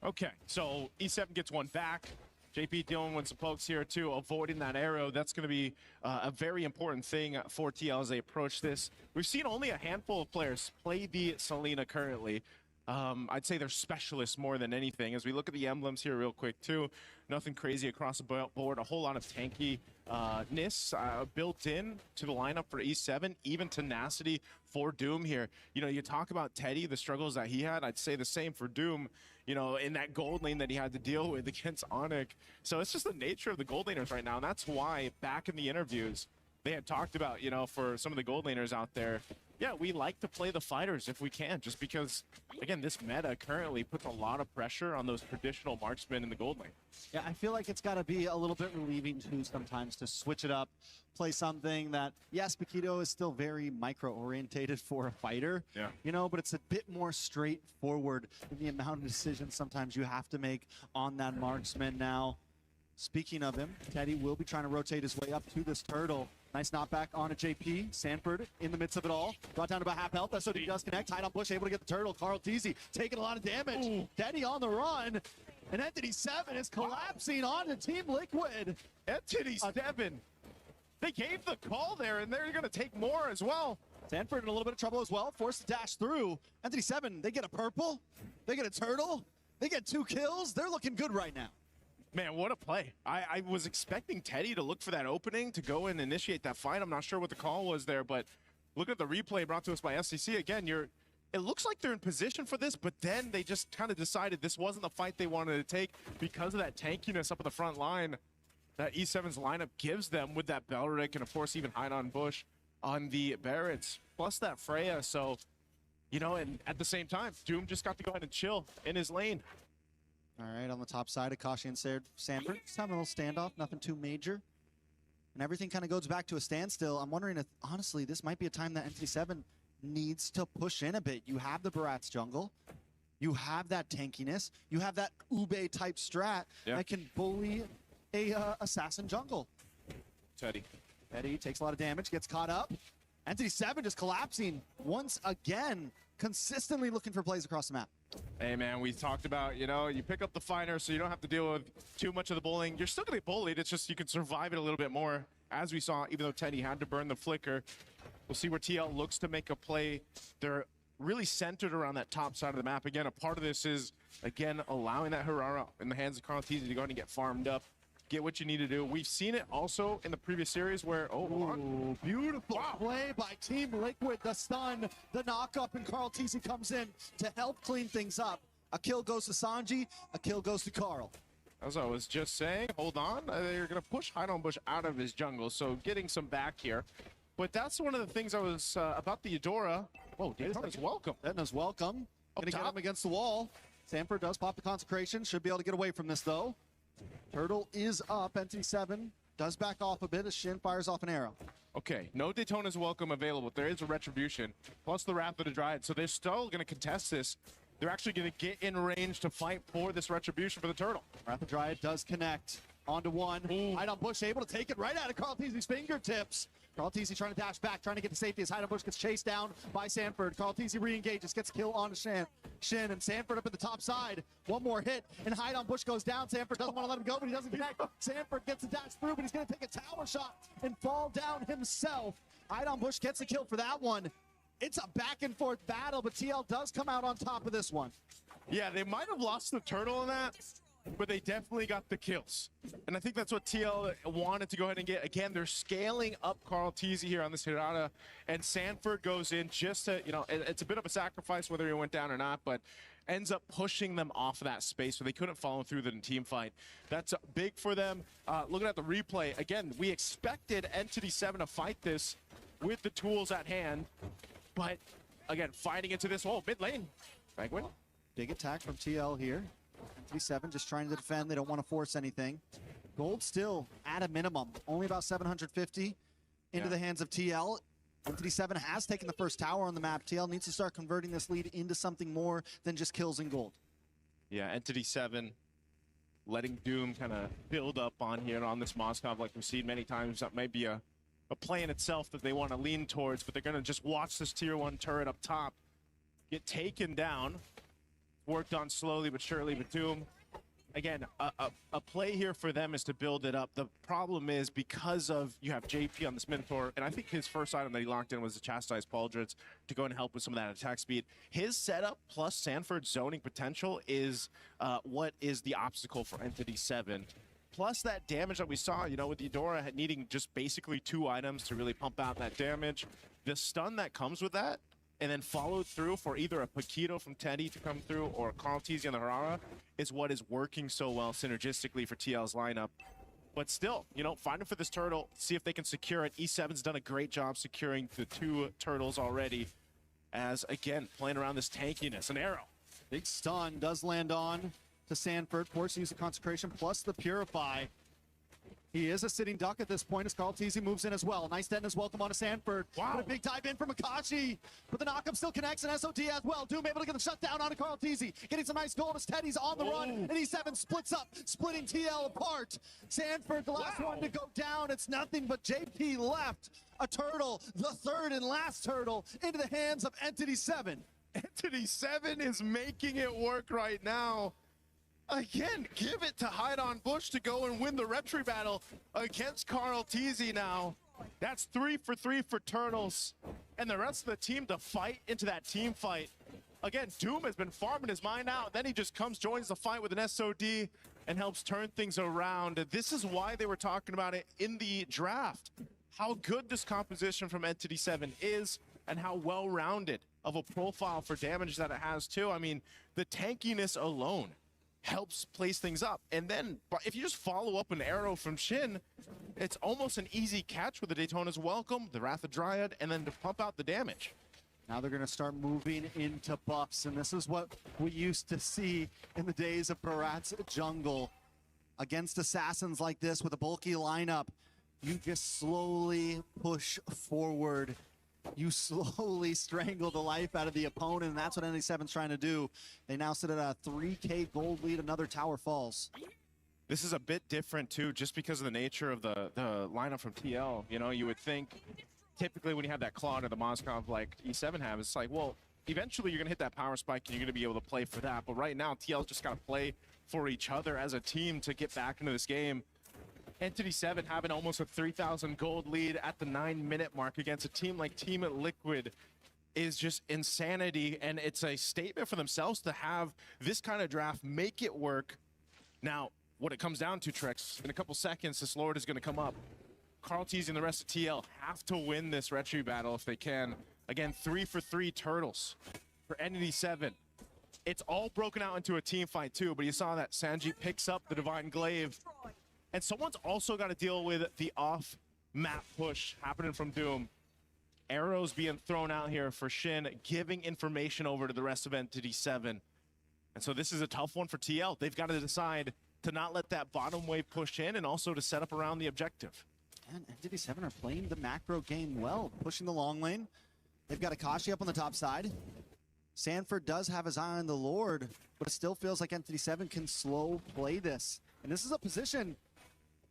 Okay, so E7 gets one back. JP dealing with some pokes here too, avoiding that arrow. That's going to be a very important thing for TL as they approach this. We've seen only a handful of players play the Selena currently. I'd say they're specialists more than anything. As we look at the emblems here real quick too, nothing crazy across the board. A whole lot of tanky-ness built in to the lineup for E7, even tenacity for Doom here. You know, you talk about Teddy, the struggles that he had. I'd say the same for Doom, you know, in that gold lane that he had to deal with against ONIC. So it's just the nature of the gold laners right now. And that's why back in the interviews, they had talked about, you know, for some of the gold laners out there, yeah, we like to play the fighters if we can, just because, again, this meta currently puts a lot of pressure on those traditional marksmen in the gold lane.
Yeah, I feel like it's got to be a little bit relieving too sometimes to switch it up, play something that, yes, Paquito is still very micro-orientated for a fighter, you know, but it's a bit more straightforward in the amount of decisions sometimes you have to make on that marksman now. Speaking of him, Teddy will be trying to rotate his way up to this turtle. Nice knockback on a JP. Sanford in the midst of it all. Brought down to about half health. SOD does connect. Tied on Bush, able to get the turtle. Tlph taking a lot of damage. Ooh. Teddy on the run. And Entity 7 is collapsing onto Team Liquid.
Entity 7. They gave the call there, and they're going to take more as well.
Sanford in a little bit of trouble as well. Forced to dash through. Entity 7, they get a purple. They get a turtle. They get 2 kills. They're looking good right now.
Man, what a play. I was expecting Teddy to look for that opening to go and initiate that fight. I'm not sure what the call was there, but look at the replay brought to us by SCC. Again, it looks like they're in position for this, but then they just kind of decided this wasn't the fight they wanted to take because of that tankiness up in the front line that E7's lineup gives them with that Belric and, of course, even hide on Bush on the Barretts, plus that Freya. So, you know, and at the same time, Doom just got to go ahead and chill in his lane.
All right, on the top side, Akashi and Sanford just having a little standoff, nothing too major. And everything kind of goes back to a standstill. I'm wondering if, honestly, this might be a time that Entity 7 needs to push in a bit. You have the Barats jungle. You have that tankiness. You have that Ube-type strat that can bully a assassin jungle.
Teddy
takes a lot of damage, gets caught up. Entity 7 just collapsing once again, consistently looking for plays across the map.
Hey man, we talked about, you know, you pick up the fighter so you don't have to deal with too much of the bullying. You're still gonna get bullied, it's just you can survive it a little bit more. As we saw, even though Teddy had to burn the flicker, we'll see where TL looks to make a play. They're really centered around that top side of the map. Again, a part of this is, again, allowing that AURORA in the hands of Tlph to go ahead and get farmed up, get what you need to do. We've seen it also in the previous series where,
Beautiful play by Team Liquid. The stun, the knock-up, and Tlph comes in to help clean things up. A kill goes to Sanji, a kill goes to Carl.
As I was just saying, hold on, they're going to push Hide on Bush out of his jungle, so getting some back here. But that's one of the things I was about the AURORA. Whoa, Daytona's welcome.
Daytona's welcome. Gonna get him against the wall. Sanford does pop the consecration, should be able to get away from this though. Turtle is up, Entity 7 does back off a bit as Shin fires off an arrow.
Okay, no Daytona's welcome available. There is a Retribution, plus the Wrath of the Dryad, so they're still going to contest this. They're actually going to get in range to fight for this Retribution for the Turtle.
Wrath of the Dryad does connect onto one. Hide on Bush able to take it right out of Tlph's fingertips. Tlph trying to dash back, trying to get to safety as Hide on Bush gets chased down by Sanford. Tlph re-engages, gets a kill on Shin, and Sanford up at the top side. One more hit, and Hide on Bush goes down. Sanford doesn't want to let him go, but he doesn't connect. Sanford gets a dash through, but he's going to take a tower shot and fall down himself. Hide on Bush gets a kill for that one. It's a back and forth battle, but TL does come out on top of this one.
Yeah, they might have lost the turtle in that, but they definitely got the kills. And I think that's what TL wanted to go ahead and get. Again, they're scaling up Tlph here on this Hirata, and Sanford goes in just to, you know, it's a bit of a sacrifice whether he went down or not, but ends up pushing them off of that space so they couldn't follow through the team fight. That's big for them. Looking at the replay, again, we expected Entity 7 to fight this with the tools at hand, but again, fighting into this whole mid lane. Penguin.
Big attack from TL here. Entity 7 just trying to defend. They don't want to force anything. Gold still at a minimum. Only about 750 into the hands of TL. Entity 7 has taken the first tower on the map. TL needs to start converting this lead into something more than just kills and gold.
Yeah, Entity 7 letting Doom kind of build up on here on this Moskov like we've seen many times. That may be a play in itself that they want to lean towards, but they're going to just watch this tier 1 turret up top get taken down. Worked on slowly but surely, but Doom, again, a play here for them is to build it up. The problem is because of you have JP on this Minotaur, and I think his first item that he locked in was the Chastised Pauldrons to go and help with some of that attack speed. His setup plus Sanford's zoning potential is what is the obstacle for Entity 7. Plus that damage that we saw, you know, with the AURORA needing just basically 2 items to really pump out that damage. The stun that comes with that, and then followed through for either a Paquito from Teddy to come through or Tlph on the AURORA is what is working so well synergistically for TL's lineup. But still, you know, fighting for this turtle, see if they can secure it. E7's done a great job securing the 2 turtles already. As, again, playing around this tankiness. An arrow.
Big stun does land on to Sanford, forced to use the Consecration plus the Purify. He is a sitting duck at this point as Tlph moves in as well. Nice detonus welcome on to Sanford.
Wow.
But a big dive in from Akashi. But the knockup still connects and SOD as well. Doom able to get the shutdown on to Tlph. Getting some nice gold as Teddy's on the run. And E7 splits up, splitting TL apart. Sanford, the last one to go down. It's nothing but JP left. A turtle, the third and last turtle, into the hands of Entity 7.
Entity 7 is making it work right now. Again, give it to Hide on Bush to go and win the retry battle against Tlph now. That's 3 for 3 for Turtles. And the rest of the team to fight into that team fight. Again, Doom has been farming his mind out. Then he just comes, joins the fight with an SOD, and helps turn things around. This is why they were talking about it in the draft. How good this composition from Entity 7 is, and how well-rounded of a profile for damage that it has too. I mean, the tankiness alone helps place things up. And then if you just follow up an arrow from Shin, it's almost an easy catch with the Daytona's Welcome, the Wrath of Dryad, and then to pump out the damage.
Now they're going to start moving into buffs, and this is what we used to see in the days of Barat's jungle. Against assassins like this with a bulky lineup, you just slowly push forward. You slowly strangle the life out of the opponent, and that's what NA7's trying to do. They now sit at a 3K gold lead. Another tower falls.
This is a bit different too, just because of the nature of the lineup from TL. You know, you would think typically when you have that claw to the Moskov like E7 have, it's like, well, eventually you're gonna hit that power spike and you're gonna be able to play for that. But right now, TL's just gotta play for each other as a team to get back into this game. Entity 7 having almost a 3,000 gold lead at the 9-minute mark against a team like Team Liquid is just insanity, and it's a statement for themselves to have this kind of draft, make it work. Now, what it comes down to, Trex, in a couple seconds, this Lord is going to come up. Tlph and the rest of TL have to win this retry battle if they can. Again, 3 for 3 turtles for Entity 7. It's all broken out into a team fight too, but you saw that Sanji picks up the Divine Glaive. And someone's also got to deal with the off-map push happening from Doom. Arrows being thrown out here for Shin, giving information over to the rest of Entity 7. And so this is a tough one for TL. They've got to decide to not let that bottom wave push in and also to set up around the objective.
And Entity 7 are playing the macro game well, pushing the long lane. They've got Akashi up on the top side. Sanford does have his eye on the Lord, but it still feels like Entity 7 can slow play this. And this is a position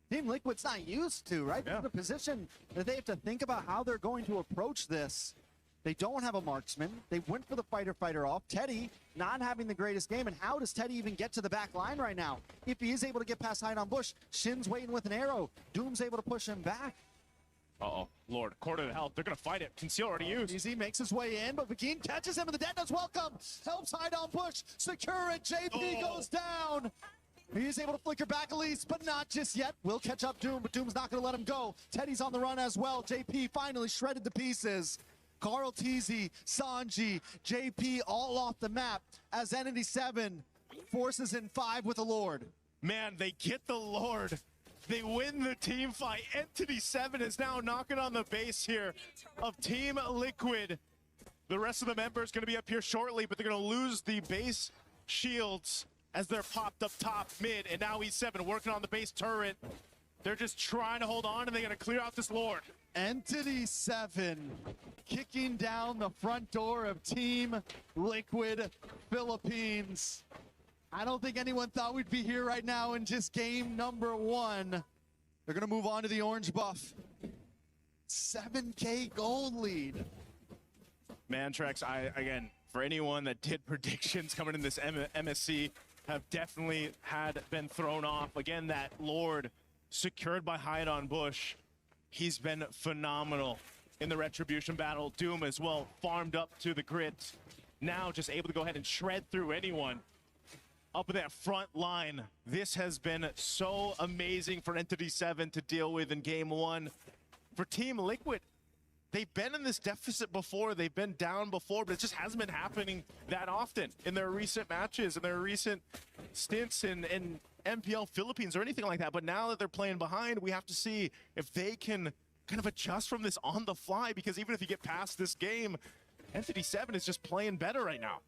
Team Liquid's not used to, right? This is a position that they have to think about how they're going to approach this. They don't have a marksman. They went for the fighter off. Teddy not having the greatest game. And how does Teddy even get to the back line right now? If he is able to get past Hide on Bush, Shin's waiting with an arrow. Doom's able to push him back.
Uh-oh, Lord, quarter to health. They're going to fight it. Conceal already used.
Easy makes his way in, but Vagine catches him, and the detonus welcome. Helps Hide on Bush. Secure it. JP goes down. He's able to flicker back at least, but not just yet. Will catch up Doom, but Doom's not going to let him go. Teddy's on the run as well. JP finally shredded to pieces. Tlph, Sanji, JP all off the map as Entity 7 forces in 5 with the Lord.
Man, they get the Lord. They win the team fight. Entity 7 is now knocking on the base here of Team Liquid. The rest of the members going to be up here shortly, but they're going to lose the base shields as they're popped up top mid, and now E7 working on the base turret. They're just trying to hold on, and they're going to clear out this Lord.
Entity 7 kicking down the front door of Team Liquid Philippines. I don't think anyone thought we'd be here right now in just game number 1. They're going to move on to the orange buff. 7K gold lead.
Man, Trex, again, for anyone that did predictions coming in this MSC, have definitely been thrown off. Again, that Lord secured by Hide on Bush. He's been phenomenal in the Retribution battle. Doom as well, farmed up to the grit. Now just able to go ahead and shred through anyone up in that front line. This has been so amazing for Entity 7 to deal with in game 1. For Team Liquid, they've been in this deficit before, they've been down before, but it just hasn't been happening that often in their recent matches and their recent stints in MPL Philippines or anything like that, but now that they're playing behind, we have to see if they can kind of adjust from this on the fly, because even if you get past this game, Entity 7 is just playing better right now.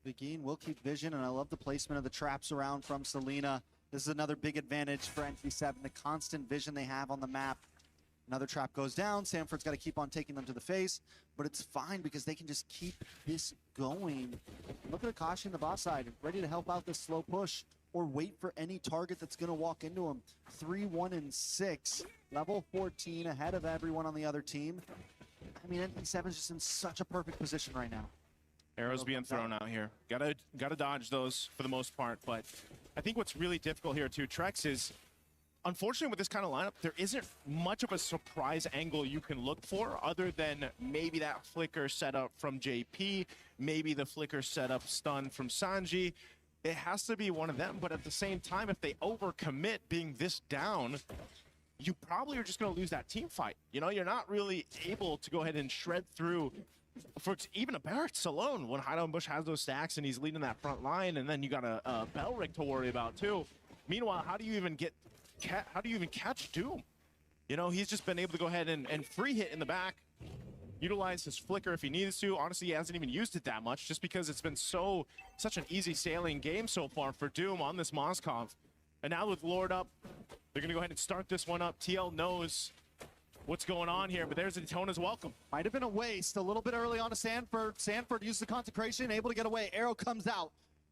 Begin will keep vision, and I love the placement of the traps around from Selena. This is another big advantage for Entity 7, the constant vision they have on the map. Another trap goes down. Sanford's got to keep on taking them to the face, but it's fine because they can just keep this going. Look at Akashi in the boss side, ready to help out this slow push or wait for any target that's going to walk into him. 3-1 and 6, level 14 ahead of everyone on the other team. I mean, NP7 is just in such a perfect position right now.
Arrows being thrown out here. Gotta dodge those for the most part, but I think what's really difficult here too, Trex, is unfortunately with this kind of lineup, there isn't much of a surprise angle you can look for other than maybe that flicker setup from JP, maybe the flicker setup stun from Sanji. It has to be one of them, but at the same time, if they overcommit being this down, you probably are just going to lose that team fight. You know, you're not really able to go ahead and shred through for even a Barracks alone when Hideout Bush has those stacks and he's leading that front line, and then you got a Belric to worry about too. Meanwhile, how do you even catch Doom? You know, he's just been able to go ahead and free hit in the back, utilize his flicker if he needs to. Honestly, he hasn't even used it that much just because it's been such an easy sailing game so far for Doom on this Moskov. And now with Lord up, they're going to go ahead and start this one up. TL knows what's going on here, but there's Daytona's welcome.
Might have been a waste a little bit early on to Sanford. Sanford used the consecration, able to get away. Arrow comes out.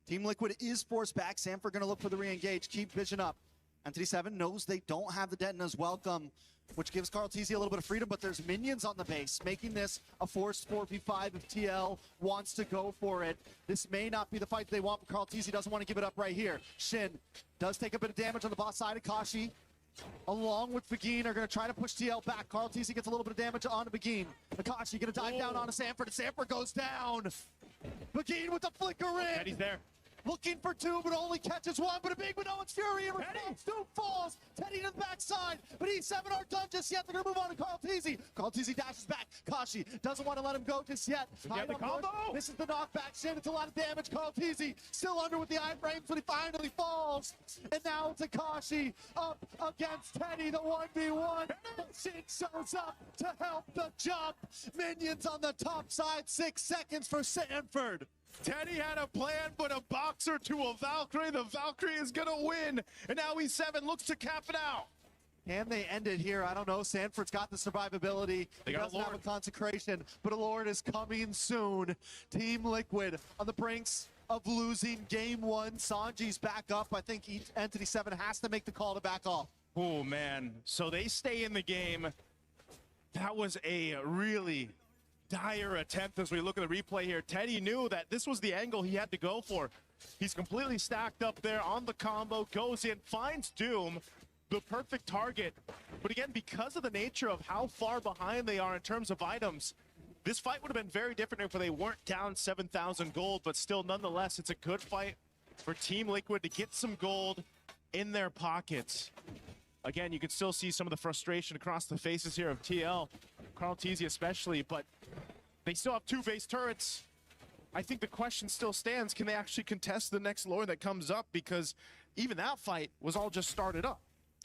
Team Liquid is forced back. Sanford going to look for the re-engage. Keep vision up. Entity 7 knows they don't have the Detona's welcome, which gives Karl'Tzy a little bit of freedom, but there's minions on the base, making this a forced 4v5 if TL wants to go for it. This may not be the fight they want, but Karl'Tzy doesn't want to give it up right here. Shin does take a bit of damage on the boss side. Akashi, along with Begin, are going to try to push TL back. Karl'Tzy gets a little bit of damage onto Begin. Akashi going to dive down onto Sanford, and Sanford goes down. Begin with the flicker in.
Teddy's there.
Looking for two, but only catches one. But a big with Owen's Fury in response. Doom falls. Teddy to the backside. But E7 aren't done just yet. They're going to move on to Karl'Tzy. Karl'Tzy dashes back. Kashi doesn't want to let him go just yet.
Get the combo.
This is the knockback. Shin, it's a lot of damage. Karl'Tzy still under with the iframes, but he finally falls. And now it's Akashi up against Teddy, the 1v1. Shin shows up to help the jump. Minions on the top side. 6 seconds for Sanford.
Teddy had a plan, but a boxer to a Valkyrie. The Valkyrie is going to win. And now E7 looks to cap it out.
Can they end it here? I don't know. Sanford's got the survivability. He doesn't have a consecration, but a Lord is coming soon. Team Liquid on the brinks of losing game one. Sanji's back up. I think Entity 7 has to make the call to back off.
Oh, man. So they stay in the game. That was a really dire attempt as we look at the replay here. Teddy knew that this was the angle he had to go for. He's completely stacked up there on the combo, goes in, finds Doom, the perfect target. But again, because of the nature of how far behind they are in terms of items, this fight would have been very different if they weren't down 7,000 gold, but still, nonetheless, it's a good fight for Team Liquid to get some gold in their pockets. Again, you can still see some of the frustration across the faces here of TL, Karl'Tzy especially, but they still have 2 base turrets. I think the question still stands, can they actually contest the next Lord that comes up? Because even that fight was all just started up.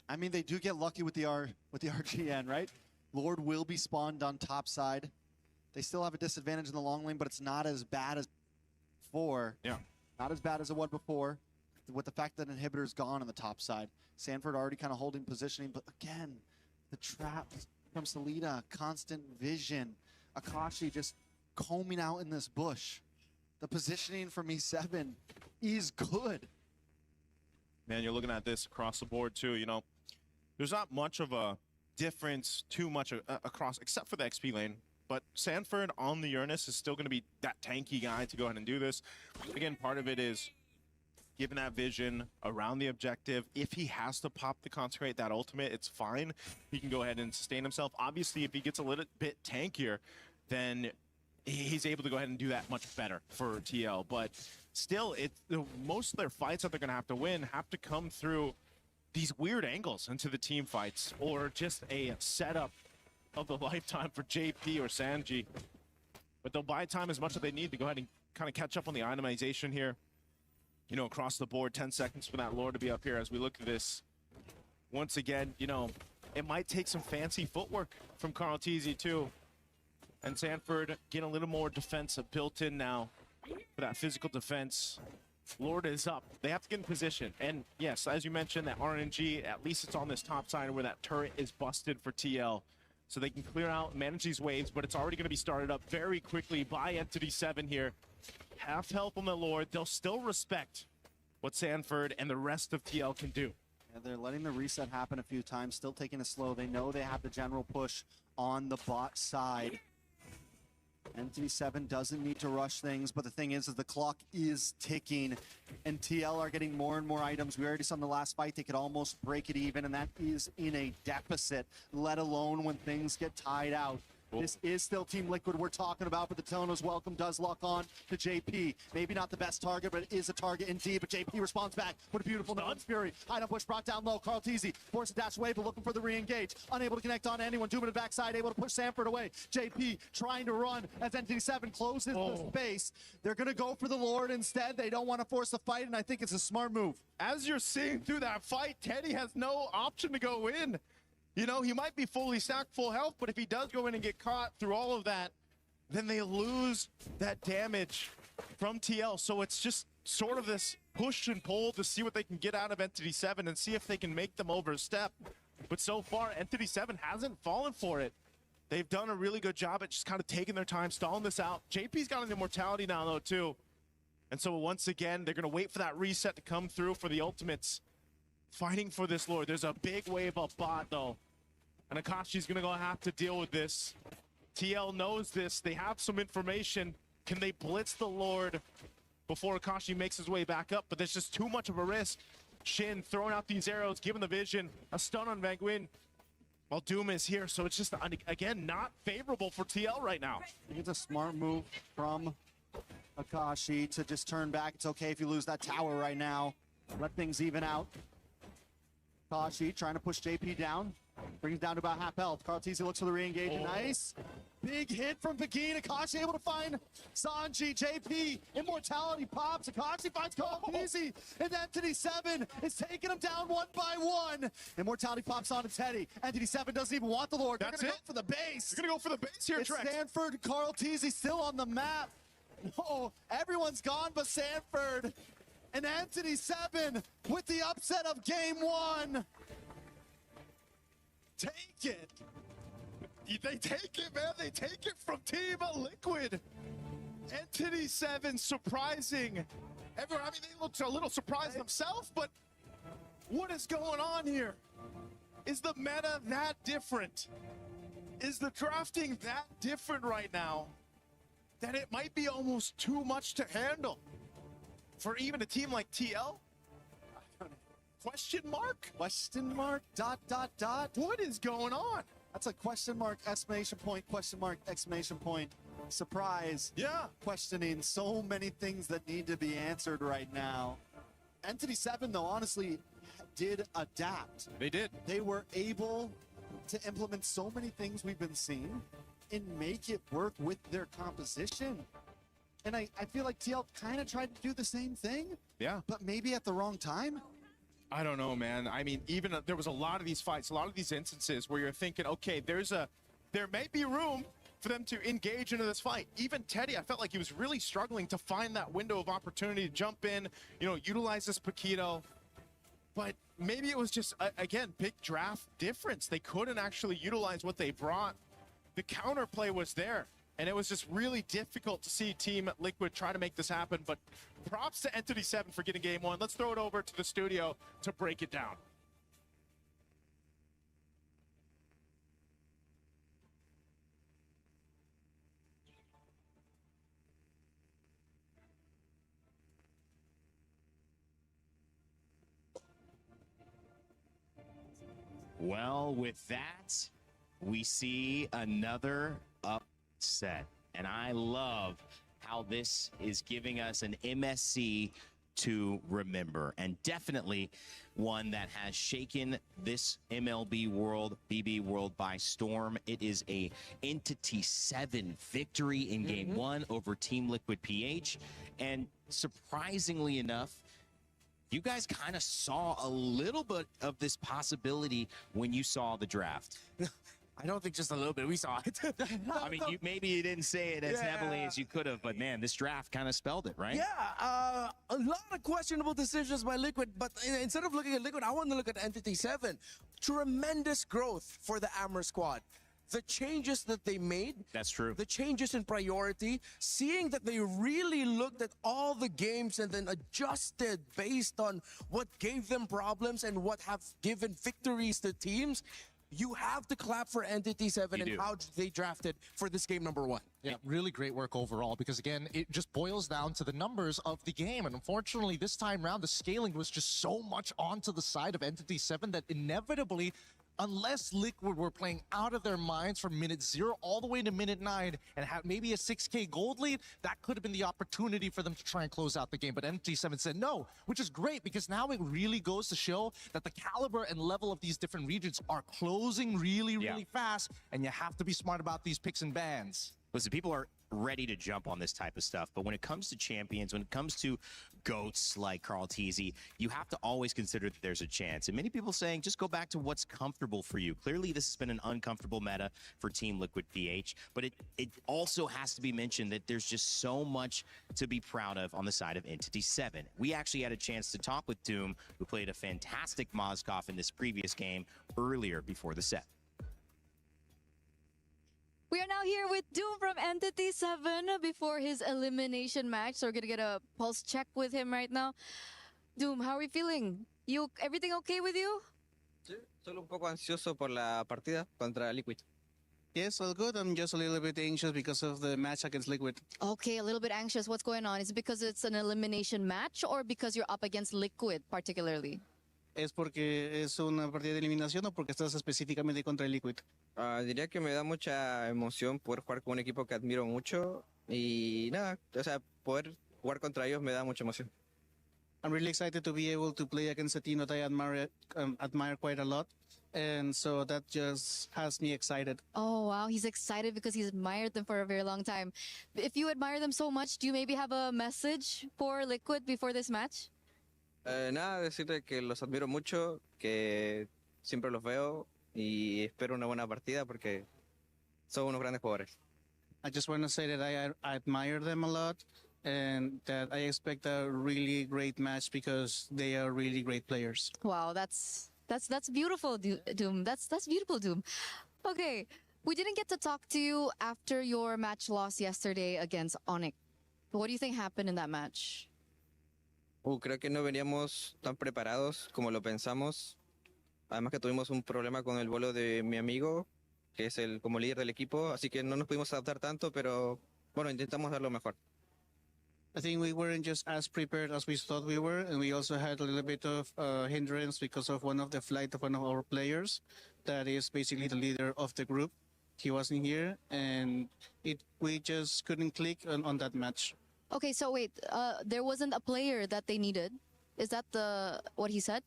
I mean, they do get lucky with the RGN, right? Lord will be spawned on top side. They still have a disadvantage in the long lane, but it's not as bad as before.
Yeah.
Not as bad as it was before, with the fact that Inhibitor's gone on the top side. Sanford already kind of holding positioning, but again, the traps from Salida, constant vision. Akashi just combing out in this bush. The positioning from E7 is good.
Man, you're looking at this across the board too, you know. There's not much of a difference too much across, except for the XP lane. But Sanford on the Uranus is still going to be that tanky guy to go ahead and do this. Again, part of it is given that vision around the objective. If he has to pop the Consecrate, that ultimate, it's fine. He can go ahead and sustain himself. Obviously, if he gets a little bit tankier, then he's able to go ahead and do that much better for TL. But still, most of their fights that they're going to have to win have to come through these weird angles into the team fights, or just a setup of the lifetime for JP or Sanji. But they'll buy time as much as they need to go ahead and kind of catch up on the itemization here. you know, across the board. 10 seconds for that lore to be up here as we look at this. Once again, you know, it might take some fancy footwork from Tlph too. And Sanford getting a little more defensive built in now for that physical defense. Lord is up. They have to get in position. And yes, as you mentioned, that RNG, at least it's on this top side where that turret is busted for TL. So they can clear out, manage these waves, but it's already going to be started up very quickly by Entity 7 here. Half health on the Lord. They'll still respect what Sanford and the rest of TL can do.
And they're letting the reset happen a few times, still taking it slow. They know they have the general push on the bot side. Entity 7 doesn't need to rush things, but the thing is the clock is ticking, and TL are getting more and more items. We already saw in the last fight they could almost break it even, and that is in a deficit, let alone when things get tied out. This is still Team Liquid we're talking about, but the Tonos welcome does lock on to JP. Maybe not the best target, but it is a target indeed. But JP responds back with a beautiful Nuns Fury. Item push brought down low. Tlph forced a dash away, but looking for the re-engage. Unable to connect on anyone. Doom in the backside, able to push Sanford away. JP trying to run as Entity 7 closes the space. They're going to go for the Lord instead. They don't want to force the fight, and I think it's a smart move.
As you're seeing through that fight, Teddy has no option to go in. You know, he might be fully stacked, full health, but if he does go in and get caught through all of that, then they lose that damage from TL. So it's just sort of this push and pull to see what they can get out of Entity 7 and see if they can make them overstep. But so far, Entity 7 hasn't fallen for it. They've done a really good job at just kind of taking their time, stalling this out. JP's got an immortality now, though, too. And so once again, they're going to wait for that reset to come through for the ultimates. Fighting for this Lord. There's a big wave of bot, though. And Akashi's going to have to deal with this. TL knows this. They have some information. Can they blitz the Lord before Akashi makes his way back up? But there's just too much of a risk. Shin throwing out these arrows, giving the vision. A stun on Van Nguyen while Doom is here. So it's just, again, not favorable for TL right now.
I think it's a smart move from Akashi to just turn back. It's okay if you lose that tower right now. Let things even out. Akashi trying to push JP down. Brings down to about half health. Tlph looks for the re-engage. Nice. Big hit from Begin. Akashi able to find Sanji. JP. Immortality pops. Akashi finds Tlph. And Entity 7 is taking him down one by one. Immortality pops onto Teddy. Entity 7 doesn't even want the Lord. They're going to go for the base.
They're going to go for the base here,
It's
Trex.
Sanford. Tlph still on the map. No, everyone's gone but Sanford. And Entity 7 with the upset of game one.
Take it. They take it, man. They take it from Team Liquid. Entity 7 surprising everyone. I mean, they looked a little surprised themselves, but what is going on here? Is the meta that different? Is the drafting that different right now that it might be almost too much to handle for even a team like TL? Question mark?
Question mark, dot, dot, dot.
What is going on?
That's a question mark, exclamation point, question mark, exclamation point. Surprise.
Yeah.
Questioning so many things that need to be answered right now. Entity 7, though, honestly, did adapt.
They did.
They were able to implement so many things we've been seeing and make it work with their composition. And I feel like TL kind of tried to do the same thing.
Yeah.
But maybe at the wrong time.
I don't know, man. I mean, even there was a lot of these fights, a lot of these instances where you're thinking, okay, there may be room for them to engage into this fight. Even Teddy, I felt like he was really struggling to find that window of opportunity to jump in, you know, utilize this Paquito. But maybe it was just, again, big draft difference. They couldn't actually utilize what they brought. The counterplay was there. And it was just really difficult to see Team Liquid try to make this happen. But props to Entity 7 for getting game one. Let's throw it over to the studio to break it down.
Well, with that, we see another upset. And I love how this is giving us an MSC to remember, and definitely one that has shaken this MLB world, BB world by storm. It is a Entity 7 victory in game one over Team Liquid PH. And surprisingly enough, You guys kind of saw a little bit of this possibility when you saw the draft.
I don't think just a little bit. We saw it.
I mean, maybe you didn't say it as heavily as you could have, but man, this draft kind of spelled it, right?
Yeah, a lot of questionable decisions by Liquid, but instead of looking at Liquid, I want to look at Entity 7. Tremendous growth for the Amber squad. The changes that they made.
That's true.
The changes in priority, seeing that they really looked at all the games and then adjusted based on what gave them problems and what have given victories to teams. You have to clap for Entity 7 and how they drafted for this game number 1.
Yeah, really great work overall because, again, it just boils down to the numbers of the game. And unfortunately, this time around, the scaling was just so much onto the side of Entity 7 that inevitably, unless Liquid were playing out of their minds from minute 0 all the way to minute 9 and have maybe a 6K gold lead, that could have been the opportunity for them to try and close out the game. But MT7 said no, which is great because now it really goes to show that the caliber and level of these different regions are closing really fast, and you have to be smart about these picks and bans.
Listen, people are ready to jump on this type of stuff, but when it comes to champions, when it comes to GOATs like Tlph, you have to always consider that there's a chance. And many people saying, just go back to what's comfortable for you. Clearly, this has been an uncomfortable meta for Team Liquid PH, but it also has to be mentioned that there's just so much to be proud of on the side of Entity 7. We actually had a chance to talk with Doom, who played a fantastic Mozkov in this previous game earlier before the set.
We are now here with Doom from Entity 7 before his elimination match. So we're going to get a pulse check with him right now. Doom, how are we feeling? Everything okay with you?
Sí, solo un poco ansioso por la partida contra Liquid.
Yes, all good. I'm just a little bit anxious because of the match against Liquid.
Okay, a little bit anxious. What's going on? Is it because it's an elimination match or because you're up against Liquid particularly?
¿Es porque es una partida de eliminación o porque estás específicamente contra el Liquid?
Diría que me da mucha emoción poder jugar con un equipo que admiro mucho y nada, o sea, poder jugar contra ellos me da mucha emoción.
I'm really excited to be able to play against a team that I admire quite a lot, and so that just has me excited.
Oh, wow. He's excited because he's admired them for a very long time. If you admire them so much, do you maybe have a message for Liquid before this match?
Nada, decirle que los admiro mucho, que siempre los veo y espero una buena partida porque son unos grandes jugadores.
I just want to say that I admire them a lot and that I expect a really great match because they are really great players.
Wow, that's beautiful, Doom. That's beautiful, Doom. Okay, we didn't get to talk to you after your match loss yesterday against ONIC. What do you think happened in that match?
Creo que no veníamos tan preparados como lo pensamos. Además que tuvimos un problema con el vuelo de mi amigo, que es el como líder del equipo, así que no nos pudimos adaptar tanto, pero bueno, intentamos dar lo mejor.
I think we weren't just as prepared as we thought we were, and we also had a little bit of hindrance because of one of the flight of one of our players that is basically the leader of the group. He wasn't here, and we just couldn't click on that match.
Okay, so wait, there wasn't a player that they needed. Is that what he said?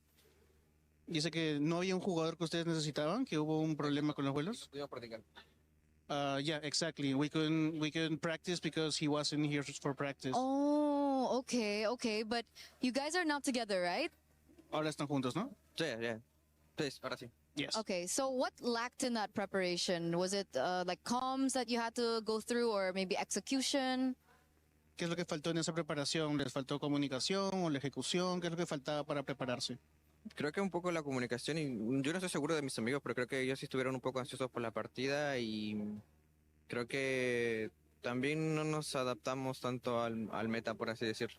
Dice que no había un jugador que ustedes necesitaban, que hubo un problema con los vuelos. Yeah, exactly. We couldn't practice because he wasn't here for practice.
Oh, okay. But you guys are now together, right?
Ahora están juntos, ¿no?
Sí, yeah. Sí, ahora sí.
Yes.
Okay, so what lacked in that preparation? Was it like comms that you had to go through or maybe execution?
¿Qué es lo que faltó en esa preparación? ¿Les faltó comunicación o la ejecución? ¿Qué es lo que faltaba para prepararse?
Creo que un poco la comunicación, y yo no estoy seguro de mis amigos, pero creo que ellos sí estuvieron un poco ansiosos por la partida y creo que también no nos adaptamos tanto al meta, por así decirlo.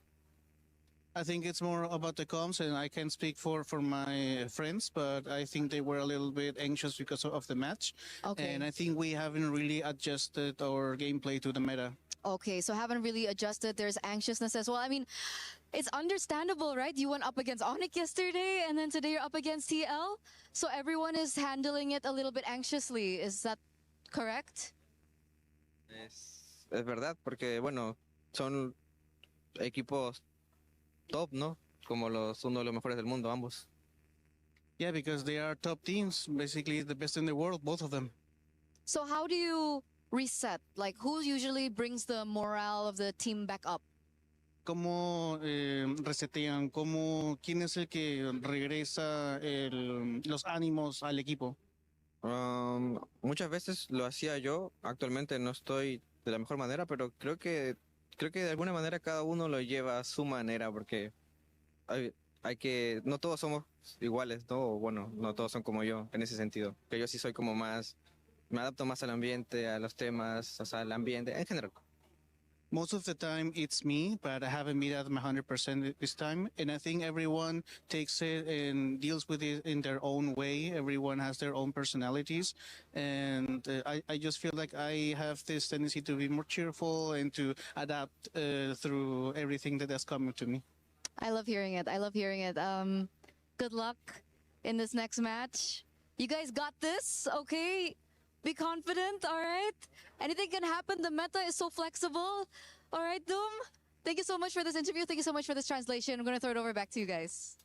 I think it's more about the comms, and I can't speak for my friends, but I think they were a little bit anxious because of the match.
Okay.
And I think we haven't really adjusted our gameplay to the meta.
Okay, so haven't really adjusted. There's anxiousness as well. I mean, it's understandable, right? You went up against ONIC yesterday, and then today you're up against TL. So everyone is handling it a little bit anxiously. Is that correct?
Es verdad, porque, bueno, son equipos top, ¿no? Como uno de los mejores del mundo, ambos.
Yeah, because they are top teams, basically the best in the world, both of them.
So how do you reset? Like, who usually brings the morale of the team back up?
cómo resetean, quién es el que regresa los ánimos al equipo.
Muchas veces lo hacía yo. Actualmente no estoy de la mejor manera, pero creo que de alguna manera cada uno lo lleva a su manera, porque no todos somos iguales, ¿no? O bueno, no todos son como yo en ese sentido. Que yo sí soy como más, me adapto más al ambiente, a los temas, o sea, al ambiente en general.
Most of the time it's me, but I haven't made that 100% this time. And I think everyone takes it and deals with it in their own way. Everyone has their own personalities. And I just feel like I have this tendency to be more cheerful and to adapt through everything that has come to me.
I love hearing it. I love hearing it. Good luck in this next match. You guys got this, okay? Be confident, all right? Anything can happen. The meta is so flexible. All right, Doom? Thank you so much for this interview. Thank you so much for this translation. I'm going to throw it over back to you guys.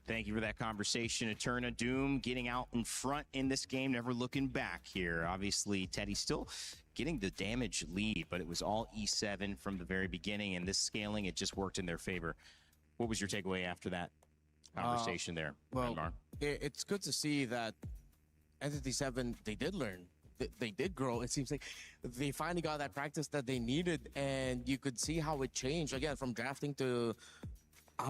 Thank you for that conversation, Eterna. Doom getting out in front in this game, never looking back here. Obviously, Teddy still getting the damage lead, but it was all E7 from the very beginning, and this scaling, it just worked in their favor. What was your takeaway after that conversation there,
Well,
Anmar?
it's good to see that Entity 7, they did learn. They did grow. It seems like they finally got that practice that they needed, and you could see how it changed, again, from drafting to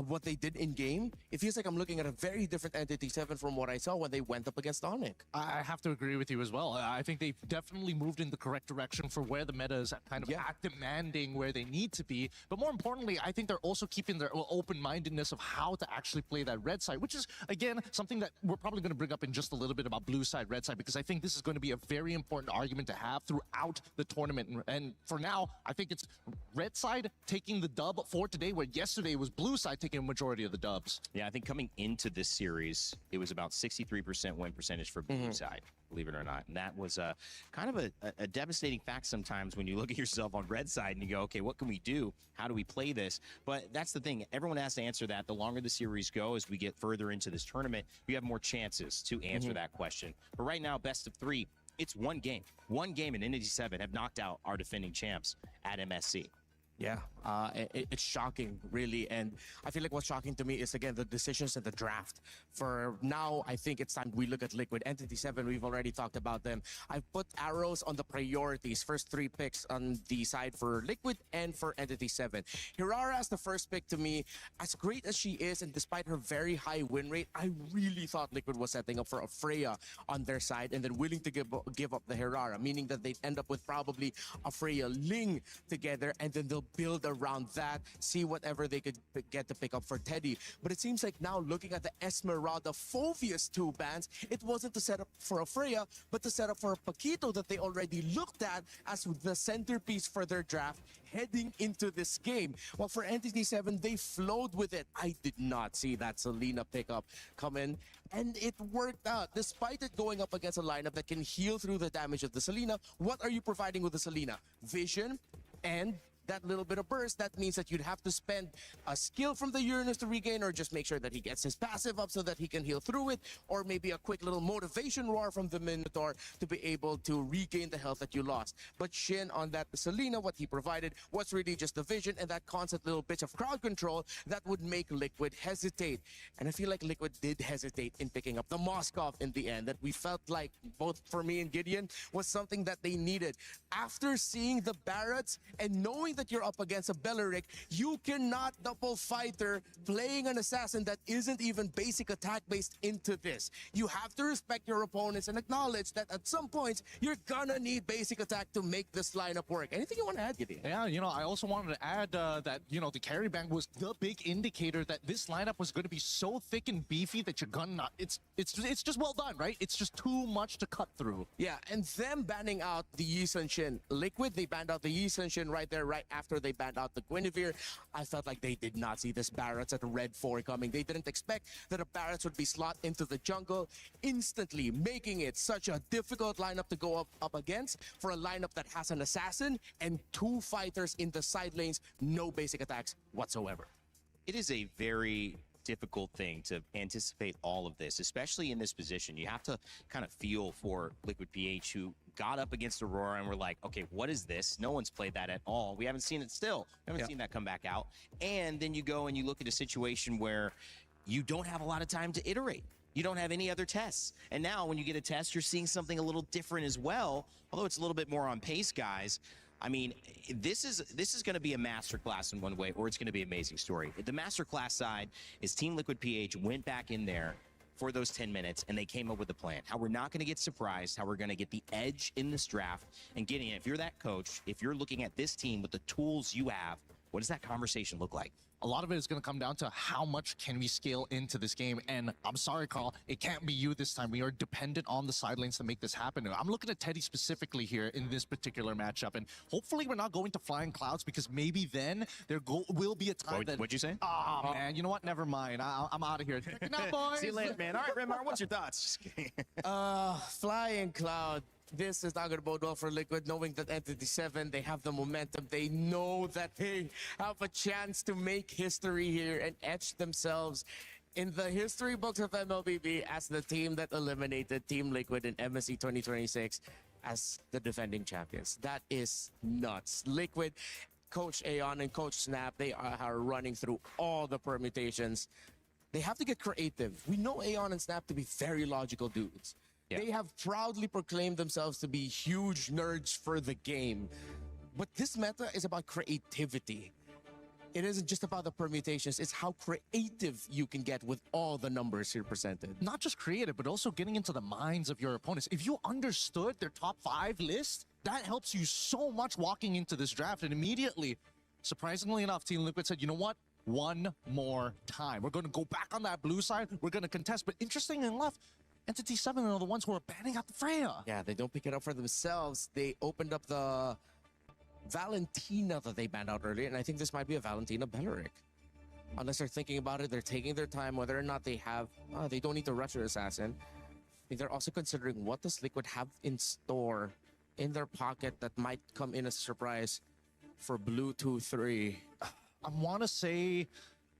what they did in game. It feels like I'm looking at a very different Entity 7 from what I saw when they went up against ONIC.
I have to agree with you as well. I think they've definitely moved in the correct direction for where the meta is kind of at demanding where they need to be. But more importantly, I think they're also keeping their open-mindedness of how to actually play that red side, which is, again, something that we're probably going to bring up in just a little bit about blue side, red side, because I think this is going to be a very important argument to have throughout the tournament. And for now, I think it's red side taking the dub for today, where yesterday was blue side taking a majority of the dubs.
Yeah, I think coming into this series, it was about 63% win percentage for blue side, believe it or not. And that was kind of a devastating fact sometimes when you look at yourself on red side and you go, okay, what can we do? How do we play this? But that's the thing. Everyone has to answer that. The longer the series go, as we get further into this tournament, you have more chances to answer that question. But right now, best of three, it's one game. One game in Entity 7 have knocked out our defending champs at MSC.
Yeah, it's shocking, really. And I feel like what's shocking to me is, again, the decisions in the draft. For now, I think it's time we look at Liquid. Entity 7, we've already talked about them. I've put arrows on the priorities. First three picks on the side for Liquid and for Entity 7. HAUSA as the first pick to me. As great as she is, and despite her very high win rate, I really thought Liquid was setting up for a Freya on their side and then willing to give up the HAUSA, meaning that they'd end up with probably a Freya Ling together, and then they'll build around that, see whatever they could get to pick up for Teddy. But it seems like now, looking at the Esmeralda Phoveus 2 bans, it wasn't to set up for a Freya, but to set up for a Paquito that they already looked at as the centerpiece for their draft heading into this game. Well, for Entity 7, they flowed with it. I did not see that Selena pickup come in, and it worked out. Despite it going up against a lineup that can heal through the damage of the Selena, what are you providing with the Selena? Vision and that little bit of burst. That means that you'd have to spend a skill from the Uranus to regain, or just make sure that he gets his passive up so that he can heal through it, or maybe a quick little motivation roar from the Minotaur to be able to regain the health that you lost. But Shin on that Selena, what he provided was really just the vision and that constant little bit of crowd control that would make Liquid hesitate. And I feel like Liquid did hesitate in picking up the Moskov in the end, that we felt like, both for me and Gideon, was something that they needed. After seeing the Barretts and knowing that you're up against a Belleric, you cannot double fighter playing an assassin that isn't even basic attack based into this. You have to respect your opponents and acknowledge that at some points you're gonna need basic attack to make this lineup work. Anything you want to add, Gideon?
Yeah, I also wanted to add that, the carry bank was the big indicator that this lineup was going to be so thick and beefy that you're gonna, it's just well done, right? It's just too much to cut through.
Yeah, and them banning out the Yi Sun Shin. Liquid, they banned out the Yi Sun Shin right there, right after they banned out the Guinevere. I felt like they did not see this Barretts at Red 4 coming. They didn't expect that a Barretts would be slot into the jungle, instantly making it such a difficult lineup to go up against for a lineup that has an assassin and 2 fighters in the side lanes, no basic attacks whatsoever.
It is a very difficult thing to anticipate all of this, especially in this position. You have to kind of feel for Liquid PH, who got up against Aurora and we're like, okay, what is this? No one's played that at all. We haven't seen it still. We haven't seen that come back out. And then you go and you look at a situation where you don't have a lot of time to iterate. You don't have any other tests. And now when you get a test, you're seeing something a little different as well, although it's a little bit more on pace, guys. I mean, this is going to be a masterclass in one way, or it's going to be an amazing story. The masterclass side is Team Liquid PH went back in there for those 10 minutes, and they came up with a plan. How we're not going to get surprised, how we're going to get the edge in this draft, and getting it. If you're that coach, if you're looking at this team with the tools you have, what does that conversation look like?
A lot of it is going to come down to how much can we scale into this game. And I'm sorry, Carl, it can't be you this time. We are dependent on the side lanes to make this happen. I'm looking at Teddy specifically here in this particular matchup. And hopefully we're not going to Flying Clouds, because maybe then there will be a time that...
What'd you say?
Oh, man, you know what? Never mind. I'm out of here. Check it out, boys.
See you later, man. All right, Remar, what's your thoughts? Just kidding.
Flying Cloud. This is not going to bode well for Liquid, knowing that Entity 7, they have the momentum. They know that they have a chance to make history here and etch themselves in the history books of MLBB as the team that eliminated Team Liquid in MSC 2026 as the defending champions. That is nuts. Liquid, Coach Aeon and Coach Snap, they are running through all the permutations. They have to get creative. We know Aeon and Snap to be very logical dudes. They have proudly proclaimed themselves to be huge nerds for the game. But this meta is about creativity. It isn't just about the permutations, it's how creative you can get with all the numbers here presented.
Not just creative, but also getting into the minds of your opponents. If you understood their top 5 list, that helps you so much walking into this draft. And immediately, surprisingly enough, Team Liquid said, you know what? One more time. We're going to go back on that blue side. We're going to contest. But interestingly enough, Entity 7 are the ones who are banning out the Freya.
Yeah, they don't pick it up for themselves. They opened up the Valentina that they banned out earlier, and I think this might be a Valentina Belleric. Unless they're thinking about it, they're taking their time, whether or not they have, they don't need to rush their assassin. I think they're also considering what does Liquid have in store in their pocket that might come in as a surprise for Blue 2-3.
I want to say,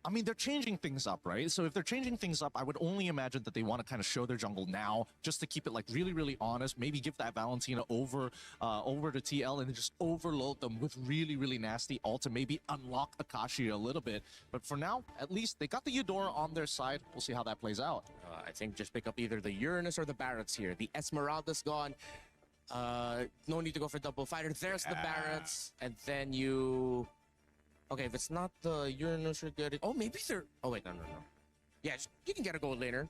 I mean, they're changing things up, right? So if they're changing things up, I would only imagine that they want to kind of show their jungle now, just to keep it like really, really honest. Maybe give that Valentina over to TL and just overload them with really, really nasty ult to maybe unlock Akashi a little bit. But for now, at least they got the Eudora on their side. We'll see how that plays out.
I think just pick up either the Uranus or the Barretts here. The Esmeralda's gone. No need to go for double fighter. There's the Barretts, and then you... Okay, if it's not the Uranus, you're getting... Oh, maybe they're... Oh, wait, no. Yeah, you can get a gold laner.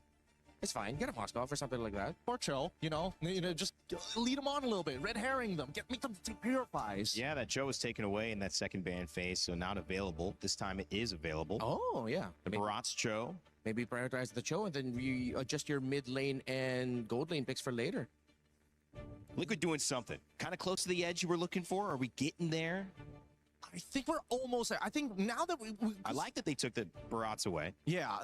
It's fine. Get a Moskov or something like that.
Or Cho, you know, just lead them on a little bit. Red herring them. Make them take purifies.
Yeah, that Cho was taken away in that second ban phase, so not available. This time it is available.
Oh, yeah.
The Barat's Cho.
Maybe prioritize the Cho and then you adjust your mid lane and gold lane picks for later.
Liquid doing something. Kind of close to the edge you were looking for. Are we getting there?
I think we're almost there. I think now that we
I like that they took the Barats away.
Yeah,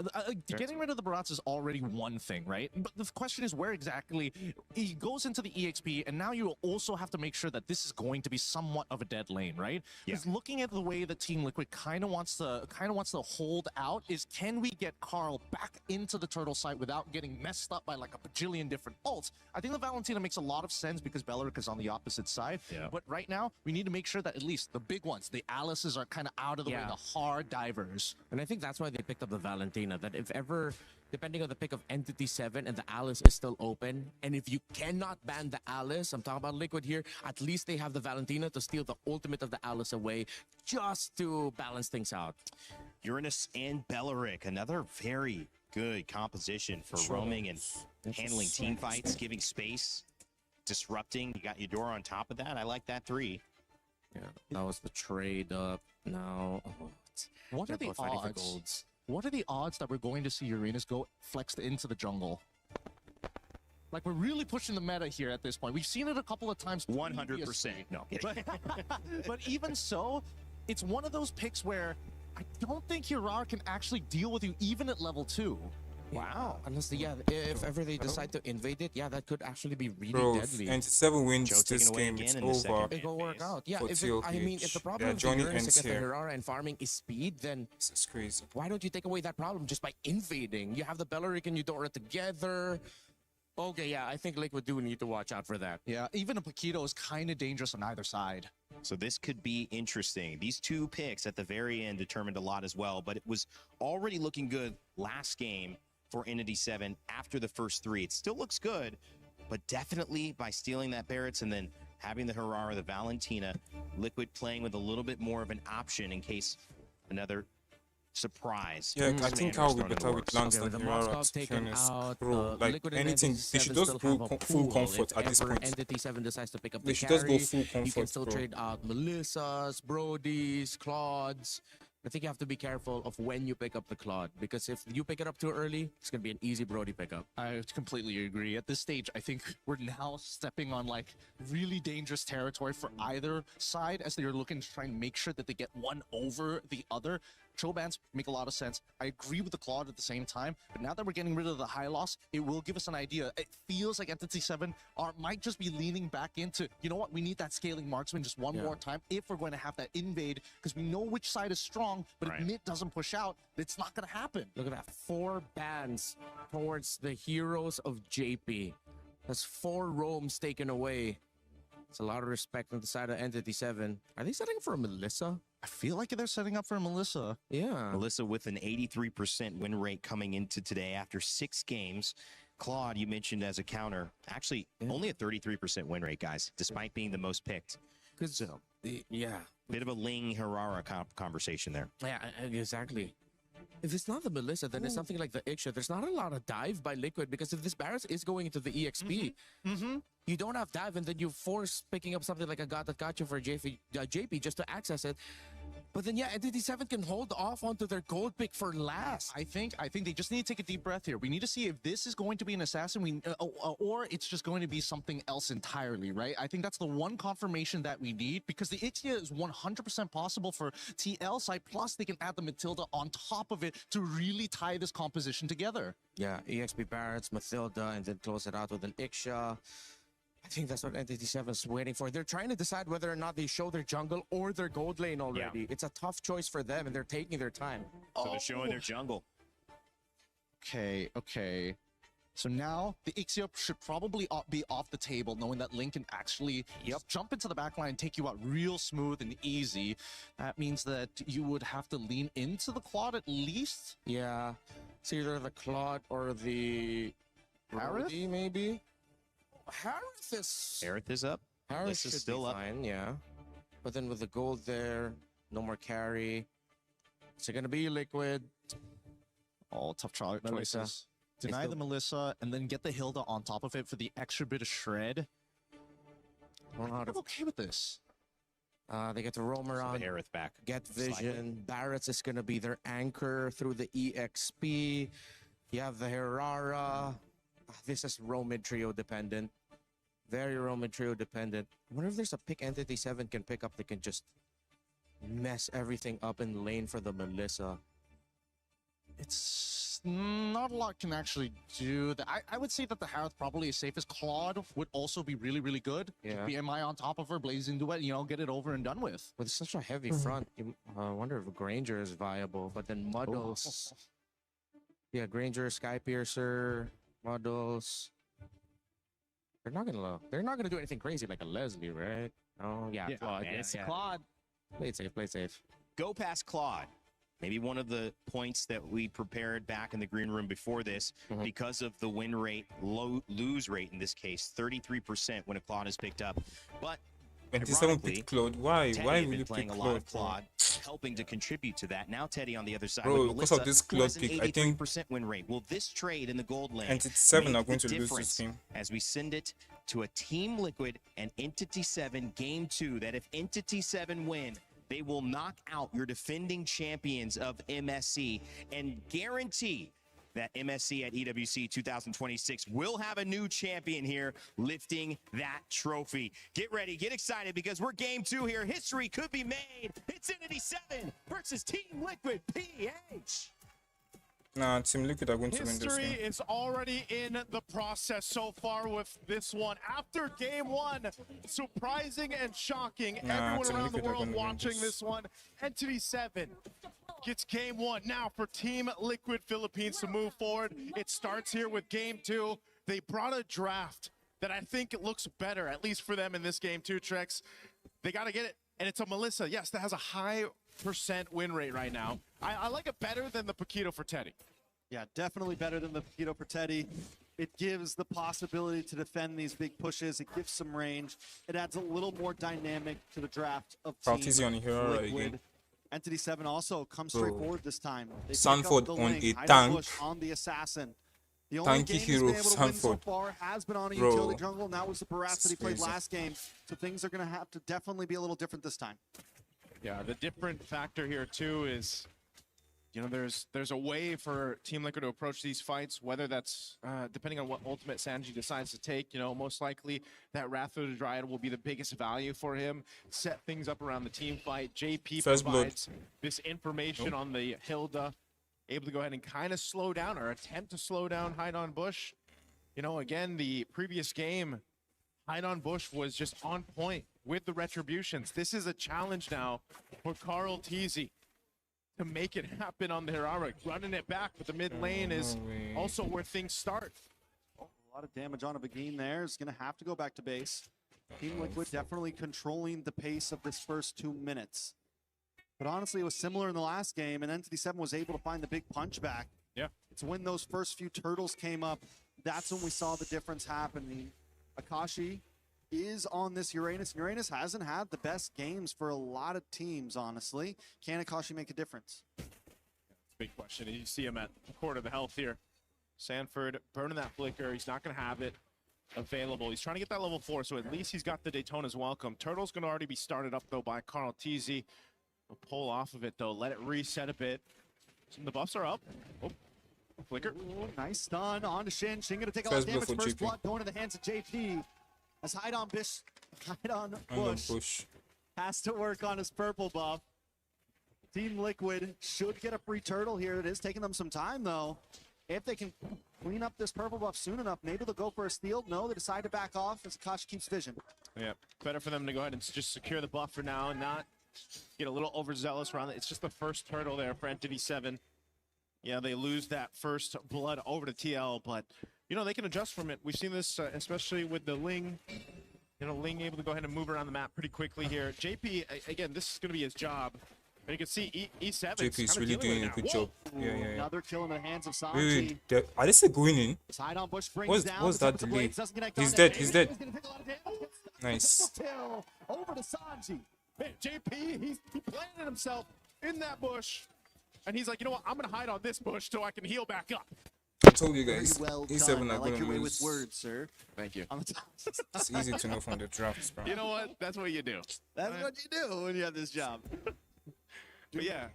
getting rid of the Barats is already one thing, right? But the question is where exactly he goes into the EXP, and now you also have to make sure that this is going to be somewhat of a dead lane, right? Because looking at the way that Team Liquid kind of wants to hold out is, can we get Carl back into the turtle site without getting messed up by like a bajillion different ults? I think the Valentina makes a lot of sense because Belleric is on the opposite side. Yeah. But right now, we need to make sure that at least the big ones, the Alices, are kind of out of the way, the hard divers.
And I think that's why they picked up the Valentina, that if ever, depending on the pick of Entity 7 and the Alice is still open, and if you cannot ban the Alice, I'm talking about Liquid here, at least they have the Valentina to steal the ultimate of the Alice away, just to balance things out.
Uranus and Belleric, another very good composition for roaming and handling team fights, giving space, disrupting. You got Eudora on top of that. I like that 3.
Yeah, that was the trade up. Now,
what are the odds? What are the odds that we're going to see Uranus go flexed into the jungle? Like, we're really pushing the meta here at this point. We've seen it a couple of times.
100%. No,
but even so, it's one of those picks where I don't think AURORA can actually deal with you even at level 2.
Wow. Unless, if ever they decide to invade it, that could actually be really
Bro,
deadly.
and 7 wins
Joe
this
taken away
game,
again
it's
in the
over.
second.
It will work out. Yeah,
for
if the problem of the
Johnny
Urus
ends
against the
here.
Herrera and farming is speed, then
This is crazy.
why don't you take away that problem just by invading? You have the Belleric and Eudora together. Okay, yeah, I think Liquid do need to watch out for that.
Yeah, even a Paquito is kind of dangerous on either side.
So this could be interesting. These two picks at the very end determined a lot as well, but it was already looking good last game for Entity 7 after the first 3. It still looks good, but definitely by stealing that Barrett's and then having the Herrera, the Valentina, Liquid playing with a little bit more of an option in case another surprise.
Yeah, I think I'll be better with Lance than
the
Herrera,
Moscov's
to be
taken
honest.
out.
Bro, like
Liquid and
anything,
Entity
they should
7
just
still
go
have a
full
pool.
comfort
If
at this
ever
point.
Entity 7 decides to pick up
They
the
should just go
carry,
full
you can
comfort,
still
bro.
trade out Melissas, Brodies, Claudes. I think you have to be careful of when you pick up the Claude, because if you pick it up too early, it's going to be an easy Brody pickup.
I completely agree. At this stage, I think we're now stepping on like really dangerous territory for either side as they're looking to try and make sure that they get one over the other. Chobans make a lot of sense. I agree with the Claude at the same time, but now that we're getting rid of the high loss, it will give us an idea. It feels like Entity 7 might just be leaning back into, you know what, we need that scaling marksman just one more time if we're going to have that invade, because we know which side is strong, but if mid doesn't push out, it's not going to happen.
Look at that. 4 bans towards the heroes of JP. That's 4 roams taken away. It's a lot of respect on the side of Entity 7. Are they setting up for a Melissa?
I feel like they're setting up for a Melissa.
Yeah.
Melissa with an 83% win rate coming into today after 6 games. Claude, you mentioned as a counter, actually only a 33% win rate, guys, despite being the most picked.
So,
bit of a Ling Herrera conversation there.
Yeah, exactly. If it's not the Melissa, then it's something like the Iksha. There's not a lot of dive by Liquid, because if this Barrett is going into the EXP, you don't have dive, and then you force picking up something like a God That Got You for JP just to access it. But then, Entity 7 can hold off onto their gold pick for last.
I think they just need to take a deep breath here. We need to see if this is going to be an assassin, or it's just going to be something else entirely, right? I think that's the one confirmation that we need, because the Ixia is 100% possible for TL side, plus they can add the Matilda on top of it to really tie this composition together.
Yeah, EXP Barretts, Matilda, and then close it out with an Iksha. I think that's what Entity 7 is waiting for. They're trying to decide whether or not they show their jungle or their gold lane already. Yeah. It's a tough choice for them, and they're taking their time.
So they're showing their jungle.
Okay. So now the Ixia should probably be off the table, knowing that Link can actually jump into the backline, take you out real smooth and easy. That means that you would have to lean into the Claude at least.
Yeah. It's either the Claude or the Brody, maybe?
Harith is up.
Harith
is
should
still
be
up.
Fine, yeah. But then with the gold there, no more carry. Is it going to be Liquid?
All tough choices. Deny the Melissa and then get the Hilda on top of it for the extra bit of shred. I'm okay with this.
They get to roam around,
Harith back.
get vision. Barrett's is going to be their anchor through the EXP. You have the Herrera. This is roam mid trio dependent. Very roam mid trio dependent. I wonder if there's a pick Entity 7 can pick up that can just mess everything up in lane for the Melissa.
It's not a lot can actually do that. I would say that the Harith probably is safest. Claude would also be really, really good.
Yeah.
BMI on top of her, blaze into it, get it over and done with.
With such a heavy front, I wonder if Granger is viable. But then Muddles. Yeah, Granger, Sky Piercer, Muddles. They're not gonna do anything crazy like a Leslie, right? Oh yeah, Claude.
Claude.
Play it safe, play it safe.
Go past Claude. Maybe one of the points that we prepared back in the green room before this, because of the win rate, lose rate in this case, 33% when a Claude is picked up. But
27 picked Claude. Why?
Teddy
Why
had
will
been
you
playing
pick
a lot of
Claude?
Claude, helping to contribute to that. Now Teddy on the other side.
Bro,
with
because
Melissa,
of this
who
Claude
has an
pick, I think
83% win rate. Will this trade in the gold lane
Entity 7
make
are going
the
to lose this
difference
game?
as we send it to a Team Liquid and Entity 7 game 2? That if Entity 7 win, they will knock out your defending champions of MSC and guarantee that MSC at EWC 2026 will have a new champion here lifting that trophy. Get ready, get excited, because we're game 2 here. History could be made. It's Entity 7 versus Team Liquid PH.
Nah, Team Liquid are going to win this
History
game.
is already in the process so far with this one. After game one, surprising and shocking.
Nah,
Everyone
Team
around the
Liquid are
world
gonna win
watching this one. Entity 7 gets game one. Now for Team Liquid Philippines to move forward. It starts here with game 2. They brought a draft that I think it looks better, at least for them in this game too, Trex. They got to get it. And it's a Melissa, yes, that has a high % win rate right now. I like it better than the Paquito for Teddy.
Yeah, definitely better than the Paquito for Teddy. It gives the possibility to defend these big pushes. It gives some range. It adds a little more dynamic to the draft of
Practice
Team
on here
Liquid.
again.
Entity 7 also comes
Bro.
straightforward this time. They pick
Sanford
up the
on
lane,
a
hide
tank.
bush on the assassin. The only
Tanky
game he's
hero
been able to win so
Sanford.
far has been on a
Bro.
utility jungle, and that was the Barras that he played
crazy.
last game. So things are going to have to definitely be a little different this time.
Yeah, the different factor here too is, you know, there's a way for Team Liquid to approach these fights, whether that's depending on what ultimate Sanji decides to take. You know, most likely that Wrath of the Dryad will be the biggest value for him. Set things up around the team fight. JP
First blood.
provides this information on the Hilda, able to go ahead and kind of slow down or attempt to slow down Hide on Bush. You know, again, the previous game, Hide on Bush was just on point with the retributions. This is a challenge now for Tlph to make it happen on the Heroic. Running it back, but the mid lane is also where things start.
A lot of damage on a Begin there. Is going to have to go back to base. Team Liquid definitely controlling the pace of this first 2 minutes. But honestly, it was similar in the last game, and Entity 7 was able to find the big punch back.
Yeah.
It's when those first few turtles came up, that's when we saw the difference happening. Akashi is on this Uranus. Uranus hasn't had the best games for a lot of teams, honestly. Can Akashi make a difference?
Big question. You see him at a quarter of the health here. Sanford burning that flicker. He's not going to have it available. He's trying to get that level 4, so at least he's got the Daytona's welcome. Turtle's going to already be started up, though, by Tlph. We'll pull off of it, though. Let it reset a bit. Some of the buffs are up. Oh, flicker.
Ooh, nice stun on to Shin. Shin going to take a lot
First
of
blood
damage.
for
First
JP.
blood going to the hands of JP. As Hide on Bush has to work on his purple buff. Team Liquid should get a free turtle here. It is taking them some time, though. If they can clean up this purple buff soon enough, maybe they'll go for a steal. No, they decide to back off as Akashi keeps vision.
Yeah, better for them to go ahead and just secure the buff for now and not get a little overzealous around it. It's just the first turtle there for Entity 7. Yeah, they lose that first blood over to TL, but, you know, they can adjust from it. We've seen this, especially with the Ling. You know, Ling able to go ahead and move around the map pretty quickly here. JP, again, this is going to be his job. And you can see E7
JP is really doing a good job. Yeah.
Another kill in the hands of Sanji.
Wait, are they still going in?
Side on Bush brings down.
What's that
the
delay?
blades, doesn't connect
He's
on
dead,
it.
he's dead.
He's gonna take a lot of damage.
Nice.
Double kill over to Sanji.
Man, JP, he planted himself in that bush. And he's like, you know what? I'm going to hide on this bush so I can heal back up.
I told you guys,
Very well
E7
done. I
are
like
going
your
to
way
lose.
with words, sir.
Thank you.
On the top.
It's easy to know from the drafts, bro.
You know what? That's what you do.
That's what you do when you have this job.
But yeah,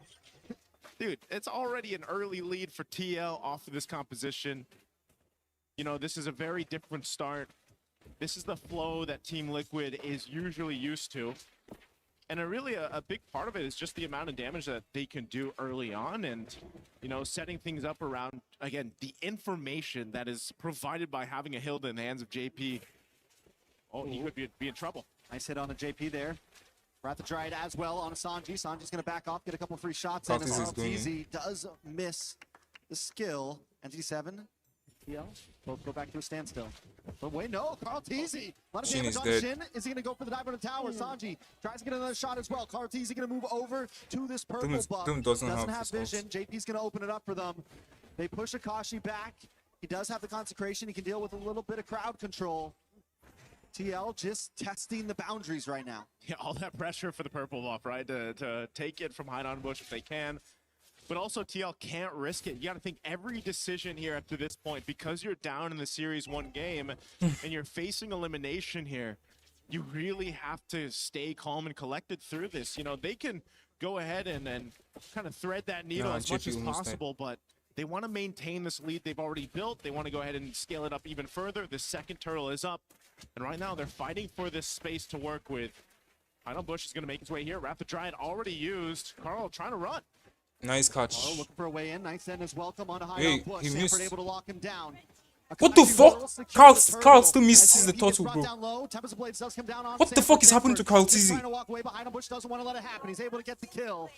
dude, it's already an early lead for TL off of this composition. You know, this is a very different start. This is the flow that Team Liquid is usually used to. And a big part of it is just the amount of damage that they can do early on and, you know, setting things up around, again, the information that is provided by having a Hilda in the hands of JP. Oh, he could be in trouble.
Nice hit on the JP there. Wrath of Dryad as well on a Sanji. Sanji's going to back off, get a couple free shots in.
Practice is going in.
Tlph does miss the skill. Entity 7. TL, both go back to a standstill. But wait, no, Tlph. A lot of
Shin
damage
is
on
dead.
Shin. Is he going to go for the dive on the tower? Sanji tries to get another shot as well. Tlph going to move over to this purple buff.
Doom doesn't have
have
this
vision. JP's going to open it up for them. They push Akashi back. He does have the consecration. He can deal with a little bit of crowd control. TL just testing the boundaries right now.
Yeah, all that pressure for the purple buff, right? To take it from Hide on Bush if they can. But also TL can't risk it. You got to think every decision here up to this point, because you're down in the series 1 game and you're facing elimination here, you really have to stay calm and collected through this. You know, they can go ahead and kind of thread that needle as much as possible, but they want to maintain this lead they've already built. They want to go ahead and scale it up even further. The second turtle is up. And right now they're fighting for this space to work with. Hide on Bush is going to make his way here. Wrath of Dryad already used. Carl trying to run.
Nice catch.
Oh, looking for a way in. Nice end as well. Come on, a high
Hey,
on push.
he
Sanford
missed.
able to lock him down.
What the fuck? Carl still misses the turtle, bro. What the fuck is happening to Carl Tizzy?
Trying to walk away behind him. Bush doesn't want to let it happen. He's able to get the kill.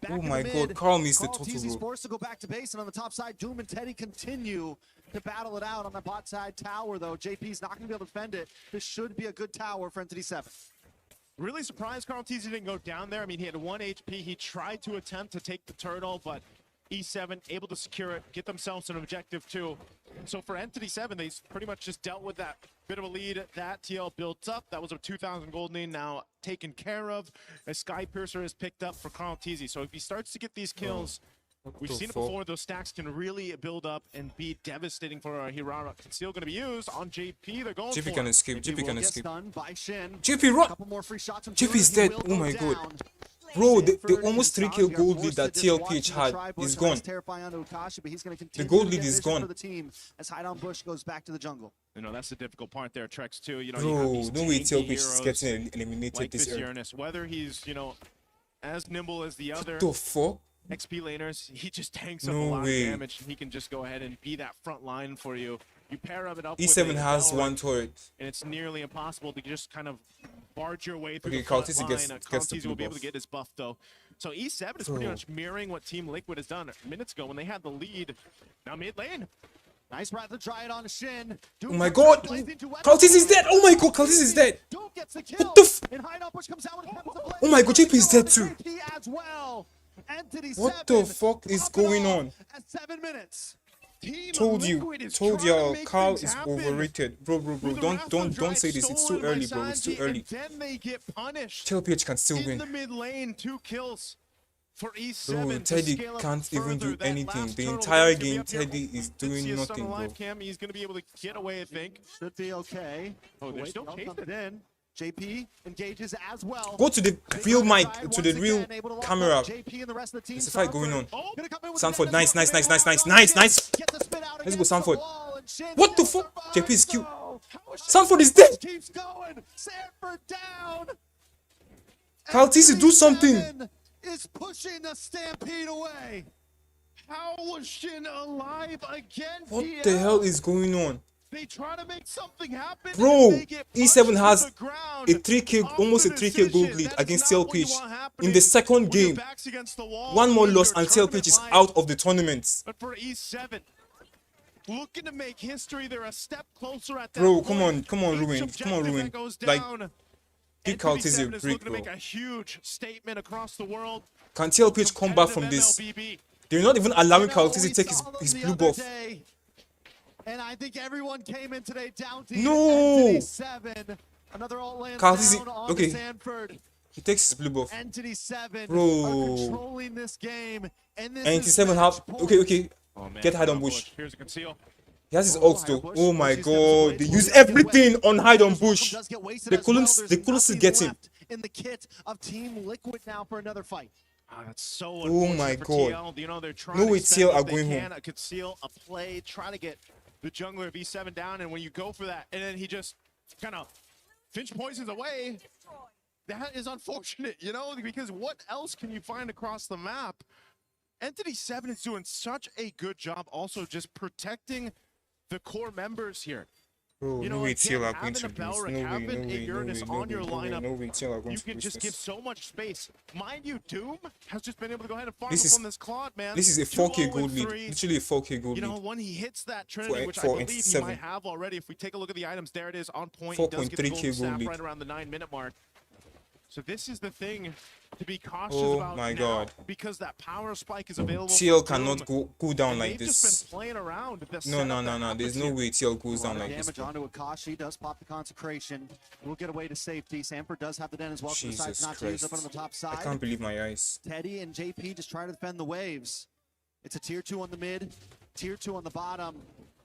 Back
Oh
in
my
the
god,
mid.
Carl missed the
Carl
turtle,
Tizzy's
bro.
forced to go back to base, and on the top side, Doom and Teddy continue to battle it out on the bot side tower, though. JP's not going to be able to defend it. This should be a good tower for Entity 7.
Really surprised Carl Tizzy didn't go down there. I mean, he had 1 HP. He tried to attempt to take the turtle, but E7 able to secure it, get themselves an objective too. So for Entity 7, they pretty much just dealt with that bit of a lead that TL built up. That was a 2,000 gold lead now taken care of. A Sky Piercer is picked up for Carl Tizzy. So if he starts to get these kills, we've seen it before, those stacks can really build up and be devastating for HAURORA. Conceal going to be used on JP. They're going
JP
for
can
it.
escape, JP can escape.
JP,
JP, run! JP is dead, oh my god. Bro, the almost 3k gold lead that Tlph had is gone. The gold lead is gone.
As Hideout Bush goes back to the jungle.
You know, that's the difficult part there, Trex, too. You know,
Bro,
you have these
no way
tanky
Tlph is
heroes
getting eliminated
like
this early.
Uranus. Whether he's, you know, as nimble as the other
What the fuck?
XP laners, he just tanks up
No
a lot
way.
of damage, and he can just go ahead and be that front line for you. You pair it up
E7
with a
has
Valorant,
one turret.
and it's nearly impossible to just kind of barge your way through
Okay,
the front
Carl Tizzy
line.
gets
Carl
the
Tizzy
blue
will be able to
buff.
get his buff, though. So E7 is pretty
Bro.
much mirroring what Team Liquid has done minutes ago when they had the lead. Now mid lane.
Nice breath to try it on Shin.
Oh my god! Carl Tizzy is dead! Oh my god, Carl Tizzy is dead! What the f- Oh my god, JP is dead too! What the fuck is going on?
At 7 minutes.
Told y'all, Carl is overrated. Bro, don't say this. It's too early, bro. It's too early.
Then they get punished.
Tlph can still
In
win.
the mid lane, 2 kills for E7.
Bro,
to
Teddy
scale up
can't even
further.
do
That
anything.
last
The
turtle
entire
is gonna be
game,
up here.
Teddy is
Did see
doing
us on
nothing,
the
bro.
live cam. He's going to be able to get away, I think.
Should be okay.
Oh, they're
Wait,
still
no,
chasing
coming in. JP engages as well.
Go to the real mic, to the real camera.
JP and the rest of the team.
There's a fight going on.
Gonna come in with
Sanford,
the
nice.
Gets the spit out
Let's go,
against
Sanford.
the wall, and Shin
What the
still
fuck? JP is cute.
survives.
Sanford is dead.
Keeps going. Sanford down.
Carl Tizzy, do something.
Seven is pushing the Stampede away.
How was Shin alive again?
What the hell is going on?
They try to make something happen.
Bro,
They get
E7
punched
has
to the ground.
a 3k, almost a 3k gold lead against Tlph. In the second game,
Backs against the wall.
one more
Your
loss and
tournament
Tlph is
life.
out of the tournament.
But for E7, looking to make history, they're a step closer at that
Bro,
point.
come on,
Each
Ruin,
objective that goes
Like,
down,
give Carl Tizzy a
NTV7 is
break,
looking to
bro.
make a huge statement across the world.
Can Tlph come back from this?
MLBB.
They're not even allowing Carl Tizzy to take his blue buff.
And I think everyone came in today down to
No!
Entity 7. Another alt land
Carl Tizzy,
down on
okay.
Sanford.
He takes his blue buff.
Entity 7
Bro.
are controlling this game. And this
And
is
7
match
have.
point.
Okay.
Oh, man,
Get hide on
Hide
bush.
Here's a conceal.
He has his ults though. Oh my god. They use everything on hide on bush.
Does get wasted
They
as well.
couldn't
There's
still
nothing
get him.
left in the kit of Team Liquid now for another fight.
Ah, that's so
Oh
unfortunate
my
for
god.
TL. You know, they're trying
No
to
way
extend
TL
what
are
they
going
can,
home.
conceal a play, try to get the jungler of E7 down, and when you go for that, and then he just kind of Finch poisons away, that is unfortunate, you know, because what else can you find across the map? Entity 7 is doing such a good job also just protecting the core members here.
Bro,
You
no
know,
way
again,
TL are going
having
to
a
lose.
Belric,
No way,
having
no
a
way, no
Uranus
way, no
on
way,
your
no way,
lineup,
no way TL are going
you
to
can
lose
just give
this.
so much space. Mind you, Doom has just been able to go ahead and farm
This is-
from this Claude, man.
This is a 4k
2-0
gold
and
lead.
3.
Literally a 4k gold
You know,
lead.
when he hits that Trinity, which I
for
believe he
7.
might have already, if we take a look at the items, there it is on point. He does get the
4.3K
golden
gold
staff
lead.
right around the 9-minute mark. So this is the thing to be cautious
Oh
about
my
now,
god.
because that power spike is available.
TL
for
cannot
Doom,
go down
and
like
they've just
this.
been playing around the
No,
setup
no,
that
no, no.
happens
There's no
here.
way TL goes
A lot
down
of
like this.
damage
Bro.
onto Akashi, does pop the consecration. Will get away to safety. Sanford does have the den as well. So decides
Jesus
not to use up
Christ.
on the top
I
side.
can't believe my eyes.
Teddy and JP just trying to defend the waves. It's a tier 2 on the mid, tier 2 on the bottom.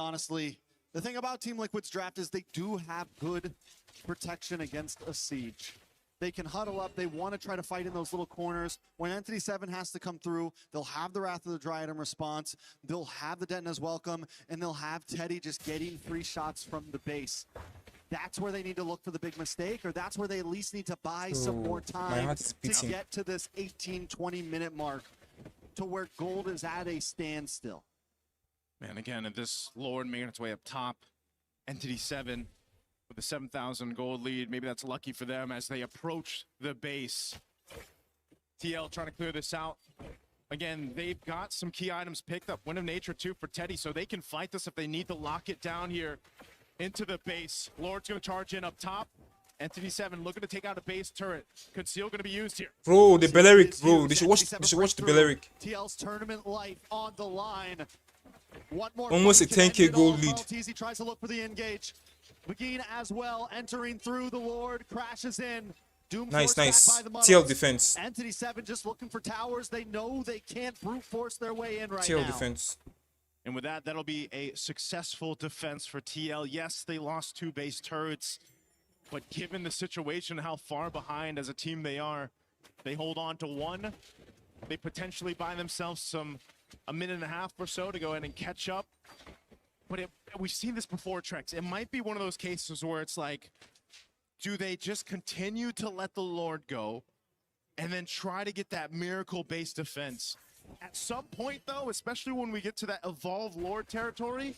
honestly, the thing about Team Liquid's draft is they do have good protection against a siege. They can huddle up. They want to try to fight in those little corners. When Entity 7 has to come through, they'll have the Wrath of the Dryad in response. They'll have the Detna's welcome, and they'll have Teddy just getting free shots from the base. That's where they need to look for the big mistake, or that's where they at least need to buy some more time to get to this 18-20 minute mark. to where gold is at a standstill.
Man, again, at this Lord making its way up top, Entity 7 with a 7,000 gold lead. Maybe that's lucky for them as they approach the base. TL trying to clear this out. Again, they've got some key items picked up. Wind of Nature too for Teddy, so they can fight this if they need to lock it down here into the base. Lord's going to charge in up top. Entity 7 looking to take out a base turret. Conceal going to be used here.
Bro, the Belleric, bro. They should watch the Belleric.
TL's tournament life on the line. One more
Almost a 10k gold lead.
Teasy tries to look for the engage. McGee as well, entering through the Lord, crashes in. Doom
Nice,
forced
nice.
back by the
TL
Muddles.
defense.
Entity 7 just looking for towers. They know they can't brute force their way in right
TL
now.
defense.
And with that, that'll be a successful defense for TL. Yes, they lost 2 base turrets, but given the situation, how far behind as a team they are, they hold on to 1. They potentially buy themselves a minute and a half or so to go ahead and catch up. But we've seen this before, Trex. It might be one of those cases where it's like, do they just continue to let the Lord go and then try to get that miracle base defense? At some point, though, especially when we get to that evolved Lord territory,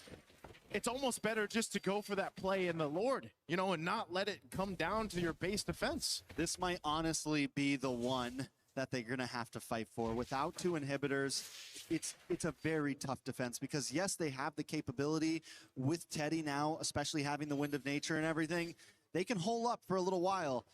it's almost better just to go for that play in the Lord, you know, and not let it come down to your base defense.
This might honestly be the one that they're going to have to fight for. Without 2 inhibitors, it's a very tough defense because, yes, they have the capability with Teddy now, especially having the Wind of Nature and everything. They can hole up for a little while,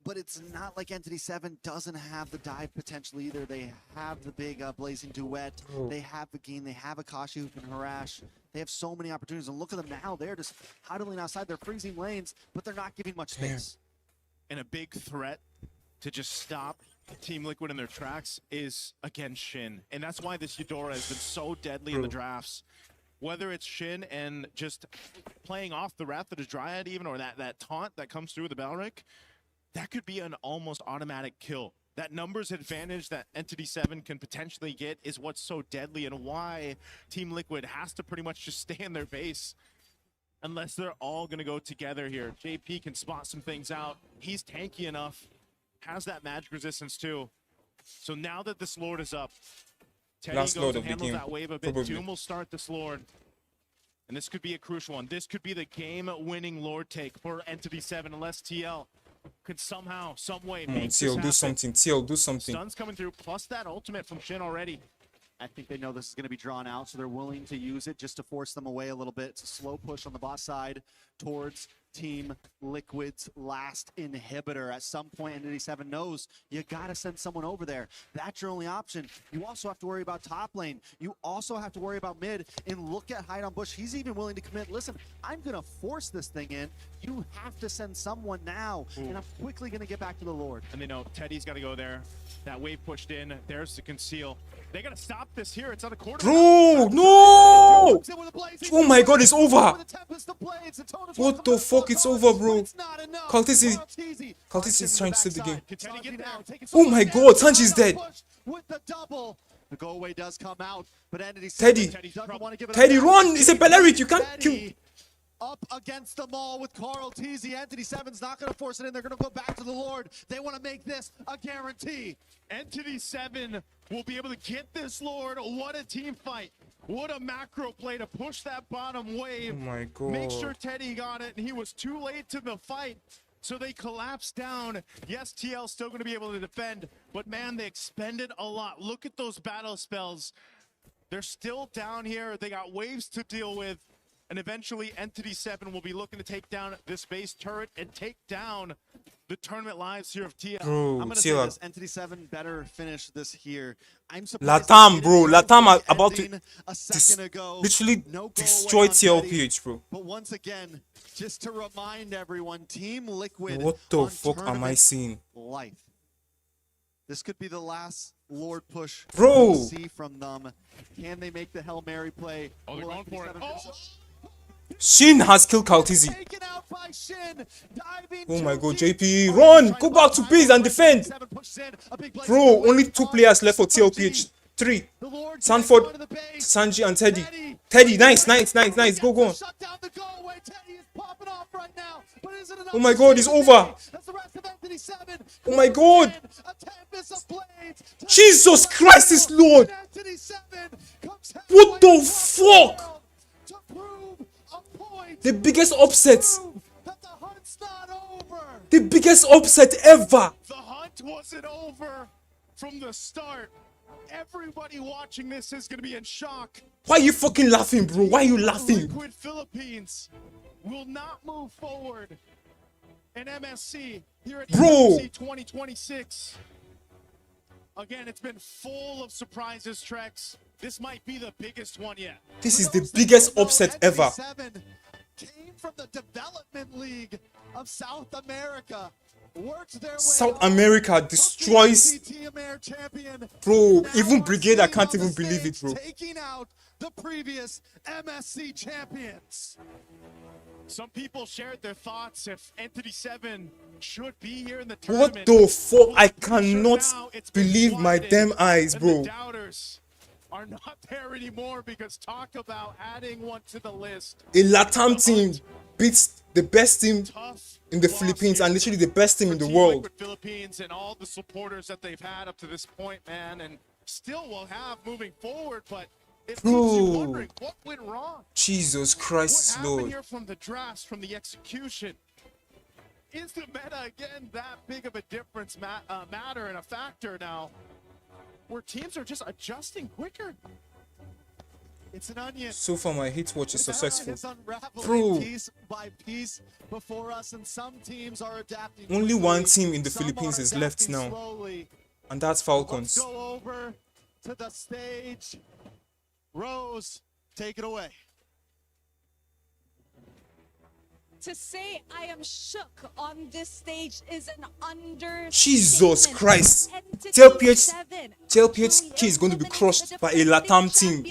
but it's not like Entity 7 doesn't have the dive potential either. They have the big Blazing Duet. They have Begin. They have Akashi who can harass. They have so many opportunities. And look at them now. They're just huddling outside. They're freezing lanes, but they're not giving much space.
And a big threat to just stop Team Liquid in their tracks is, again, Shin. And that's why this Eudora has been so deadly in the drafts. Whether it's Shin and just playing off the Wrath of the Dryad even, or that taunt that comes through with the Belleric, that could be an almost automatic kill. That numbers advantage that Entity 7 can potentially get is what's so deadly and why Team Liquid has to pretty much just stay in their base unless they're all going to go together here. JP can spot some things out. He's tanky enough, has that magic resistance too. So now that this Lord is up, Teddy
Last
goes
Lord
and
of the
handles
game,
that wave a bit.
probably.
Doom will start this Lord. And this could be a crucial one. This could be the game-winning Lord take for Entity 7 unless TL could somehow, some way make this
TL,
happen.
do something. TL, do something.
Stun's coming through, plus that ultimate from Shin already.
I think they know this is going to be drawn out, so they're willing to use it just to force them away a little bit. It's a slow push on the bot side towards Team Liquid's last inhibitor. At some point, Entity 7 knows you got to send someone over there. That's your only option. You also have to worry about top lane. You also have to worry about mid. And look at Hide on Bush. He's even willing to commit. Listen, I'm going to force this thing in. You have to send someone now. And I'm quickly going to get back to the Lord.
And they know Teddy's got to go there. That wave pushed in. There's the conceal. They got to stop this here. It's on a quarter.
Bro, no! Oh my god, it's over! What the fuck? It's over, bro. Kaltisi is trying to save the game. Oh my god, Sanji's dead.
With the double. The go away does come out, but Entity
Teddy.
doesn't want to give it
Teddy,
up.
run! It's a Belleric, you can't kill.
Up against them all with Carl Teasy. Entity 7's not going to force it in. They're going to go back to the Lord. They want to make this a guarantee.
Entity 7 will be able to get this Lord. What a team fight. What a macro play to push that bottom wave.
Oh my god.
Make sure Teddy got it, and he was too late to the fight. So they collapsed down. Yes, TL's still going to be able to defend, but man, they expended a lot. Look at those battle spells. They're still down here. They got waves to deal with. And eventually, Entity 7 will be looking to take down this base turret and take down the tournament lives here of TL.
Bro,
I'm going to say this. Entity 7 better finish this here. I'm surprised.
Latam, bro. Latam are about to
a second ago.
literally
No
destroy
go away on
TLPH, bro.
But once again, just to remind everyone, Team Liquid.
What the
on
fuck am I
tournament
seeing?
life. This could be the last Lord push
Bro.
we see from them. Can they make the Hail Mary play?
Oh, they're going for it.
Shin has killed Kaltizi. Oh my god, JP, run! Go back to base and defend! Bro, only 2 players left for TLPH. 3. Sanford, Sanji, and Teddy. Teddy, nice. Go on.
popping off right now, but is it enough?
Oh my god, it's over.
That's the rest of Entity 7.
Oh my god.
A tempest of blades.
Jesus Christ is Lord.
Entity 7 comes
What the fuck?
to prove a point.
The biggest upset.
That the hunt's not over.
The biggest upset ever.
The hunt wasn't over from the start. Everybody watching this is going to be in shock.
Why are you fucking laughing, bro? Why are you laughing?
Liquid Philippines will not move forward in MSC here at MSC 2026. Again, it's been full of surprises, Trex. This might be the biggest one yet.
This is the biggest upset ever.
Came from the development league of South America. Worked their way
South America destroys. Bro, even Brigade, I can't even believe it, bro.
Taking out the previous MSC champions.
Some people shared their thoughts if Entity 7 should be here in the
What
tournament.
the fuck? I cannot believe my damn eyes, bro.
The doubters are not there anymore because talk about adding one to the list.
A Latam team beats the best team in the Philippines and literally the best team in the world.
Liquid Philippines and all the supporters that they've had up to this point, man, and still will have moving forward, but it leaves you wondering what went wrong.
Jesus Christ,
What happened
Lord.
here from the drafts, from the execution? Is the meta again that big of a difference matter and a factor now, where teams are just adjusting quicker?
It's an onion.
So far, my hit watch is successful.
It's unraveling
Bro,
piece by piece before us, and some teams are adapting.
only
quickly,
one team in the
some
Philippines
are
is left
adapting
now,
slowly.
and that's Falcons.
Let's go over to the stage. Rose, take it away.
To say I am shook on this stage is an understatement.
Jesus Christ.
Entity
Tlph key is going to be crushed by a Latam team.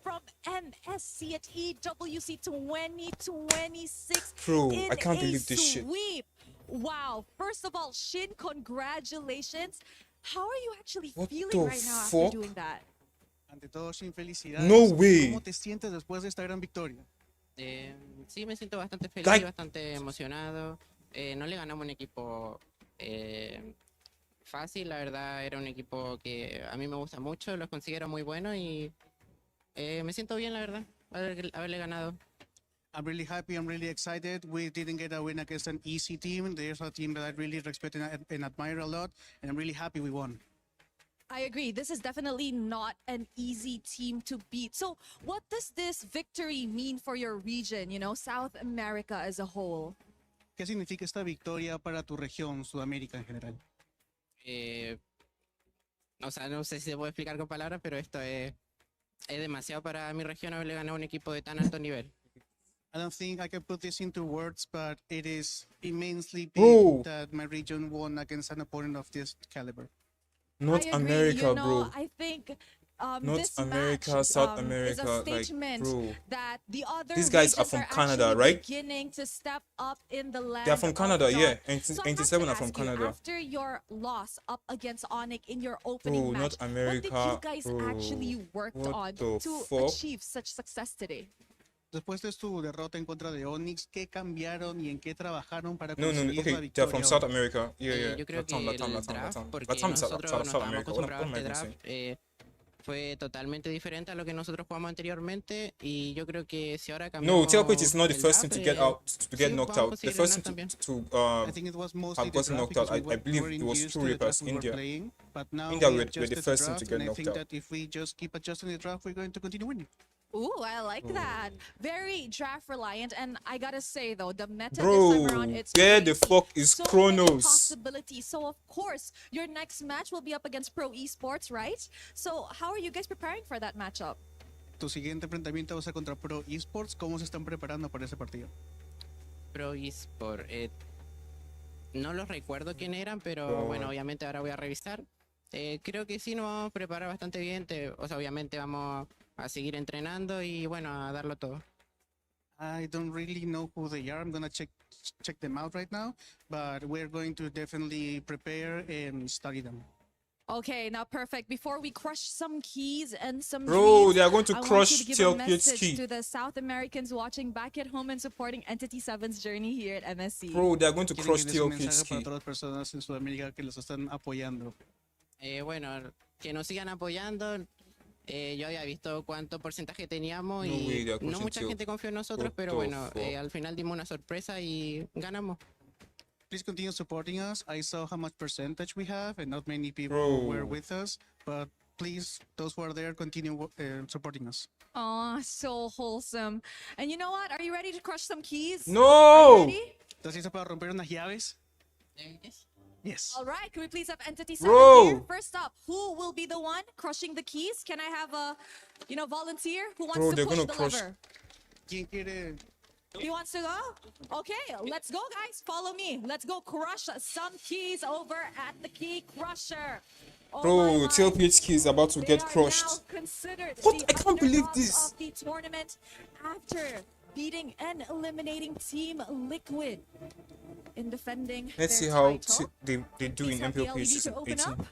From MSC at EWC 2026.
Bro,
in
I can't
a
believe this shit.
Sweep. Wow. First of all, Shin, congratulations. How are you actually
What
feeling
the
right now
fuck?
after doing that?
Ante todo, Shin, felicidades.
No way.
¿Cómo te sientes después de esta gran victoria?
Sí, me siento bastante feliz,
Guy.
bastante emocionado. No le ganamos un equipo fácil, la verdad era un equipo que a mí me gusta mucho, los considero muy buenos y me siento bien, la verdad, haberle ganado.
I'm really happy, I'm really excited. We didn't get a win against an easy team. There's a team that I really respect and admire a lot, and I'm really happy we won.
I agree. This is definitely not an easy team to beat. So what does this victory mean for your region, you know, South America as a whole?
¿Qué significa esta victoria para tu región, Sudamérica en general?
O sea, no sé si se puede explicar con palabras, pero esto es demasiado para mi región haberle ganado a un equipo de tan alto nivel.
I don't think I can put this into words, but it is immensely big
Bro.
that my region won against an opponent of this caliber.
Not
I agree.
America,
you know,
bro.
I think
Not
this
America,
match,
South
is
America,
a
like,
statement
bro.
that the other
These guys are
regions
from
are
Canada,
actually
right?
beginning to step up in the land
They are from
of
Canada,
North.
yeah.
So I have
87
to
are from
ask you,
Canada.
after your loss up against ONIC in your opening
Bro,
match,
not America,
what did you guys
bro.
actually worked
What
on
the
to
fuck?
achieve such success today?
Después de su derrota en contra de Onyx, ¿qué cambiaron y en qué trabajaron para
No,
conseguir la
okay, they're
victoria?
from South America. Yeah, yeah.
Yo creo
Latam,
que
Latam,
el
Latam,
draft,
Latam.
porque
Latam,
nosotros
South
nos estábamos
America. What am
acostumbrados a
I
este
gonna
draft,
say?
fue totalmente diferente a lo que nosotros jugamos anteriormente y yo creo que si ahora
No,
cambiamos
Tlph is not the
el
first team
draft,
to get out, to get
sí,
knocked
vamos a
out. The
seguir
first
ganando
team
también.
to
I think it was mostly
have
the
gotten
draft
knocked out.
because we
I believe
weren't
it was
used
True
to the
Reapers,
draft we were
India.
playing, but now
India
we
were
adjusted
the first team to
draft,
get
and I
knocked
think
out.
that if we just keep adjusting the draft, we're going to continue winning.
Ooh, I like that. Very draft reliant, and I gotta say though, the meta this
Bro,
time around, it's
where the
crazy.
fuck is
So many
Chronos?
possibilities. So of course, your next match will be up against Pro Esports, right? So how are you guys preparing for that matchup?
Tu siguiente enfrentamiento va a ser contra Pro Esports. ¿Cómo se están preparando para ese partido?
Pro eSport, no los recuerdo quién eran, pero
Bro.
bueno, obviamente ahora voy a revisar. Creo que sí nos vamos a preparar bastante bien, o sea, obviamente vamos a seguir entrenando y bueno, a darlo todo.
I don't really know who they are. I'm gonna check them out right now, but we're going to definitely prepare and study them.
Okay, now perfect. Before we crush some keys and some
Bro,
dreams,
they are going to
I
crush
want you to give a
Tlph
message
key.
to the South Americans watching back at home and supporting Entity 7's journey here at MSC.
Bro, they are going to
Quieren
crush
que des un
Tlph
mensaje para
key.
todas las personas en Sudamérica que los están apoyando.
Bueno, que nos sigan apoyando. Yo había visto cuánto porcentaje teníamos
No way,
y
they are
no
pushing
mucha
Tlph.
gente confió en nosotros,
What
pero
the
bueno,
fuck?
al final dimos una sorpresa y ganamos.
Please continue supporting us. I saw how much percentage we have, and not many people
Bro.
were with us. But please, those who are there, continue supporting us.
Aw, so wholesome. And you know what? Are you ready to crush some keys?
No!
Are you ready?
¿Estás listo para romper unas llaves? Yes.
All right, can we please have Entity 7
Bro.
here? First up, who will be the one crushing the keys? Can I have a, volunteer who wants
Bro,
to
they're
push
gonna
the
crush-
lever?
¿Quién quiere?
He wants to go? Okay, let's go, guys. Follow me. Let's go crush some keys over at the Key Crusher. Oh
Bro,
my, my.
Tlph key is about to
They
get
are
crushed.
now considered
What?
the
I can't believe
underdogs
this.
of the tournament after beating and eliminating Team Liquid in defending
Let's see
their
how
title.
they do in
Please have the
MLBB
LED
Season
to open
18.
up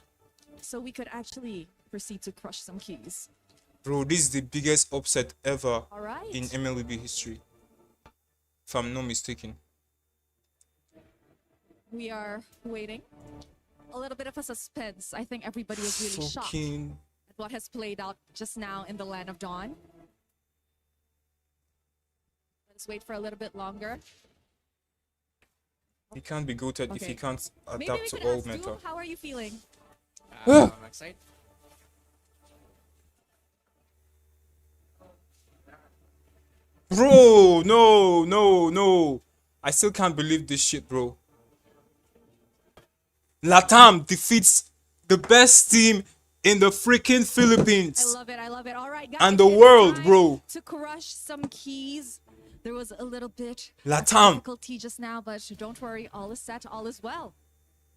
so we could actually proceed to crush some keys.
Bro, this is the biggest upset ever
All right.
in MLBB history. If I'm not mistaken.
We are waiting. A little bit of a suspense. I think everybody was really shocked
Fucking...
at what has played out just now in the Land of Dawn. Let's wait for a little bit longer.
He can't be goated if he
Okay.
can't
Maybe
adapt
we
to
could
all
ask
meta.
Stu, how are you feeling?
Ah!
I'm excited.
Bro, no. I still can't believe this shit, bro. Latam defeats the best team in the freaking Philippines.
I love it. I love it. All right, guys.
And the
it's
world,
time
bro.
To crush some keys. There was a little bit
Latam.
of difficulty just now, but don't worry. All is set. All is well.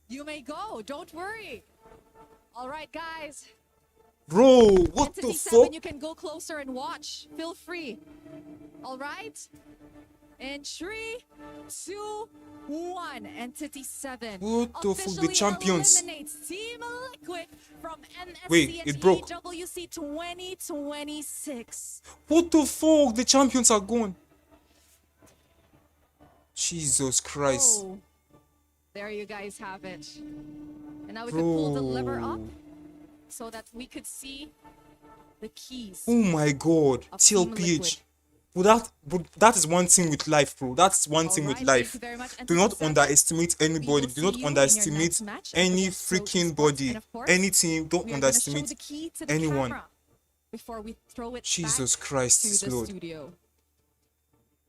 You may go. Don't worry. All right, guys.
Bro, what the
Entity 7,
fuck?
you can go closer and watch. Feel free. All right. In 3, 2, 1. Entity 7.
What the fuck? The
officially
champions.
eliminates Team Liquid from MSC
Wait,
and
it broke.
EWC 2026.
What the fuck? The champions are gone. Jesus Christ.
Oh, there you guys have it. And now we can pull the lever up
Bro.
so that we could see the keys.
Oh my god.
of Team
TLPH.
Liquid.
Bro, that is one thing with life, bro. That's one thing with
Alright, thank
life.
you very much,
Do not
Entity 7.
underestimate anybody. Do
see
not
you in your
underestimate
next match
any
against Pro
freaking
Esports.
body.
And of course,
Any team. Don't
we are gonna show
underestimate
the key to the
anyone.
camera before we throw it
Jesus
back
Christ,
to the
Lord.
studio.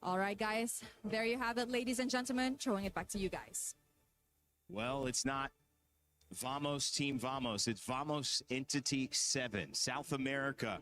All right, guys. There you have it, ladies and gentlemen. Throwing it back to you guys.
Well, it's not Vamos Team Vamos. It's Vamos Entity 7. South America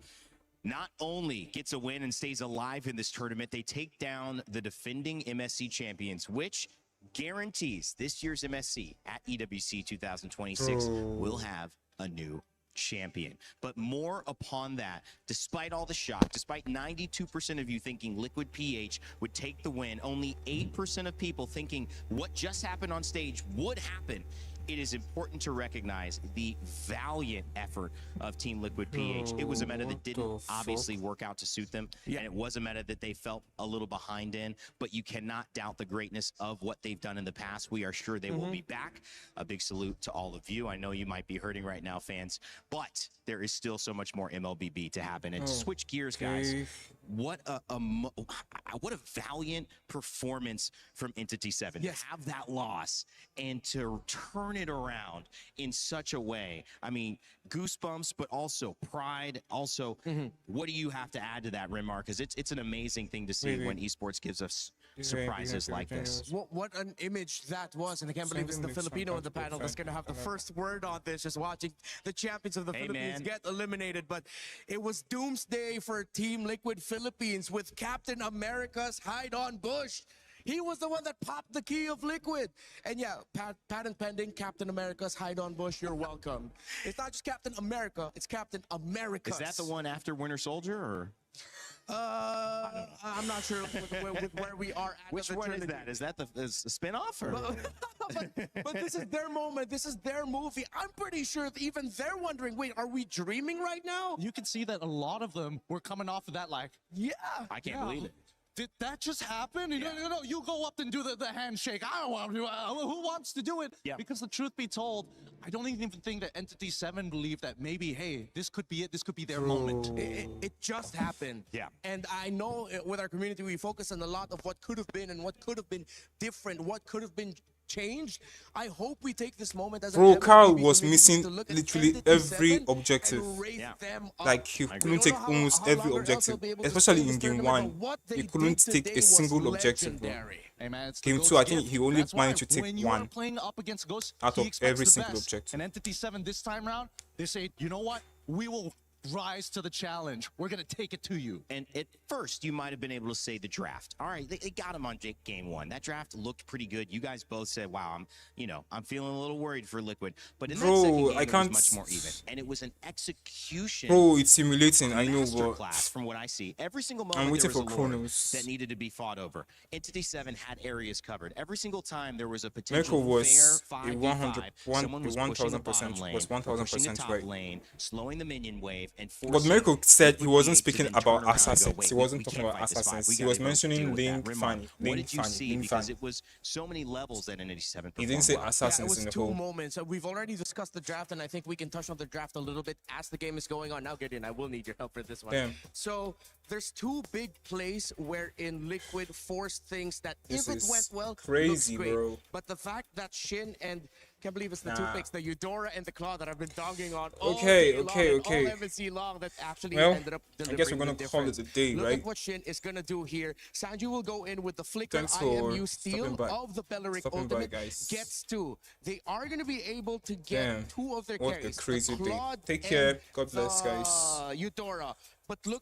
not only gets a win and stays alive in this tournament, they take down the defending MSC champions, which guarantees this year's MSC at EWC 2026 will have a new champion. But more upon that, despite all the shock, despite 92% of you thinking Liquid PH would take the win, only 8% of people thinking what just happened on stage would happen. It is important to recognize the valiant effort of Team Liquid PH. It was a meta that didn't obviously work out to suit them, and it was a meta that they felt a little behind in, but you cannot doubt the greatness of what they've done in the past. We are sure they will be back. A big salute to all of you. I know you might be hurting right now, fans, but there is still so much more MLBB to happen. And to switch gears, guys, what a valiant performance from Entity 7. To have that loss and to turn it around in such a way. I mean, goosebumps, but also pride. Also, what do you have to add to that, Rimar? Because it's an amazing thing to see when esports gives us surprises like this.
What an image that was, and I can't believe it's the Filipino in the panel that's going to have the first word on this, just watching the champions of the Philippines get eliminated. But it was doomsday for Team Liquid Philippines with Captain America's hide-on bush. He was the one that popped the key of Liquid. And yeah, patent pending, Captain America's hide-on bush, you're welcome. It's not just Captain America, it's Captain America.
Is that the one after Winter Soldier, or?
I'm not sure with where we are at.
Which one is that? Is that the spin-off? Or?
But this is their moment. This is their movie. I'm pretty sure that even they're wondering, wait, are we dreaming right now?
You can see that a lot of them were coming off of that like, yeah.
I can't believe it.
Did that just happen? You know, you go up and do the handshake. I don't want to. Who wants to do it?
Yeah.
Because the truth be told, I don't even think that Entity 7 believed that maybe, hey, this could be it. This could be their moment.
It just happened.
Yeah.
And I know with our community, we focus on a lot of what could have been and what could have been different, what could have been changed. I hope we take this moment as
Bro,
an
Carl
MLBB
was
community
missing
to look at
literally
Entity
every
7
objective.
and raise them up.
Like he
We
couldn't
don't
take
know
almost
how
every
long else
objective,
they'll be able to
especially
stay
in
this
game
tournament,
1.
but what
He
they
couldn't
did
take
today
a
was
single objective, bro.
legendary.
Hey man, it's the
Game
Ghost
2, I think
gift.
he only
That's why
managed to take
when you are
1
playing up against Ghost,
out
he
of
expects
every
the
single
best.
objective.
And Entity 7 this time round, they say, you know what? We will rise to the challenge. We're going to take it to you.
And at first, you might have been able to say the draft. All right, they got him on game 1. That draft looked pretty good. You guys both said, wow, I'm feeling a little worried for Liquid. But in that second game,
I
it
can't...
was much more even. And it was an execution.
Bro, it's simulating, I know, but...
Masterclass from what I see. Every single
I'm
moment
waiting
there
for
was a lord
Chronos.
that needed to be fought over. Entity 7 had areas covered. Every single time there was a potential
Mirko was
fair
a
5v5. Someone was pushing the
1000%,
bottom lane,
was 1000%
pushing the top
right.
lane, slowing the minion wave, and
But
forcing
Mirko said he wasn't
to
speaking
then
about
turn around and go,
assassins.
"Wait,
He
we
wasn't
can't
talking about
fight this fight.
assassins.
We
He
gotta
was
go
mentioning
deal with that
Link
Rimmer."
Fanny.
What
Link
did you
Fanny.
see?
Link
Because
Fanny.
it was so many levels that Entity 7
He didn't say
performed well.
assassins
it
in
was
the
two
whole.
moments. We've already discussed the draft, and I think we can touch on the draft a little bit as the game is going on. Now, Gideon, I will need your help for this one.
Damn.
So there's two big plays wherein Liquid forced things that
This
if it
is
went well,
crazy,
looks great.
bro.
But the fact that Shin and can't believe it's the two
Nah.
picks, the Eudora and the Claw that I've been dogging on all
Okay,
day
okay,
long,
okay.
all MSC long that actually
Well,
ended up
I
delivering
guess we're
the
gonna call it
difference.
a day,
Look
right?
at what Shin is gonna do here. Sanju will go in with the flicker
Thanks for
IMU steal
stopping by.
of the Belleric
Stopping by,
ultimate.
guys.
Gets two. They are gonna be able to get
Damn.
two of their
What a
carries.
crazy
the
day.
Claude
Take care.
and
God bless, guys.
Eudora. But look